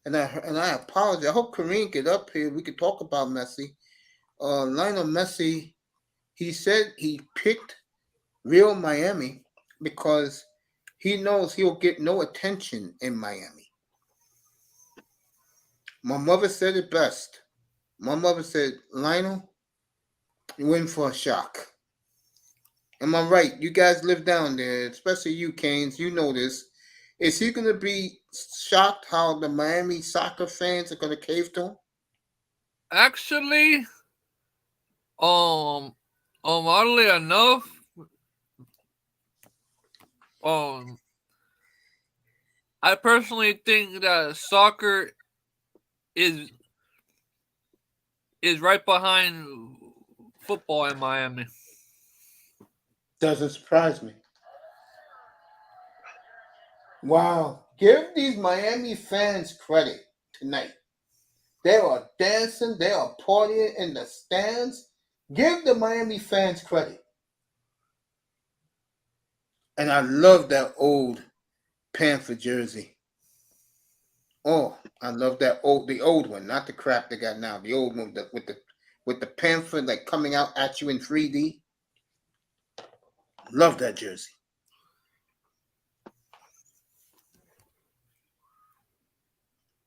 [SPEAKER 1] and I apologize. I hope Kareem get up here. We could talk about Messi. Lionel Messi, he said he picked Real Miami because he knows he'll get no attention in Miami. My mother said it best. My mother said, Lionel, you in for a shock. Am I right? You guys live down there, especially you, Canes. You know this. Is he going to be shocked how the Miami soccer fans are going to cave to him?
[SPEAKER 4] Actually, oddly enough, um, I personally think that soccer is right behind football in Miami.
[SPEAKER 1] Doesn't surprise me. Wow. Give these Miami fans credit tonight. They are dancing, they are partying in the stands. Give the Miami fans credit. And I love that old Panther jersey. Oh, I love the old one, not the crap they got now. The old one with the Panther like coming out at you in 3D. Love that jersey.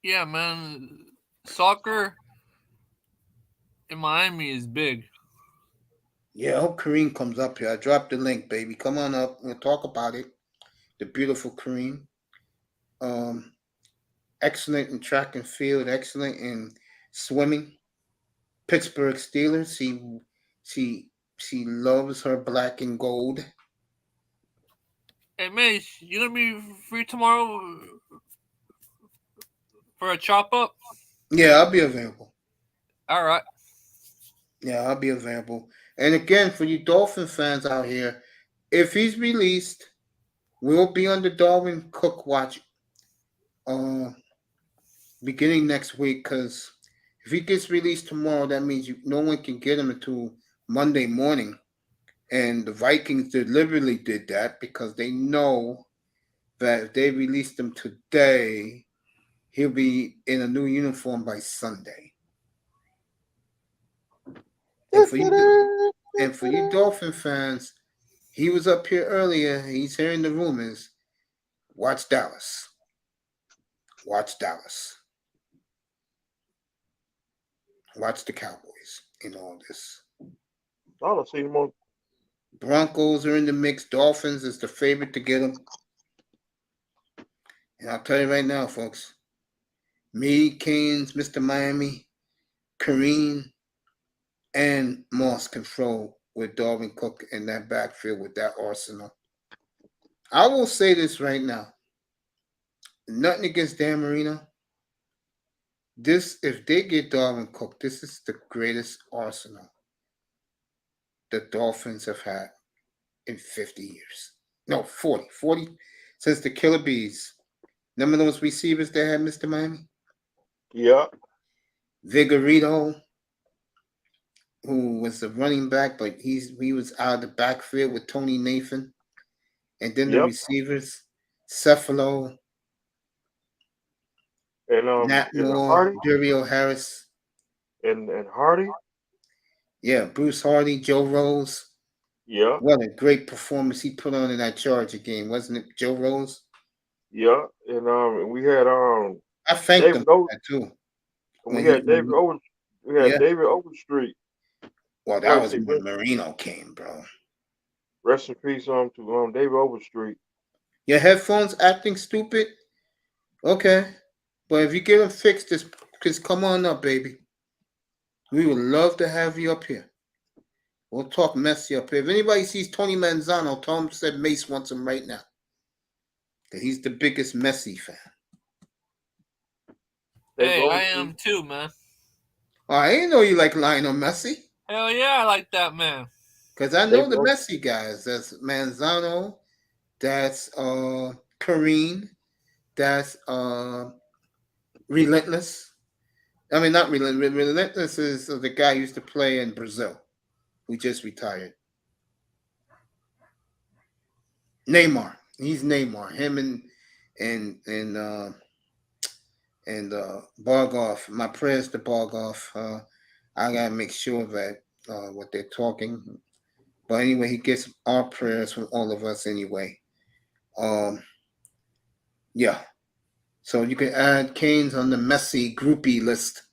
[SPEAKER 4] Yeah, man. Soccer in Miami is big.
[SPEAKER 1] Yeah, I hope Kareem comes up here. I dropped the link, baby. Come on up. We'll talk about it. The beautiful Kareem. Excellent in track and field. Excellent in swimming. Pittsburgh Steelers. She loves her black and gold.
[SPEAKER 4] Hey, Mace, you gonna be free tomorrow for a chop up?
[SPEAKER 1] Yeah, I'll be available.
[SPEAKER 4] All right.
[SPEAKER 1] Yeah, I'll be available. And again, for you Dolphin fans out here, if he's released, we'll be on the Darwin Cook watch beginning next week. Because if he gets released tomorrow, that means no one can get him until Monday morning. And the Vikings deliberately did that because they know that if they released him today, he'll be in a new uniform by Sunday. And for you Dolphin fans, he was up here earlier. He's hearing the rumors. Watch Dallas. Watch Dallas. Watch the Cowboys in all this.
[SPEAKER 5] I don't see him on.
[SPEAKER 1] Broncos are in the mix. Dolphins is the favorite to get them. And I'll tell you right now, folks. Me, Canes, Mr. Miami, Kareem, and Moss control with Darwin Cook in that backfield with that arsenal. I will say this right now. Nothing against Dan Marino. If they get Darwin Cook, this is the greatest arsenal the Dolphins have had in 50 years. No, 40. 40 since the Killer Bees. Remember those receivers they had, Mr. Miami?
[SPEAKER 5] Yeah.
[SPEAKER 1] Vigorito, who was the running back, but he was out of the backfield with Tony Nathan. And then the receivers, Cephalo, Nat Moore, Dario Harris.
[SPEAKER 5] And Hardy.
[SPEAKER 1] Yeah, Bruce Hardy, Joe Rose.
[SPEAKER 5] Yeah.
[SPEAKER 1] What a great performance he put on in that Charger game, wasn't it, Joe Rose?
[SPEAKER 5] Yeah, and we had
[SPEAKER 1] I thanked
[SPEAKER 5] David
[SPEAKER 1] him for that too.
[SPEAKER 5] We had David Overstreet.
[SPEAKER 1] Well, that was when Marino came, bro.
[SPEAKER 5] Rest in peace to David Overstreet.
[SPEAKER 1] Your headphones acting stupid? Okay. But if you get them fixed, just come on up, baby. We would love to have you up here. We'll talk Messi up here. If anybody sees Tony Manzano, tell him said Mace wants him right now. He's the biggest Messi fan.
[SPEAKER 4] Hey, I am too, man.
[SPEAKER 1] Oh, I didn't know you like Lionel Messi.
[SPEAKER 4] Hell yeah, I like that man.
[SPEAKER 1] Because I know the Messi guys. That's Manzano. That's Kareem. That's Relentless. I mean, not Relentless. Relentless is the guy who used to play in Brazil, who just retired. Neymar. He's Neymar. Him and And Bargoff, my prayers to Bargoff. I gotta make sure that what they're talking. But anyway, he gets our prayers from all of us anyway. Yeah. So you can add Canes on the messy groupie list.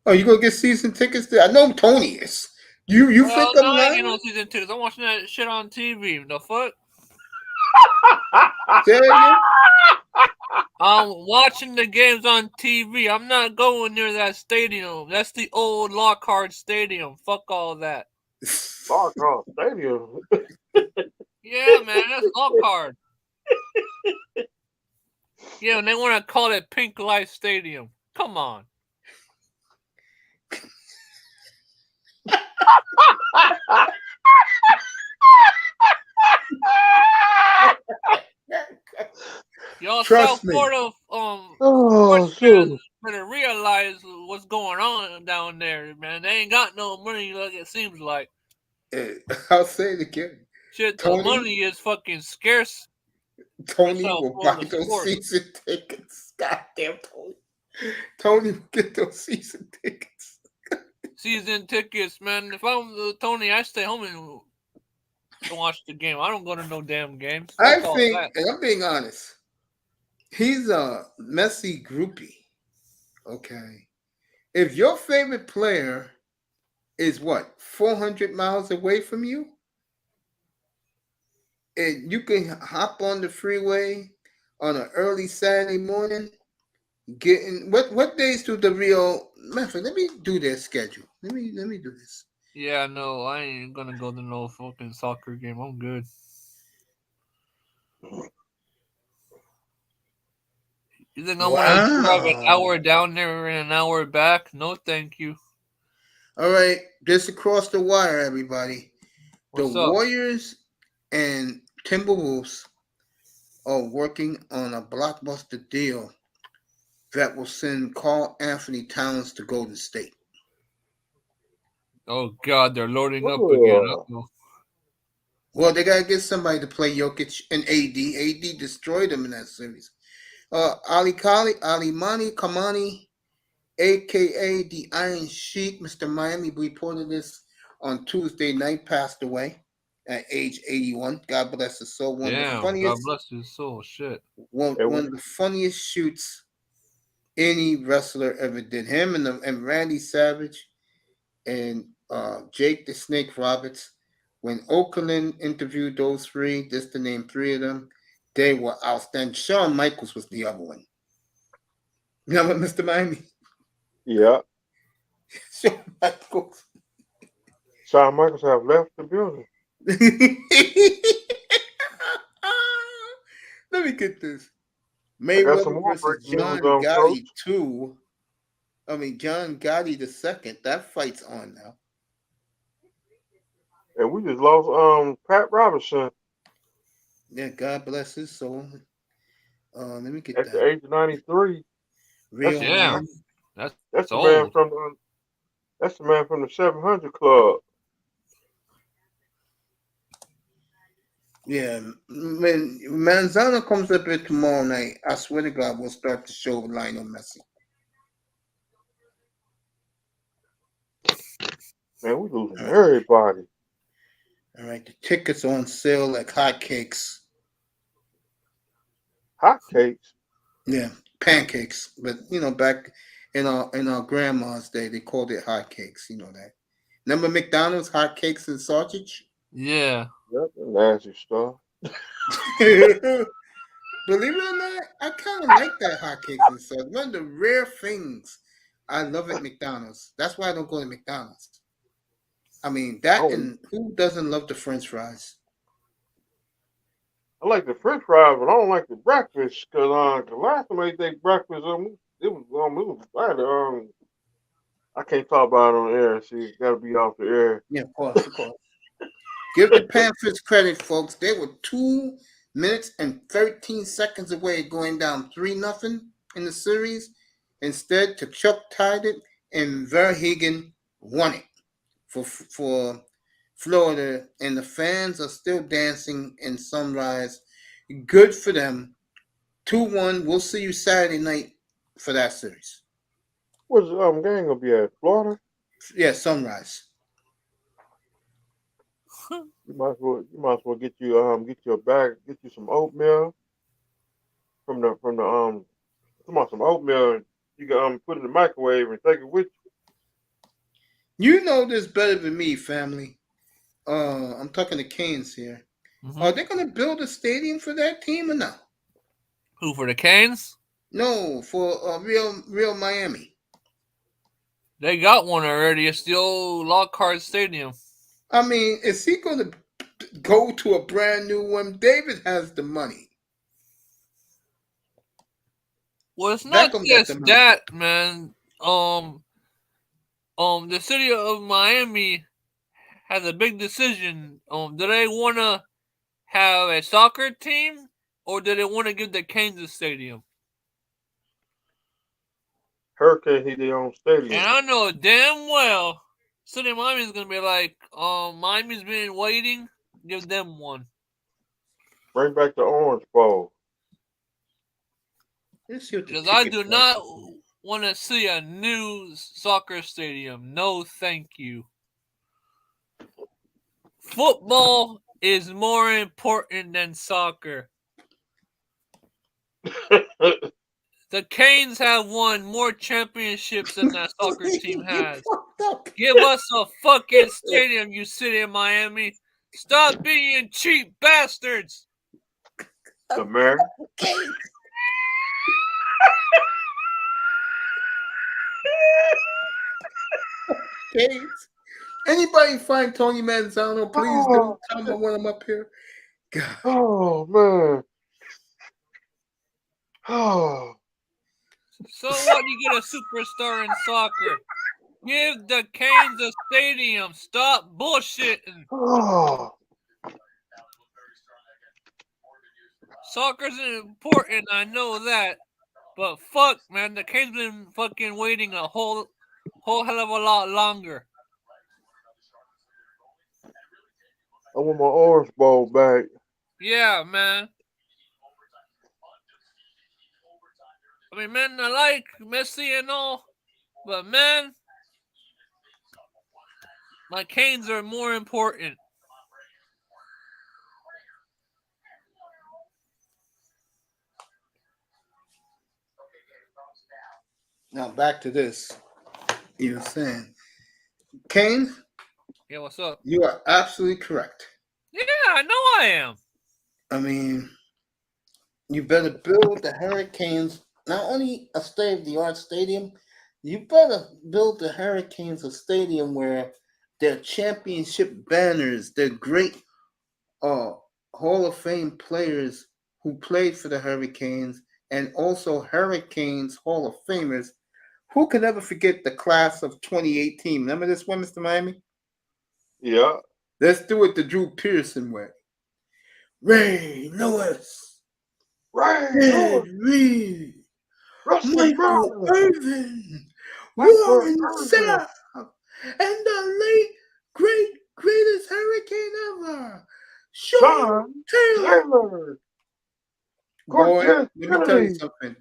[SPEAKER 1] Oh, you gonna get season tickets there? I know Tony is. You
[SPEAKER 4] Well,
[SPEAKER 1] think
[SPEAKER 4] no,
[SPEAKER 1] I'm
[SPEAKER 4] I ain't getting
[SPEAKER 1] lying?
[SPEAKER 4] no season 2. I'm watching that shit on TV. The fuck?
[SPEAKER 1] Say it again?
[SPEAKER 4] I'm watching the games on TV. I'm not going near that stadium. That's the old Lockhart Stadium. Fuck all that.
[SPEAKER 5] Lockhart Stadium.
[SPEAKER 4] Yeah, man, that's Lockhart. Yeah, and they want to call it Pink Light Stadium. Come on. Y'all
[SPEAKER 1] Trust
[SPEAKER 4] South
[SPEAKER 1] me.
[SPEAKER 4] Florida
[SPEAKER 5] Oh,
[SPEAKER 4] sports
[SPEAKER 5] shoot.
[SPEAKER 4] fans better realize what's going on down there, man. They ain't got no money like it seems like.
[SPEAKER 1] I'll say it again.
[SPEAKER 4] Shit, the
[SPEAKER 1] Tony,
[SPEAKER 4] money is fucking scarce for
[SPEAKER 1] Tony
[SPEAKER 4] South
[SPEAKER 1] will buy
[SPEAKER 4] Florida
[SPEAKER 1] those
[SPEAKER 4] sports.
[SPEAKER 1] season tickets. Goddamn, Tony. Tony will get those season tickets.
[SPEAKER 4] Season tickets, man. If I'm Tony, I stay home and watch the game. I don't go to no damn games.
[SPEAKER 1] I
[SPEAKER 4] Fuck all
[SPEAKER 1] think,
[SPEAKER 4] that.
[SPEAKER 1] and I'm being honest, he's a messy groupie. Okay. If your favorite player is what, 400 miles away from you, and you can hop on the freeway on an early Saturday morning, getting what days do the real Memphis? Let me do their schedule. Let me do this.
[SPEAKER 4] Yeah, no, I ain't gonna go to no fucking soccer game. I'm good. You think I'm gonna drive an hour down there and an hour back? No, thank you.
[SPEAKER 1] All right, just across the wire, everybody.
[SPEAKER 4] What's
[SPEAKER 1] The
[SPEAKER 4] up?
[SPEAKER 1] Warriors and Timberwolves are working on a blockbuster deal that will send Carl Anthony Towns to Golden State.
[SPEAKER 4] Oh God, they're loading up again. Uh-oh.
[SPEAKER 1] Well, they gotta get somebody to play Jokic and AD. AD destroyed them in that series. Ali Mani Kamani, aka the Iron Sheik, Mr. Miami, reported this on Tuesday night, passed away at age 81. God bless his soul.
[SPEAKER 4] Damn, God bless his soul. Shit.
[SPEAKER 1] One of the funniest shoots any wrestler ever did. Him and Randy Savage and Jake the Snake Roberts. When Oakland interviewed those three, just to name three of them, they were outstanding. Shawn Michaels was the other one. You know what, Mr. Miami?
[SPEAKER 5] Yeah.
[SPEAKER 1] Shawn Michaels.
[SPEAKER 5] Shawn Michaels have left the building.
[SPEAKER 1] Let me get this.
[SPEAKER 5] I got some
[SPEAKER 1] Mayweather
[SPEAKER 5] more
[SPEAKER 1] versus
[SPEAKER 5] breaking news,
[SPEAKER 1] John
[SPEAKER 5] Coach.
[SPEAKER 1] Gotti 2. John Gotti the second. That fight's on now.
[SPEAKER 5] And we just lost Pat Robinson
[SPEAKER 1] Yeah, God bless his soul. Let me get
[SPEAKER 5] at
[SPEAKER 1] that.
[SPEAKER 5] the age of 93.
[SPEAKER 1] Real
[SPEAKER 4] Damn.
[SPEAKER 1] man.
[SPEAKER 5] That's the
[SPEAKER 4] old.
[SPEAKER 5] man from the 700 Club.
[SPEAKER 1] Yeah, when Manzano comes up here tomorrow night, I swear to God, we'll start the show with Lionel Messi.
[SPEAKER 5] Man, we losing everybody.
[SPEAKER 1] All right, the tickets are on sale like hotcakes.
[SPEAKER 5] Hotcakes.
[SPEAKER 1] Yeah, pancakes. But back in our grandma's day, they called it hotcakes. You know that. Remember McDonald's hotcakes and sausage?
[SPEAKER 4] Yeah.
[SPEAKER 5] That's nasty stuff.
[SPEAKER 1] Believe it or not, I kind of like that hotcakes and sausage. One of the rare things I love at McDonald's. That's why I don't go to McDonald's. I mean, and who doesn't love the French fries?
[SPEAKER 5] I like the French fries, but I don't like the breakfast because the last time I ate that breakfast, it was bad. I can't talk about it on air. See, got to be off the air.
[SPEAKER 1] Yeah, of course. Give the Panthers credit, folks. They were 2 minutes and 13 seconds away, going down 3-0 in the series. Instead, Tkachuk tied it, and Verhagen won it for Florida. And the fans are still dancing in Sunrise. Good for them. 2-1. We'll see you Saturday night for that series.
[SPEAKER 5] What's the game gonna be at? Florida?
[SPEAKER 1] Yeah, Sunrise.
[SPEAKER 5] You might as well get you a bag, get you some oatmeal from the come on, some oatmeal. You can put it in the microwave and take it with you.
[SPEAKER 1] You know this better than me, family. I'm talking to Canes here.
[SPEAKER 4] Mhm.
[SPEAKER 1] Are they going to build a stadium for that team or no?
[SPEAKER 4] Who, for the Canes?
[SPEAKER 1] No, for Real Miami.
[SPEAKER 4] They got one already. It's the old Lockhart Stadium.
[SPEAKER 1] I mean, is he going to go to a brand new one? David has the money.
[SPEAKER 4] Well, it's not
[SPEAKER 1] Beckham got the
[SPEAKER 4] just
[SPEAKER 1] money.
[SPEAKER 4] that, man. The city of Miami has a big decision. Do they want to have a soccer team, or do they want to give the Canes a stadium?
[SPEAKER 5] Hurricane hit their own stadium.
[SPEAKER 4] And I know damn well City of Miami is gonna be like, Miami's been waiting. Give them one.
[SPEAKER 5] Bring back the Orange Bowl.
[SPEAKER 1] Let's see what the
[SPEAKER 4] Because I
[SPEAKER 1] ticket
[SPEAKER 4] do
[SPEAKER 1] prices
[SPEAKER 4] not
[SPEAKER 1] are.
[SPEAKER 4] want to see a new soccer stadium. No, thank you. Football is more important than soccer. The Canes have won more championships than that soccer team has. Give us a fucking stadium, you City of Miami. Stop being cheap bastards.
[SPEAKER 5] The mayor.
[SPEAKER 1] Canes. Anybody find Tony Manzano? Please do. Tell him when I'm up here. God.
[SPEAKER 5] Oh man. Oh.
[SPEAKER 4] So what? You get a superstar in soccer. Give the Canes a stadium. Stop bullshitting.
[SPEAKER 5] Oh.
[SPEAKER 4] Soccer's important, I know that. But fuck, man, the Canes been fucking waiting a whole hell of a lot longer.
[SPEAKER 5] I want my Orange Bowl back.
[SPEAKER 4] Yeah, man. I mean, man, I like Messi and all, but man, my Canes are more important.
[SPEAKER 1] Now back to this. You're saying, Kane,
[SPEAKER 4] Yeah, what's up?
[SPEAKER 1] you are absolutely correct.
[SPEAKER 4] Yeah, I know I am.
[SPEAKER 1] I mean, you better build the Hurricanes not only a state-of-the-art stadium, you better build the Hurricanes a stadium where their championship banners, their great Hall of Fame players who played for the Hurricanes, and also Hurricanes Hall of Famers. Who can ever forget the class of 2018? Remember this one, Mr. Miami?
[SPEAKER 5] Yeah.
[SPEAKER 1] Let's do it the Drew Pearson way. Ray Lewis,
[SPEAKER 5] Ray
[SPEAKER 1] Ed
[SPEAKER 5] Lewis,
[SPEAKER 1] Reed,
[SPEAKER 5] Rusty
[SPEAKER 1] Michael
[SPEAKER 5] Brown,
[SPEAKER 1] Irvin,
[SPEAKER 5] Michael
[SPEAKER 1] Warren
[SPEAKER 5] Irvin,
[SPEAKER 1] Sapp, and the late, greatest Hurricane ever, Sean Taylor.
[SPEAKER 5] Taylor,
[SPEAKER 1] Boy,
[SPEAKER 5] Cortez
[SPEAKER 1] let me tell you
[SPEAKER 5] Kennedy.
[SPEAKER 1] something.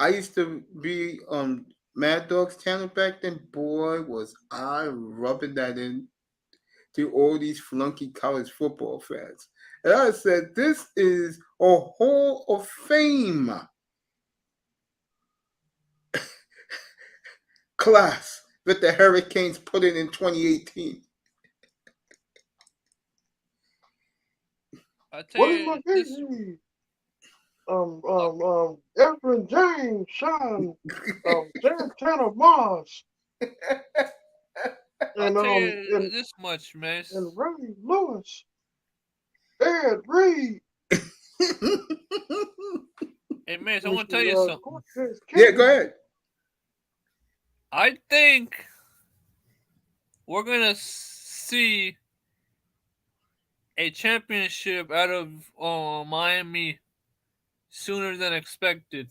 [SPEAKER 1] I used to be on Mad Dog's channel back then. Boy, was I rubbing that in to all these flunky college football fans. And I said, this is a Hall of Fame class that the Hurricanes put in 2018.
[SPEAKER 4] I tell
[SPEAKER 5] What is
[SPEAKER 4] you,
[SPEAKER 5] my
[SPEAKER 4] this,
[SPEAKER 5] baby? Efren James, Sean, Santana Moss,
[SPEAKER 4] I'll
[SPEAKER 5] and
[SPEAKER 4] tell you this much, man.
[SPEAKER 5] and Ray Lewis, Ed Reed.
[SPEAKER 4] Hey, man, I want to tell you something.
[SPEAKER 5] Cortez
[SPEAKER 1] Yeah,
[SPEAKER 5] Kennedy.
[SPEAKER 1] go ahead.
[SPEAKER 4] I think we're gonna see a championship out of Miami sooner than expected.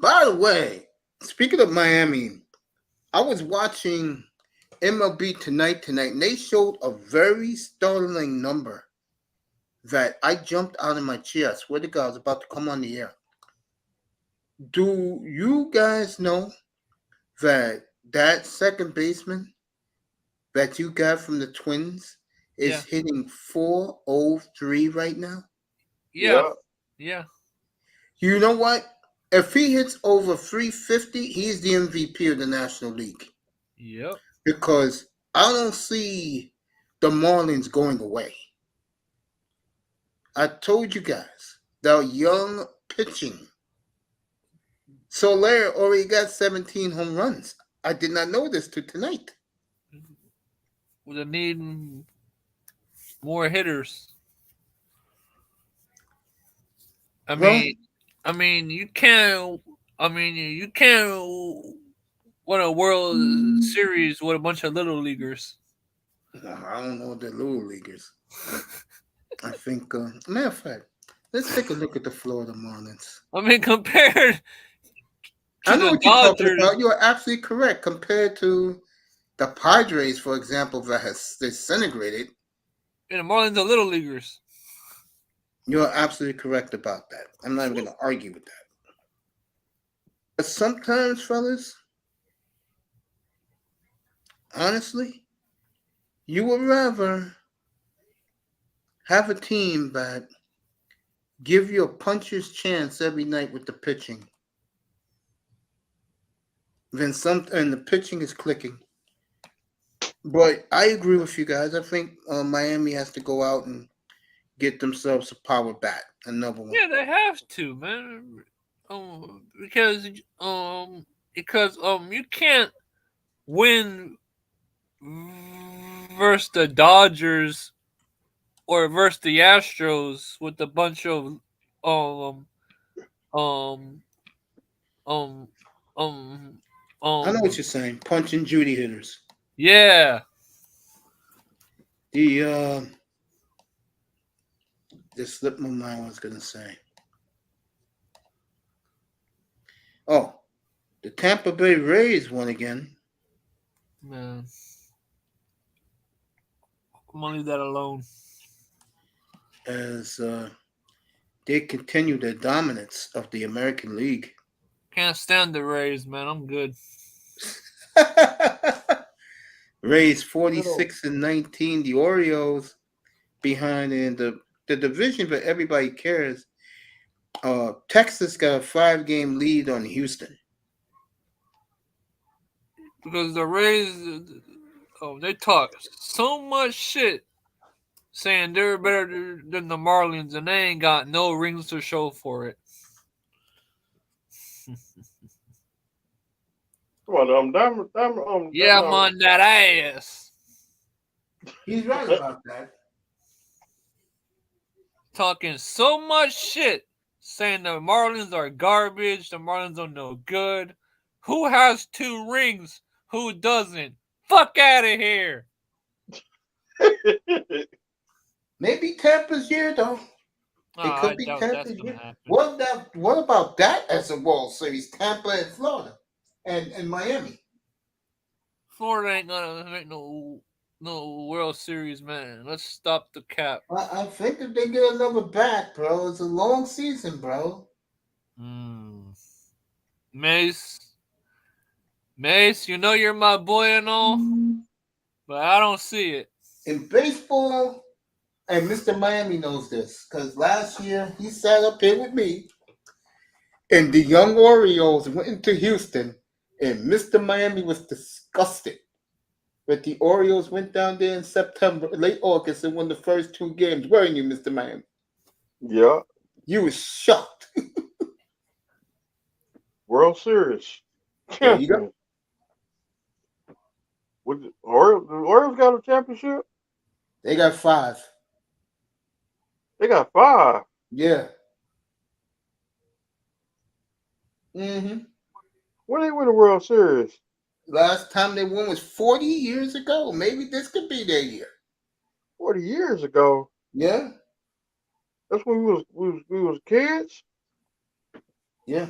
[SPEAKER 1] By the way, speaking of Miami, I was watching MLB Tonight, and they showed a very startling number that I jumped out of my chair. I swear to God, I was about to come on the air. Do you guys know that second baseman that you got from the Twins
[SPEAKER 4] Yeah.
[SPEAKER 1] is hitting 403 right now?
[SPEAKER 4] Yeah.
[SPEAKER 5] Yeah.
[SPEAKER 4] Yeah.
[SPEAKER 1] You know what? If he hits over 350, he's the MVP of the National League.
[SPEAKER 4] Yep.
[SPEAKER 1] Because I don't see the Marlins going away. I told you guys, the young pitching. Soler already got 17 home runs. I did not know this till tonight.
[SPEAKER 4] We're needing more hitters. I
[SPEAKER 1] Well,
[SPEAKER 4] mean, you can't. I mean, you can't win a World Series with a bunch of little leaguers.
[SPEAKER 1] I don't know the little leaguers. I think, matter of fact, let's take a look at the Florida Marlins.
[SPEAKER 4] I mean, compared
[SPEAKER 1] I
[SPEAKER 4] to
[SPEAKER 1] know
[SPEAKER 4] the
[SPEAKER 1] what you're talking
[SPEAKER 4] Dodgers,
[SPEAKER 1] about. You're absolutely correct. Compared to the Padres, for example, that has disintegrated,
[SPEAKER 4] and the Marlins are little leaguers.
[SPEAKER 1] you're absolutely correct about that. I'm not even going to argue with that. But sometimes, fellas, honestly, you would rather have a team that give you a puncher's chance every night with the pitching than and the pitching is clicking. But I agree with you guys. I think Miami has to go out and get themselves a power bat, another one.
[SPEAKER 4] Yeah, they have to, man. Because you can't win versus the Dodgers or versus the Astros with a bunch of um um um um
[SPEAKER 1] I know what you're saying. Punch and Judy hitters.
[SPEAKER 4] yeah.
[SPEAKER 1] The just slipped my mind what I was gonna say. Oh, the Tampa Bay Rays won again.
[SPEAKER 4] Man, I'm gonna leave that alone.
[SPEAKER 1] As they continue their dominance of the American League.
[SPEAKER 4] Can't stand the Rays, man. I'm good.
[SPEAKER 1] Rays 46-19. The Orioles behind in the division, but everybody cares. Texas got a 5-game lead on Houston.
[SPEAKER 4] Because the Rays, they talk so much shit saying they're better than the Marlins, and they ain't got no rings to show for it.
[SPEAKER 5] Come on,
[SPEAKER 4] Yeah, I'm on that ass.
[SPEAKER 1] He's right about that.
[SPEAKER 4] Talking so much shit, saying the Marlins are garbage, the Marlins are no good. Who has 2 rings? Who doesn't? Fuck out of here.
[SPEAKER 1] Maybe Tampa's year though. It could
[SPEAKER 4] I
[SPEAKER 1] be
[SPEAKER 4] doubt that's
[SPEAKER 1] Tampa's
[SPEAKER 4] gonna
[SPEAKER 1] year.
[SPEAKER 4] happen.
[SPEAKER 1] What about that as a World Series? Tampa and Florida and Miami.
[SPEAKER 4] Florida ain't gonna make no World Series, man. Let's stop the cap.
[SPEAKER 1] I think if they get another bat, bro, it's a long season, bro.
[SPEAKER 4] Mace, you know you're my boy and all, but I don't see it.
[SPEAKER 1] In baseball, and Mr. Miami knows this, because last year he sat up here with me, and the young Orioles went into Houston, and Mr. Miami was disgusted. But the Orioles went down there in September, late August, and won the first 2 games. Weren't you, Mr. Miami?
[SPEAKER 5] Yeah.
[SPEAKER 1] You was shocked.
[SPEAKER 5] World Series.
[SPEAKER 1] There you go.
[SPEAKER 5] The Orioles got a championship?
[SPEAKER 1] They got 5.
[SPEAKER 5] They got 5.
[SPEAKER 1] Yeah. Mm-hmm.
[SPEAKER 5] When they win the World Series?
[SPEAKER 1] Last time they won was 40 years ago. Maybe this could be their year.
[SPEAKER 5] 40 years ago.
[SPEAKER 1] Yeah.
[SPEAKER 5] That's when we was kids.
[SPEAKER 1] Yeah.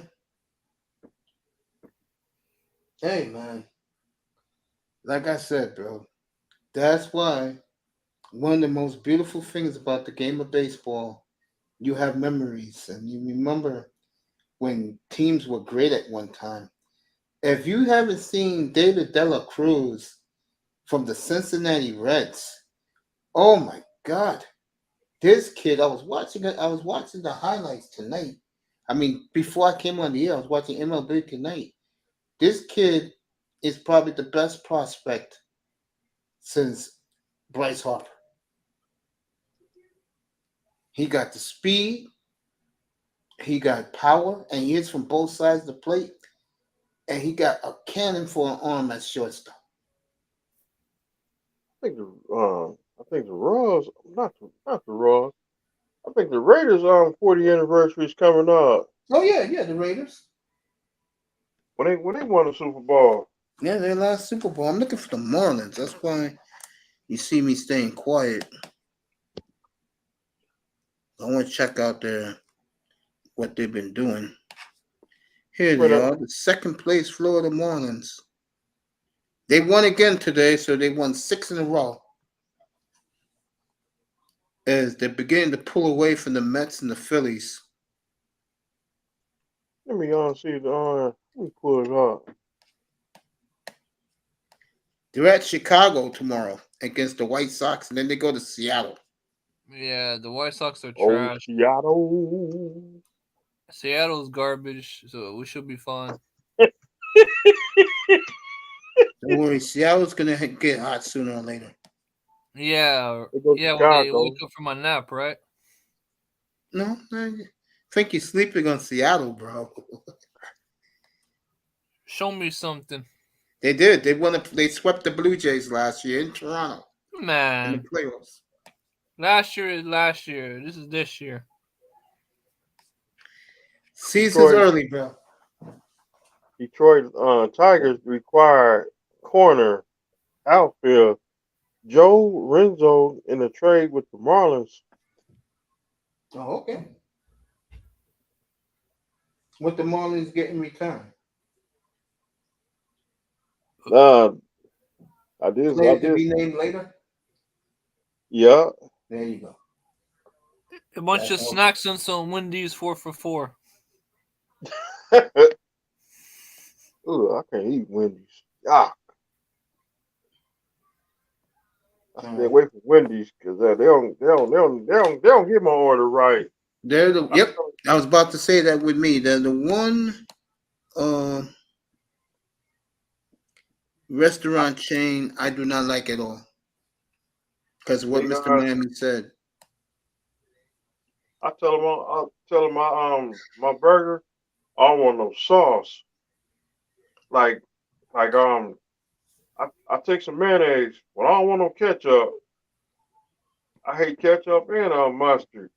[SPEAKER 1] Hey, man. Like I said, bro, that's why one of the most beautiful things about the game of baseball, you have memories and you remember when teams were great at one time. If you haven't seen David Dela Cruz from the Cincinnati Reds, oh my God, this kid! I was watching the highlights tonight. I mean, before I came on the air, I was watching MLB tonight. This kid is probably the best prospect since Bryce Harper. He got the speed, he got power, and he hits from both sides of the plate, and he got a cannon for an arm at shortstop.
[SPEAKER 5] I think the Royals, not the Royals. I think the Raiders 40th anniversary is coming up.
[SPEAKER 1] Oh yeah, the Raiders.
[SPEAKER 5] When they won the Super Bowl.
[SPEAKER 1] Yeah, their last Super Bowl. I'm looking for the Marlins. That's why you see me staying quiet. I want to check out what they've been doing. Here they are, the second place Florida Marlins. They won again today, so they won 6 in a row. As they're beginning to pull away from the Mets and the Phillies.
[SPEAKER 5] Let me see let me pull it up.
[SPEAKER 1] They're at Chicago tomorrow against the White Sox, and then they go to Seattle.
[SPEAKER 4] Yeah, the White Sox are trash.
[SPEAKER 5] Seattle.
[SPEAKER 4] Seattle's garbage, so we should be fine.
[SPEAKER 1] Don't worry, Seattle's gonna get hot sooner or later.
[SPEAKER 4] Yeah,
[SPEAKER 5] When
[SPEAKER 4] I wake up from my nap, right?
[SPEAKER 1] No, I think you're sleeping on Seattle, bro.
[SPEAKER 4] Show me something.
[SPEAKER 1] They did. They swept the Blue Jays last year in Toronto in
[SPEAKER 4] Man,
[SPEAKER 1] the playoffs.
[SPEAKER 4] last year is last year. This is this year.
[SPEAKER 1] Season's early, bro.
[SPEAKER 5] Detroit Tigers required corner outfield Joe Renzo in a trade with the Marlins.
[SPEAKER 1] Oh, okay. What the Marlins get in return?
[SPEAKER 5] I did.
[SPEAKER 1] Player to be named later?
[SPEAKER 5] Yeah.
[SPEAKER 1] There you go.
[SPEAKER 4] A bunch of snacks and some Wendy's 4 for $4.
[SPEAKER 5] Ooh, I can't eat Wendy's. Ah. I stay away from Wendy's because they don't get my order right.
[SPEAKER 1] Yep. I was about to say that with me. They're the one restaurant chain I do not like at all. Because of what Mr. Miami said.
[SPEAKER 5] I tell him my burger, I don't want no sauce. Like I take some mayonnaise, but I don't want no ketchup. I hate ketchup and mustard.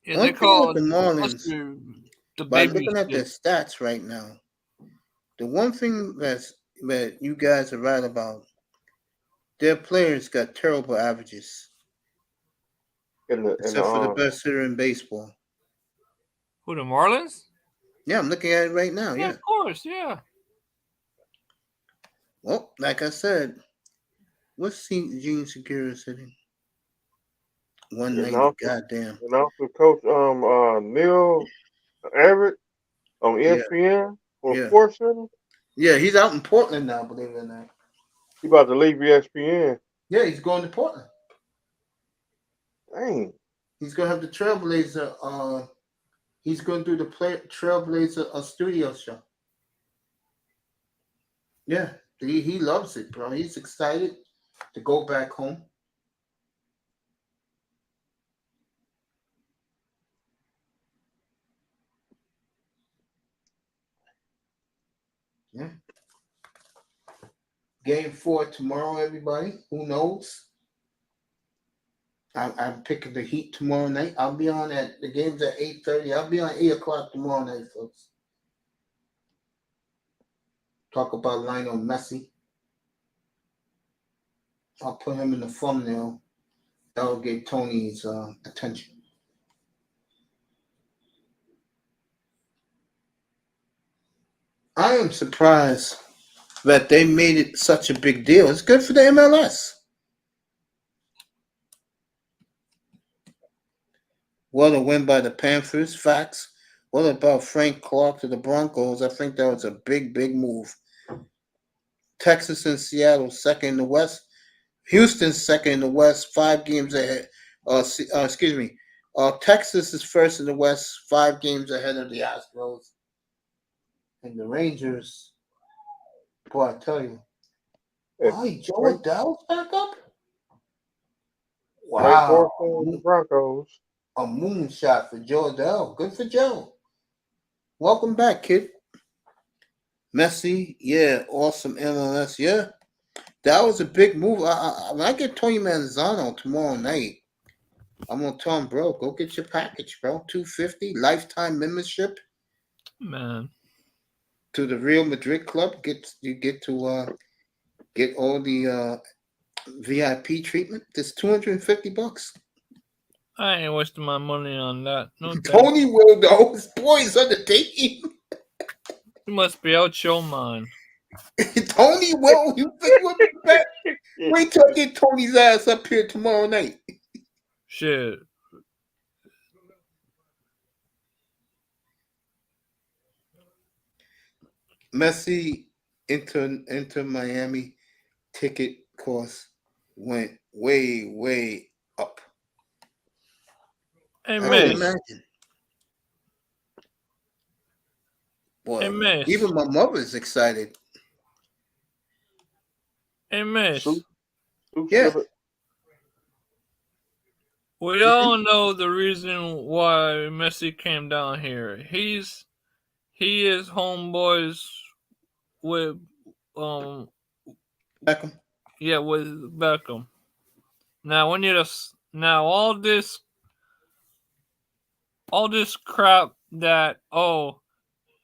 [SPEAKER 4] Yeah, they call the Marlins
[SPEAKER 1] by looking at their stats right now, the one thing that you guys are right about, their players got terrible averages. Except for the best hitter in baseball.
[SPEAKER 4] Who, the Marlins?
[SPEAKER 1] Yeah, I'm looking at it right now. Yeah,
[SPEAKER 4] of course, yeah.
[SPEAKER 1] Well, like I said, what's Gene Segura sitting? 190. Goddamn.
[SPEAKER 5] And also Coach Neil Everett on ESPN for Sports Center.
[SPEAKER 1] Yeah, he's out in Portland now, believe it or not.
[SPEAKER 5] He's about to leave ESPN.
[SPEAKER 1] Yeah, he's going to Portland.
[SPEAKER 5] Dang.
[SPEAKER 1] He's gonna have the Trailblazer. He's gonna do the Trailblazer studio show. Yeah, he loves it, bro. He's excited to go back home. Yeah. Game 4 tomorrow, everybody. Who knows? I'm picking the Heat tomorrow night. I'll be on at the game's at 8:30. I'll be on 8:00 tomorrow night, folks. Talk about Lionel Messi. I'll put him in the thumbnail. That'll get Tony's attention. I am surprised that they made it such a big deal. It's good for the MLS. What a win by the Panthers. Facts. What about Frank Clark to the Broncos? I think that was a big, big move. Texas and Seattle second in the West. Houston second in the West, 5 games ahead. Excuse me. Texas is first in the West, 5 games ahead of the Astros. And the Rangers, boy, I tell you.
[SPEAKER 5] If
[SPEAKER 1] Oh, Joe
[SPEAKER 5] Frank,
[SPEAKER 1] Adele's back up?
[SPEAKER 5] Frank
[SPEAKER 1] Wow.
[SPEAKER 5] Gore with the Broncos.
[SPEAKER 1] A moonshot for Joe Adele. Good for Joe. Welcome back, kid. Messi, yeah, awesome MLS, yeah. That was a big move. When I get Tony Manzano tomorrow night, I'm gonna tell him, bro, go get your package, bro. $250 lifetime membership
[SPEAKER 4] Man.
[SPEAKER 1] to the Real Madrid club. You get to get all the VIP treatment. It's $250.
[SPEAKER 4] I ain't wasting my money on that. No thanks.
[SPEAKER 1] Tony will though. His boy's on the team.
[SPEAKER 4] You must be out your mind.
[SPEAKER 1] Tony will. You think we'll be back? Wait till I get Tony's ass up here tomorrow night.
[SPEAKER 4] Shit.
[SPEAKER 1] Messi into Miami ticket cost went way up.
[SPEAKER 4] Hey,
[SPEAKER 1] I can
[SPEAKER 4] Mace.
[SPEAKER 1] imagine. Boy,
[SPEAKER 4] Hey, Mace.
[SPEAKER 1] even my mother's excited.
[SPEAKER 4] Hey, Mace.
[SPEAKER 5] Soup
[SPEAKER 1] Yeah.
[SPEAKER 5] Skillet.
[SPEAKER 4] We all know the reason why Messi came down here. He is homeboys with
[SPEAKER 1] Beckham.
[SPEAKER 4] yeah, with Beckham. Now all this crap that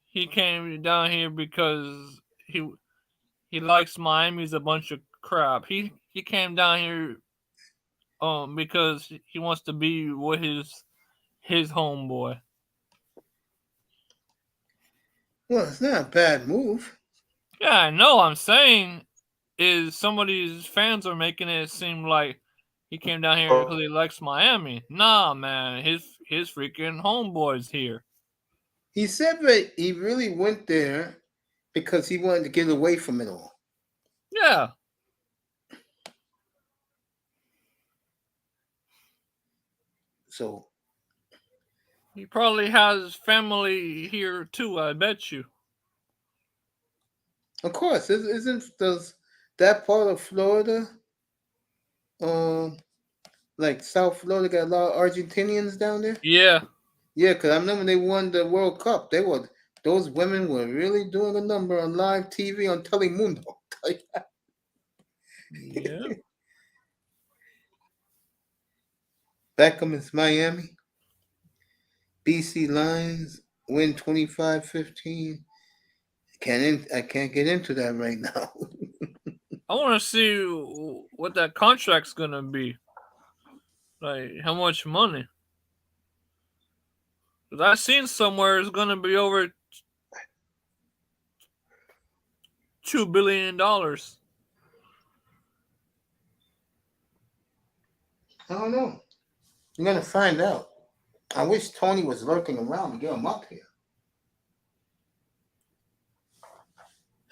[SPEAKER 4] he came down here because he likes Miami is a bunch of crap. He came down here because he wants to be with his homeboy.
[SPEAKER 1] Well, it's not a bad move.
[SPEAKER 4] Yeah, I know. I'm saying is some of these fans are making it seem like he came down here because he likes Miami. Nah, man, his freaking homeboy's here.
[SPEAKER 1] He said that he really went there because he wanted to get away from it all.
[SPEAKER 4] Yeah.
[SPEAKER 1] So
[SPEAKER 4] he probably has family here too, I bet you.
[SPEAKER 1] Of course, does that part of Florida, like South Florida, got a lot of Argentinians down there?
[SPEAKER 4] Yeah.
[SPEAKER 1] Yeah, because I remember when they won the World Cup, those women were really doing a number on live TV on Telemundo.
[SPEAKER 4] Yeah.
[SPEAKER 1] Beckham is Miami. BC Lions win 25-15. I can't get into that right now.
[SPEAKER 4] I want to see what that contract's gonna be. Like how much money? Because I seen somewhere it's gonna be over $2 billion.
[SPEAKER 1] I don't know. You're gonna find out. I wish Tony was lurking around to get him up here.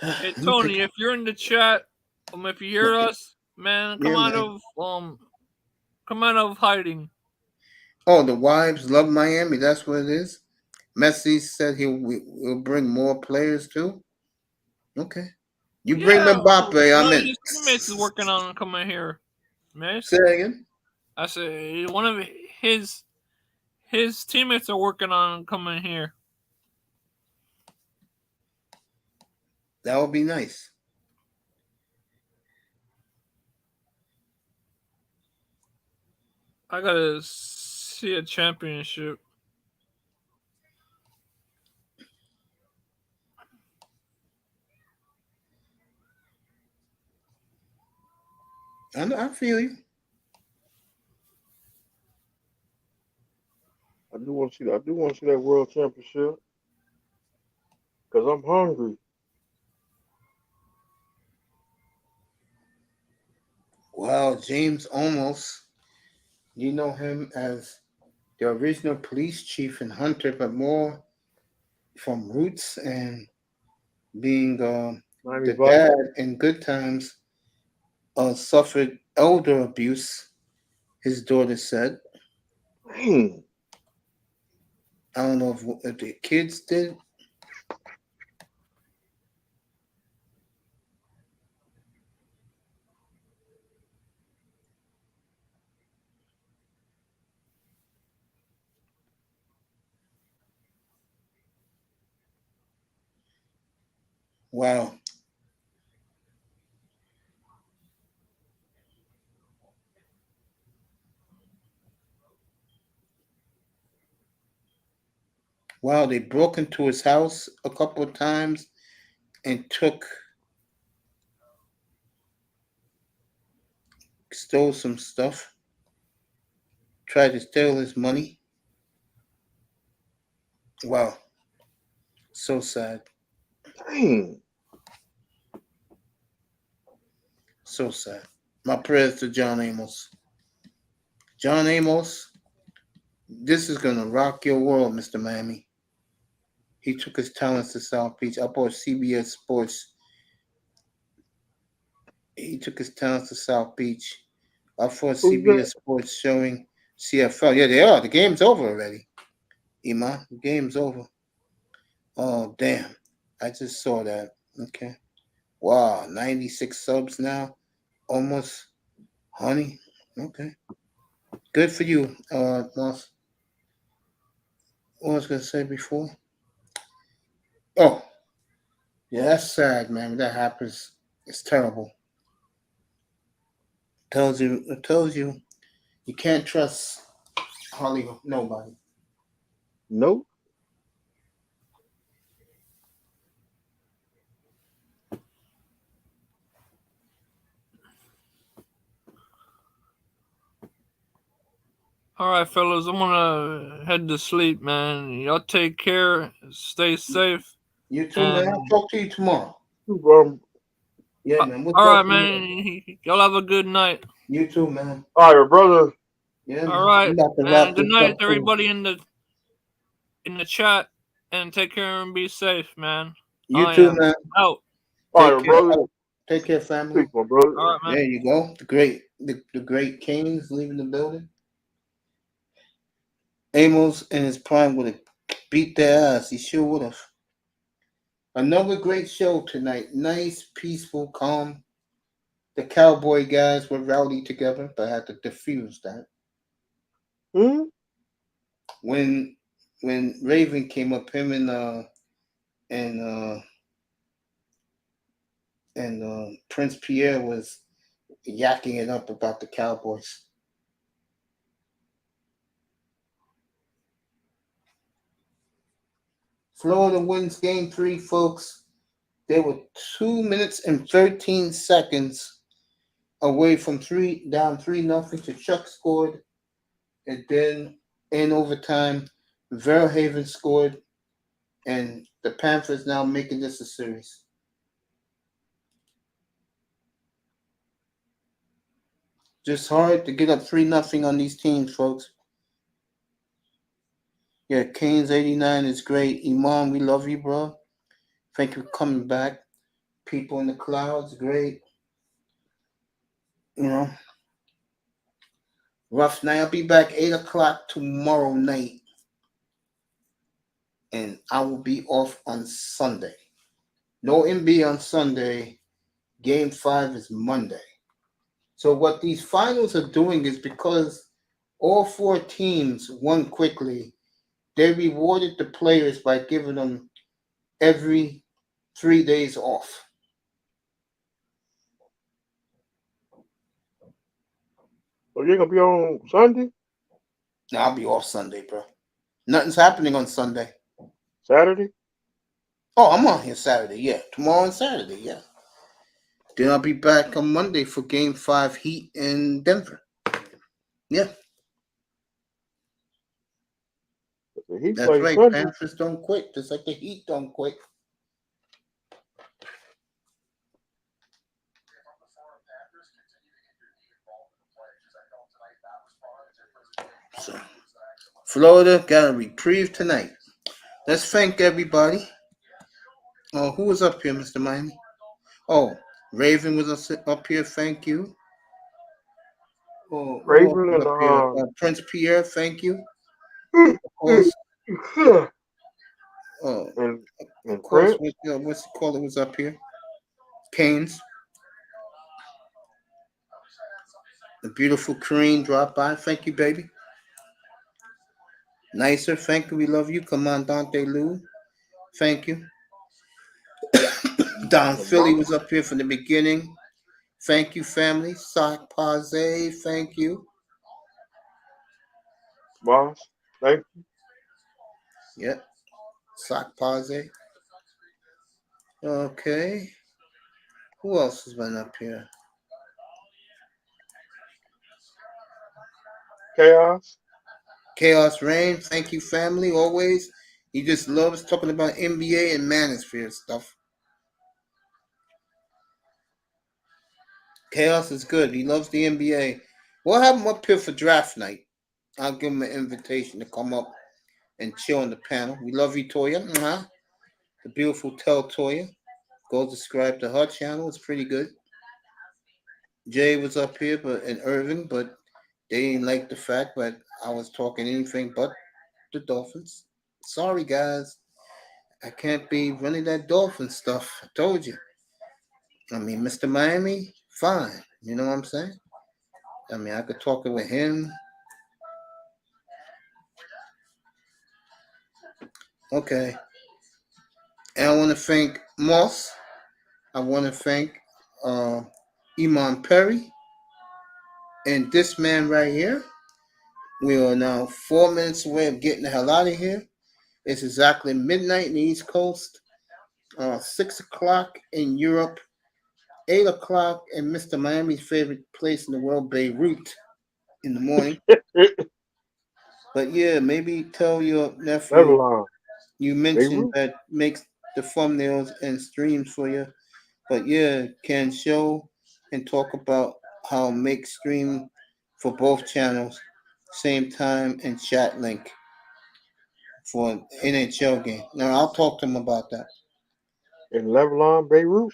[SPEAKER 4] Hey Tony, if you're in the chat, if you hear us, man, come out of hiding.
[SPEAKER 1] Oh, the wives love Miami. That's what it is. Messi said he'll bring more players too. Okay, you bring Mbappe. I'm in.
[SPEAKER 4] His teammates is working on coming here. Mace?
[SPEAKER 1] Say that again.
[SPEAKER 4] I say one of his teammates are working on coming here.
[SPEAKER 1] That would be nice.
[SPEAKER 4] I gotta see a championship.
[SPEAKER 1] I feel you.
[SPEAKER 5] I do want to see that. I do want to see that World Championship because I'm hungry.
[SPEAKER 1] Wow, James Olmos. You know him as the original police chief in Hunter, but more from Roots and being
[SPEAKER 5] Miami
[SPEAKER 1] the
[SPEAKER 5] Vice.
[SPEAKER 1] dad in Good Times suffered elder abuse, his daughter said.
[SPEAKER 5] Dang.
[SPEAKER 1] I don't know if the kids did. Wow. Wow, they broke into his house a couple of times and stole some stuff, tried to steal his money. Wow, so sad,
[SPEAKER 5] Dang.
[SPEAKER 1] so sad. My prayers to John Amos. John Amos, this is gonna rock your world, Mr. Miami. He took his talents to South Beach. I bought CBS Sports. He took his talents to South Beach. I thought
[SPEAKER 5] Who's that?
[SPEAKER 1] CBS Sports showing CFL. Yeah, they are. The game's over already. Iman, the game's over. Oh, damn. I just saw that. Okay. Wow, 96 subs now. Almost honey. Okay. Good for you, Moss. What was I going to say before? Oh, yeah, that's sad, man. When that happens, it's terrible. It tells you you can't trust hardly nobody.
[SPEAKER 5] Nope.
[SPEAKER 4] All right, fellas, I'm gonna head to sleep, man. Y'all take care, stay safe,
[SPEAKER 1] You too, man.
[SPEAKER 4] and
[SPEAKER 1] I'll talk to you tomorrow. Yeah, man. We'll
[SPEAKER 4] all
[SPEAKER 1] talk
[SPEAKER 4] right,
[SPEAKER 1] tomorrow.
[SPEAKER 4] man. Y'all have a good night.
[SPEAKER 1] You too, man.
[SPEAKER 5] All right, brother.
[SPEAKER 1] Yeah,
[SPEAKER 4] All
[SPEAKER 1] man.
[SPEAKER 4] right,
[SPEAKER 1] We got to
[SPEAKER 4] man.
[SPEAKER 1] wrap
[SPEAKER 4] Good
[SPEAKER 1] this
[SPEAKER 4] night
[SPEAKER 1] up
[SPEAKER 4] to
[SPEAKER 1] too.
[SPEAKER 4] everybody in the chat, and take care and be safe, man.
[SPEAKER 1] You
[SPEAKER 4] I
[SPEAKER 1] too,
[SPEAKER 4] am
[SPEAKER 1] man.
[SPEAKER 4] out.
[SPEAKER 5] All
[SPEAKER 1] Take
[SPEAKER 5] right,
[SPEAKER 1] care.
[SPEAKER 5] brother.
[SPEAKER 1] Take care, family.
[SPEAKER 5] Peace, my brother.
[SPEAKER 4] All right, man.
[SPEAKER 1] There you go. The great Canes leaving the building. Amos in his prime would have beat their ass. He sure would have. Another great show tonight. Nice, peaceful, calm. The Cowboy guys were rowdy together, but I had to diffuse that.
[SPEAKER 5] Hmm?
[SPEAKER 1] When Raven came up, him and Prince Pierre was yakking it up about the Cowboys. Florida wins game 3, folks. They were 2 minutes and 13 seconds away from down 3-0 to Chuck scored. And then in overtime, Verhaven scored. And the Panthers now making this a series. Just hard to get up 3-0 on these teams, folks. Yeah, Canes 89 is great. Iman, we love you, bro. Thank you for coming back. People in the clouds, great. You know, rough night. I'll be back 8 o'clock tomorrow night. And I will be off on Sunday. No MB on Sunday. Game 5 is Monday. So what these finals are doing is because all 4 teams won quickly, they rewarded the players by giving them every 3 days off.
[SPEAKER 5] So you ain't gonna be on Sunday?
[SPEAKER 1] Now I'll be off Sunday, bro. Nothing's happening on Sunday.
[SPEAKER 5] Saturday?
[SPEAKER 1] Oh, I'm on here Saturday, yeah. Tomorrow and Saturday, yeah. Then I'll be back on Monday for Game 5 Heat in Denver. Yeah.
[SPEAKER 5] He
[SPEAKER 1] That's
[SPEAKER 5] plays
[SPEAKER 1] right.
[SPEAKER 5] Sunday.
[SPEAKER 1] Panthers don't quit, just like the Heat don't quit. So, Florida got a reprieve tonight. Let's thank everybody. Who was up here, Mr. Miami? Oh, Raven was up here. Thank you. Oh, who else
[SPEAKER 5] Raven
[SPEAKER 1] was
[SPEAKER 5] and
[SPEAKER 1] up here? Prince Pierre. Thank you. Of course.
[SPEAKER 5] and
[SPEAKER 1] Of
[SPEAKER 5] and
[SPEAKER 1] course.
[SPEAKER 5] Prince.
[SPEAKER 1] What's the caller was up here? Canes. The beautiful Kareen dropped by. Thank you, baby. Nicer. Thank you. We love you. Commandante Lou. Thank you. Don Philly was up here from the beginning. Thank you, family. Sock Paze. Thank you.
[SPEAKER 5] Boss, thank you.
[SPEAKER 1] Yep. Sock Paze. Okay. Who else has been up here?
[SPEAKER 5] Chaos.
[SPEAKER 1] Chaos Rain. Thank you, family. Always. He just loves talking about NBA and manosphere stuff. Chaos is good. He loves the NBA. We'll have him up here for draft night. I'll give him an invitation to come up and chill on the panel. We love you, Toya. The beautiful Tell Toya. Go subscribe to her channel. It's pretty good. Jay was up here, and Irving, but they didn't like the fact that I was talking anything but the Dolphins. Sorry, guys. I can't be running that Dolphin stuff. I told you. I mean, Mr. Miami, fine. You know what I'm saying? I mean, I could talk it with him. Okay. And I want to thank Moss. I want to thank Iman Perry. And this man right here. We are now 4 minutes away of getting the hell out of here. It's exactly midnight in the East Coast, 6 o'clock in Europe, 8 o'clock in Mr. Miami's favorite place in the world, Beirut, in the morning. But yeah, maybe tell your nephew
[SPEAKER 5] Babylon.
[SPEAKER 1] you mentioned
[SPEAKER 5] Beirut.
[SPEAKER 1] that makes the thumbnails and streams for you. But yeah, can show and talk about how make stream for both channels, same time and chat link for an NHL game. Now I'll talk to him about that.
[SPEAKER 5] In Lebanon, Beirut.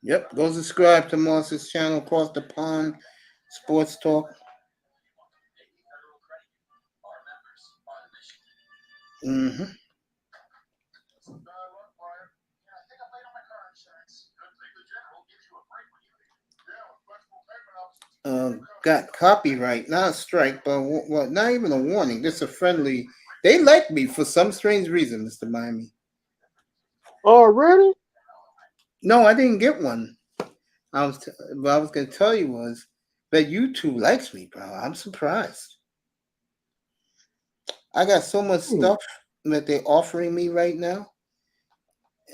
[SPEAKER 1] Yep, go subscribe to Moss's channel across the pond, Sports Talk. Mm-hmm. Got copyright, not a strike, but well, not even a warning. Just a friendly. They like me for some strange reason, Mr. Miami.
[SPEAKER 5] Already?
[SPEAKER 1] No, I didn't get one. What I was gonna tell you was that YouTube likes me, bro. I'm surprised. I got so much stuff that they're offering me right now.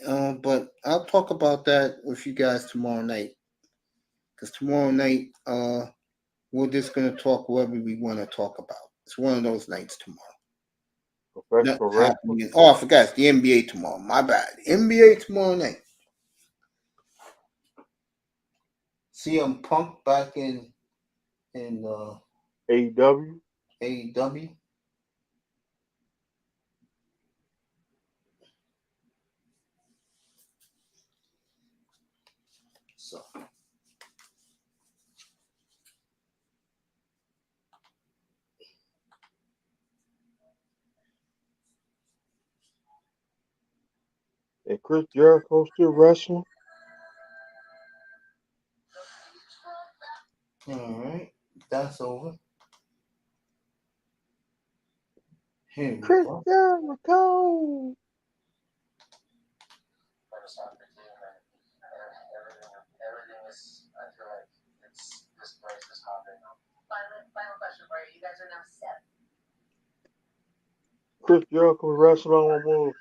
[SPEAKER 1] But I'll talk about that with you guys tomorrow night. Because tomorrow night, we're just gonna talk whatever we want to talk about. It's one of those nights tomorrow.
[SPEAKER 5] Professional wrestling.
[SPEAKER 1] Oh, I forgot. It's the NBA tomorrow. My bad. NBA tomorrow night. CM Punk back in
[SPEAKER 5] AEW.
[SPEAKER 1] AEW. So
[SPEAKER 5] And Chris Jericho still wrestling.
[SPEAKER 1] all right, that's over. Here we
[SPEAKER 5] Chris
[SPEAKER 1] go.
[SPEAKER 5] Jericho. Chris Jericho wrestled almost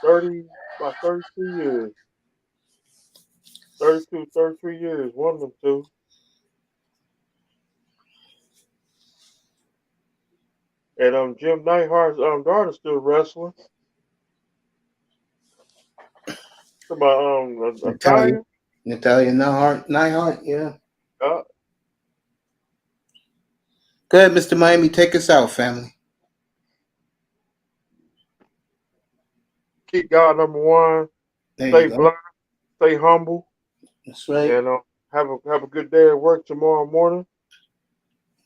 [SPEAKER 5] 33 years. 33 years. One of them two. And Jim Neidhart's daughter's still wrestling. About
[SPEAKER 1] Natalia,
[SPEAKER 5] Italian.
[SPEAKER 1] Neihart, yeah.
[SPEAKER 5] Uh,
[SPEAKER 1] Go ahead, Mr. Miami, take us out, family.
[SPEAKER 5] keep God number one.
[SPEAKER 1] There
[SPEAKER 5] Stay
[SPEAKER 1] you go.
[SPEAKER 5] blessed. Stay humble.
[SPEAKER 1] That's right.
[SPEAKER 5] And have a good day at work tomorrow morning.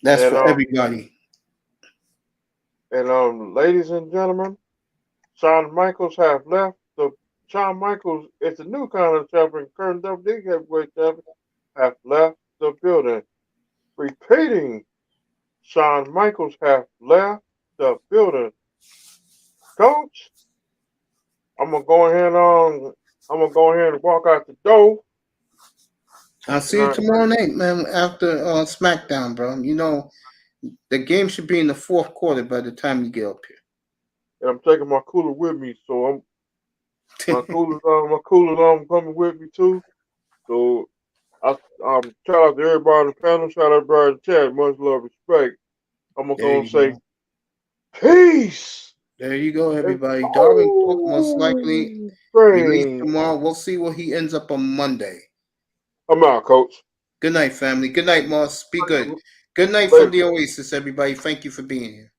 [SPEAKER 1] That's
[SPEAKER 5] And
[SPEAKER 1] for everybody.
[SPEAKER 5] ladies and gentlemen, Shawn Michaels have left. Shawn Michaels is the new Continental champion, current WWE heavyweight champion, have left the building. Repeating, Shawn Michaels have left the building. Coach, I'm gonna go ahead and walk out the door.
[SPEAKER 1] I'll see you tomorrow night, man, after SmackDown, bro. You know, the game should be in the fourth quarter by the time you get up here.
[SPEAKER 5] And I'm taking my cooler with me, so my cooler's coming with me too. So shout out to everybody on the panel, shout out to everybody in the chat, much love, respect. I'm gonna say peace.
[SPEAKER 1] There you go, everybody. Darwin Cook most likely released tomorrow. We'll see where he ends up on Monday.
[SPEAKER 5] I'm out, Coach.
[SPEAKER 1] Good night, family. Good night, Moss. Be good. Good night from the Oasis, everybody. Thank you for being here.